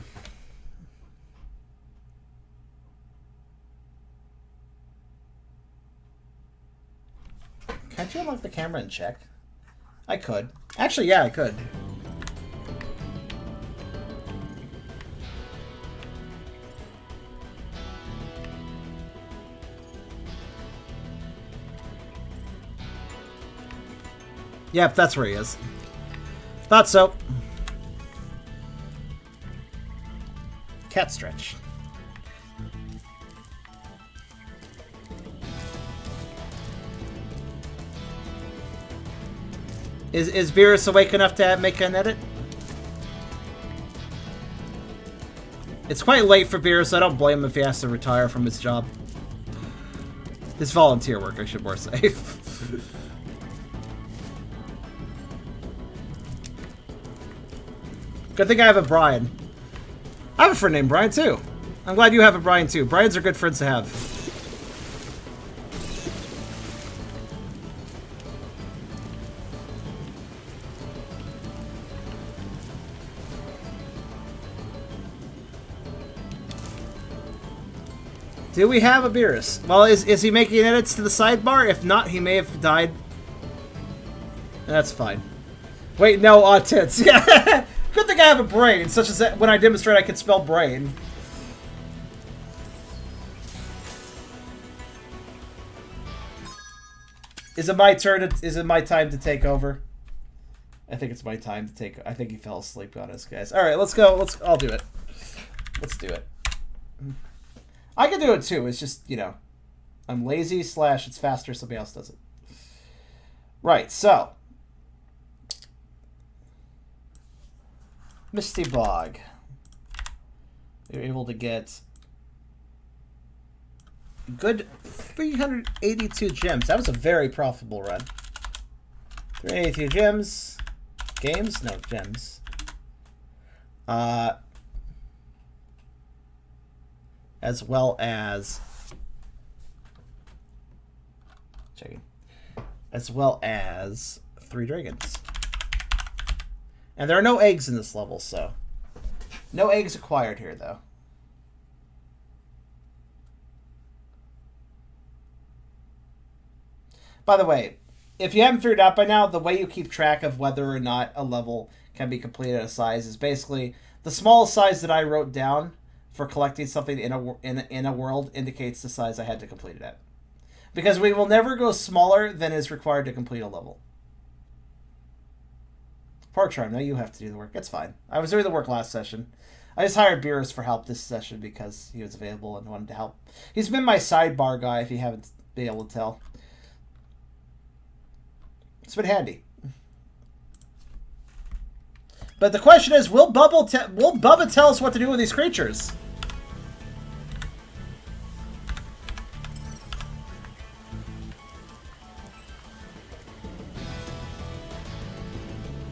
Speaker 1: Can't you unlock the camera and check? I could. Actually, yeah, I could. Yep, that's where he is. Thought so. Cat stretch. Is Beerus awake enough to make an edit? It's quite late for Beerus, so I don't blame him if he has to retire from his job. His volunteer work, I should more say. Good thing I have a Brian. I have a friend named Brian, too. I'm glad you have a Brian, too. Brians are good friends to have. Do we have a Beerus? Well, is he making edits to the sidebar? If not, he may have died. That's fine. Wait, no, tits. Yeah. Good thing I have a brain, such as that when I demonstrate I can spell brain. Is it my turn? Is it my time to take over? I think it's my time to take. I think he fell asleep on us, guys. All right, let's go. I'll do it. Let's do it. I can do it too. It's just, you know, I'm lazy / it's faster. Somebody else does it. Right. So. Misty Bog. We were able to get a good 382 gems. That was a very profitable run. 382 gems. Games? No, gems. As well as... Checking. As well as 3 dragons. And there are no eggs in this level, so... No eggs acquired here, though. By the way, if you haven't figured out by now, the way you keep track of whether or not a level can be completed at a size is basically the smallest size that I wrote down for collecting something in a world indicates the size I had to complete it at. Because we will never go smaller than is required to complete a level. Poor Charm, now you have to do the work. It's fine. I was doing the work last session. I just hired Beerus for help this session because he was available and wanted to help. He's been my sidebar guy, if you haven't been able to tell. It's been handy. But the question is, will Bubba tell us what to do with these creatures?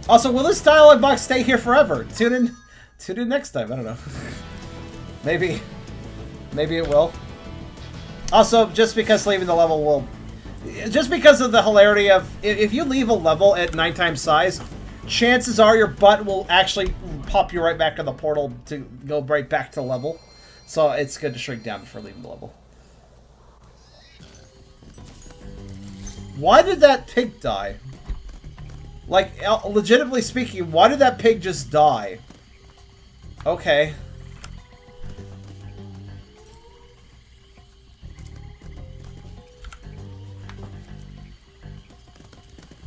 Speaker 1: Also, will this dialogue box stay here forever? Tune in next time. I don't know. Maybe it will. Also, just because leaving the level will... Just because of the hilarity of... If you leave a level at 9 times size, chances are your butt will actually pop you right back in the portal to go right back to the level. So it's good to shrink down before leaving the level. Why did that pig die? Like, legitimately speaking, why did that pig just die? Okay.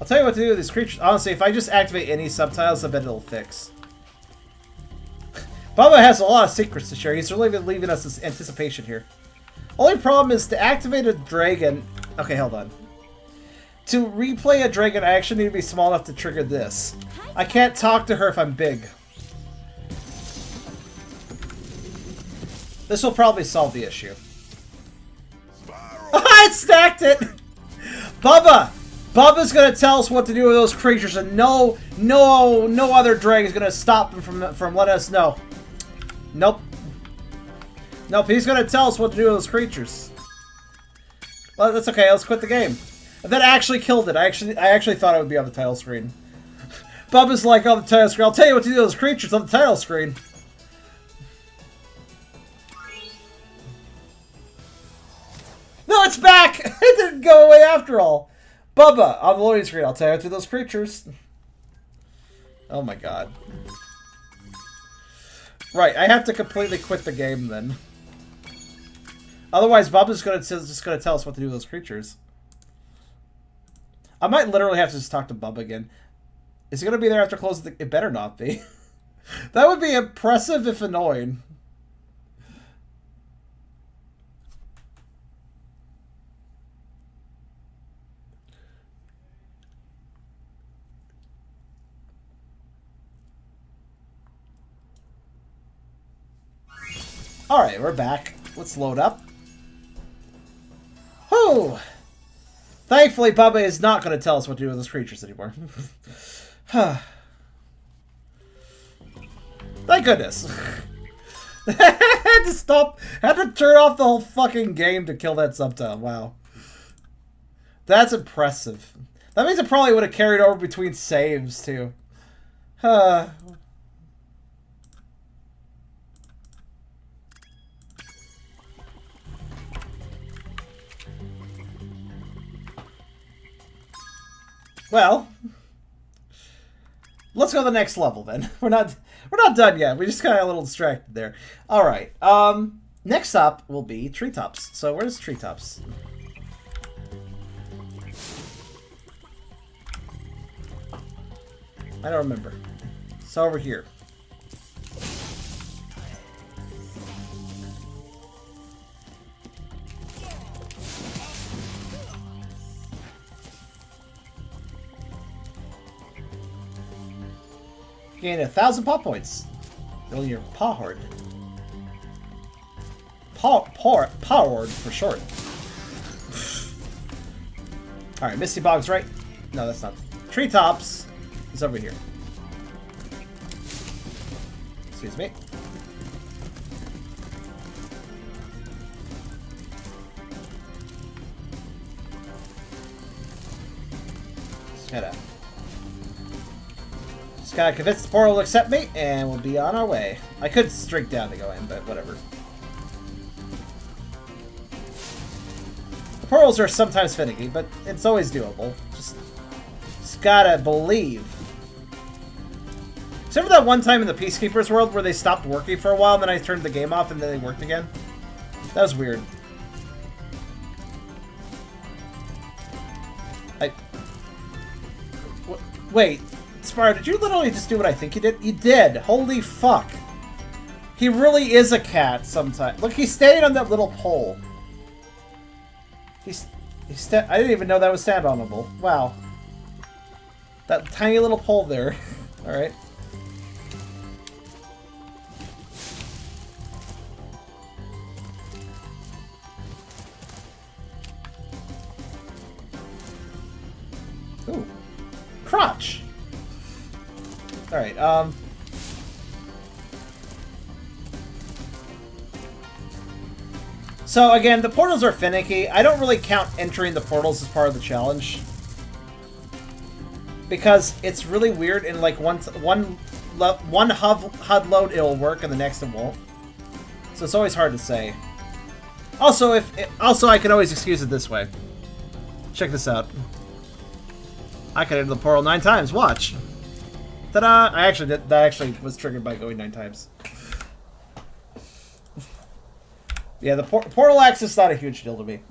Speaker 1: I'll tell you what to do with these creatures. Honestly, if I just activate any subtitles, I bet it'll fix. Bubba has a lot of secrets to share. He's really leaving us this anticipation here. Only problem is to activate a dragon... Okay, hold on. To replay a dragon, I actually need to be small enough to trigger this. I can't talk to her if I'm big. This will probably solve the issue. I stacked it! Bubba! Bubba's gonna tell us what to do with those creatures, and no other dragon's gonna stop him from letting us know. Nope. Nope, he's gonna tell us what to do with those creatures. Well, that's okay, let's quit the game. And that actually killed it. I actually thought it would be on the title screen. Bubba's like on the title screen. I'll tell you what to do with those creatures on the title screen. No, it's back! It didn't go away after all. Bubba, on the loading screen. I'll tell you what to do with those creatures. Oh my god. Right, I have to completely quit the game then. Otherwise, Bubba's just gonna tell us what to do with those creatures. I might literally have to just talk to Bubba again. Is he going to be there after closing the... It better not be. That would be impressive if annoying. Alright, we're back. Let's load up. Whew! Thankfully, Bubba is not going to tell us what to do with those creatures anymore. Thank goodness. I had to stop. I had to turn off the whole fucking game to kill that subtitle. Wow. That's impressive. That means it probably would have carried over between saves, too. Well, let's go to the next level then. We're not done yet. We just got a little distracted there. All right. Next up will be Treetops. So where's Treetops? I don't remember. It's over here. Gain 1,000 paw points. Building your paw horde. Powered for short. Alright, Misty Bog's right. No, that's not. Treetops is over here. Excuse me. Just gotta convince the portal to accept me, and we'll be on our way. I could streak down to go in, but whatever. The portals are sometimes finicky, but it's always doable. Just gotta believe. Except for that one time in the Peacekeepers world where they stopped working for a while, and then I turned the game off, and then they worked again. That was weird. Wait, Spyro, did you literally just do what I think you did? You did! Holy fuck! He really is a cat sometimes. Look, he's standing on that little pole. I didn't even know that was stand-onable. Wow. That tiny little pole there. Alright. Ooh. Crotch! Alright, so again, the portals are finicky. I don't really count entering the portals as part of the challenge. Because it's really weird, and like one HUD load it'll work and the next it won't. So it's always hard to say. Also, I can always excuse it this way. Check this out. I can enter the portal 9 times. Watch. Ta-da! That actually was triggered by going 9 times. Yeah, the portal access is not a huge deal to me.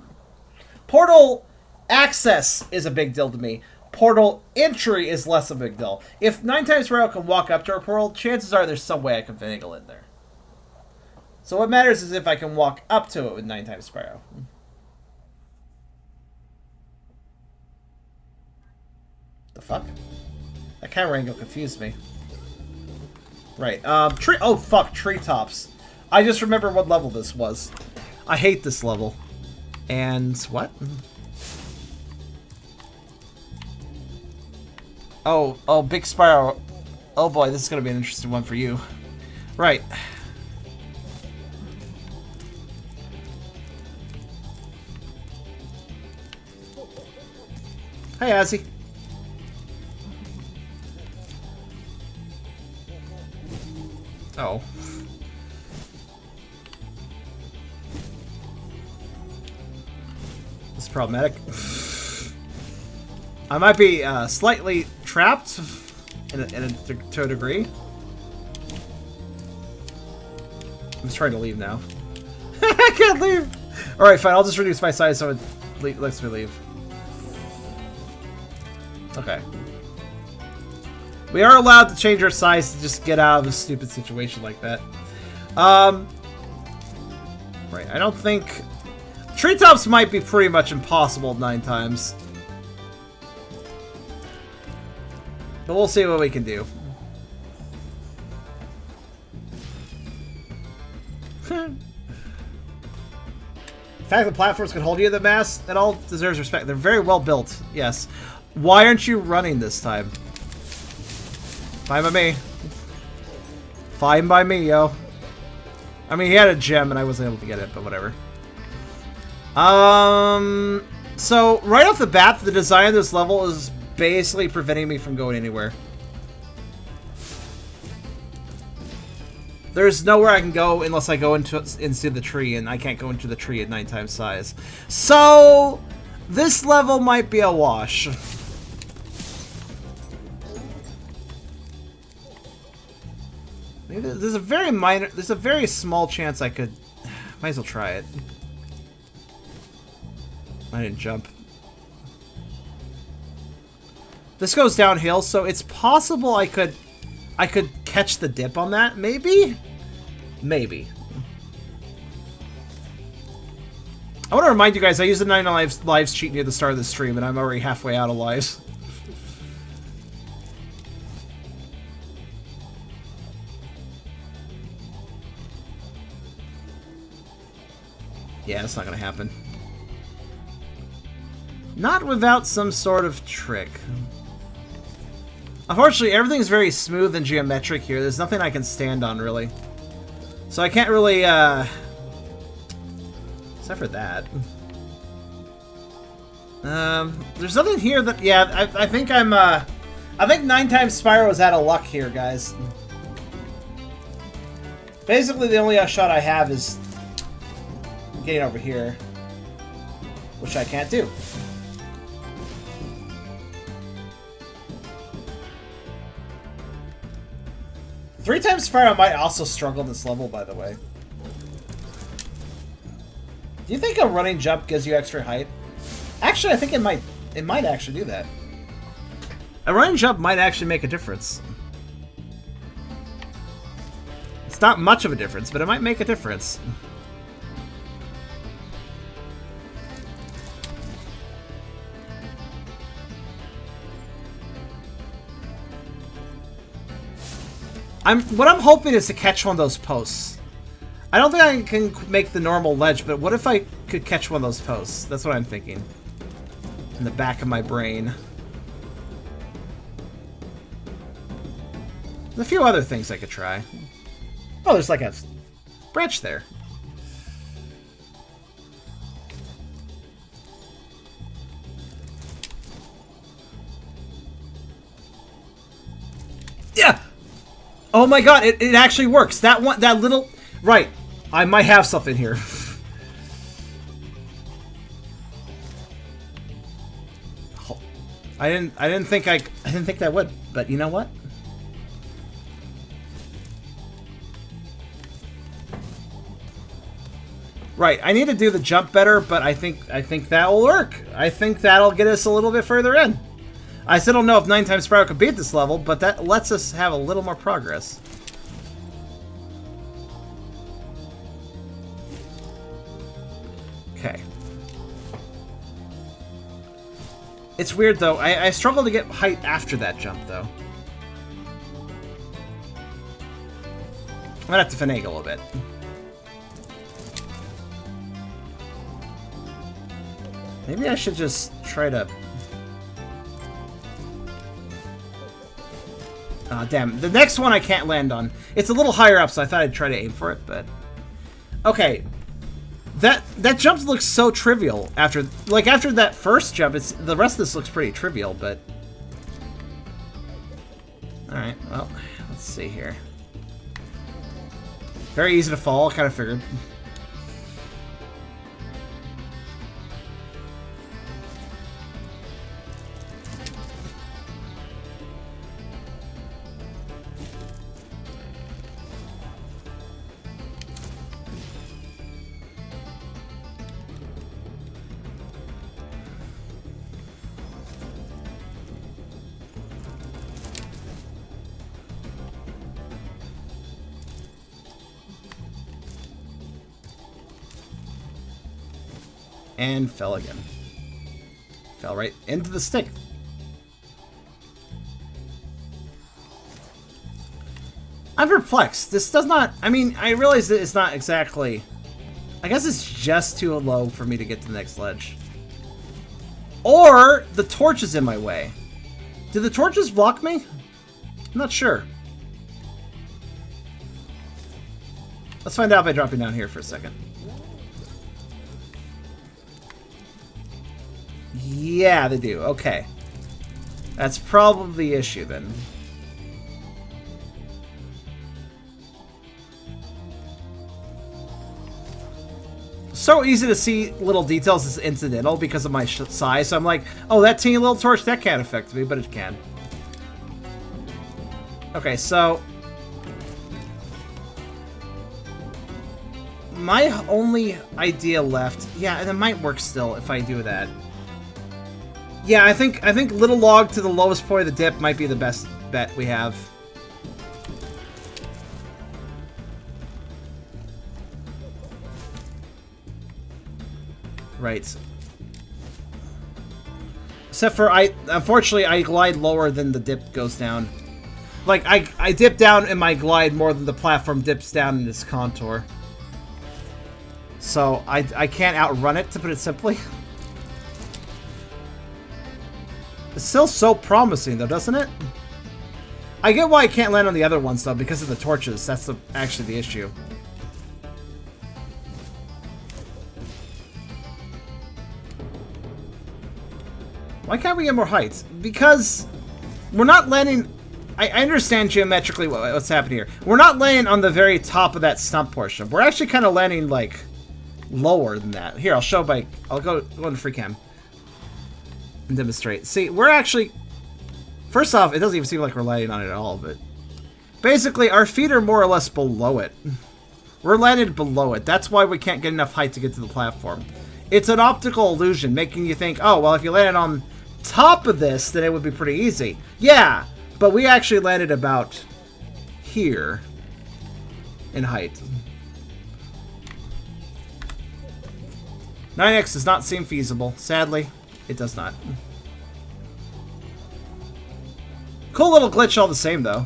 Speaker 1: Portal access is a big deal to me. Portal entry is less of a big deal. If 9 times Spyro can walk up to a portal, chances are there's some way I can finagle in there. So what matters is if I can walk up to it with 9 times Spyro. The fuck? That camera angle confused me. Right, oh fuck, Treetops. I just remember what level this was. I hate this level. And what? Oh, Big Spyro. Oh boy, this is gonna be an interesting one for you. Right. Hey, Azzy. Oh. This is problematic. I might be slightly trapped to a degree. I'm just trying to leave now. I can't leave! Alright, fine, I'll just reduce my size so it lets me leave. Okay. We are allowed to change our size to just get out of a stupid situation like that. Right, I don't think... Treetops might be pretty much impossible 9 times. But we'll see what we can do. The fact that platforms can hold you to the mass, it all deserves respect. They're very well built, yes. Why aren't you running this time? Fine by me. Fine by me, yo. I mean, he had a gem and I wasn't able to get it, but whatever. So, right off the bat, the design of this level is basically preventing me from going anywhere. There's nowhere I can go unless I go into the tree, and I can't go into the tree at 9 times size. So, this level might be a wash. Maybe there's a very small chance I could. Might as well try it. I didn't jump. This goes downhill, so it's possible I could catch the dip on that, maybe? Maybe. I want to remind you guys, I used the 9 lives cheat near the start of the stream, and I'm already halfway out of lives. Yeah, that's not gonna happen. Not without some sort of trick. Unfortunately, everything's very smooth and geometric here. There's nothing I can stand on, really. So I can't really, except for that. There's nothing here that... Yeah, I think I'm, I think 9 times Spyro is out of luck here, guys. Basically, the only shot I have is getting over here, which I can't do. Three times Spyro might also struggle this level, by the way. Do you think a running jump gives you extra height? Actually, I think it might actually do that. A running jump might actually make a difference. It's not much of a difference, but it might make a difference. What I'm hoping is to catch one of those posts. I don't think I can make the normal ledge, but what if I could catch one of those posts? That's what I'm thinking. In the back of my brain. There's a few other things I could try. Oh, there's like a branch there. Yeah! Oh my god, it actually works. That one, that little... Right. I might have something here. I didn't think that would, but you know what? Right, I need to do the jump better, but I think that'll work. I think that'll get us a little bit further in. I still don't know if 9 times Spyro could beat this level, but that lets us have a little more progress. Okay. It's weird, though. I struggle to get height after that jump, though. I'm gonna have to finagle a bit. Maybe I should just try to... Aw, damn. The next one I can't land on. It's a little higher up, so I thought I'd try to aim for it, but... Okay. That jump looks so trivial after... Like, after that first jump, the rest of this looks pretty trivial, but... Alright, well, let's see here. Very easy to fall, I kind of figured. And fell again. Fell right into the stick. I'm perplexed. This does not... I mean, I realize that it's not exactly... I guess it's just too low for me to get to the next ledge. Or the torch is in my way. Do the torches block me? I'm not sure. Let's find out by dropping down here for a second. Yeah, they do. Okay. That's probably the issue, then. So easy to see little details as incidental because of my size, so I'm like, oh, that teeny little torch, that can't affect me, but it can. Okay, so... my only idea left... Yeah, and it might work still if I do that. Yeah, I think little log to the lowest point of the dip might be the best bet we have. Right. Except for unfortunately I glide lower than the dip goes down. Like I dip down in my glide more than the platform dips down in this contour. So I can't outrun it, to put it simply. It's still so promising, though, doesn't it? I get why I can't land on the other ones, though, because of the torches. That's actually the issue. Why can't we get more heights? Because we're not landing... I understand geometrically what's happening here. We're not landing on the very top of that stump portion. We're actually kind of landing, like, lower than that. Here, I'll show by... I'll go into free cam and demonstrate. See, we're actually... First off, it doesn't even seem like we're landing on it at all, but... Basically, our feet are more or less below it. We're landed below it. That's why we can't get enough height to get to the platform. It's an optical illusion, making you think, oh, well, if you landed on top of this, then it would be pretty easy. Yeah, but we actually landed about here in height. 9x does not seem feasible. Sadly, it does not. Cool little glitch all the same, though.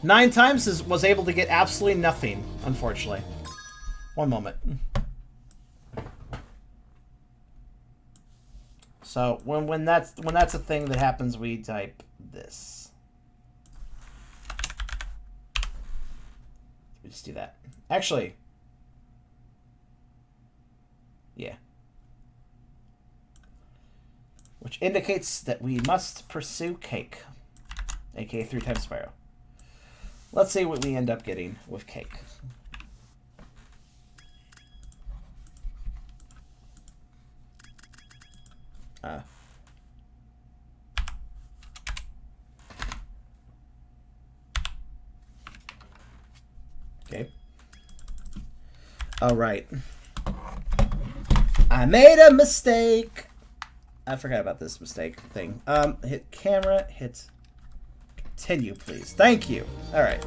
Speaker 1: 9 times was able to get absolutely nothing, unfortunately. One moment. So when that's a thing that happens, we type this. We just do that. Actually, yeah. Which indicates that we must pursue cake, aka 3 times Spyro. Let's see what we end up getting with cake. Okay. All right. I made a mistake. I forgot about this mistake thing. Hit camera, hit continue, please. Thank you. All right.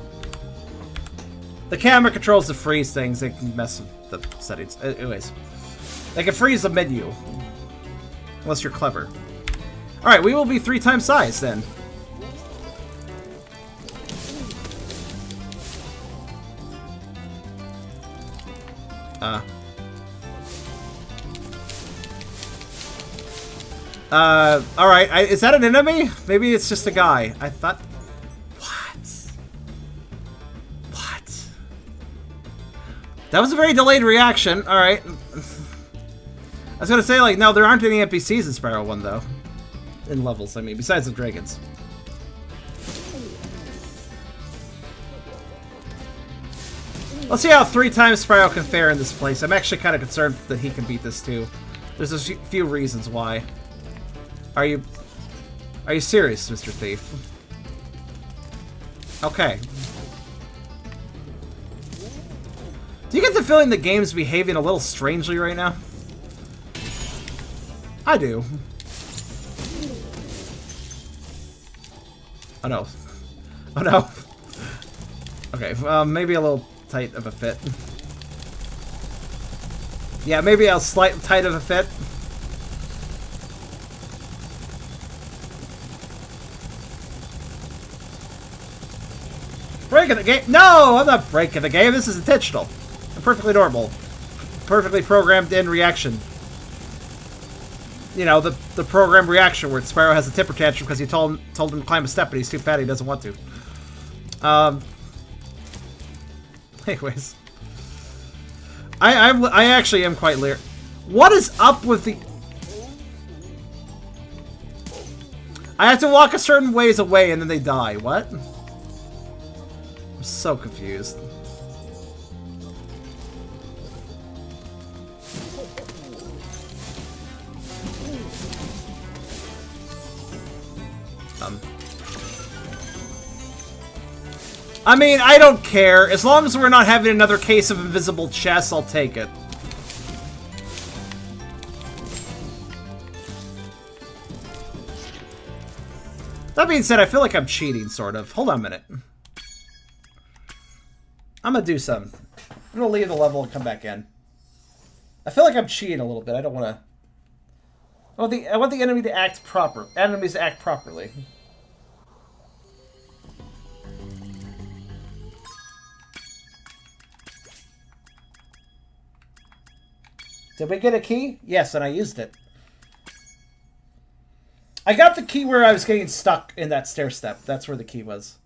Speaker 1: The camera controls the freeze things. They can mess with the settings. Anyways, they can freeze the menu. Unless you're clever. All right, we will be 3 times size then. All right. Is that an enemy? Maybe it's just a guy. I thought. What? That was a very delayed reaction. All right. I was gonna say, like, no, there aren't any NPCs in Spyro 1, though. In levels, I mean, besides the dragons. Let's see how 3 times Spyro can fare in this place. I'm actually kind of concerned that he can beat this, too. There's a few reasons why. Are you serious, Mr. Thief? Okay. Do you get the feeling the game's behaving a little strangely right now? I do. Oh no. Oh no. Okay, maybe a little tight of a fit. Yeah, maybe a slight tight of a fit. Breaking the game? No, I'm not breaking the game. This is intentional. I'm perfectly normal. Perfectly programmed in reaction. You know, the program reaction where Spyro has a temper tantrum because you told him to climb a step and he's too fat, he doesn't want to. Anyways. I actually am quite leery. What is up with the... I have to walk a certain ways away and then they die. What? I'm so confused. I mean, I don't care. As long as we're not having another case of invisible chess, I'll take it. That being said, I feel like I'm cheating, sort of. Hold on a minute. I'm gonna do something. I'm gonna leave the level and come back in. I feel like I'm cheating a little bit. I don't want to... I want the enemy to act proper. Enemies to act properly. Did we get a key? Yes, and I used it. I got the key where I was getting stuck in that stair step. That's where the key was.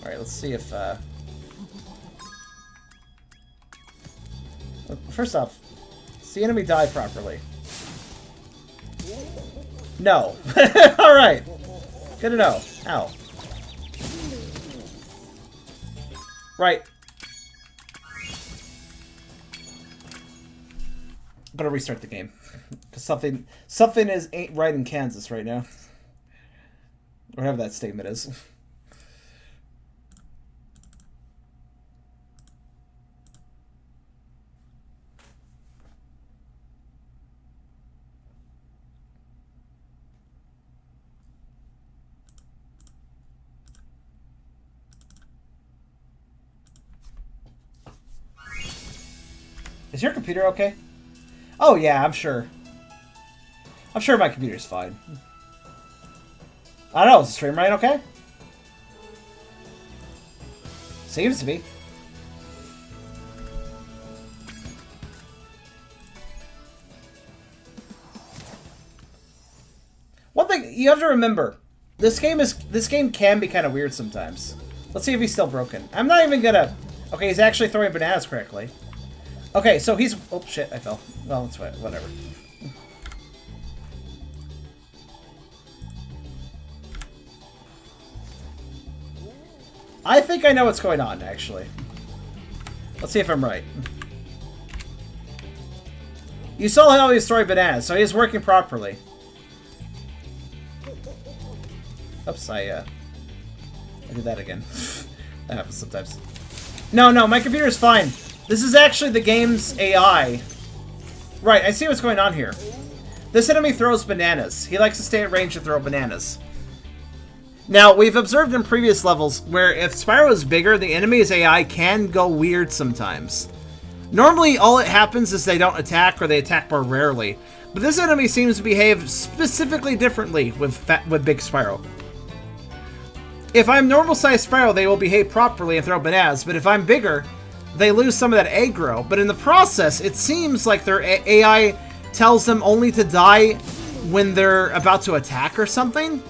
Speaker 1: Alright, let's see if... First off, does the enemy die properly? No. Alright. Good to know. Ow. Right. I'm gonna restart the game. Because something ain't right in Kansas right now. Whatever that statement is. Is your computer okay? Oh yeah, I'm sure. I'm sure my computer's fine. I don't know, is the stream right okay? Seems to be. One thing you have to remember, this game can be kind of weird sometimes. Let's see if he's still broken. I'm not even gonna... Okay, he's actually throwing bananas correctly. Okay, so he's... Oh, shit, I fell. Well, that's fine. Whatever. I think I know what's going on, actually. Let's see if I'm right. You saw how he's throwing bananas, so he's working properly. Oops, I did that again. That happens sometimes. No, my computer's fine. This is actually the game's AI. Right, I see what's going on here. This enemy throws bananas. He likes to stay at range and throw bananas. Now, we've observed in previous levels where if Spyro is bigger, the enemy's AI can go weird sometimes. Normally, all it happens is they don't attack or they attack more rarely. But this enemy seems to behave specifically differently with Big Spyro. If I'm normal-sized Spyro, they will behave properly and throw bananas, but if I'm bigger, they lose some of that aggro, but in the process, it seems like their AI tells them only to die when they're about to attack or something.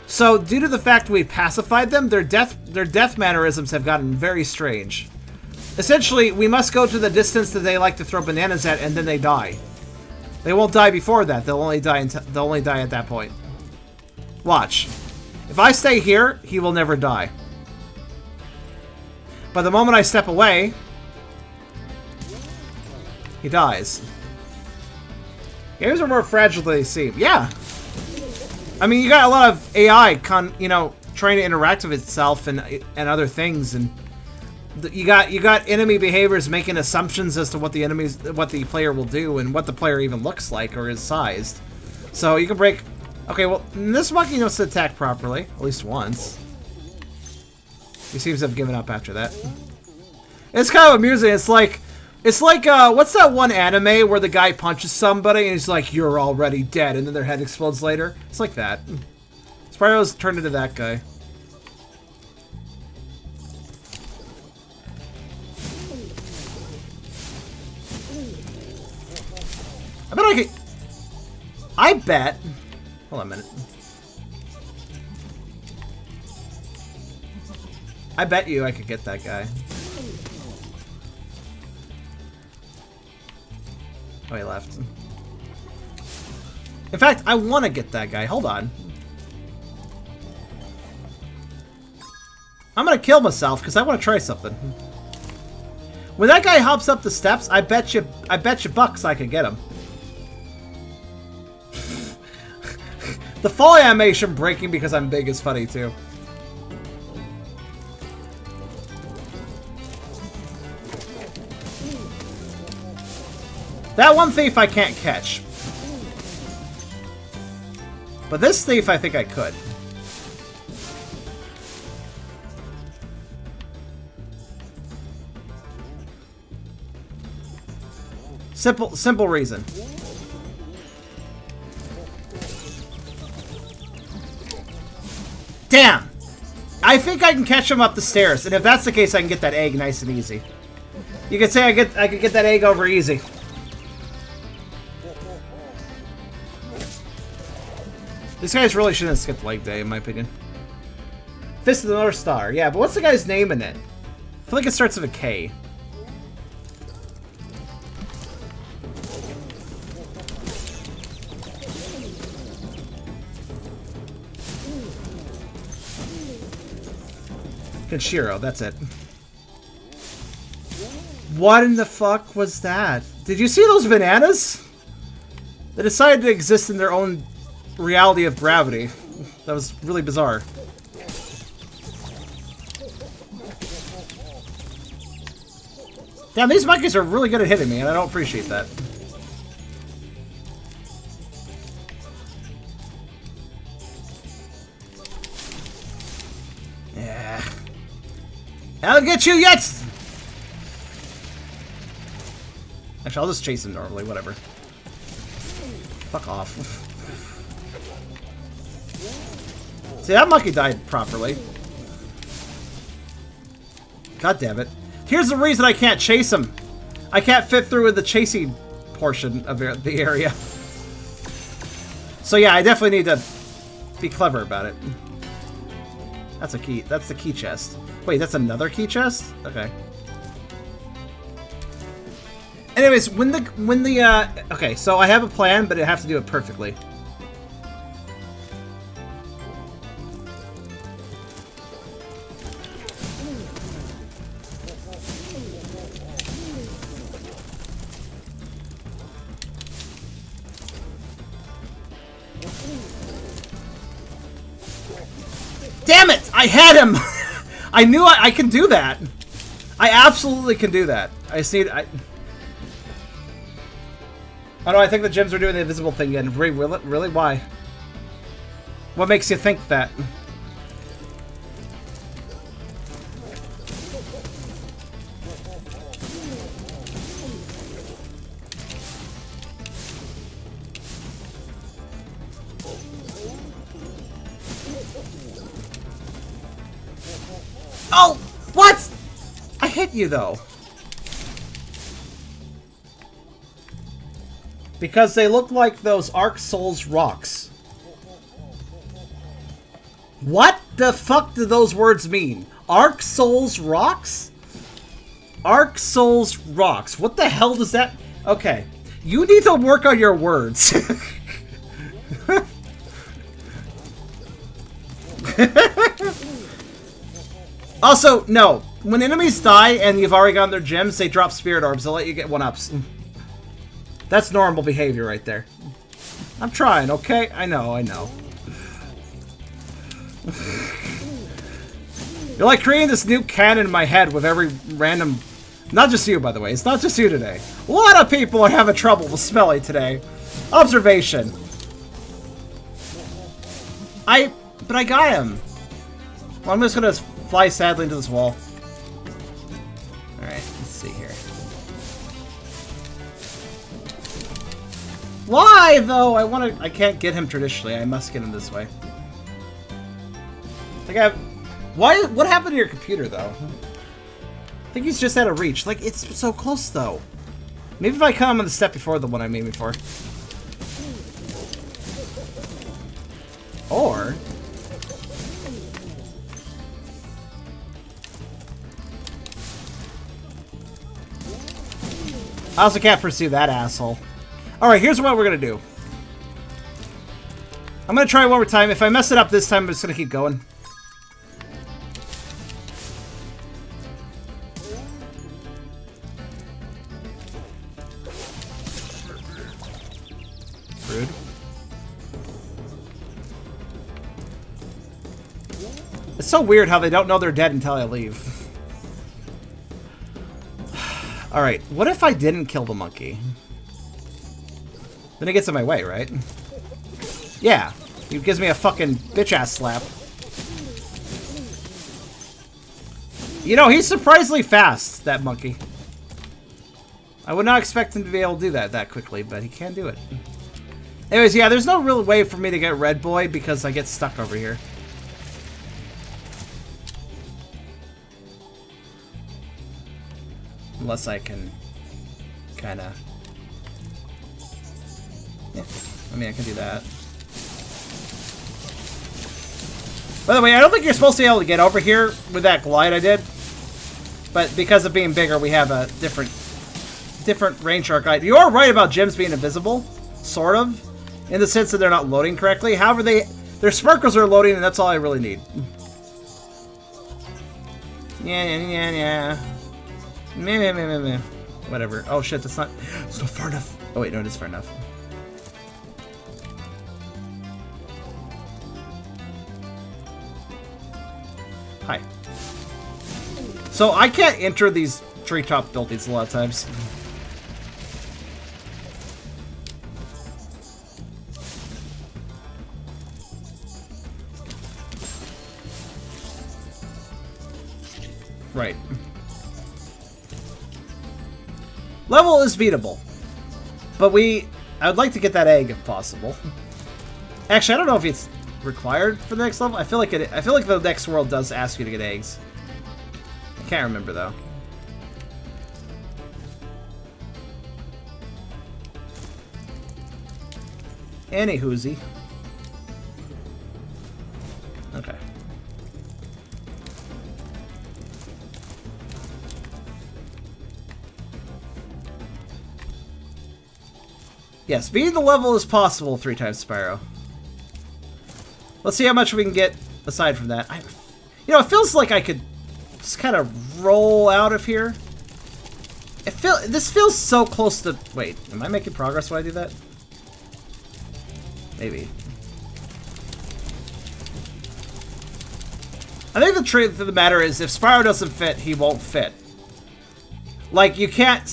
Speaker 1: So, due to the fact we pacified them, their death mannerisms have gotten very strange. Essentially, we must go to the distance that they like to throw bananas at, and then they die. They won't die before that. They'll only die at that point. Watch. If I stay here, he will never die. But the moment I step away, he dies. Games are more fragile than they seem. Yeah. I mean, you got a lot of AI, trying to interact with itself and other things, and you got enemy behaviors making assumptions as to what the player will do and what the player even looks like or is sized. So you can break. Okay, well, this monkey knows to attack properly, at least once. He seems to have given up after that. It's kind of amusing. It's like what's that one anime where the guy punches somebody and he's like, "You're already dead," and then their head explodes later? It's like that. Spyro's turned into that guy. I bet I could... I bet... Hold on a minute. I bet you I could get that guy. Oh, he left. In fact, I want to get that guy. Hold on. I'm gonna kill myself because I want to try something. When that guy hops up the steps, I bet you bucks I could get him. The fall animation breaking because I'm big is funny too. That one thief I can't catch. But this thief I think I could. Simple reason. Damn! I think I can catch him up the stairs, and if that's the case, I can get that egg nice and easy. You could say I could get that egg over easy. These guys really shouldn't skip leg day, in my opinion. Fist of the North Star. Yeah, but what's the guy's name in it? I feel like it starts with a K. Kenshiro, that's it. What in the fuck was that? Did you see those bananas? They decided to exist in their own reality of gravity. That was really bizarre. Damn, these monkeys are really good at hitting me, and I don't appreciate that. Yeah. I'll get you yet! Actually, I'll just chase him normally, whatever. Fuck off. See, that monkey died properly. God damn it. Here's the reason I can't chase him. I can't fit through with the chasing portion of the area. So yeah, I definitely need to be clever about it. That's a key. That's the key chest. Wait, that's another key chest? Okay. Anyways, okay, so I have a plan, but I have to do it perfectly. Damn it! I had him! I knew I can do that. I absolutely can do that. I just need... Oh no, I think the gems are doing the invisible thing again. Really? Why? What makes you think that? Oh! What? I hit you though. Because they look like those Arc Souls rocks. What the fuck do those words mean? Arc Souls rocks? Arc Souls rocks. What the hell does that... Okay. You need to work on your words. Also, no. When enemies die and you've already gotten their gems, they drop spirit orbs. They'll let you get one-ups. That's normal behavior right there. I'm trying, okay? I know. You're like creating this new canon in my head with every random... Not just you, by the way. It's not just you today. A lot of people are having trouble with Smelly today. Observation. But I got him. Well, I'm just gonna fly sadly into this wall. Alright, let's see here. Why, though? I can't get him traditionally. I must get him this way. What happened to your computer, though? I think he's just out of reach. Like, it's so close, though. Maybe if I come on the step before the one I made before. Or... I also can't pursue that asshole. Alright, here's what we're gonna do. I'm gonna try one more time. If I mess it up this time, I'm just gonna keep going. Rude. It's so weird how they don't know they're dead until I leave. Alright, what if I didn't kill the monkey? Then it gets in my way, right? Yeah. He gives me a fucking bitch-ass slap. You know, he's surprisingly fast, that monkey. I would not expect him to be able to do that quickly, but he can do it. Anyways, yeah, there's no real way for me to get Red Boy because I get stuck over here. Unless I can kind of... Yeah, I mean, I can do that. By the way, I don't think you're supposed to be able to get over here with that glide I did. But because of being bigger, we have a different range to our glide. You are right about gems being invisible, sort of, in the sense that they're not loading correctly. However, their sparkles are loading, and that's all I really need. Yeah. Meh. Whatever. Oh shit, it's not far enough. Oh wait, no, it is far enough. Hi. So I can't enter these treetop buildings a lot of times. Right. Level is beatable. But I would like to get that egg if possible. Actually, I don't know if it's required for the next level. I feel like the next world does ask you to get eggs. I can't remember though. Any hoozy. Okay. Yes, beating the level is possible 3 times Spyro. Let's see how much we can get aside from that. You know, it feels like I could just kind of roll out of here. This feels so close to... Wait, am I making progress when I do that? Maybe. I think the truth of the matter is if Spyro doesn't fit, he won't fit. Like, you can't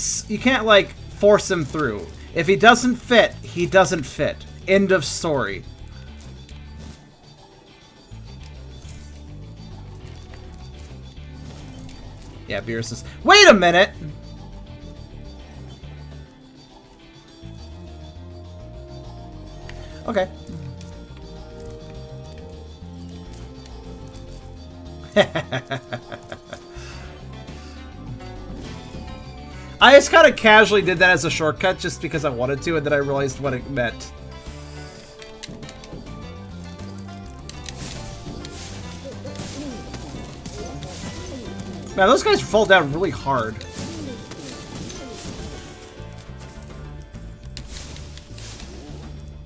Speaker 1: like, force him through. If he doesn't fit, he doesn't fit. End of story. Yeah, Beerus says, wait a minute! Okay. I just kind of casually did that as a shortcut just because I wanted to, and then I realized what it meant. Man, those guys fall down really hard.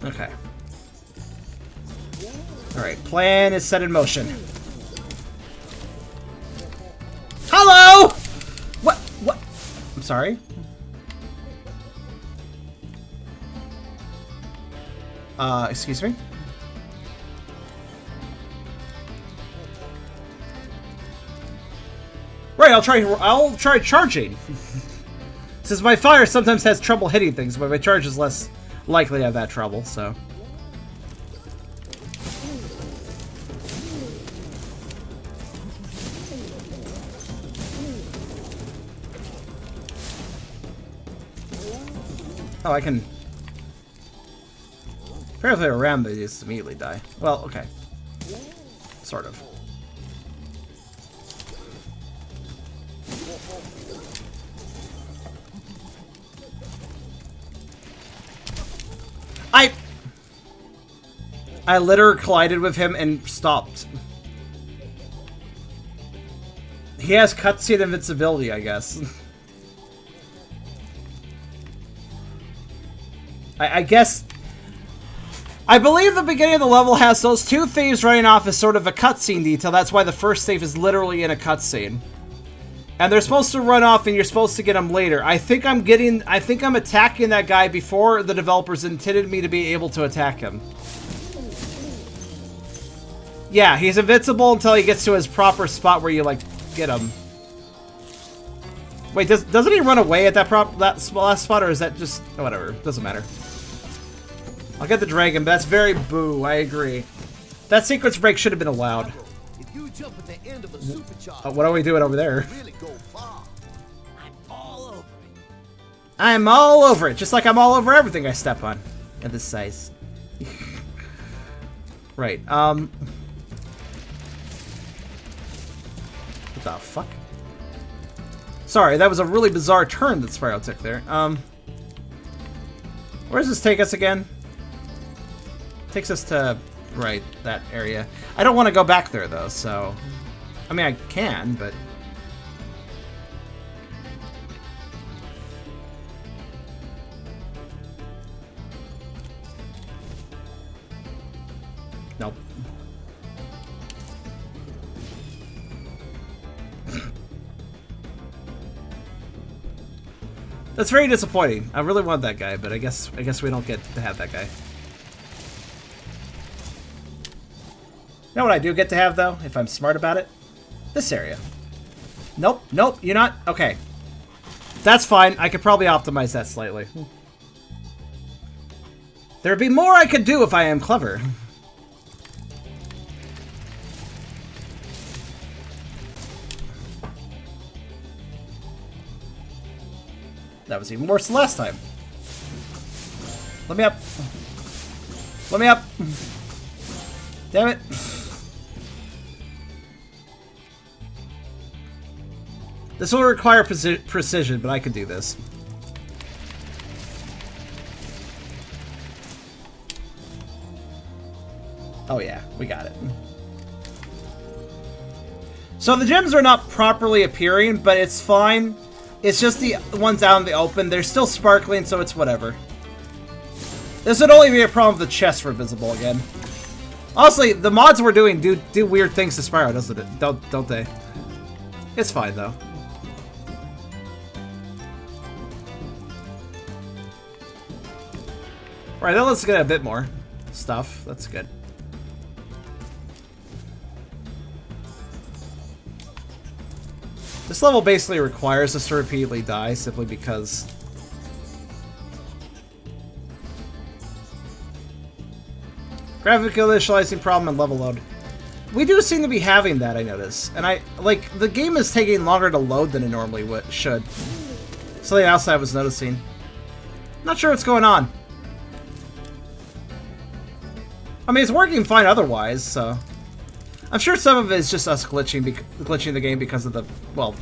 Speaker 1: Okay. Alright, plan is set in motion. Hello! What? I'm sorry? Excuse me? Right, I'll try charging. Since my fire sometimes has trouble hitting things, but my charge is less likely to have that trouble, so. Oh, I can... Apparently around they just immediately die. Well, okay. Sort of. I literally collided with him and stopped. He has cutscene invincibility, I guess. I guess... I believe the beginning of the level has those 2 thieves running off as sort of a cutscene detail. That's why the first thief is literally in a cutscene. And they're supposed to run off and you're supposed to get them later. I think I'm attacking that guy before the developers intended me to be able to attack him. Yeah, he's invincible until he gets to his proper spot where you, like, get him. Wait, doesn't he run away at that last spot, or is that just... Oh, whatever, doesn't matter. I'll get the dragon, but that's very boo, I agree. That sequence break should have been allowed.
Speaker 4: If you jump at the end of a supercharge,
Speaker 1: What are we doing over there?
Speaker 4: really go far. I'm all over it.
Speaker 1: I'm all over it, just like I'm all over everything I step on. At this size. Right, What the fuck? Sorry, that was a really bizarre turn that Spyro took there. Where does this take us again? Takes us to, right, that area. I don't want to go back there, though, so... I mean, I can, but... Nope. That's very disappointing. I really want that guy, but I guess we don't get to have that guy. You know what I do get to have, though, if I'm smart about it? This area. Nope, nope, you're not? Okay. That's fine. I could probably optimize that slightly. There'd be more I could do if I am clever. That was even worse than last time. Let me up. Let me up. Damn it. This will require precision, but I can do this. Oh yeah, we got it. So the gems are not properly appearing, but it's fine. It's just the ones out in the open. They're still sparkling, so it's whatever. This would only be a problem if the chests were visible again. Honestly, the mods we're doing do weird things to Spyro, doesn't it? Don't they? It's fine though. Alright, then let's get a bit more stuff. That's good. This level basically requires us to repeatedly die simply because... Graphical initializing problem and level load. We do seem to be having that, I notice. And the game is taking longer to load than it normally should. Something else I was noticing. Not sure what's going on. I mean, it's working fine otherwise, so... I'm sure some of it is just us glitching the game because of the, well,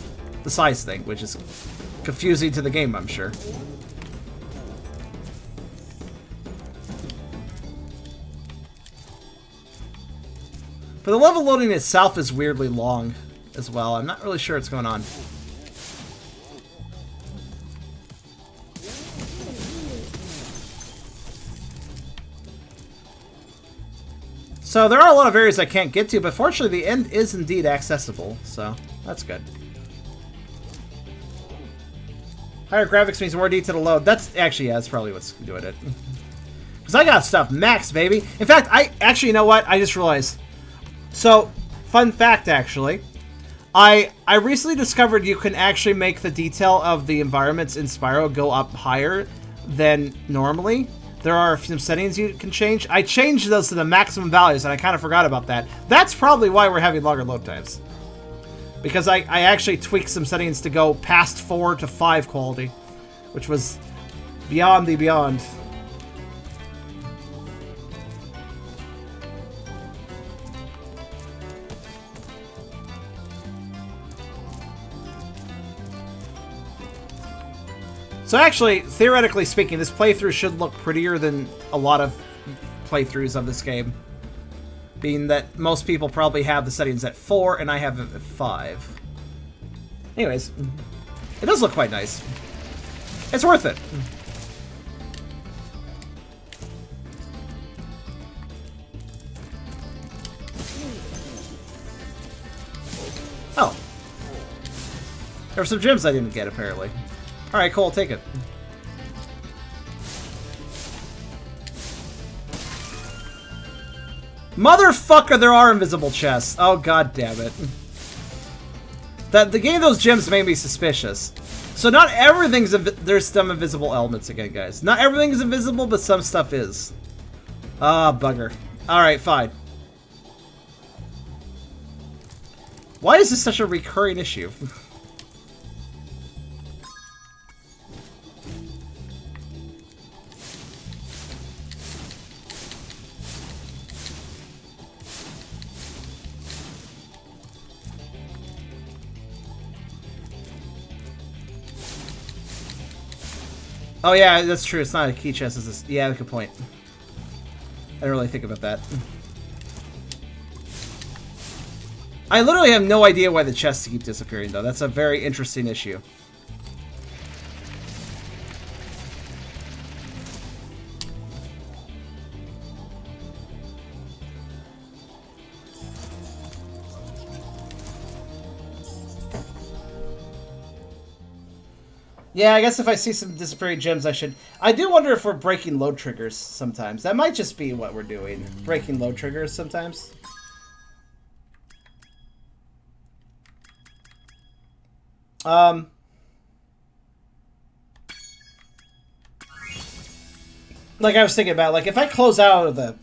Speaker 1: the size thing, which is confusing to the game, I'm sure. But the level loading itself is weirdly long as well. I'm not really sure what's going on. So there are a lot of areas I can't get to, but fortunately the end is indeed accessible, so that's good. Higher graphics means more detail to load. That's actually, yeah, that's probably what's doing it. Because I got stuff max, baby. In fact, you know what? I just realized. So, fun fact, actually. I recently discovered you can actually make the detail of the environments in Spyro go up higher than normally. There are some settings you can change. I changed those to the maximum values, and I kind of forgot about that. That's probably why we're having longer load times. Because I actually tweaked some settings to go past 4 to 5 quality, which was beyond the beyond. So actually, theoretically speaking, this playthrough should look prettier than a lot of playthroughs of this game. Being that most people probably have the settings at 4, and I have it at 5. Anyways, it does look quite nice. It's worth it. Oh. There were some gems I didn't get, apparently. Alright, cool, I'll take it. Motherfucker, there are invisible chests. Oh, god damn it. The getting those gems made me suspicious. So not everything's... There's some invisible elements again, guys. Not everything is invisible, but some stuff is. Ah, bugger. Alright, fine. Why is this such a recurring issue? Oh yeah, that's true. It's not a key chest. It's this. Yeah, good point. I didn't really think about that. I literally have no idea why the chests keep disappearing, though. That's a very interesting issue. Yeah, I guess if I see some disappearing gems, I should... I do wonder if we're breaking load triggers sometimes. That might just be what we're doing. Breaking load triggers sometimes. Like I was thinking about, like, if I close out of the...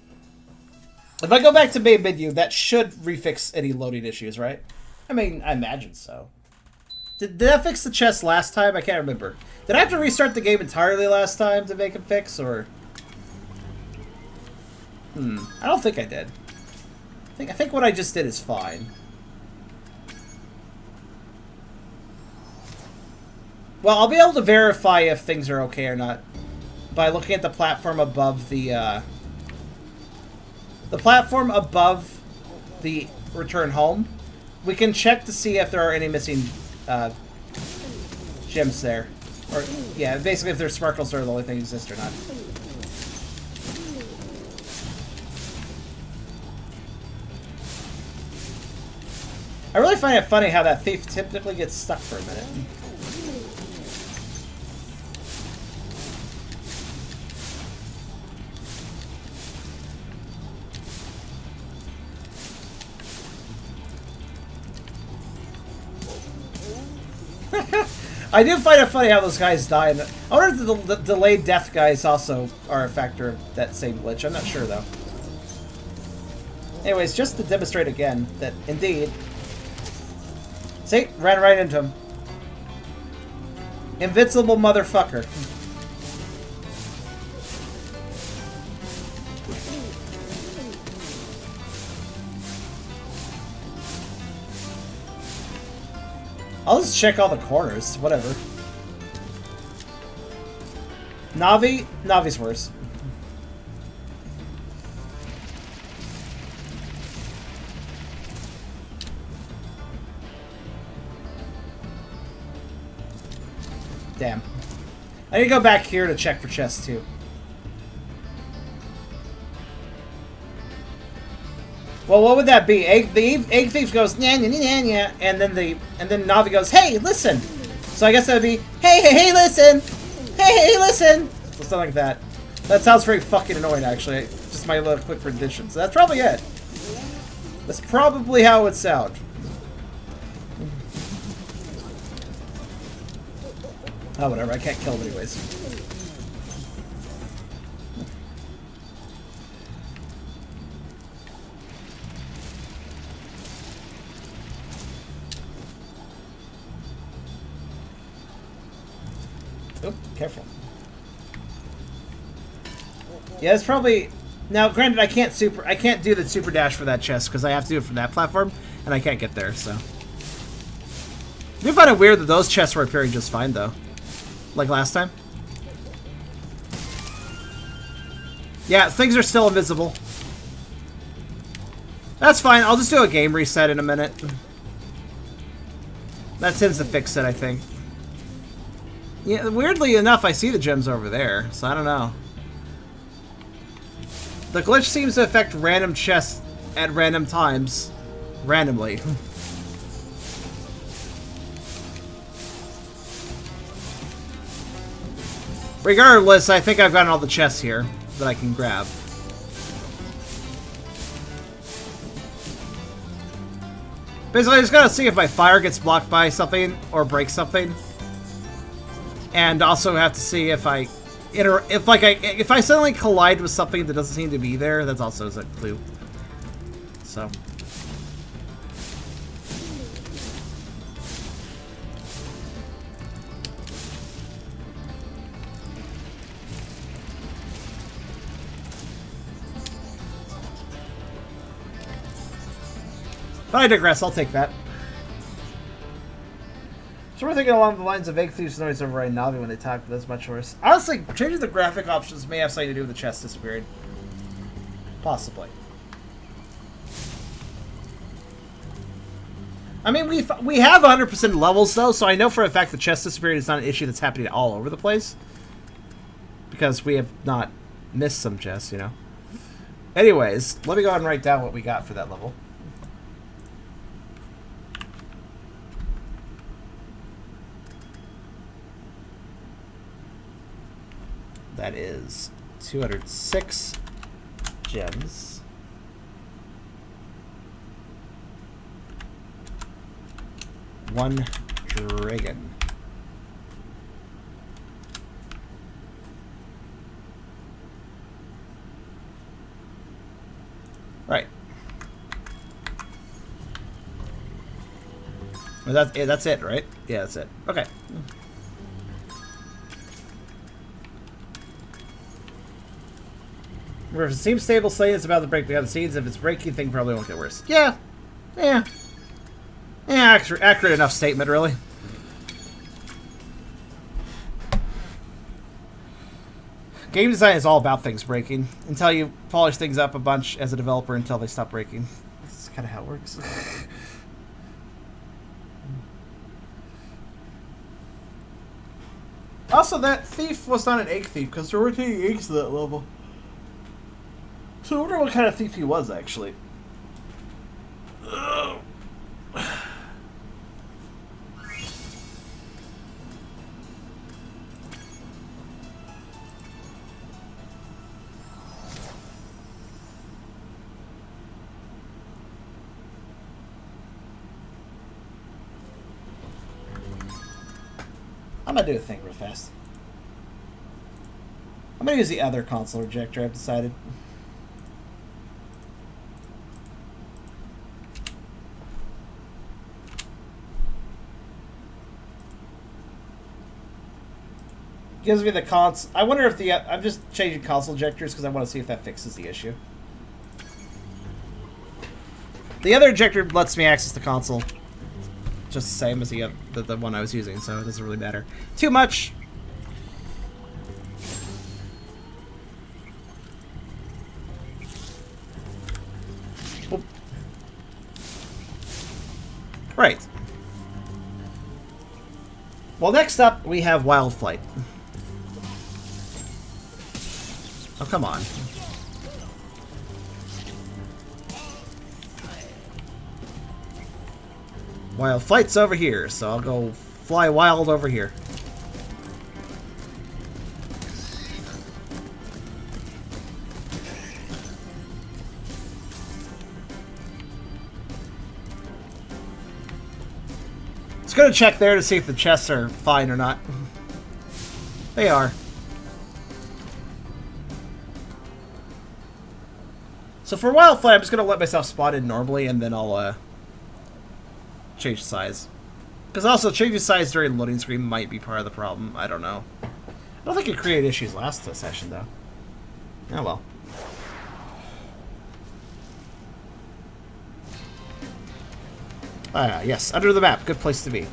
Speaker 1: If I go back to main menu, that should refix any loading issues, right? I mean, I imagine so. Did that fix the chest last time? I can't remember. Did I have to restart the game entirely last time to make it fix, or... I don't think I did. I think what I just did is fine. Well, I'll be able to verify if things are okay or not by looking at the platform above the platform above the return home. We can check to see if there are any missing gems there. Or, yeah, basically if there's sparkles are the only thing that exist or not. I really find it funny how that thief typically gets stuck for a minute. I do find it funny how those guys die. I wonder if the delayed death guys also are a factor of that same glitch. I'm not sure, though. Anyways, just to demonstrate again that, indeed... See? Ran right into him. Invincible motherfucker. I'll just check all the corners. Whatever. Navi? Navi's worse. Damn. I need to go back here to check for chests, too. Well, what would that be? The egg thief goes nya nya nya nya, and then Navi goes, hey, listen. So I guess that would be hey listen, hey listen, so something like that. That sounds very fucking annoying, actually. Just my little quick rendition. So that's probably it. That's probably how it would sound. Oh, whatever. I can't kill him anyways. Oh, careful. Yeah, it's probably... Now, granted, I can't do the super dash for that chest because I have to do it from that platform, and I can't get there, so... I do find it weird that those chests were appearing just fine, though. Like last time. Yeah, things are still invisible. That's fine. I'll just do a game reset in a minute. That tends to fix it, I think. Yeah, weirdly enough, I see the gems over there, so I don't know. The glitch seems to affect random chests at random times. Randomly. Regardless, I think I've gotten all the chests here that I can grab. Basically, I just gotta see if my fire gets blocked by something or breaks something. And also have to see if if I suddenly collide with something that doesn't seem to be there, that's also a clue. So. But I digress, I'll take that. So we're thinking along the lines of Egg Thieves noise override Navi when they talk, but that's much worse. Honestly, changing the graphic options may have something to do with the chest disappearing. Possibly. I mean, we have 100% levels, though, so I know for a fact the chest disappearing is not an issue that's happening all over the place. Because we have not missed some chests, you know. Anyways, let me go ahead and write down what we got for that level. That is 206 gems. One dragon. Right. Well, that's it, right? Yeah, that's it. Okay. If it seems stable, say it's about to break behind the scenes. If it's breaking, thing probably won't get worse. Yeah. Yeah. Yeah, accurate enough statement, really. Game design is all about things breaking. Until you polish things up a bunch as a developer until they stop breaking. That's kind of how it works. Also, that thief was not an egg thief, because there weren't any eggs at that level. So I wonder what kind of thief he was, actually. I'm gonna do a thing real fast. I'm gonna use the other console rejector, I've decided. Gives me the cons. I wonder if the I'm just changing console ejectors because I want to see if that fixes the issue. The other ejector lets me access the console just the same as the one I was using, so it doesn't really matter too much. Oop. Right. Well, next up we have Wild Flight. Oh, come on. Wild Flight's over here, so I'll go fly wild over here. Let's go to check there to see if the chests are fine or not. They are. So for Wild Flight, I'm just going to let myself spawn in normally, and then I'll change size. Because also, changing size during loading screen might be part of the problem. I don't know. I don't think it created issues last session, though. Oh well. Ah, yes. Under the map. Good place to be.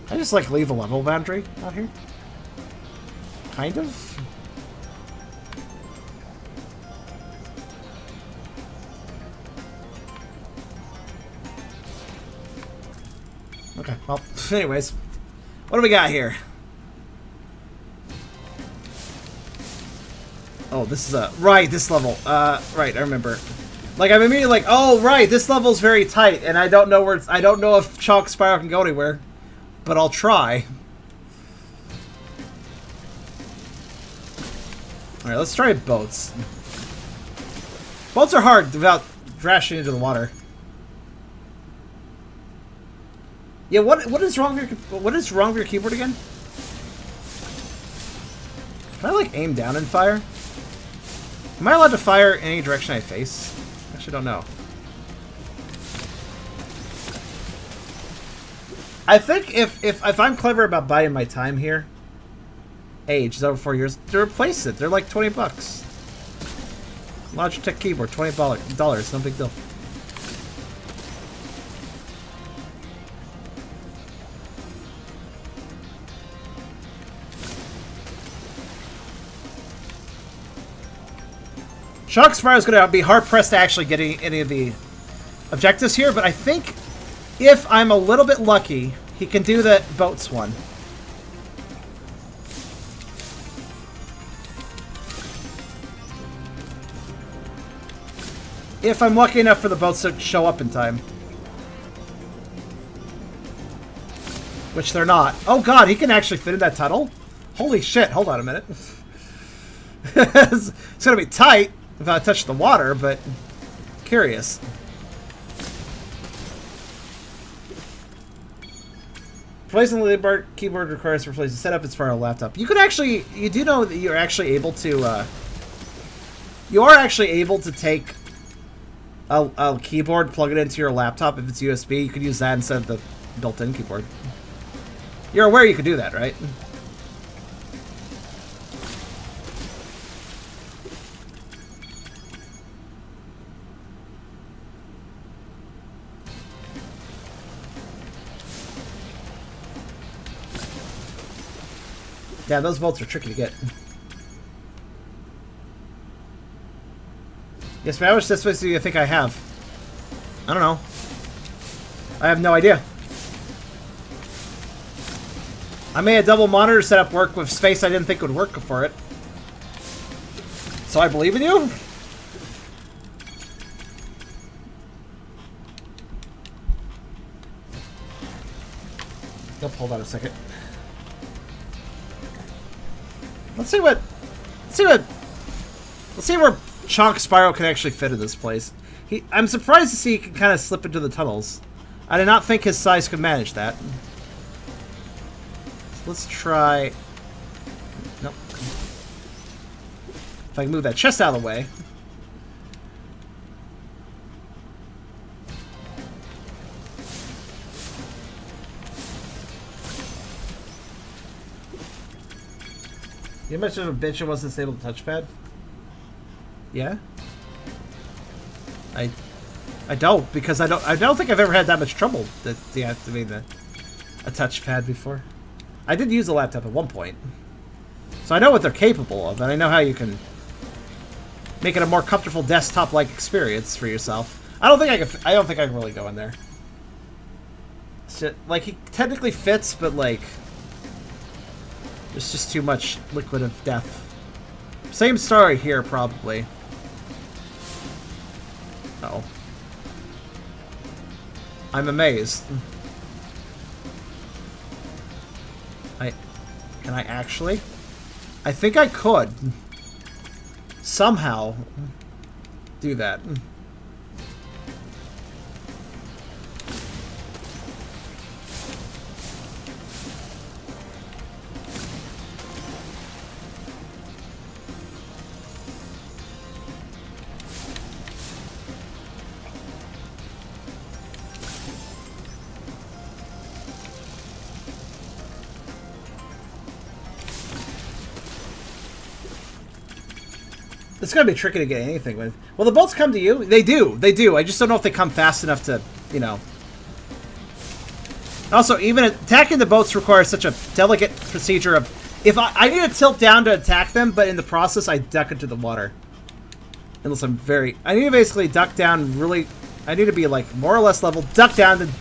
Speaker 1: I just, like, leave a level boundary out here. Kind of. Okay, well, anyways. What do we got here? Oh, this is right, this level. Right, I remember. Like, I'm immediately like, oh, right, this level's very tight, and I don't know where I don't know if Chalk Spyro can go anywhere. But I'll try. Alright, let's try boats. Boats are hard without crashing into the water. Yeah, what is wrong with your keyboard again? Can I like aim down and fire? Am I allowed to fire in any direction I face? I actually don't know. I think if I'm clever about buying my time here, age is over 4 years, to replace it. They're like $20. Logitech keyboard, $20, no big deal. Shock Spyro is going to be hard-pressed to actually get any of the objectives here, but I think if I'm a little bit lucky, he can do the boats one. If I'm lucky enough for the boats to show up in time. Which they're not. Oh god, he can actually fit in that tunnel? Holy shit, hold on a minute. It's gonna be tight if I touch the water, but curious. Replacing the keyboard requires to replace the setup and Spyro laptop. You could actually, you do know that you're actually able to, you are actually able to take a keyboard, plug it into your laptop. If it's USB, you could use that instead of the built-in keyboard. You're aware you could do that, right? Yeah, those bolts are tricky to get. Yes, but how much space do you think I have? I don't know. I have no idea. I made a double monitor setup work with space I didn't think would work for it. So I believe in you? Oh, hold on a second. Let's see where Chonk Spyro can actually fit in this place. I'm surprised to see he can kind of slip into the tunnels. I did not think his size could manage that. So let's try... Nope. If I can move that chest out of the way. You mentioned a bitch it wasn't stable touchpad? Yeah? I don't, because I don't think I've ever had that much trouble deactivating a touchpad before. I did use a laptop at one point. So I know what they're capable of, and I know how you can make it a more comfortable desktop-like experience for yourself. I don't think I can really go in there. Shit, like, he technically fits, but like there's just too much liquid of death. Same story here, probably. Uh-oh. I'm amazed. Can I actually? I think I could somehow do that. It's gonna be tricky to get anything with. Well, the bolts come to you. They do. They do. I just don't know if they come fast enough to, you know. Also, even attacking the boats requires such a delicate procedure of... If I need to tilt down to attack them, but in the process, I duck into the water. Unless I'm very... I need to basically duck down really... I need to be, like, more or less level, duck down, then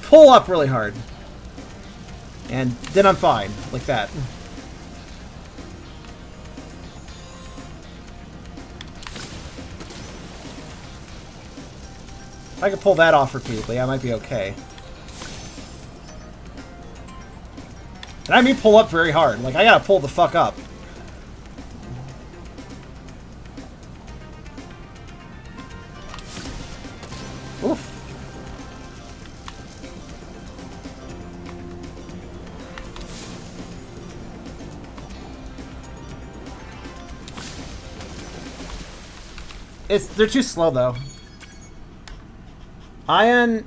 Speaker 1: pull up really hard. And then I'm fine. Like that. If I could pull that off repeatedly, I might be okay. And I mean pull up very hard. Like, I gotta pull the fuck up. Oof. They're too slow, though. Iron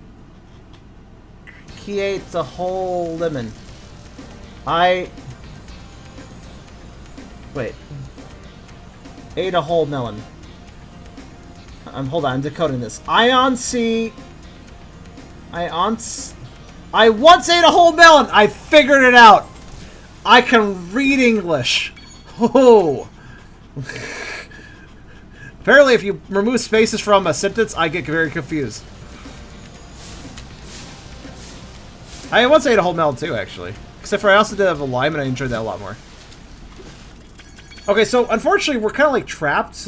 Speaker 1: creates a whole lemon. Wait. Ate a whole melon. Hold on, I'm decoding this. Ion C. I once ate a whole melon. I figured it out. I can read English. Oh. Apparently, if you remove spaces from a sentence, I get very confused. I once ate a whole melon too, actually. Except for I also did have a lime, and I enjoyed that a lot more. Okay, so unfortunately, we're kind of like trapped.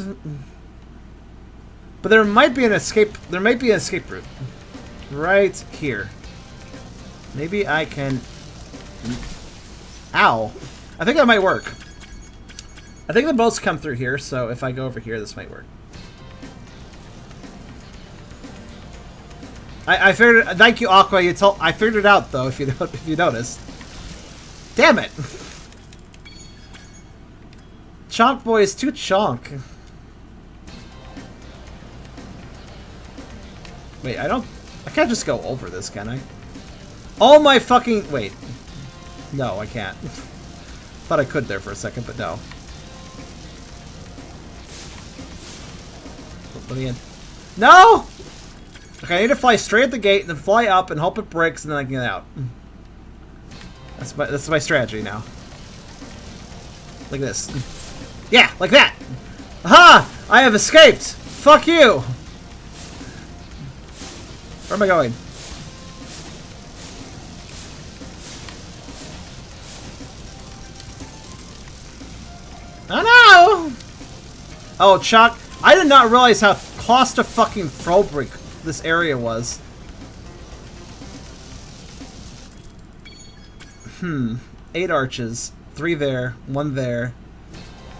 Speaker 1: But there might be an escape. There might be an escape route right here. Maybe I can. Ow! I think that might work. I think the boats come through here, so if I go over here, this might work. I figured. Thank you, Aqua. I figured it out though. If you noticed. Damn it! Chonk boy is too chonk. Wait, I can't just go over this, can I? Oh my fucking... Wait. No, I can't. Thought I could there for a second, but no. Let me in. No! Okay, I need to fly straight at the gate, and then fly up and hope it breaks, and then I can get out. That's my strategy now. Like this. Yeah, like that! Aha! I have escaped! Fuck you! Where am I going? Oh no! Oh, Chuck, I did not realize how cost-a-fucking-phobic this area was. 8 arches. 3 there, 1 there.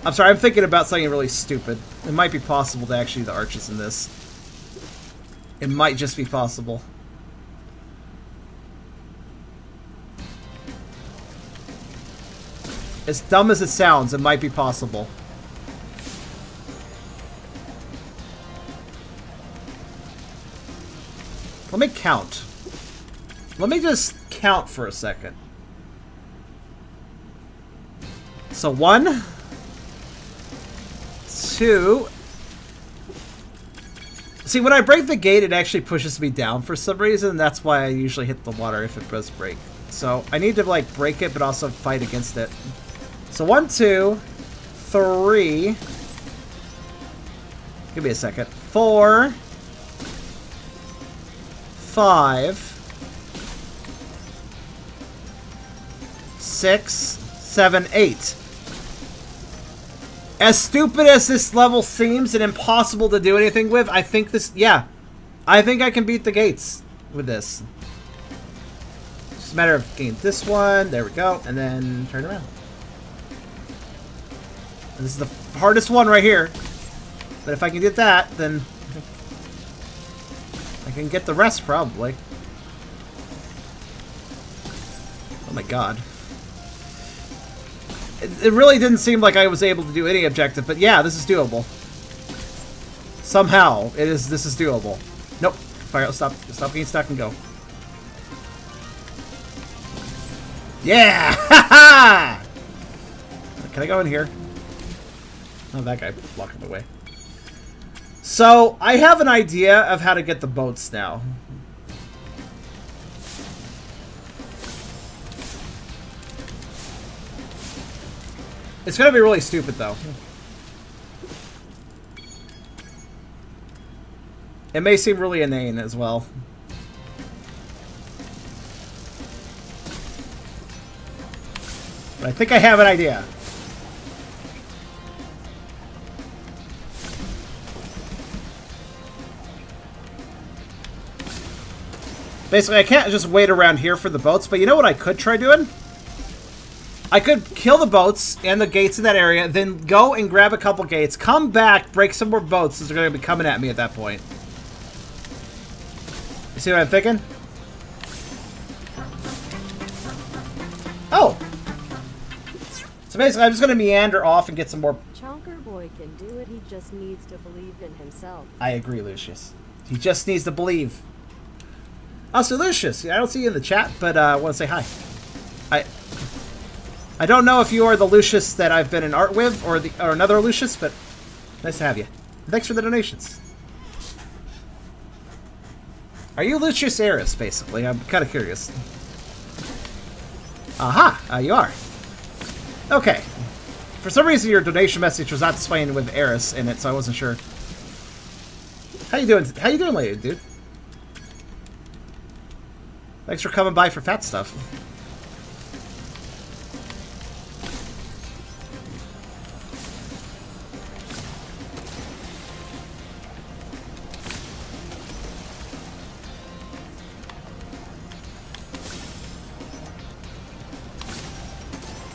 Speaker 1: I'm sorry, I'm thinking about something really stupid. It might be possible to actually do the arches in this. It might just be possible. As dumb as it sounds, it might be possible. Let me count. Let me just count for a second. So 1, 2... See, when I break the gate, it actually pushes me down for some reason. That's why I usually hit the water if it does break. So I need to, like, break it, but also fight against it. So 1, 2, 3... Give me a second. 4... 5... 6... 7, 8. As stupid as this level seems and impossible to do anything with, I think this... Yeah. I think I can beat the gates with this. It's just a matter of getting this one. There we go. And then turn around. And this is the hardest one right here. But if I can get that, then... I can get the rest, probably. Oh my god. It really didn't seem like I was able to do any objective, but yeah, this is doable. Somehow, this is doable. Nope. Fire, stop getting stuck and go. Yeah! Ha ha! Can I go in here? Oh, that guy blocking the way. So, I have an idea of how to get the boats now. It's gonna be really stupid, though. It may seem really inane as well. But I think I have an idea. Basically, I can't just wait around here for the boats, but you know what I could try doing? I could kill the boats and the gates in that area, then go and grab a couple gates, come back, break some more boats, since they're going to be coming at me at that point. You see what I'm thinking? Oh! So basically, I'm just going to meander off and get some more...
Speaker 5: Chonker boy can do it, he just needs to believe in himself.
Speaker 1: I agree, Lucius. He just needs to believe. Also, Lucius, I don't see you in the chat, but I want to say hi. I don't know if you are the Lucius that I've been in art with, or another Lucius, but nice to have you. Thanks for the donations. Are you Lucius Eris, basically? I'm kind of curious. Aha! You are. Okay. For some reason, your donation message was not displaying with Eris in it, so I wasn't sure. How you doing? How you doing, lady, dude? Thanks for coming by for fat stuff.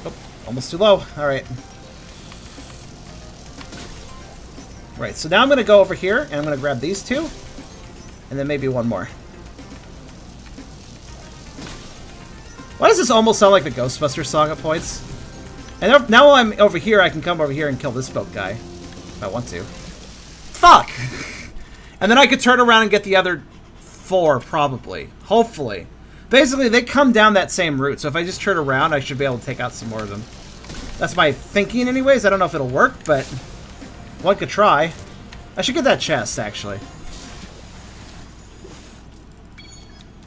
Speaker 1: Oh, almost too low. All right. Right, so now I'm going to go over here, and I'm going to grab these two, and then maybe one more. Why does this almost sound like the Ghostbusters song at points? And now while I'm over here, I can come over here and kill this boat guy, if I want to. Fuck! And then I could turn around and get the other 4, probably. Hopefully. Basically, they come down that same route, so if I just turn around, I should be able to take out some more of them. That's my thinking anyways. I don't know if it'll work, but one could try. I should get that chest, actually.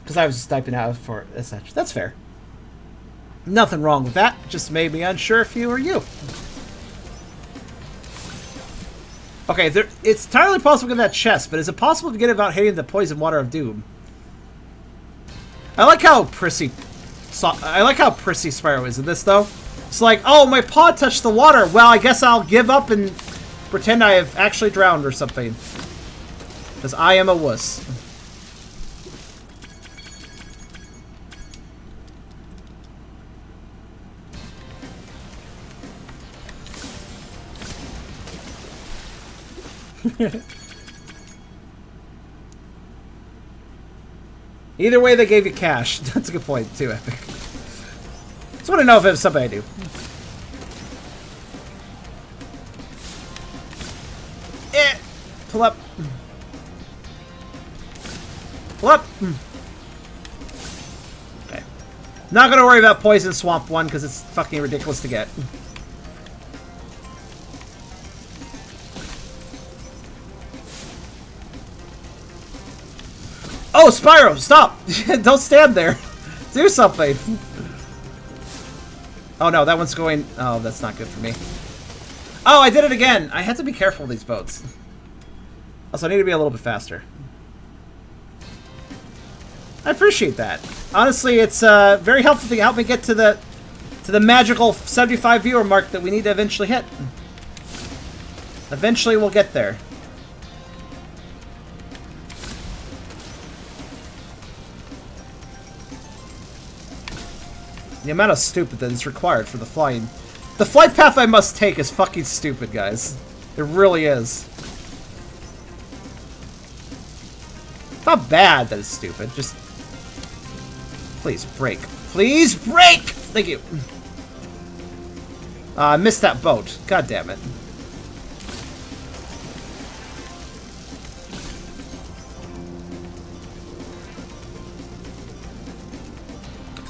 Speaker 1: Because I was just typing out for this. That's fair. Nothing wrong with that. Just made me unsure if you or you. Okay, it's entirely possible to get that chest, but is it possible to get it without hitting the poison water of doom? I like how prissy Spyro is in this, though. It's like, oh, my paw touched the water. Well, I guess I'll give up and pretend I have actually drowned or something. Because I am a wuss. Either way, they gave you cash. That's a good point, too, Epic. Just want to know if it was something I do. Pull up. Pull up. Okay. Not gonna worry about Poison Swamp 1 because it's fucking ridiculous to get. Oh, Spyro, stop! Don't stand there. Do something. Oh no, that one's going... Oh, that's not good for me. Oh, I did it again! I had to be careful with these boats. Also, I need to be a little bit faster. I appreciate that. Honestly, it's very helpful to help me get to the magical 75 viewer mark that we need to eventually hit. Eventually, we'll get there. The amount of stupid that is required for the flying. The flight path I must take is fucking stupid, guys. It really is. It's not bad that it's stupid, just... Please, break. Please, break! Thank you. I missed that boat. God damn it.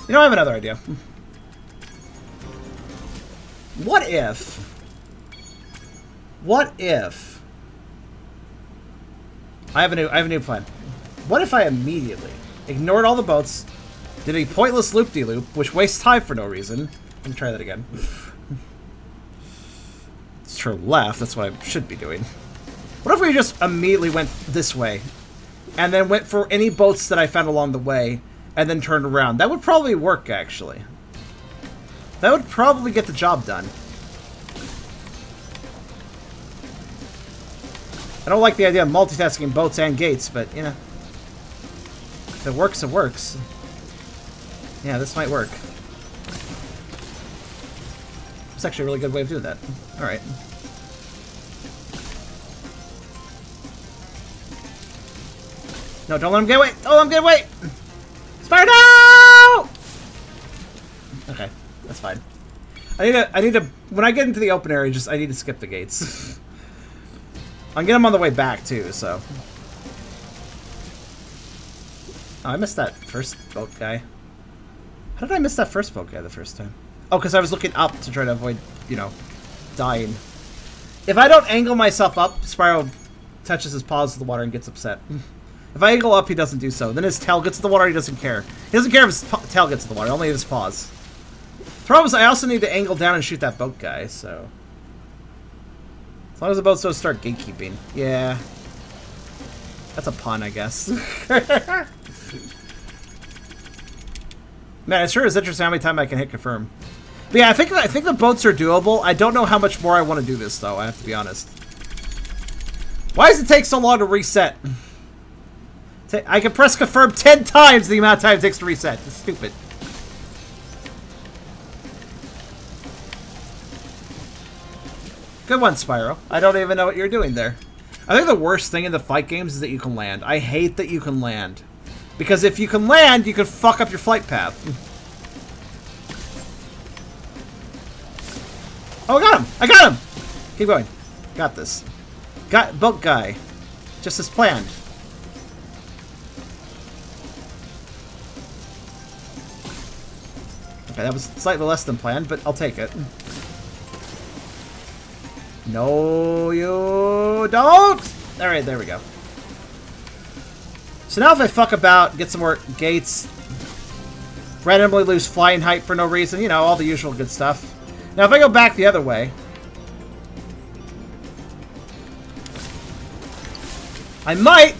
Speaker 1: You know, I have another idea. What if I have a new plan. What if I immediately ignored all the boats, did a pointless loop-de-loop, which wastes time for no reason. Let me try that again. Let's turn left, that's what I should be doing. What if we just immediately went this way, and then went for any boats that I found along the way, and then turned around? That would probably work, actually. That would probably get the job done. I don't like the idea of multitasking boats and gates, but, you know. If it works, it works. Yeah, this might work. It's actually a really good way of doing that. Alright. No, don't let him get away! Don't let him get away! Spyro, no! Okay, that's fine. I need to, when I get into the open area, I need to skip the gates. I'll get him on the way back, too, so. Oh, I missed that first boat guy. How did I miss that first boat guy the first time? Oh, because I was looking up to try to avoid, you know, dying. If I don't angle myself up, Spyro touches his paws to the water and gets upset. If I angle up, he doesn't do so. Then his tail gets to the water, he doesn't care. He doesn't care if his tail gets to the water, only his paws. The problem is I also need to angle down and shoot that boat guy, so... As long as the boats don't start gatekeeping. Yeah. That's a pun, I guess. Man, it sure is interesting how many times I can hit confirm. But yeah, I think the boats are doable. I don't know how much more I want to do this, though, I have to be honest. Why does it take so long to reset? I can press confirm 10 times the amount of time it takes to reset. It's stupid. Good one, Spyro. I don't even know what you're doing there. I think the worst thing in the fight games is that you can land. I hate that you can land. Because if you can land, you can fuck up your flight path. Oh, I got him! I got him! Keep going. Got this. Got boat guy. Just as planned. Okay, that was slightly less than planned, but I'll take it. No, you don't! Alright, there we go. So now if I fuck about, get some more gates, randomly lose flying height for no reason, you know, all the usual good stuff. Now if I go back the other way, I might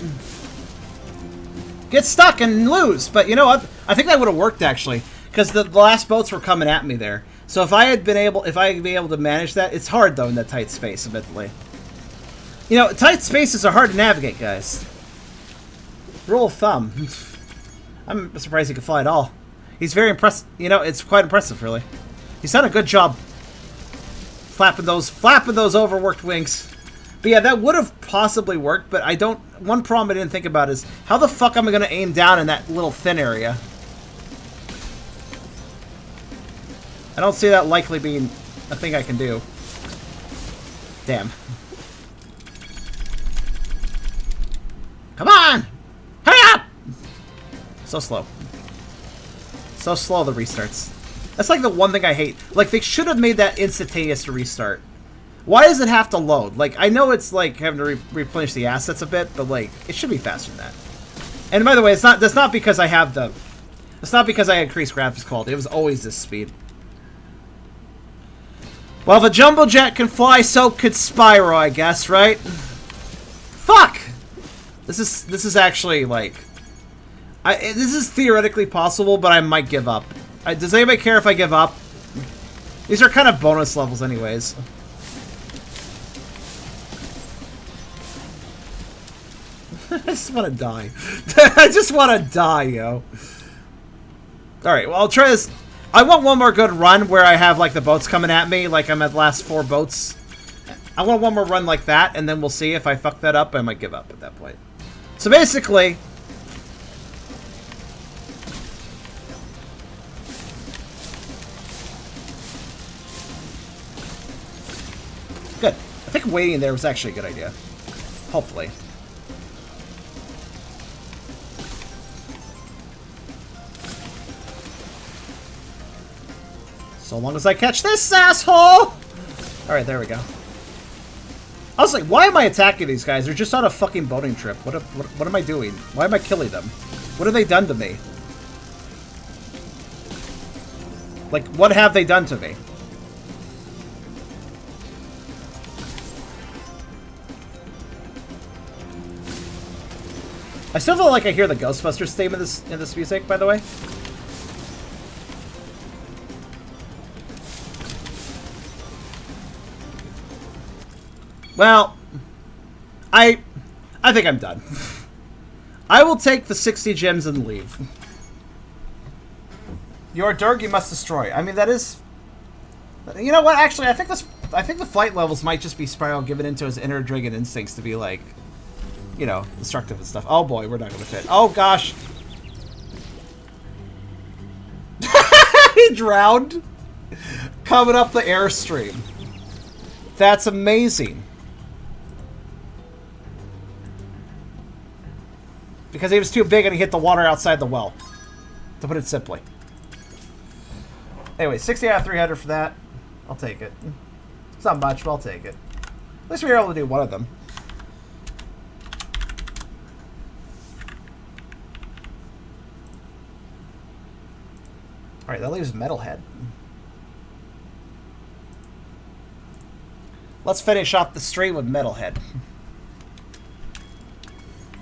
Speaker 1: get stuck and lose, but you know what? I think that would have worked actually, because the last boats were coming at me there. So if I had been able to manage that, it's hard though in that tight space, admittedly. You know, tight spaces are hard to navigate, guys. Rule of thumb. I'm surprised he can fly at all. He's very impressive. You know, it's quite impressive, really. He's done a good job flapping those overworked wings. But yeah, that would have possibly worked, but I don't... One problem I didn't think about is, how the fuck am I going to aim down in that little thin area? I don't see that likely being a thing I can do. Damn. Come on! Hurry up! So slow. So slow, the restarts. That's like the one thing I hate. Like, they should have made that instantaneous to restart. Why does it have to load? Like, I know it's like having to replenish the assets a bit, but like, it should be faster than that. And by the way, that's not because I have the... It's not because I increased graphics quality. It was always this speed. Well, if a jumbo jet can fly, so could Spyro, I guess, right? Fuck! This is actually, like... this is theoretically possible, but I might give up. Does anybody care if I give up? These are kind of bonus levels anyways. I just want to die. I just want to die, yo. Alright, well, I'll try this... I want one more good run where I have, like, the boats coming at me, like I'm at the last 4 boats. I want one more run like that, and then we'll see if I fuck that up. I might give up at that point. So basically... Good. I think waiting there was actually a good idea. Hopefully. So long as I catch this asshole! Alright, there we go. I was like, why am I attacking these guys? They're just on a fucking boating trip. What am I doing? Why am I killing them? What have they done to me? Like, what have they done to me? I still feel like I hear the Ghostbusters theme in this music, by the way. Well, I think I'm done. I will take the 60 gems and leave. Your Durg you must destroy. I mean, that is... You know what? Actually, I think the flight levels might just be Spyro giving into his inner dragon instincts to be like, you know, destructive and stuff. Oh boy, we're not gonna fit. Oh gosh. He drowned. Coming up the airstream. That's amazing. Because he was too big and he hit the water outside the well. To put it simply. Anyway, 60 out of 300 for that. I'll take it. It's not much, but I'll take it. At least we were able to do one of them. Alright, that leaves Metalhead. Let's finish off the stream with Metalhead.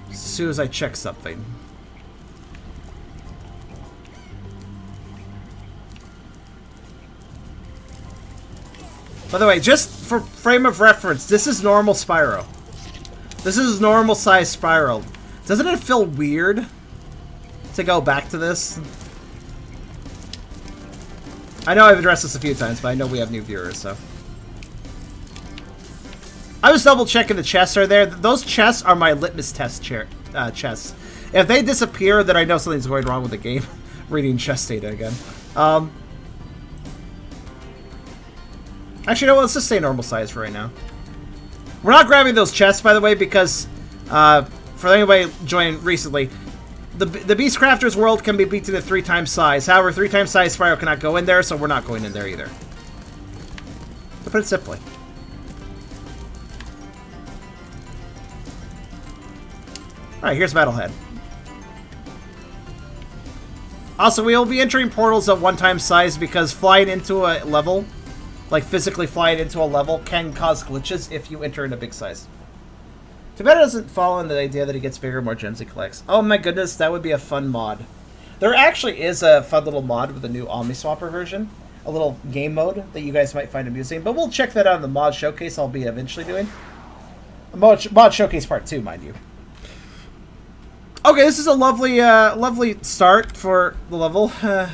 Speaker 1: As soon as I check something. By the way, just for frame of reference, this is normal Spyro. This is normal size Spyro. Doesn't it feel weird to go back to this? I know I've addressed this a few times, but I know we have new viewers, so. I was double checking the chests are there. Those chests are my litmus test chests. If they disappear, then I know something's going wrong with the game. Reading chest data again. Actually, no, let's just stay normal size for right now. We're not grabbing those chests, by the way, because for anybody joining recently, the Beastcrafter's world can be beaten at 3 times size. However, 3 times size Spyro cannot go in there, so we're not going in there either. To put it simply. Alright, here's Metalhead. Also, we will be entering portals at 1 time size because flying into a level, like physically flying into a level, can cause glitches if you enter in a big size. Too bad it doesn't follow in the idea that he gets bigger, more gems he collects. Oh my goodness, that would be a fun mod. There actually is a fun little mod with the new Omniswapper version. A little game mode that you guys might find amusing. But we'll check that out in the mod showcase I'll be eventually doing. Mod showcase part 2, mind you. Okay, this is a lovely, lovely start for the level. Okay,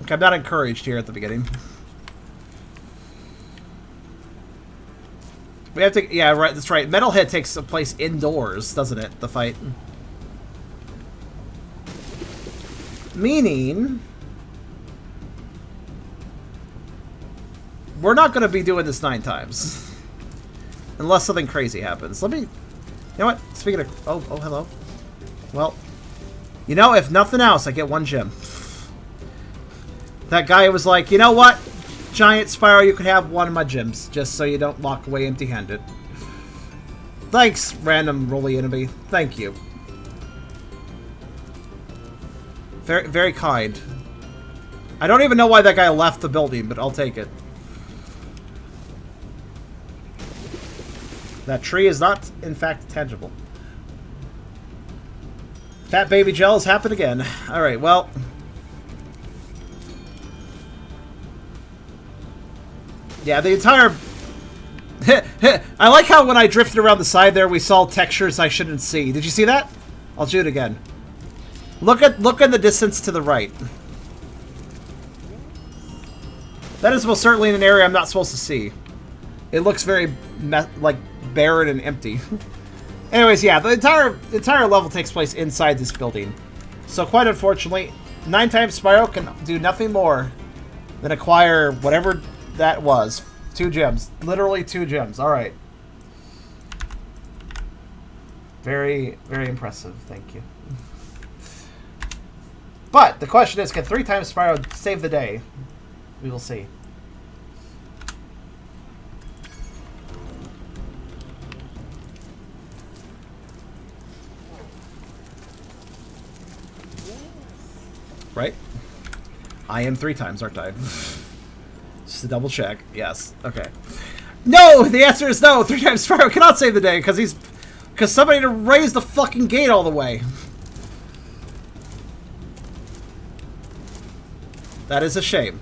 Speaker 1: I'm not encouraged here at the beginning. We have to, yeah, right, that's right. Metalhead takes place indoors, doesn't it, the fight? Meaning, we're not going to be doing this 9 times. Unless something crazy happens. Let me, you know what, speaking of, oh, hello. Well, you know, if nothing else, I get 1 gem. That guy was like, you know what? Giant Spyro, you can have 1 of my gems, just so you don't walk away empty-handed. Thanks, random roly enemy. Thank you. Very, very kind. I don't even know why that guy left the building, but I'll take it. That tree is not, in fact, tangible. Fat baby gel has happened again. Alright, well. Yeah, the entire... I like how when I drifted around the side there, we saw textures I shouldn't see. Did you see that? I'll do it again. Look in the distance to the right. That is most certainly in an area I'm not supposed to see. It looks very, like, barren and empty. Anyways, yeah, the entire level takes place inside this building. So, quite unfortunately, 9 times Spyro can do nothing more than acquire whatever that was. 2 gems. Literally 2 gems. Alright. Very, very impressive. Thank you. But, the question is, can 3 times Spyro save the day? We will see. Right? I am 3 times, aren't I? Just to double check. Yes. Okay. No! The answer is no! 3 times Spyro cannot save the day because somebody raised the fucking gate all the way. That is a shame.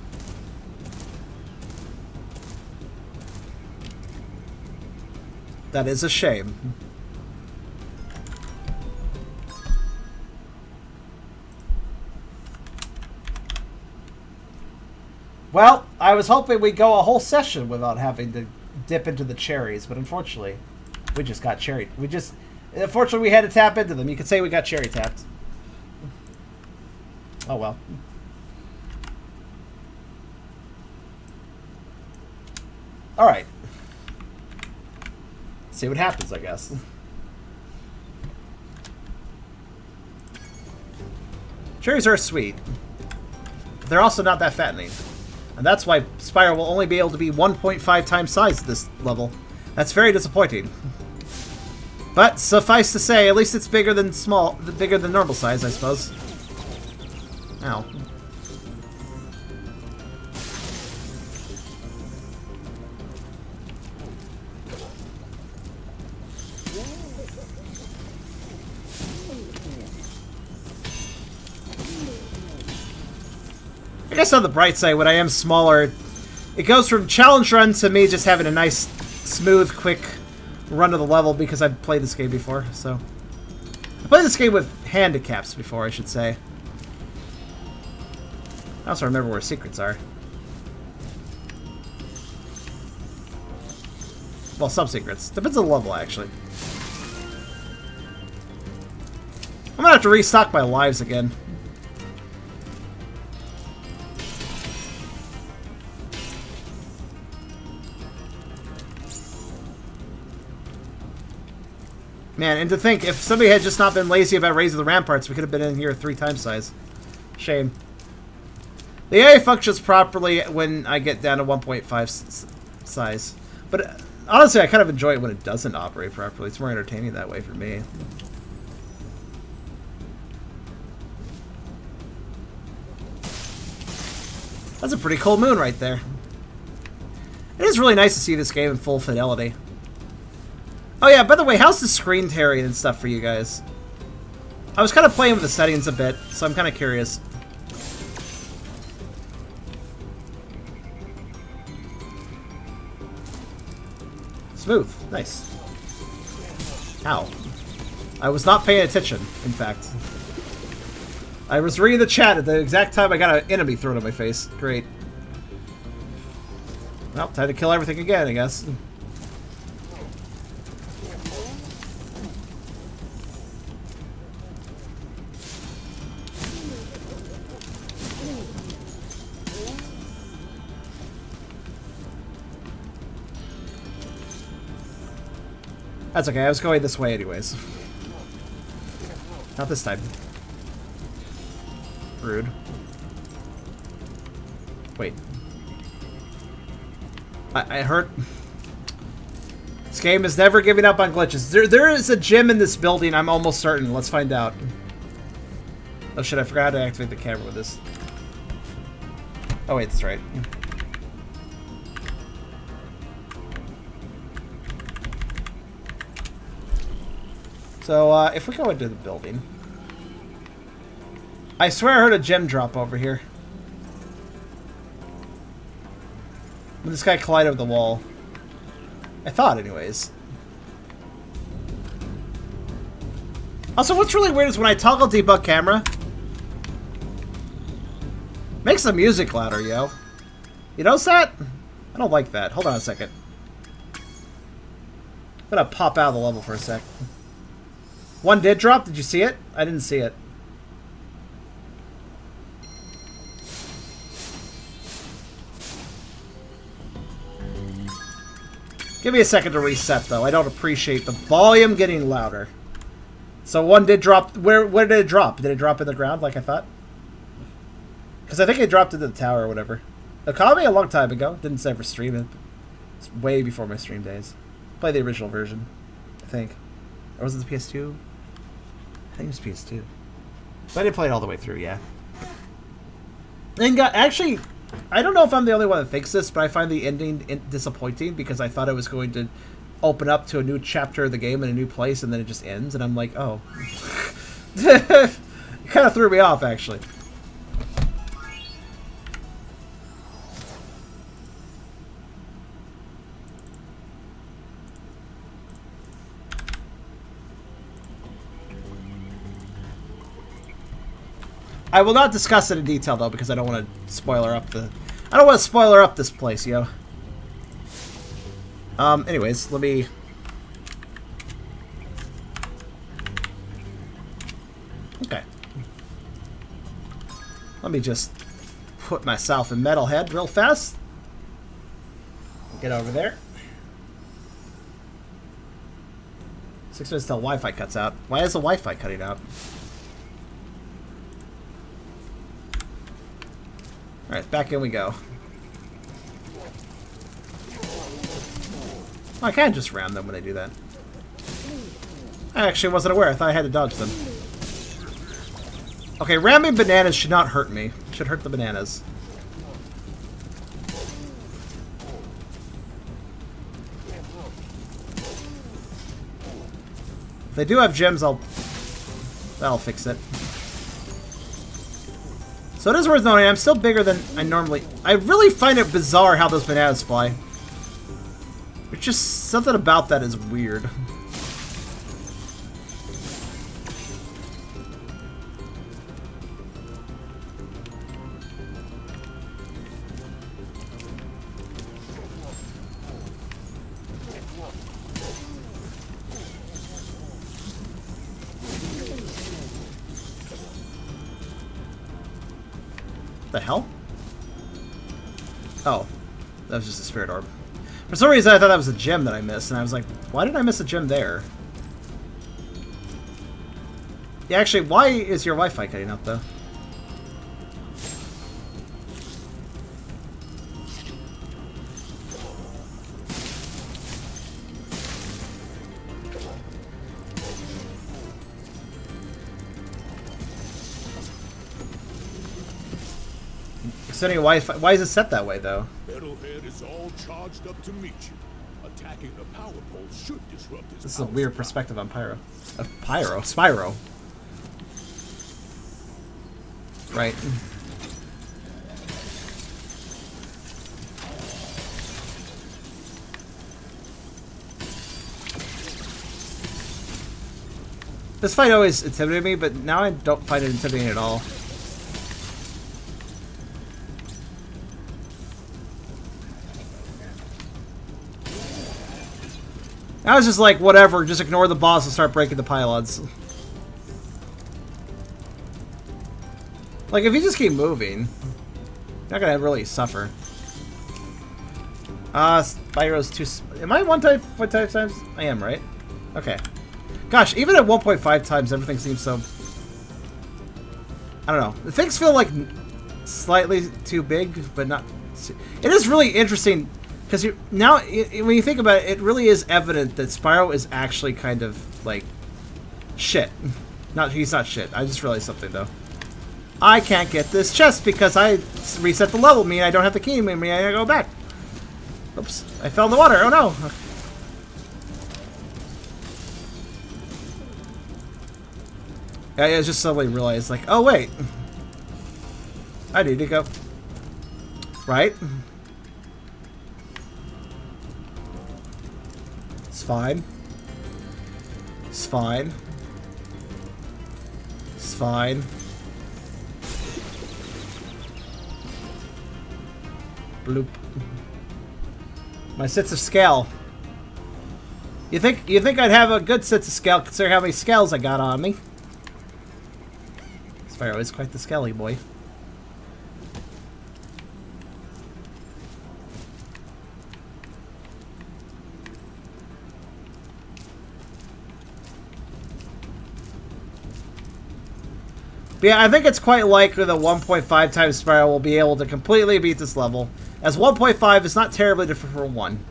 Speaker 1: That is a shame. Well, I was hoping we'd go a whole session without having to dip into the cherries, but unfortunately, we just got cherry. Unfortunately, we had to tap into them. You could say we got cherry tapped. Oh well. Alright. See what happens, I guess. Cherries are sweet. They're also not that fattening. And that's why Spyro will only be able to be 1.5 times size this level. That's very disappointing. But suffice to say, at least it's bigger than bigger than normal size, I suppose. Ow. I guess on the bright side, when I am smaller, it goes from challenge run to me just having a nice, smooth, quick run of the level because I've played this game before, so. I played this game with handicaps before, I should say. I also remember where secrets are. Well, some secrets. Depends on the level, actually. I'm gonna have to restock my lives again. Man, and to think, if somebody had just not been lazy about raising the ramparts, we could have been in here 3 times size. Shame. The AI functions properly when I get down to 1.5 size. But honestly, I kind of enjoy it when it doesn't operate properly. It's more entertaining that way for me. That's a pretty cool moon right there. It is really nice to see this game in full fidelity. Oh yeah, by the way, how's the screen tearing and stuff for you guys? I was kind of playing with the settings a bit, so I'm kind of curious. Smooth. Nice. Ow. I was not paying attention, in fact. I was reading the chat at the exact time I got an enemy thrown in my face. Great. Well, time to kill everything again, I guess. That's okay, I was going this way anyways. Not this time. Rude. Wait. I heard... This game is never giving up on glitches. There is a gym in this building, I'm almost certain. Let's find out. Oh shit, I forgot to activate the camera with this. Oh wait, that's right. So, if we go into the building... I swear I heard a gem drop over here. When this guy collided with the wall. I thought, anyways. Also, what's really weird is when I toggle debug camera... Makes the music louder, yo. You notice that? I don't like that. Hold on a second. I'm gonna pop out of the level for a sec. One did drop. Did you see it? I didn't see it. Give me a second to reset, though. I don't appreciate the volume getting louder. So one did drop. Where did it drop? Did it drop in the ground like I thought? Because I think it dropped into the tower or whatever. It called me a long time ago. Didn't say for streaming. It's way before my stream days. Play the original version, I think. Or was it the PS2? I think it was PS2. But I didn't play it all the way through, yeah. And actually, I don't know if I'm the only one that thinks this, but I find the ending disappointing because I thought it was going to open up to a new chapter of the game in a new place, and then it just ends, and I'm like, oh. It kind of threw me off, actually. I will not discuss it in detail though because I don't want to spoiler up this place, yo. Anyways, let me... Okay. Let me just put myself in Metalhead real fast. Get over there. 6 minutes till Wi-Fi cuts out. Why is the Wi-Fi cutting out? Alright, back in we go. I can't just ram them when I do that. I actually wasn't aware. I thought I had to dodge them. Okay, ramming bananas should not hurt me. Should hurt the bananas. If they do have gems, that'll fix it. So it is worth noting, I'm still bigger than I normally... I really find it bizarre how those bananas fly. It's just something about that is weird. The hell? Oh, that was just a spirit orb. For some reason I thought that was a gem that I missed, and I was like, why did I miss a gem there? Yeah, actually, why is your Wi-Fi cutting out, though? Extending Wi-Fi. Why is it set that way, though?
Speaker 3: Metalhead is all charged up to meet you. Attacking the power pole should disrupt his.
Speaker 1: This is a weird perspective on Pyro. Spyro. Right. This fight always intimidated me, but now I don't find it intimidating at all. I was just like, whatever, just ignore the boss and start breaking the pylons. Like, if you just keep moving, you're not gonna really suffer. Spyro's too... Am I one type times? I am, right? Okay. Gosh, even at 1.5 times, everything seems so... I don't know. Things feel like slightly too big, but not... It is really interesting... Because now, when you think about it, it really is evident that Spyro is actually kind of, like, shit. He's not shit. I just realized something, though. I can't get this chest because I reset the level. I don't have the key. I gotta go back. Oops. I fell in the water. Oh, no. I just suddenly realized, like, oh, wait. I need to go. Right? It's fine. It's fine. It's fine. Bloop. My sense of scale. You think I'd have a good sense of scale considering how many scales I got on me? Spyro is quite the skelly boy. But yeah, I think it's quite likely that 1.5 times Spyro will be able to completely beat this level, as 1.5 is not terribly different from 1.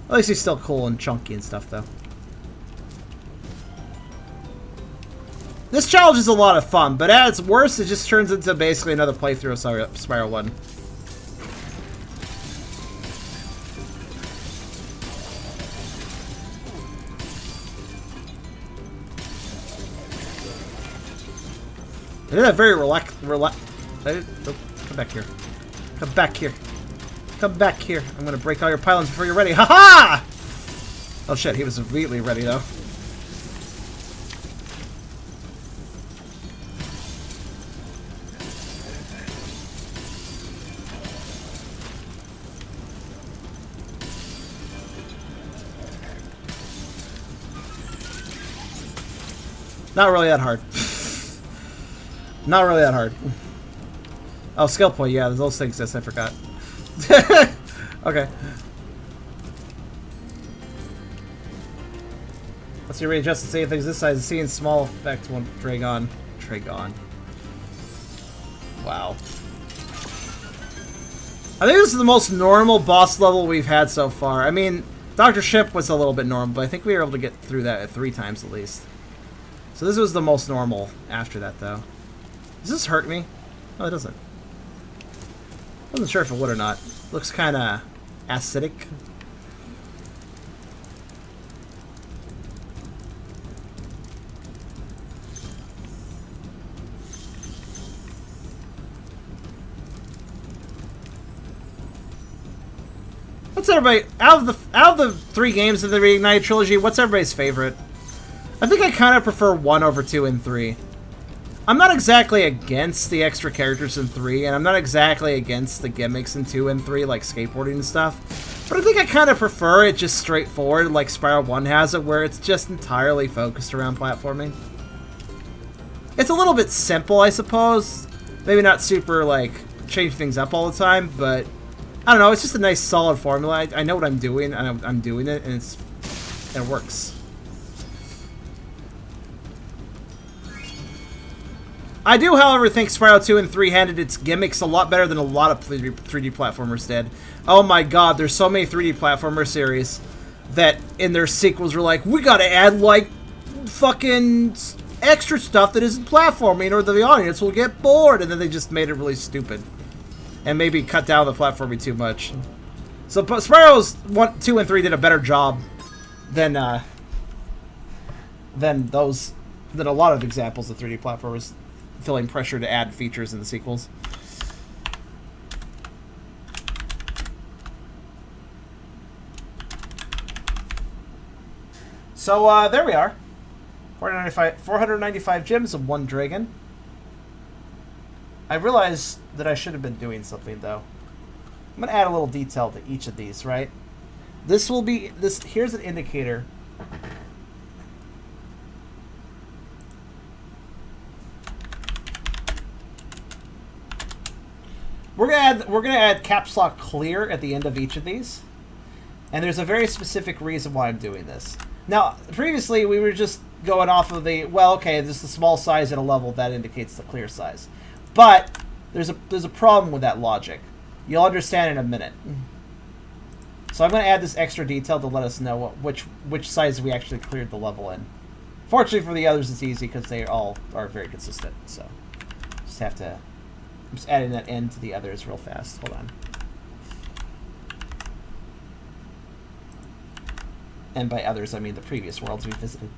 Speaker 1: At least he's still cool and chunky and stuff, though. This challenge is a lot of fun, but at its worst, it just turns into basically another playthrough of Spyro 1. I did that very oh, come back here. Come back here. Come back here. I'm gonna break all your pylons before you're ready. Ha-ha! Oh shit, he was immediately ready though. Not really that hard. Not really that hard. Oh, skill point, yeah, those things exist, I forgot. Okay. Let's readjust the same things this size. Seeing small effect one Dragon. Wow. I think this is the most normal boss level we've had so far. I mean, Dr. Ship was a little bit normal, but I think we were able to get through that 3 times at least. So this was the most normal after that, though. Does this hurt me? No, it doesn't. Wasn't sure if it would or not. Looks kind of acidic. What's everybody out of the 3 games of the Reignited trilogy? What's everybody's favorite? I think I kind of prefer 1 over 2 and 3. I'm not exactly against the extra characters in 3, and I'm not exactly against the gimmicks in 2 and 3, like skateboarding and stuff. But I think I kind of prefer it just straightforward, like Spyro 1 has it, where it's just entirely focused around platforming. It's a little bit simple, I suppose. Maybe not super, like, change things up all the time, but I don't know, it's just a nice solid formula. I know what I'm doing, and I'm doing it, and it works. I do, however, think Spyro 2 and 3 handled its gimmicks a lot better than a lot of 3D platformers did. Oh my god, there's so many 3D platformer series that in their sequels were like, we gotta add, like, fucking extra stuff that isn't platforming or the audience will get bored, and then they just made it really stupid. And maybe cut down the platforming too much. So Spyro's 1, 2, and 3 did a better job than a lot of examples of 3D platformers, feeling pressure to add features in the sequels. So there we are. 495 gems and 1 dragon. I realize that I should have been doing something, though. I'm going to add a little detail to each of these, right? This will be... Here's an indicator. We're gonna add caps lock clear at the end of each of these. And there's a very specific reason why I'm doing this. Now, previously, we were just going off of the... Well, okay, this is the small size at a level that indicates the clear size. But there's a problem with that logic. You'll understand in a minute. So I'm going to add this extra detail to let us know which size we actually cleared the level in. Fortunately for the others, it's easy because they all are very consistent. So just have to... I'm just adding that in to the others real fast. Hold on. And by others, I mean the previous worlds we visited.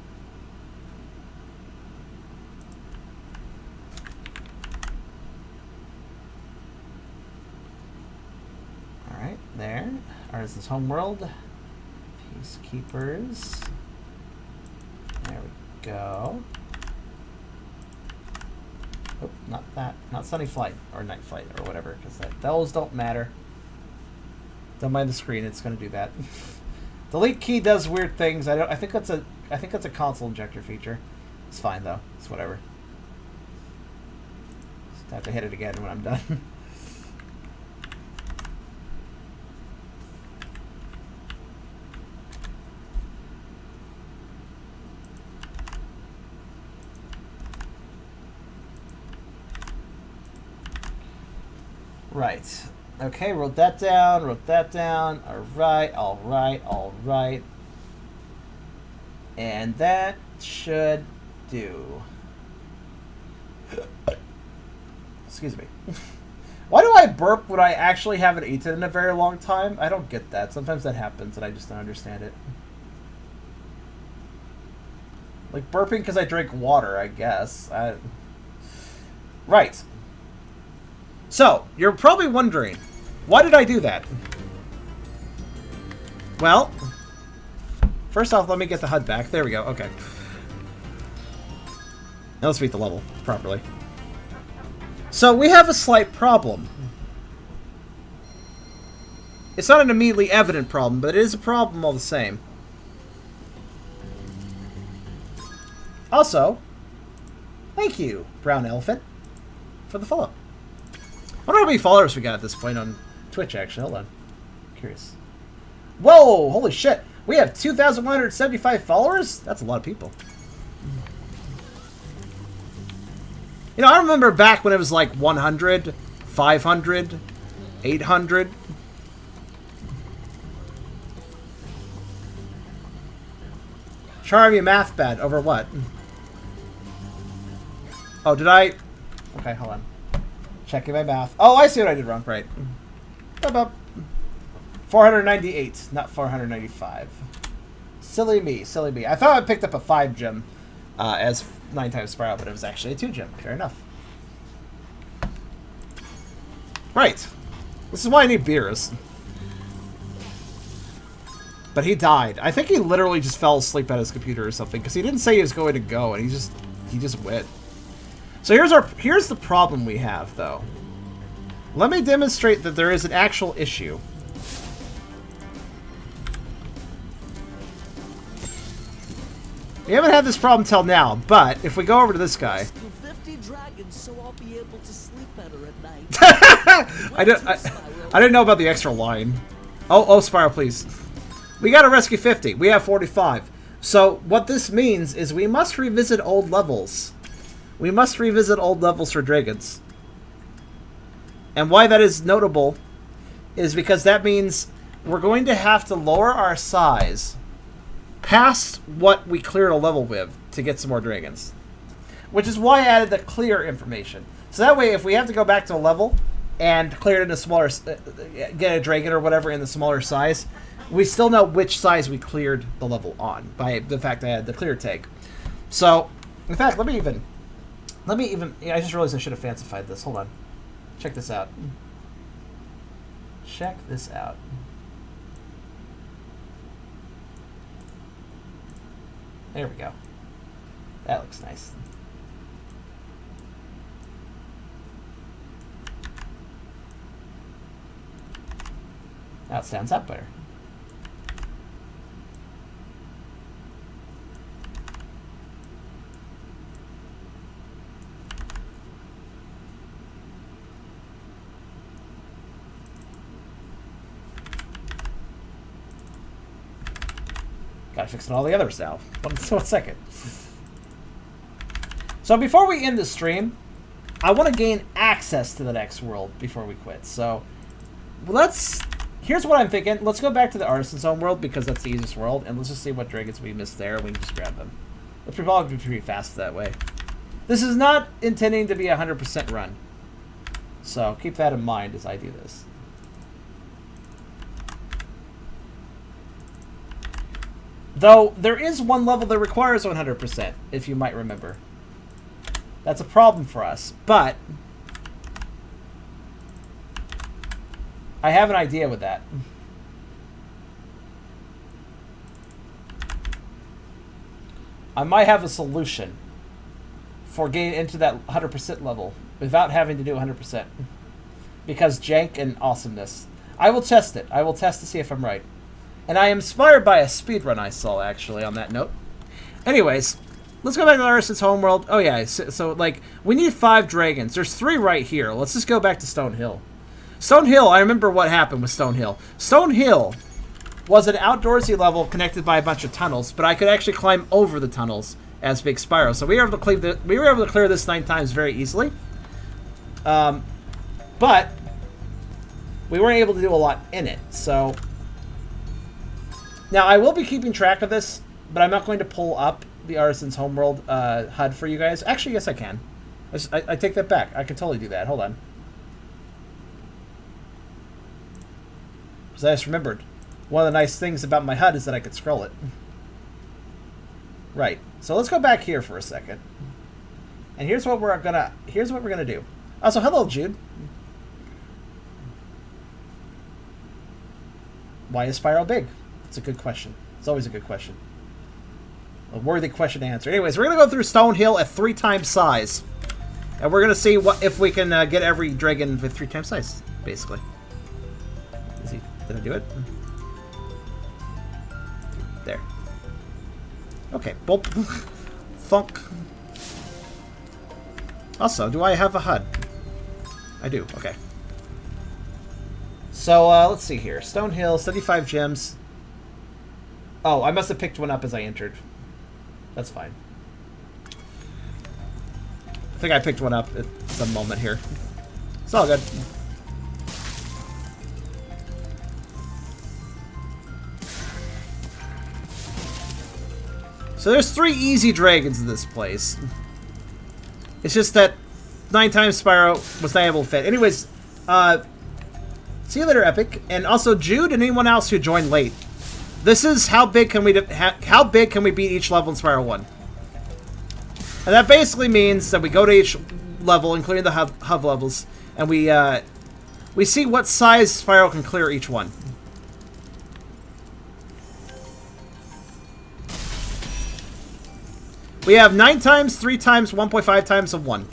Speaker 1: Alright, there. Artisan's homeworld. Peacekeepers. There we go. Oh, not that. Not Sunny Flight or Night Flight or whatever, because those don't matter. Don't mind the screen; it's going to do that. Delete key does weird things. I think that's a console injector feature. It's fine though. It's whatever. Just have to hit it again when I'm done. Right. Okay, wrote that down, Alright, alright. And that should do. Excuse me. Why do I burp when I actually haven't eaten in a very long time? I don't get that. Sometimes that happens and I just don't understand it. Like burping because I drink water, I guess. Right. So, you're probably wondering, why did I do that? Well, first off, let me get the HUD back. There we go. Okay. Now let's beat the level properly. So, we have a slight problem. It's not an immediately evident problem, but it is a problem all the same. Also, thank you, Brown Elephant, for the follow. I wonder how many followers we got at this point on Twitch, actually. Hold on. I'm curious. Whoa! Holy shit! We have 2,175 followers? That's a lot of people. You know, I remember back when it was like 100, 500, 800. Charm you math bad. Over what? Oh, did I? Okay, hold on. Checking my math. Oh, I see what I did wrong. Right. 498, not 495. Silly me, silly me. I thought I picked up a 5 gem as 9 times Spyro, but it was actually a 2 gem. Fair enough. Right. This is why I need beers. But he died. I think he literally just fell asleep at his computer or something, because he didn't say he was going to go, and he just went. So here's the problem we have, though. Let me demonstrate that there is an actual issue. We haven't had this problem till now, but if we go over to this guy...
Speaker 2: 50 dragons, so I'll be able to sleep better at night.
Speaker 1: I didn't know about the extra line. Oh, Spyro, please. We gotta rescue 50. We have 45. So what this means is we must revisit old levels. We must revisit old levels for dragons. And why that is notable is because that means we're going to have to lower our size past what we cleared a level with to get some more dragons. Which is why I added the clear information. So that way, if we have to go back to a level and clear it in a smaller, get a dragon or whatever in the smaller size, we still know which size we cleared the level on by the fact I had the clear tag. So, in fact, let me even, I just realized I should have fancified this. Hold on. Check this out. Check this out. There we go. That looks nice. Now it stands out better. Gotta fix all the others now. One second. So before we end the stream, I want to gain access to the next world before we quit. So here's what I'm thinking. Let's go back to the Artisan's home world because that's the easiest world, and let's just see what dragons we missed there. We can just grab them. Let's probably be pretty fast that way. This is not intending to be a 100% run. So keep that in mind as I do this. Though, there is one level that requires 100%, if you might remember. That's a problem for us, but I have an idea with that. I might have a solution for getting into that 100% level without having to do 100%. Because jank and awesomeness. I will test it. I will test to see if I'm right. And I am inspired by a speedrun I saw, actually, on that note. Anyways, let's go back to Artisan's homeworld. Oh, yeah, so, like, we need 5 dragons. There's 3 right here. Let's just go back to Stone Hill. Stone Hill, I remember what happened with Stone Hill. Stone Hill was an outdoorsy level connected by a bunch of tunnels, but I could actually climb over the tunnels as Big Spyro. So we were able to clear this 9 times very easily. But we weren't able to do a lot in it, so... Now, I will be keeping track of this, but I'm not going to pull up the Artisan's homeworld HUD for you guys. Actually, yes, I can. I take that back. I can totally do that. Hold on. Because I just remembered. One of the nice things about my HUD is that I could scroll it. Right. So let's go back here for a second. And here's what we're gonna do. Also, hello, Jude. Why is Spyro big? It's a good question. It's always a good question. A worthy question to answer. Anyways, we're going to go through Stone Hill at 3 times size. And we're going to see if we can get every dragon with 3 times size, basically. Did I do it? There. Okay. Boop. Thunk. Also, do I have a HUD? I do. Okay. So, let's see here. Stone Hill, 75 gems. Oh, I must have picked one up as I entered. That's fine. I think I picked one up at some moment here. It's all good. So there's 3 easy dragons in this place. It's just that 9 times Spyro was not able to fit. Anyways, see you later, Epic. And also Jude and anyone else who joined late. This is how big can we beat each level in Spyro 1. And that basically means that we go to each level, including the hub levels, and we see what size Spyro can clear each one. We have 9 times, 3 times, 1.5 times, and 1.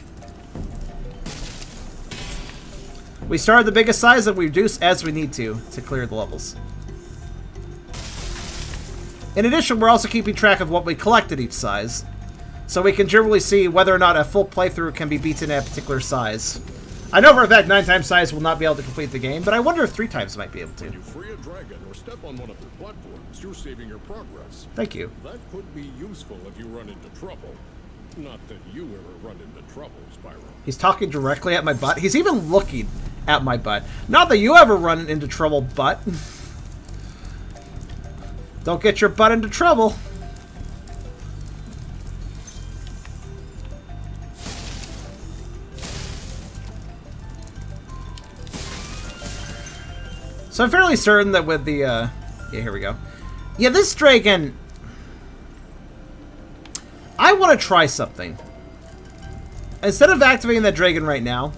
Speaker 1: We start at the biggest size and we reduce as we need to clear the levels. In addition, we're also keeping track of what we collect at each size, so we can generally see whether or not a full playthrough can be beaten at a particular size. I know for a fact 9 times size will not be able to complete the game, but I wonder if 3 times might be able to.
Speaker 3: When you free a dragon or step on one of their platforms, you're saving your progress.
Speaker 1: Thank you.
Speaker 3: That could be useful if you run into trouble. Not that you ever run into trouble, Spyro.
Speaker 1: He's talking directly at my butt. He's even looking at my butt. Not that you ever run into trouble, butt. Don't get your butt into trouble. So I'm fairly certain that with the, yeah, here we go. Yeah, this dragon... I want to try something. Instead of activating that dragon right now,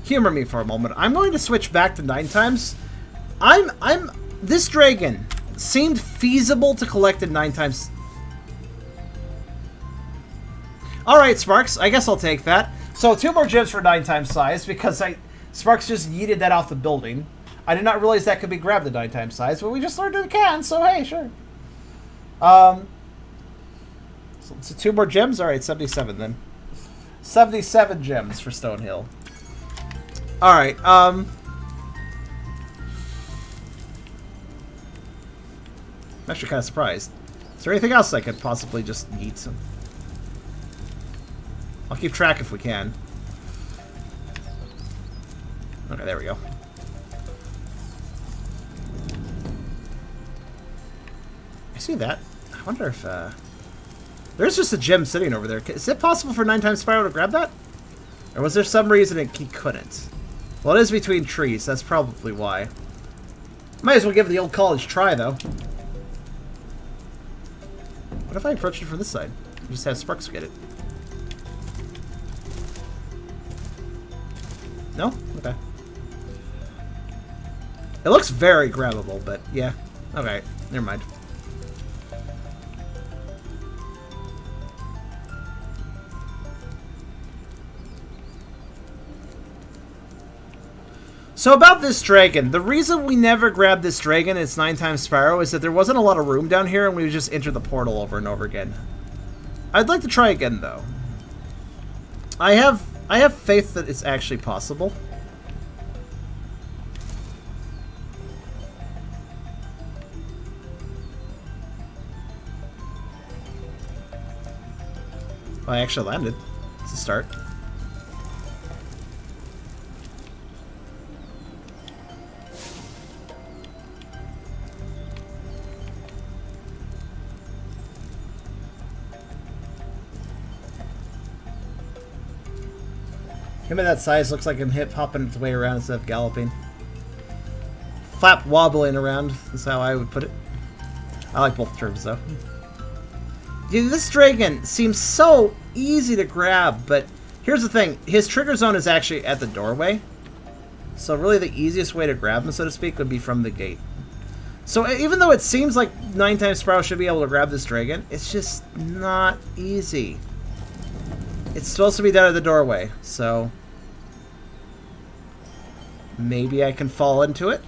Speaker 1: humor me for a moment. I'm going to switch back to 9 times. This dragon seemed feasible to collect in 9 times. Alright, Sparks, I guess I'll take that. So 2 more gems for 9 times size, because Sparks just yeeted that off the building. I did not realize that could be grabbed at 9 times size, but we just learned it can, so hey, sure. So 2 more gems? Alright, 77 then. 77 gems for Stonehill. Alright, I'm actually kind of surprised. Is there anything else I could possibly just eat some? I'll keep track if we can. Okay, there we go. I see that. I wonder if, there's just a gem sitting over there. Is it possible for 9 times Spyro to grab that? Or was there some reason he couldn't? Well, it is between trees. That's probably why. Might as well give it the old college try, though. What if I approach it from this side? Just have Sparks get it. No? Okay. It looks very grabbable, but yeah. Okay, never mind. So about this dragon, the reason we never grabbed this dragon, it's 9 times Spyro, is that there wasn't a lot of room down here and we would just enter the portal over and over again. I'd like to try again though. I have faith that it's actually possible. Well, I actually landed. It's a start. Him at that size looks like him hip-hopping its way around instead of galloping. Flap wobbling around is how I would put it. I like both terms, though. Dude, this dragon seems so easy to grab, but here's the thing. His trigger zone is actually at the doorway. So really the easiest way to grab him, so to speak, would be from the gate. So even though it seems like 9 times Spyro should be able to grab this dragon, it's just not easy. It's supposed to be down at the doorway, so maybe I can fall into it.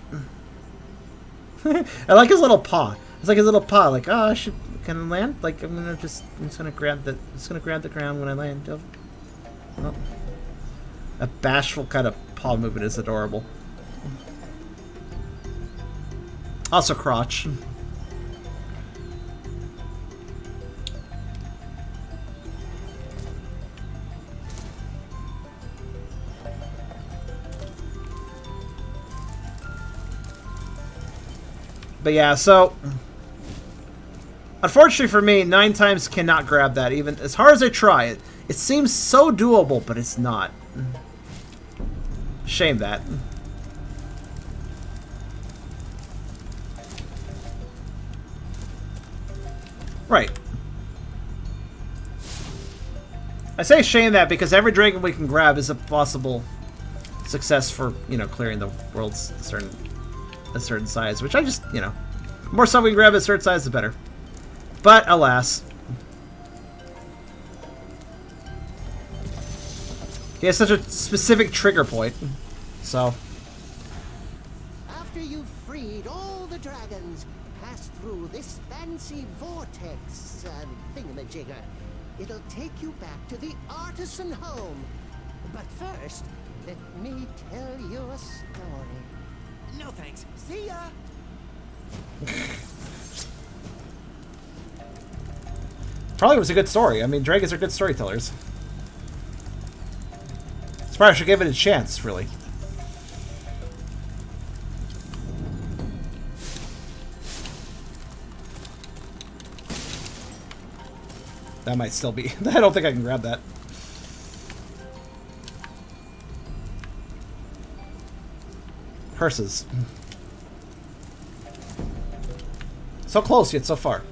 Speaker 1: I like his little paw. It's like his little paw, like, oh, I should, can I land? Like, I'm just gonna grab the ground when I land. Oh. A bashful kind of paw movement is adorable. Also crotch. But yeah, so Unfortunately for me, 9 times cannot grab that, even as hard as I try it. It seems so doable, but it's not. Shame that. Right. I say shame that because every dragon we can grab is a possible success for, you know, clearing the world's a certain size, which I just, you know, the more stuff we can grab at a certain size, the better. But alas. He has such a specific trigger point, so.
Speaker 8: After you've freed all the dragons, pass through this fancy vortex thingamajigger. It'll take you back to the Artisan home. But first, let me tell you a story.
Speaker 6: No thanks. See ya!
Speaker 1: Probably was a good story. I mean, dragons are good storytellers. Spyro should give it a chance, really. That might still be... I don't think I can grab that. Curses. So close, yet so far.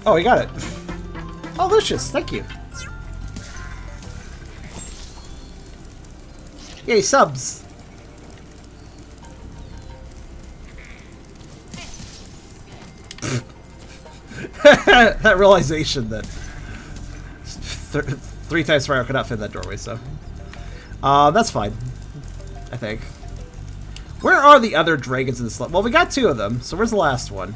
Speaker 1: Oh, he got it. Oh, Lucius, thank you. Yay, subs. That realization that 3 times Spyro could not fit in that doorway, so. That's fine. I think. Where are the other dragons in this level? Well, we got 2 of them, so where's the last one?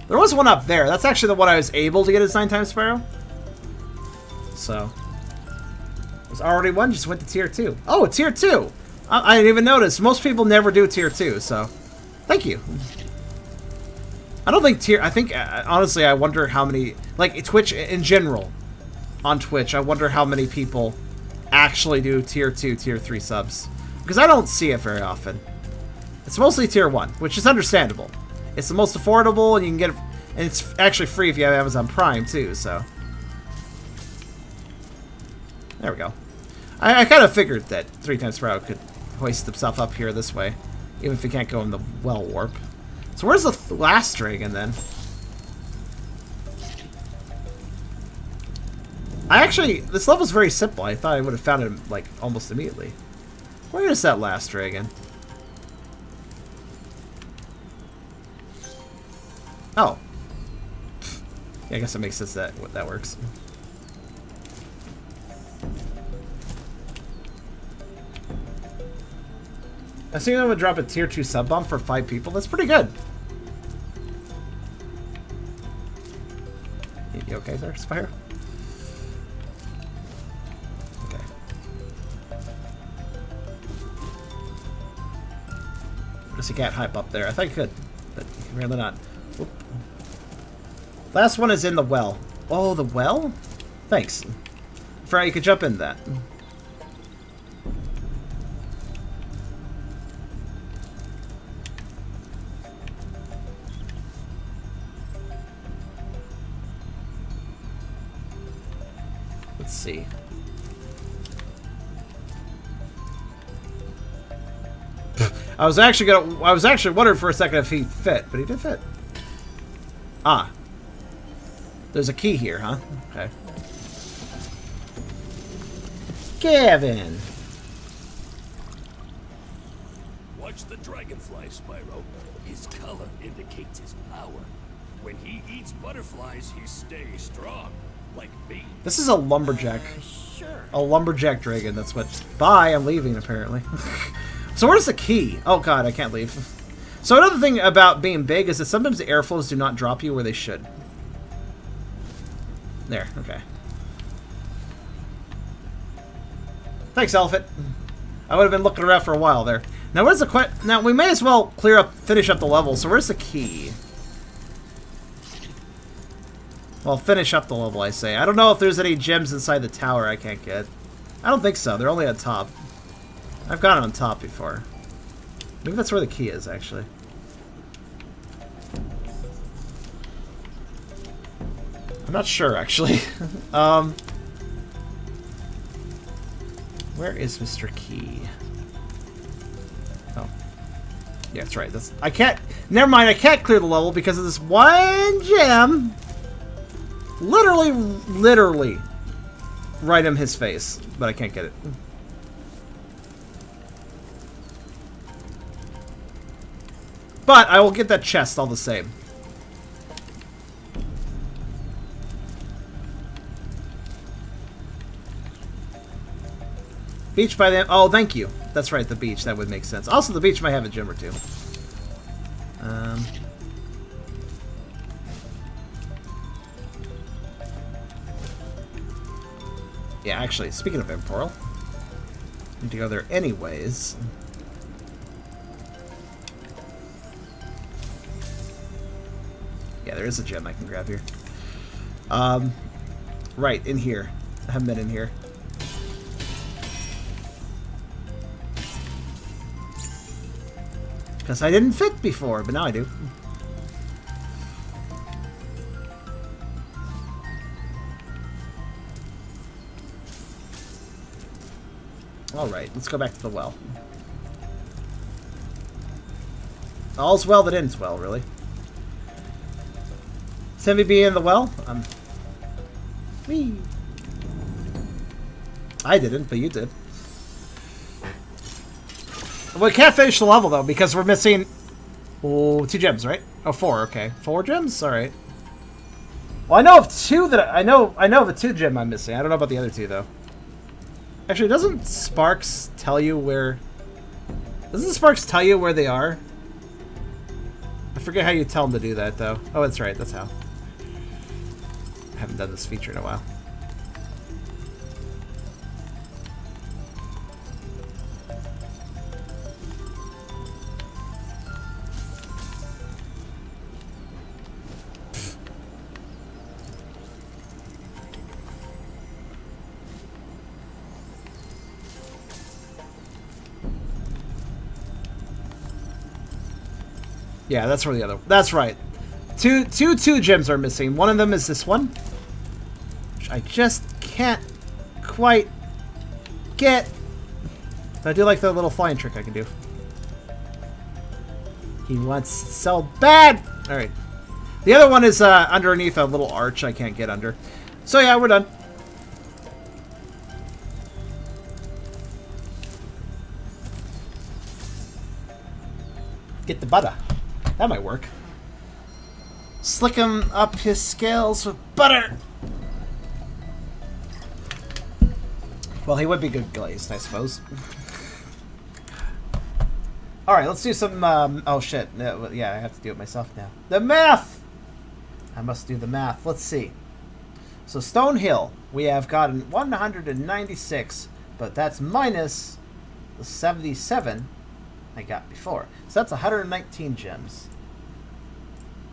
Speaker 1: There was one up there. That's actually the one I was able to get as 9 times Spyro. So. There's already one, just went to tier 2. Oh, tier 2! I didn't even notice. Most people never do tier 2, so. Thank you. I don't think tier... I think, honestly, I wonder how many... Like, Twitch in general. On Twitch, I wonder how many people actually do tier 2, tier 3 subs. Because I don't see it very often. It's mostly tier 1, which is understandable. It's the most affordable, and you can get it... And it's actually free if you have Amazon Prime, too, so... There we go. I kind of figured that 3 times Spyro could hoist himself up here this way. Even if he can't go in the well warp. So where's the last dragon, then? This level's very simple. I thought I would have found him, like, almost immediately. Where is that last dragon? Oh. Yeah, I guess it makes sense that that works. I think I would drop a tier 2 sub bomb for 5 people. That's pretty good. You okay there, Spyro? Okay. I guess you can't hype up there. I thought you could, but really not. Whoop. Last one is in the well. Oh, the well? Thanks. Forgot you could jump in that. Let's see. I was actually wondering for a second if he fit, but he did fit. Ah. There's a key here, huh? Okay. Cavern.
Speaker 3: Watch the dragonfly, Spyro. His color indicates his power. When he eats butterflies, he stays strong. Like me.
Speaker 1: This is a lumberjack.
Speaker 6: Sure.
Speaker 1: A lumberjack dragon, that's what... Bye, I'm leaving, apparently. So where's the key? Oh god, I can't leave. So another thing about being big is that sometimes the airflows do not drop you where they should. There, okay. Thanks, Elephant. I would have been looking around for a while there. Now where's the now we may as well finish up the level, so where's the key? Well, finish up the level, I say. I don't know if there's any gems inside the tower I can't get. I don't think so. They're only on top. I've gone on top before. Maybe that's where the key is, actually. I'm not sure, actually. Where is Mr. Key? Oh. Yeah, that's right. I can't... Never mind, I can't clear the level because of this one gem. Literally right in his face. But I can't get it. But I will get that chest all the same. Beach by the... Oh, thank you. That's right, the beach. That would make sense. Also, the beach might have a gem or two. Yeah, actually, speaking of Emporal, I need to go there anyways. Yeah, there is a gem I can grab here. Right, in here. I haven't been in here. Because I didn't fit before, but now I do. Alright, let's go back to the well. All's well that ends well, really. Send me be in the well? Whee. I didn't, but you did. We can't finish the level, though, because we're missing... Oh, 2 gems, right? Oh, 4, okay. 4 gems? Alright. Well, I know of 2 that... I know of a 2 gem I'm missing. I don't know about the other 2, though. Actually, doesn't Sparks tell you where... Doesn't Sparks tell you where they are? I forget how you tell them to do that, though. Oh, that's right. That's how. I haven't done this feature in a while. Yeah, that's where the other... That's right. Two gems are missing. One of them is this one, which I just can't quite get. But I do like the little flying trick I can do. He wants so bad! Alright. The other one is underneath a little arch I can't get under. So yeah, we're done. Get the butter. That might work. Slick him up his scales with butter! Well, he would be good glazed, I suppose. Alright, let's do some, oh shit. Yeah, I have to do it myself now. The math! I must do the math. Let's see. So, Stonehill, we have gotten 196, but that's minus the 77 I got before. So that's 119 gems.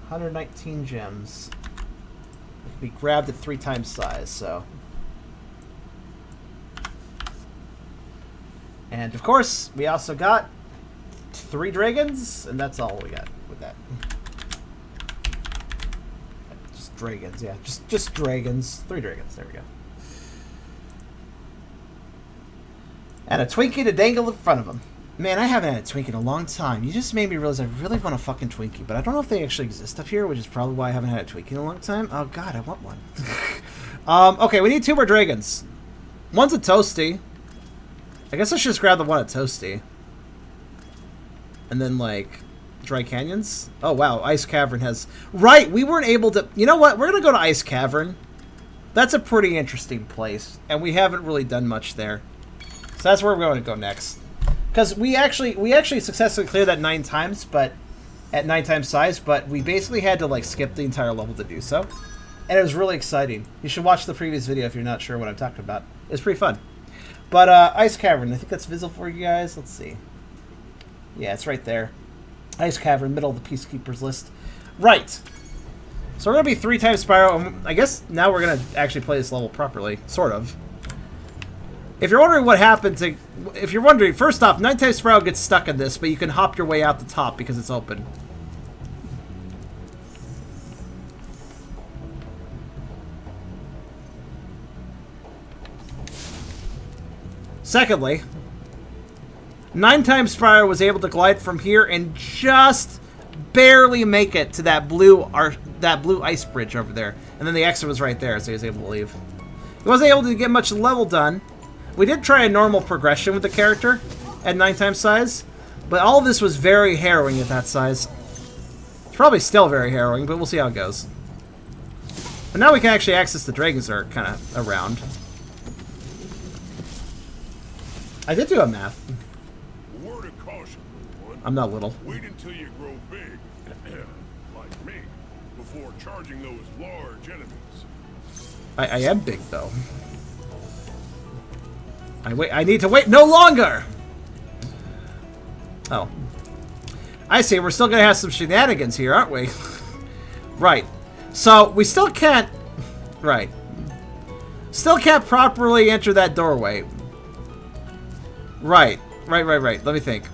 Speaker 1: 119 gems. We grabbed at 3 times size, so. And of course, we also got 3 dragons, and that's all we got with that. Just dragons, yeah. Just dragons. 3 dragons, there we go. And a Twinkie to dangle in front of them. Man, I haven't had a Twinkie in a long time. You just made me realize I really want a fucking Twinkie, but I don't know if they actually exist up here, which is probably why I haven't had a Twinkie in a long time. Oh god, I want one. Okay, we need 2 more dragons. One's a Toasty. I guess I should just grab the one at Toasty. And then, like, Dry Canyons? Oh, wow, Ice Cavern has... Right, we weren't able to... You know what? We're going to go to Ice Cavern. That's a pretty interesting place, and we haven't really done much there. So that's where we're going to go next. Because we actually successfully cleared that 9 times, but at 9 times size, but we basically had to like skip the entire level to do so. And it was really exciting. You should watch the previous video if you're not sure what I'm talking about. It's pretty fun. But Ice Cavern, I think that's visible for you guys. Let's see. Yeah, it's right there. Ice Cavern, middle of the Peacekeepers list. Right. So we're going to be 3 times Spyro, and I guess now we're going to actually play this level properly, sort of. If you're wondering what happened to... If you're wondering, first off, 9 times Spyro gets stuck in this, but you can hop your way out the top because it's open. Secondly, 9 times Spyro was able to glide from here and just barely make it to that blue ice bridge over there. And then the exit was right there, so he was able to leave. He wasn't able to get much level done. We did try a normal progression with the character at 9 times size, but all of this was very harrowing at that size. It's probably still very harrowing, but we'll see how it goes. But now we can actually access the dragons that are kind of around. I did do a math.
Speaker 3: Word of caution, everyone.
Speaker 1: I'm not little.
Speaker 3: Wait until you grow big, like me, before charging those large enemies.
Speaker 1: I am big, though. I need to wait no longer! Oh. I see, we're still gonna have some shenanigans here, aren't we? Right. So, we still can't... Right. Still can't properly enter that doorway. Right. Right. Let me think.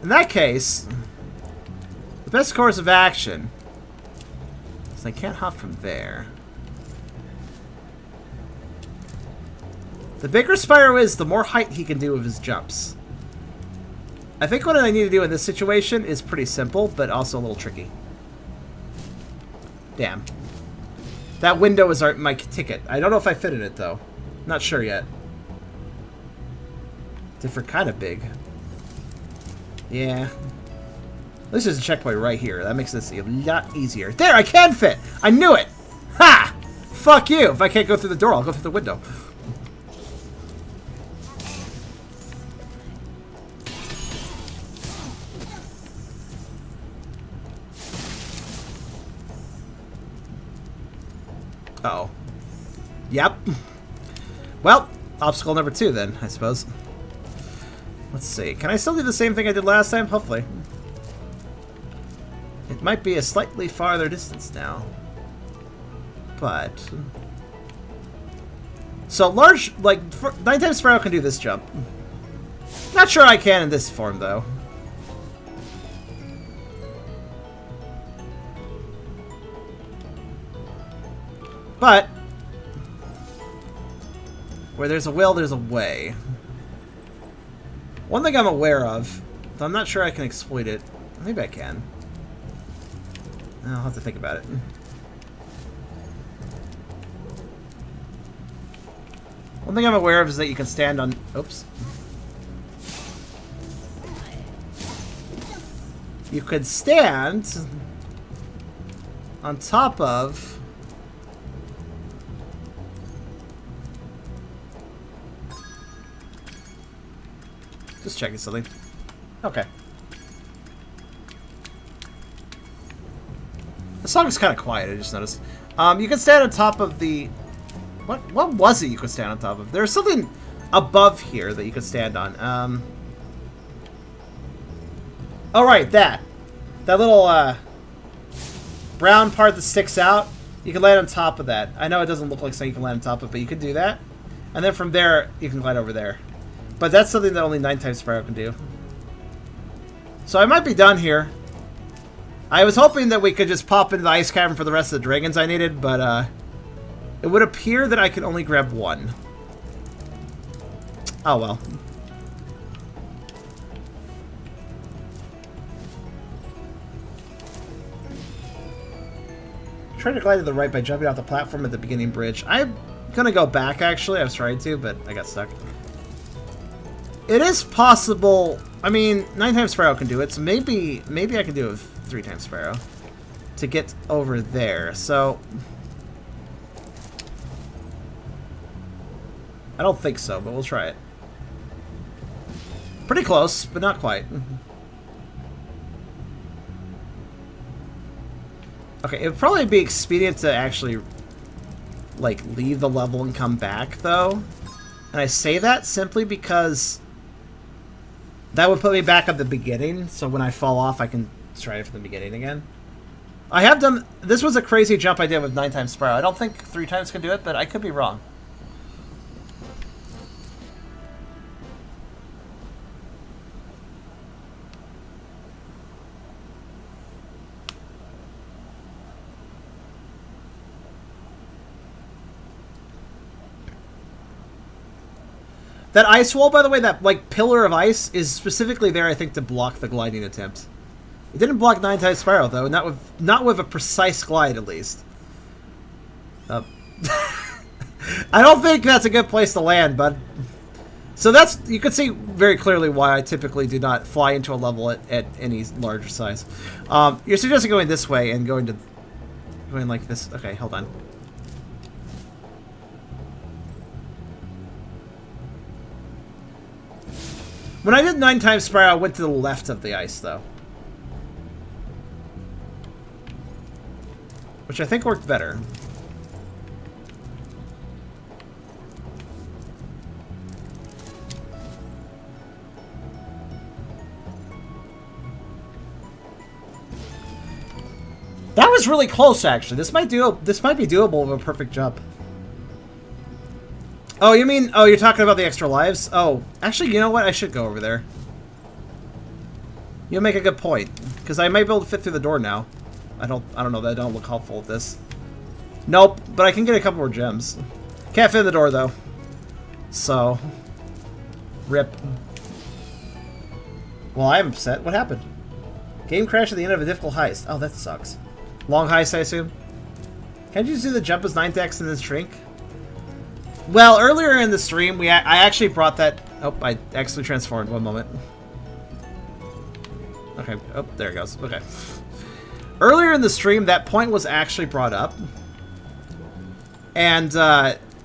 Speaker 1: In that case, the best course of action is I can't hop from there. The bigger Spyro is, the more height he can do with his jumps. I think what I need to do in this situation is pretty simple, but also a little tricky. Damn. That window is my ticket. I don't know if I fit in it, though. Not sure yet. Different kind of big. Yeah. At least there's a checkpoint right here. That makes this a lot easier. There, I can fit! I knew it! Ha! Fuck you! If I can't go through the door, I'll go through the window. Uh-oh. Yep. Well, obstacle number 2 then, I suppose. Let's see. Can I still do the same thing I did last time? Hopefully. It might be a slightly farther distance now. But... So, large... Like, 9 times Spyro can do this jump. Not sure I can in this form, though. But... where there's a will, there's a way. One thing I'm aware of, though I'm not sure I can exploit it. Maybe I can. I'll have to think about it. One thing I'm aware of is that you can stand on... Oops. You could stand on top of... Just checking something. Okay. The song is kind of quiet, I just noticed. You can stand on top of the... What was it you could stand on top of? There's something above here that you could stand on. Oh, right, that. That little, brown part that sticks out. You can land on top of that. I know it doesn't look like something you can land on top of, but you can do that. And then from there, you can glide over there. But that's something that only 9 times Spyro can do. So I might be done here. I was hoping that we could just pop into the ice cavern for the rest of the dragons I needed, but it would appear that I can only grab 1. Oh well. Try to glide to the right by jumping off the platform at the beginning bridge. I'm gonna go back actually. I was trying to, but I got stuck. It is possible. I mean, 9 times Spyro can do it, so maybe I can do it with 3 times Spyro to get over there. So I don't think so, but we'll try it. Pretty close, but not quite. Okay, it would probably be expedient to actually like leave the level and come back though. And I say that simply because that would put me back at the beginning, so when I fall off, I can try it from the beginning again. I have done... This was a crazy jump I did with 9 times Spyro. I don't think 3 times could do it, but I could be wrong. That ice wall, by the way, that like pillar of ice, is specifically there, I think, to block the gliding attempt. It didn't block 9 times Spyro, though, not with a precise glide, at least. I don't think that's a good place to land, bud. So that's, you can see very clearly why I typically do not fly into a level at any larger size. You're suggesting going this way and going like this. Okay, hold on. When I did 9 times Spyro, I went to the left of the ice, though. Which I think worked better. That was really close, actually. This might be doable with a perfect jump. Oh, you mean... Oh, you're talking about the extra lives? Oh, actually, you know what? I should go over there. You'll make a good point. Because I might be able to fit through the door now. I don't know. That don't look helpful with this. Nope, but I can get a couple more gems. Can't fit in the door, though. So... Rip. Well, I'm upset. What happened? Game crash at the end of a difficult heist. Oh, that sucks. Long heist, I assume? Can't you just do the jump as 9x and then shrink? Well, earlier in the stream, I actually brought that... Oh, I actually transformed. One moment. Okay. Oh, there it goes. Okay. Earlier in the stream, that point was actually brought up. And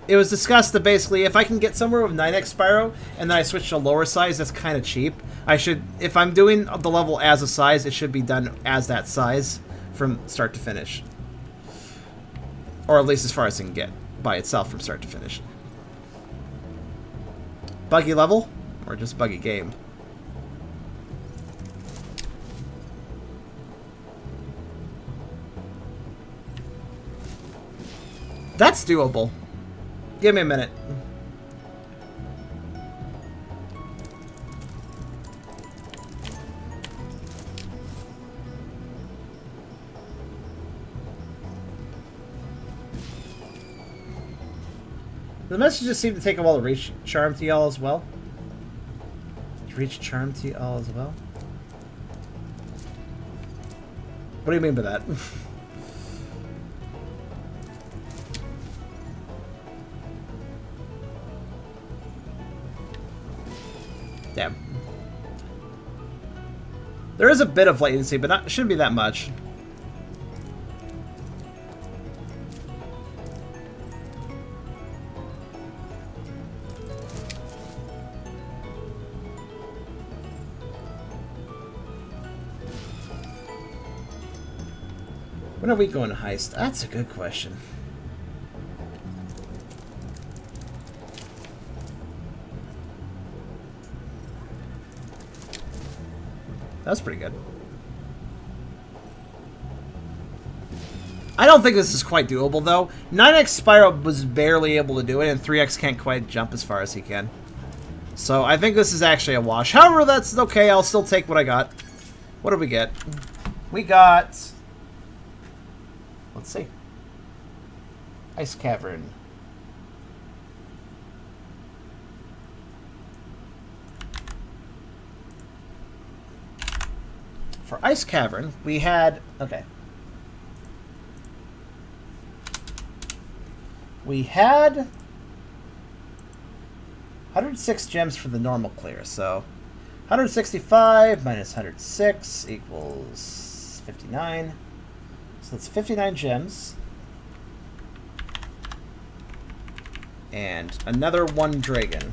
Speaker 1: it was discussed that basically, if I can get somewhere with 9x Spyro, and then I switch to lower size, that's kind of cheap. I should... If I'm doing the level as a size, it should be done as that size from start to finish. Or at least as far as it can get by itself from start to finish. Buggy level? Or just buggy game? That's doable. Give me a minute. The messages seem to take a while to reach Charm to y'all as well. Reach Charm to y'all as well? What do you mean by that? Damn. There is a bit of latency, but shouldn't be that much. When are we going to heist? That's a good question. That's pretty good. I don't think this is quite doable, though. 9x Spyro was barely able to do it, and 3x can't quite jump as far as he can. So I think this is actually a wash. However, that's okay. I'll still take what I got. What did we get? We got... Let's see. Ice Cavern. For Ice Cavern, we had... Okay. We had 106 gems for the normal clear, so 165 minus 106 equals 59. So that's 59 gems. And another 1 dragon.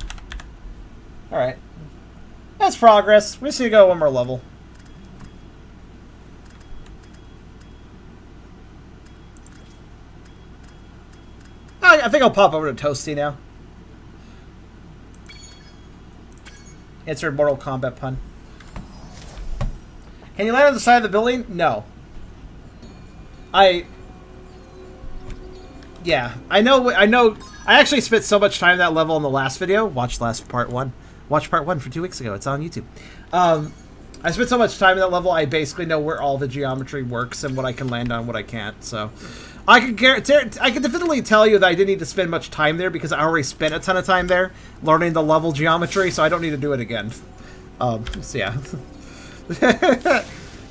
Speaker 1: Alright. That's progress. We just need to go one more level. I think I'll pop over to Toasty now. Insert Mortal Kombat pun. Can you land on the side of the building? No. Yeah, I know. I actually spent so much time in that level in the last video. Watch part one for 2 weeks ago. It's on YouTube. I spent so much time in that level, I basically know where all the geometry works and what I can land on, what I can't. So, I can definitely tell you that I didn't need to spend much time there because I already spent a ton of time there learning the level geometry, so I don't need to do it again. So yeah.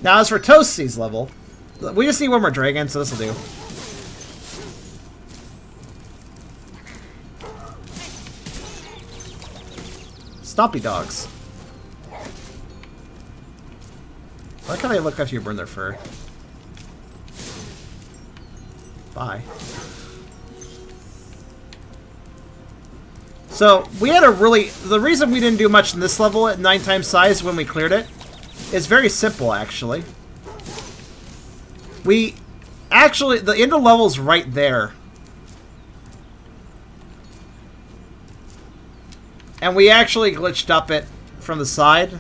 Speaker 1: Now, as for Toasty's level, we just need one more dragon, so this will do. Stompy dogs. I like how they look after you burn their fur. Bye. So, we had a really... The reason we didn't do much in this level at 9 times size when we cleared it is very simple, actually. We... Actually, the end of level's right there. And we actually glitched up it from the side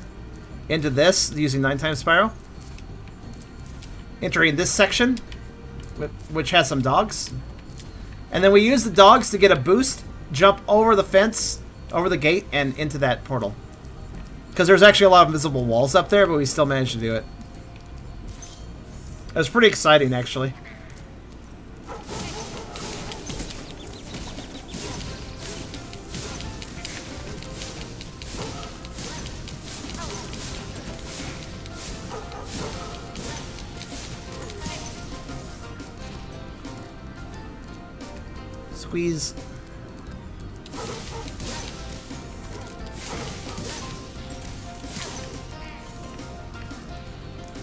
Speaker 1: into this using 9 times Spyro. Entering this section, which has some dogs. And then we use the dogs to get a boost, jump over the fence, over the gate, and into that portal. Because there's actually a lot of invisible walls up there, but we still managed to do it. It was pretty exciting, actually. Squeeze.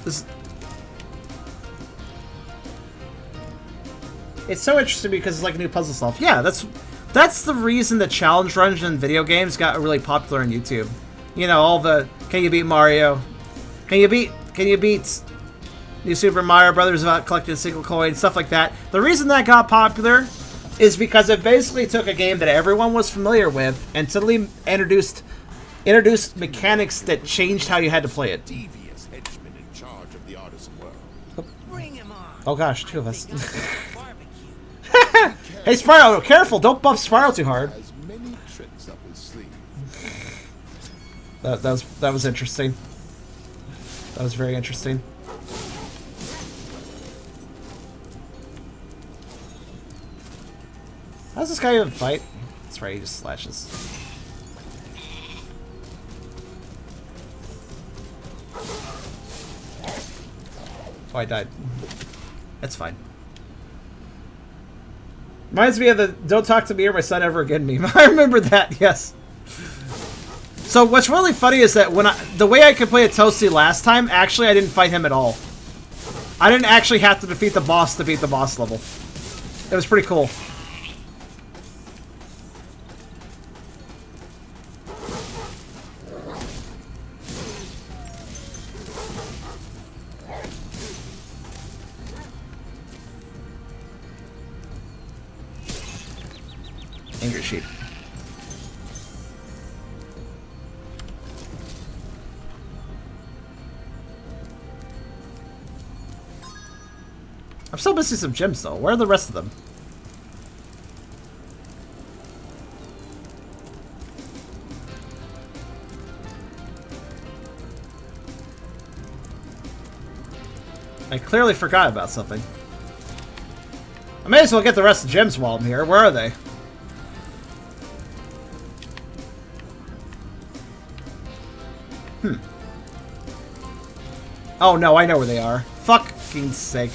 Speaker 1: This. It's so interesting because it's like a new puzzle solve. Yeah, that's the reason the challenge runs in video games got really popular on YouTube. You know, all the can you beat Mario? Can you beat New Super Mario Brothers without collecting a single coin? Stuff like that. The reason that got popular is because it basically took a game that everyone was familiar with and suddenly introduced mechanics that changed how you had to play it.
Speaker 3: Devious henchman in charge of the Artisan world.
Speaker 2: Bring him on.
Speaker 1: Oh gosh, 2 of us. Hey Spyro, careful! Don't bump Spyro too hard.
Speaker 3: Has many tricks up his sleeve.
Speaker 1: That was interesting. That was very interesting. How does this guy even fight? That's right, he just slashes. Oh, I died. That's fine. Reminds me of the "Don't talk to me or my son ever again" meme. I remember that, yes. So what's really funny is that the way I could play a Toasty last time, actually I didn't fight him at all. I didn't actually have to defeat the boss to beat the boss level. It was pretty cool. Angry sheep. I'm still missing some gems though. Where are the rest of them? I clearly forgot about something. I may as well get the rest of the gems while I'm here. Where are they? Oh no, I know where they are. Fucking sake.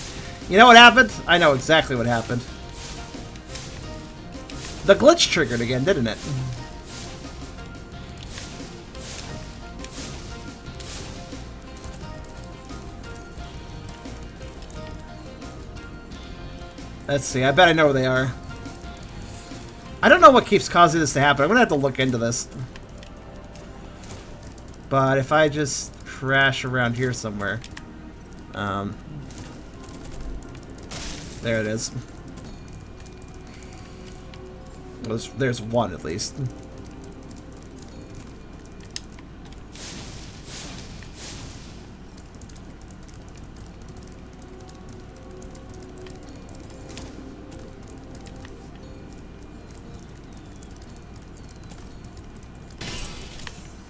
Speaker 1: You know what happened? I know exactly what happened. The glitch triggered again, didn't it? Let's see, I bet I know where they are. I don't know what keeps causing this to happen. I'm gonna have to look into this. But if I just crash around here somewhere. There it is. There's one at least.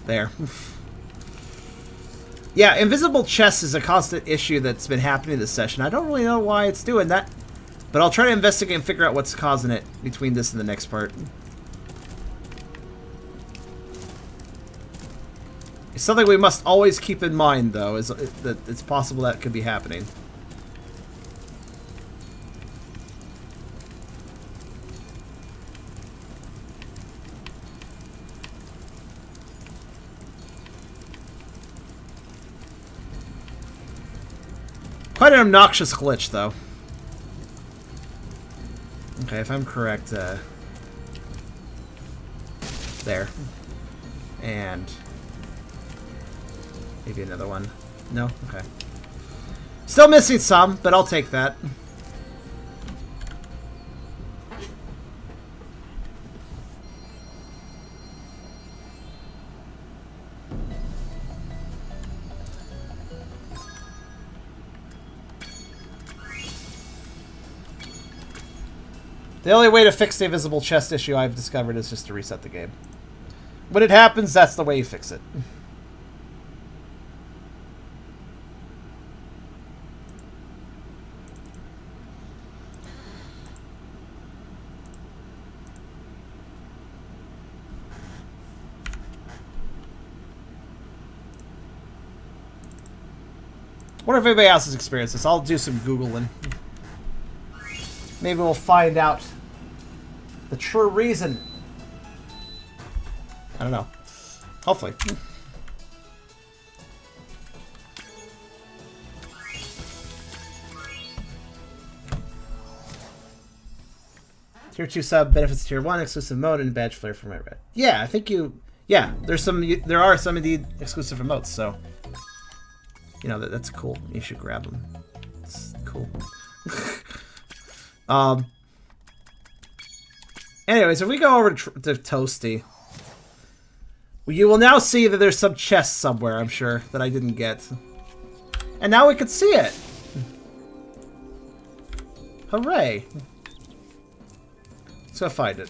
Speaker 1: There. Yeah, invisible chests is a constant issue that's been happening this session. I don't really know why it's doing that, but I'll try to investigate and figure out what's causing it between this and the next part. Something we must always keep in mind, though, is that it's possible that could be happening. Quite an obnoxious glitch, though. Okay, if I'm correct, there. And maybe another one. No? Okay. Still missing some, but I'll take that. The only way to fix the invisible chest issue I've discovered is just to reset the game. When it happens, that's the way you fix it. Wonder if anybody else has experienced this. I'll do some Googling. Maybe we'll find out the true reason. I don't know. Hopefully. Tier 2 sub benefits Tier 1 exclusive mode and badge flare for my red. Yeah, I think you. Yeah, there are some indeed exclusive emotes, so you know that's cool. You should grab them. It's cool. Anyways, if we go over to Toasty, you will now see that there's some chest somewhere, I'm sure, that I didn't get. And now we can see it! Hooray! Let's go find it.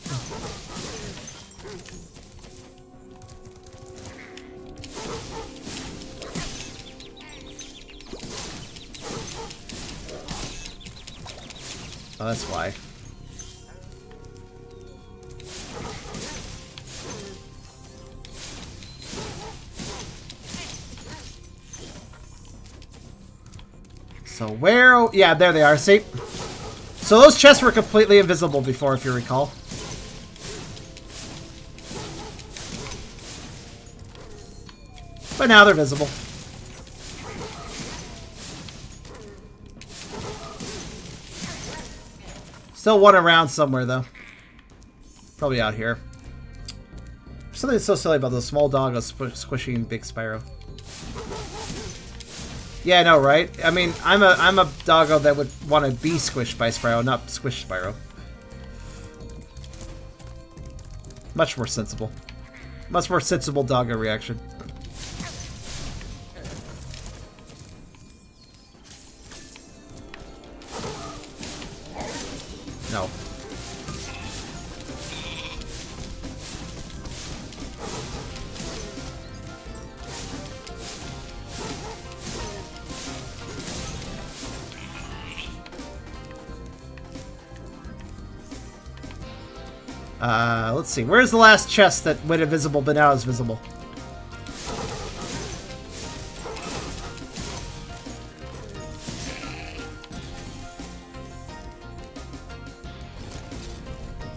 Speaker 1: Oh, that's why. So where... Yeah, there they are. See? So those chests were completely invisible before, if you recall. But now they're visible. Still one around somewhere, though. Probably out here. There's something so silly about those small doggos squishing big Spyro. Yeah, I know, right? I mean, I'm a doggo that would want to be squished by Spyro, not squish Spyro. Much more sensible. Much more sensible doggo reaction. No. Let's see. Where's the last chest that went invisible but now is visible?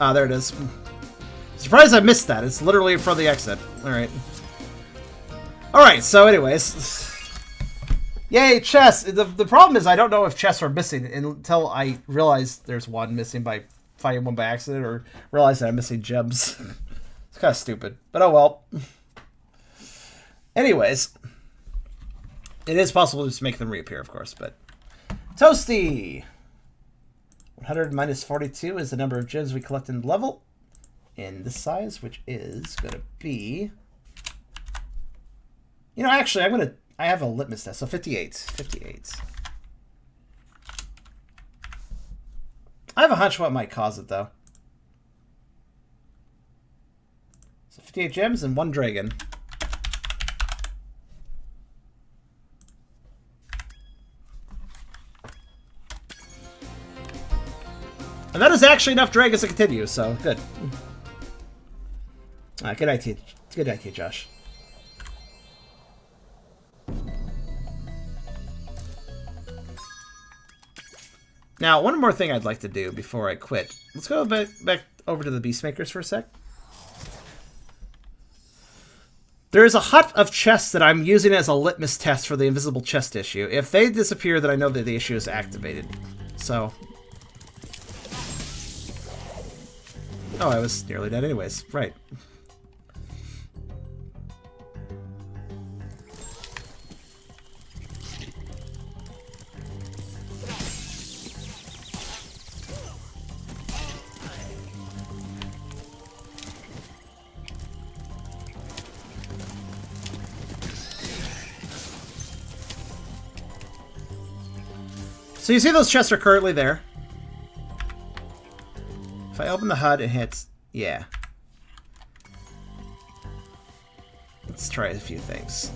Speaker 1: Ah, there it is. Surprised I missed that. It's literally in front of the exit. Alright. Alright, so anyways. Yay, chests! The problem is I don't know if chests are missing until I realize there's one missing by finding one by accident or realize that I'm missing gems. It's kind of stupid. But oh well. Anyways. It is possible to just make them reappear, of course, but... Toasty! 100 minus 42 is the number of gems we collect in the level. In this size, which is going to be... You know, actually, I have a litmus test, so 58. 58. I have a hunch what might cause it, though. So 58 gems and 1 dragon. And that is actually enough dragons to continue, so good. Good idea. Good idea, Josh. Now, one more thing I'd like to do before I quit. Let's go back over to the Beastmakers for a sec. There is a hut of chests that I'm using as a litmus test for the invisible chest issue. If they disappear, then I know that the issue is activated. So... Oh, I was nearly dead anyways. Right. So you see those chests are currently there. If I open the HUD, it hits... Yeah. Let's try a few things.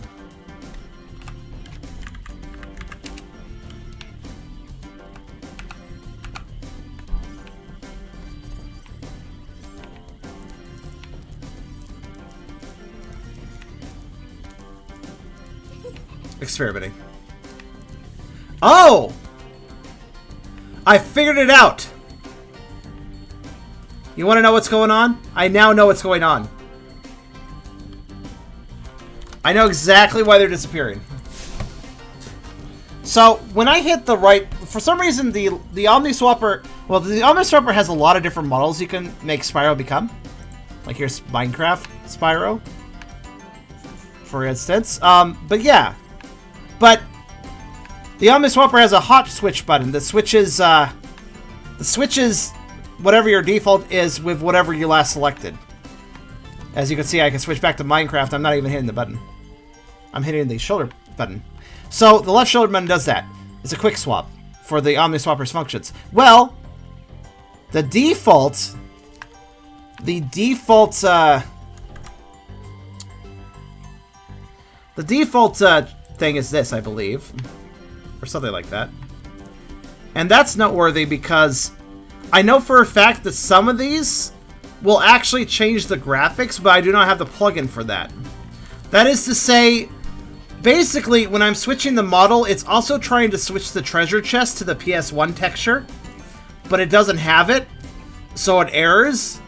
Speaker 1: Experimenting. Oh! I figured it out! You want to know what's going on? I now know what's going on. I know exactly why they're disappearing. So, when I hit the right... For some reason, the Omniswapper... Well, the Omniswapper has a lot of different models you can make Spyro become. Like here's Minecraft Spyro, for instance. But yeah. But the Omniswapper has a hot switch button that switches... switches whatever your default is with whatever you last selected. As you can see, I can switch back to Minecraft. I'm not even hitting the button. I'm hitting the shoulder button. So the left shoulder button does that. It's a quick swap for the Omniswapper's functions. Well, the default thing is this, I believe, or something like that. And that's noteworthy because I know for a fact that some of these will actually change the graphics, but I do not have the plugin for that. That is to say, basically, when I'm switching the model, it's also trying to switch the treasure chest to the PS1 texture, but it doesn't have it, so it errors,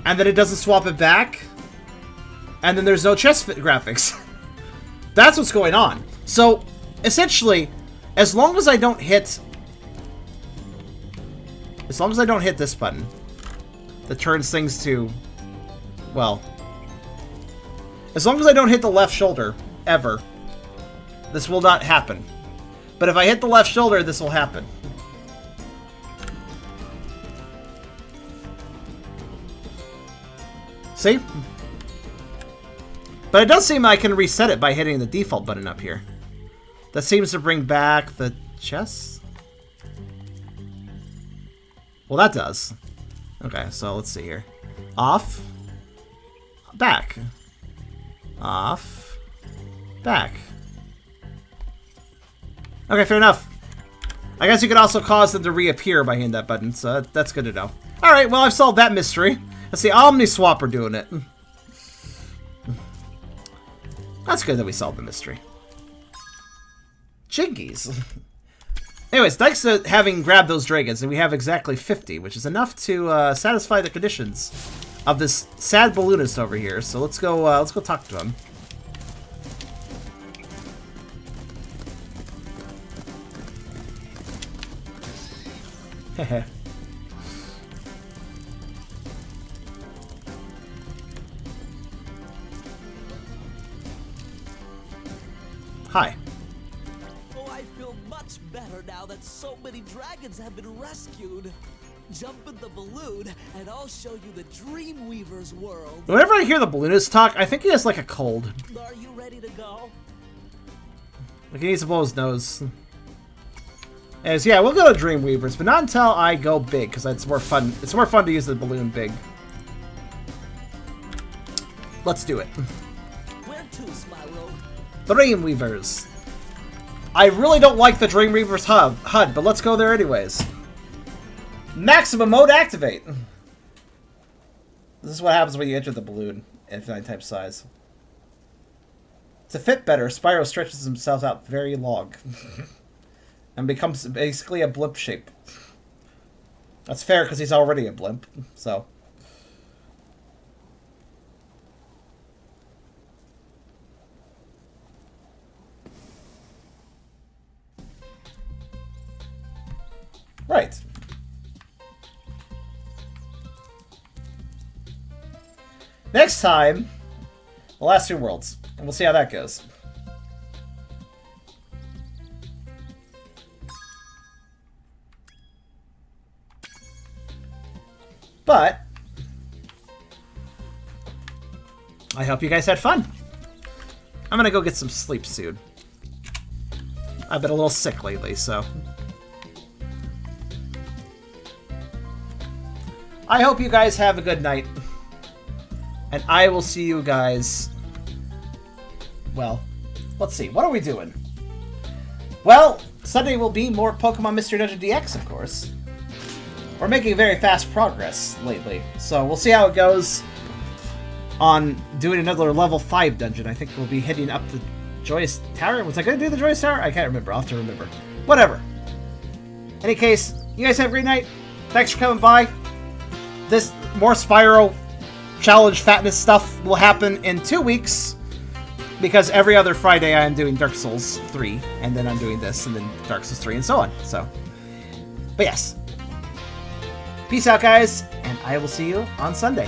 Speaker 1: and then it doesn't swap it back, and then there's no chest fit graphics. That's what's going on. So, essentially, as long as I don't hit this button that turns things to, well, as long as I don't hit the left shoulder, ever, this will not happen. But if I hit the left shoulder, this will happen. See? But it does seem I can reset it by hitting the default button up here. That seems to bring back the chest. Well, that does. Okay, so let's see here. Off. Back. Off. Back. Okay, fair enough. I guess you could also cause them to reappear by hitting that button, so that's good to know. Alright, well, I've solved that mystery. That's the Omniswapper doing it. That's good that we solved the mystery. Jinkies. Anyways, thanks to having grabbed those dragons, and we have exactly 50, which is enough to satisfy the conditions of this sad balloonist over here. So let's go talk to him. Hehe. Hi.
Speaker 2: Oh, I feel much better now that so many dragons have been rescued. Jump in the balloon, and I'll show you the Dreamweaver's world.
Speaker 1: Whenever I hear the balloonist talk, I think he has like a cold.
Speaker 2: Are you ready to go?
Speaker 1: Like he needs to blow his nose. As yeah, we'll go to Dreamweavers, but not until I go big, because it's more fun. It's more fun to use the balloon big. Let's do it.
Speaker 2: Where to, Spyro?
Speaker 1: Dreamweavers. I really don't like the Dreamweavers HUD, but let's go there anyways. Maximum mode activate! This is what happens when you enter the balloon. Infinite type size. To fit better, Spyro stretches himself out very long. And becomes basically a blimp shape. That's fair because he's already a blimp, so... Right. Next time, the last 2 worlds. And we'll see how that goes. But I hope you guys had fun. I'm gonna go get some sleep soon. I've been a little sick lately, so... I hope you guys have a good night. And I will see you guys... Well, let's see. What are we doing? Well, Sunday will be more Pokemon Mystery Dungeon DX, of course. We're making very fast progress lately. So we'll see how it goes on doing another level 5 dungeon. I think we'll be hitting up the Joyous Tower. Was I going to do the Joyous Tower? I can't remember. I'll have to remember. Whatever. Any case, you guys have a great night. Thanks for coming by. This more Spyro challenge fatness stuff will happen in 2 weeks because every other Friday I am doing Dark Souls 3 and then I'm doing this and then Dark Souls 3 and so on. So, but yes. Peace out, guys, and I will see you on Sunday.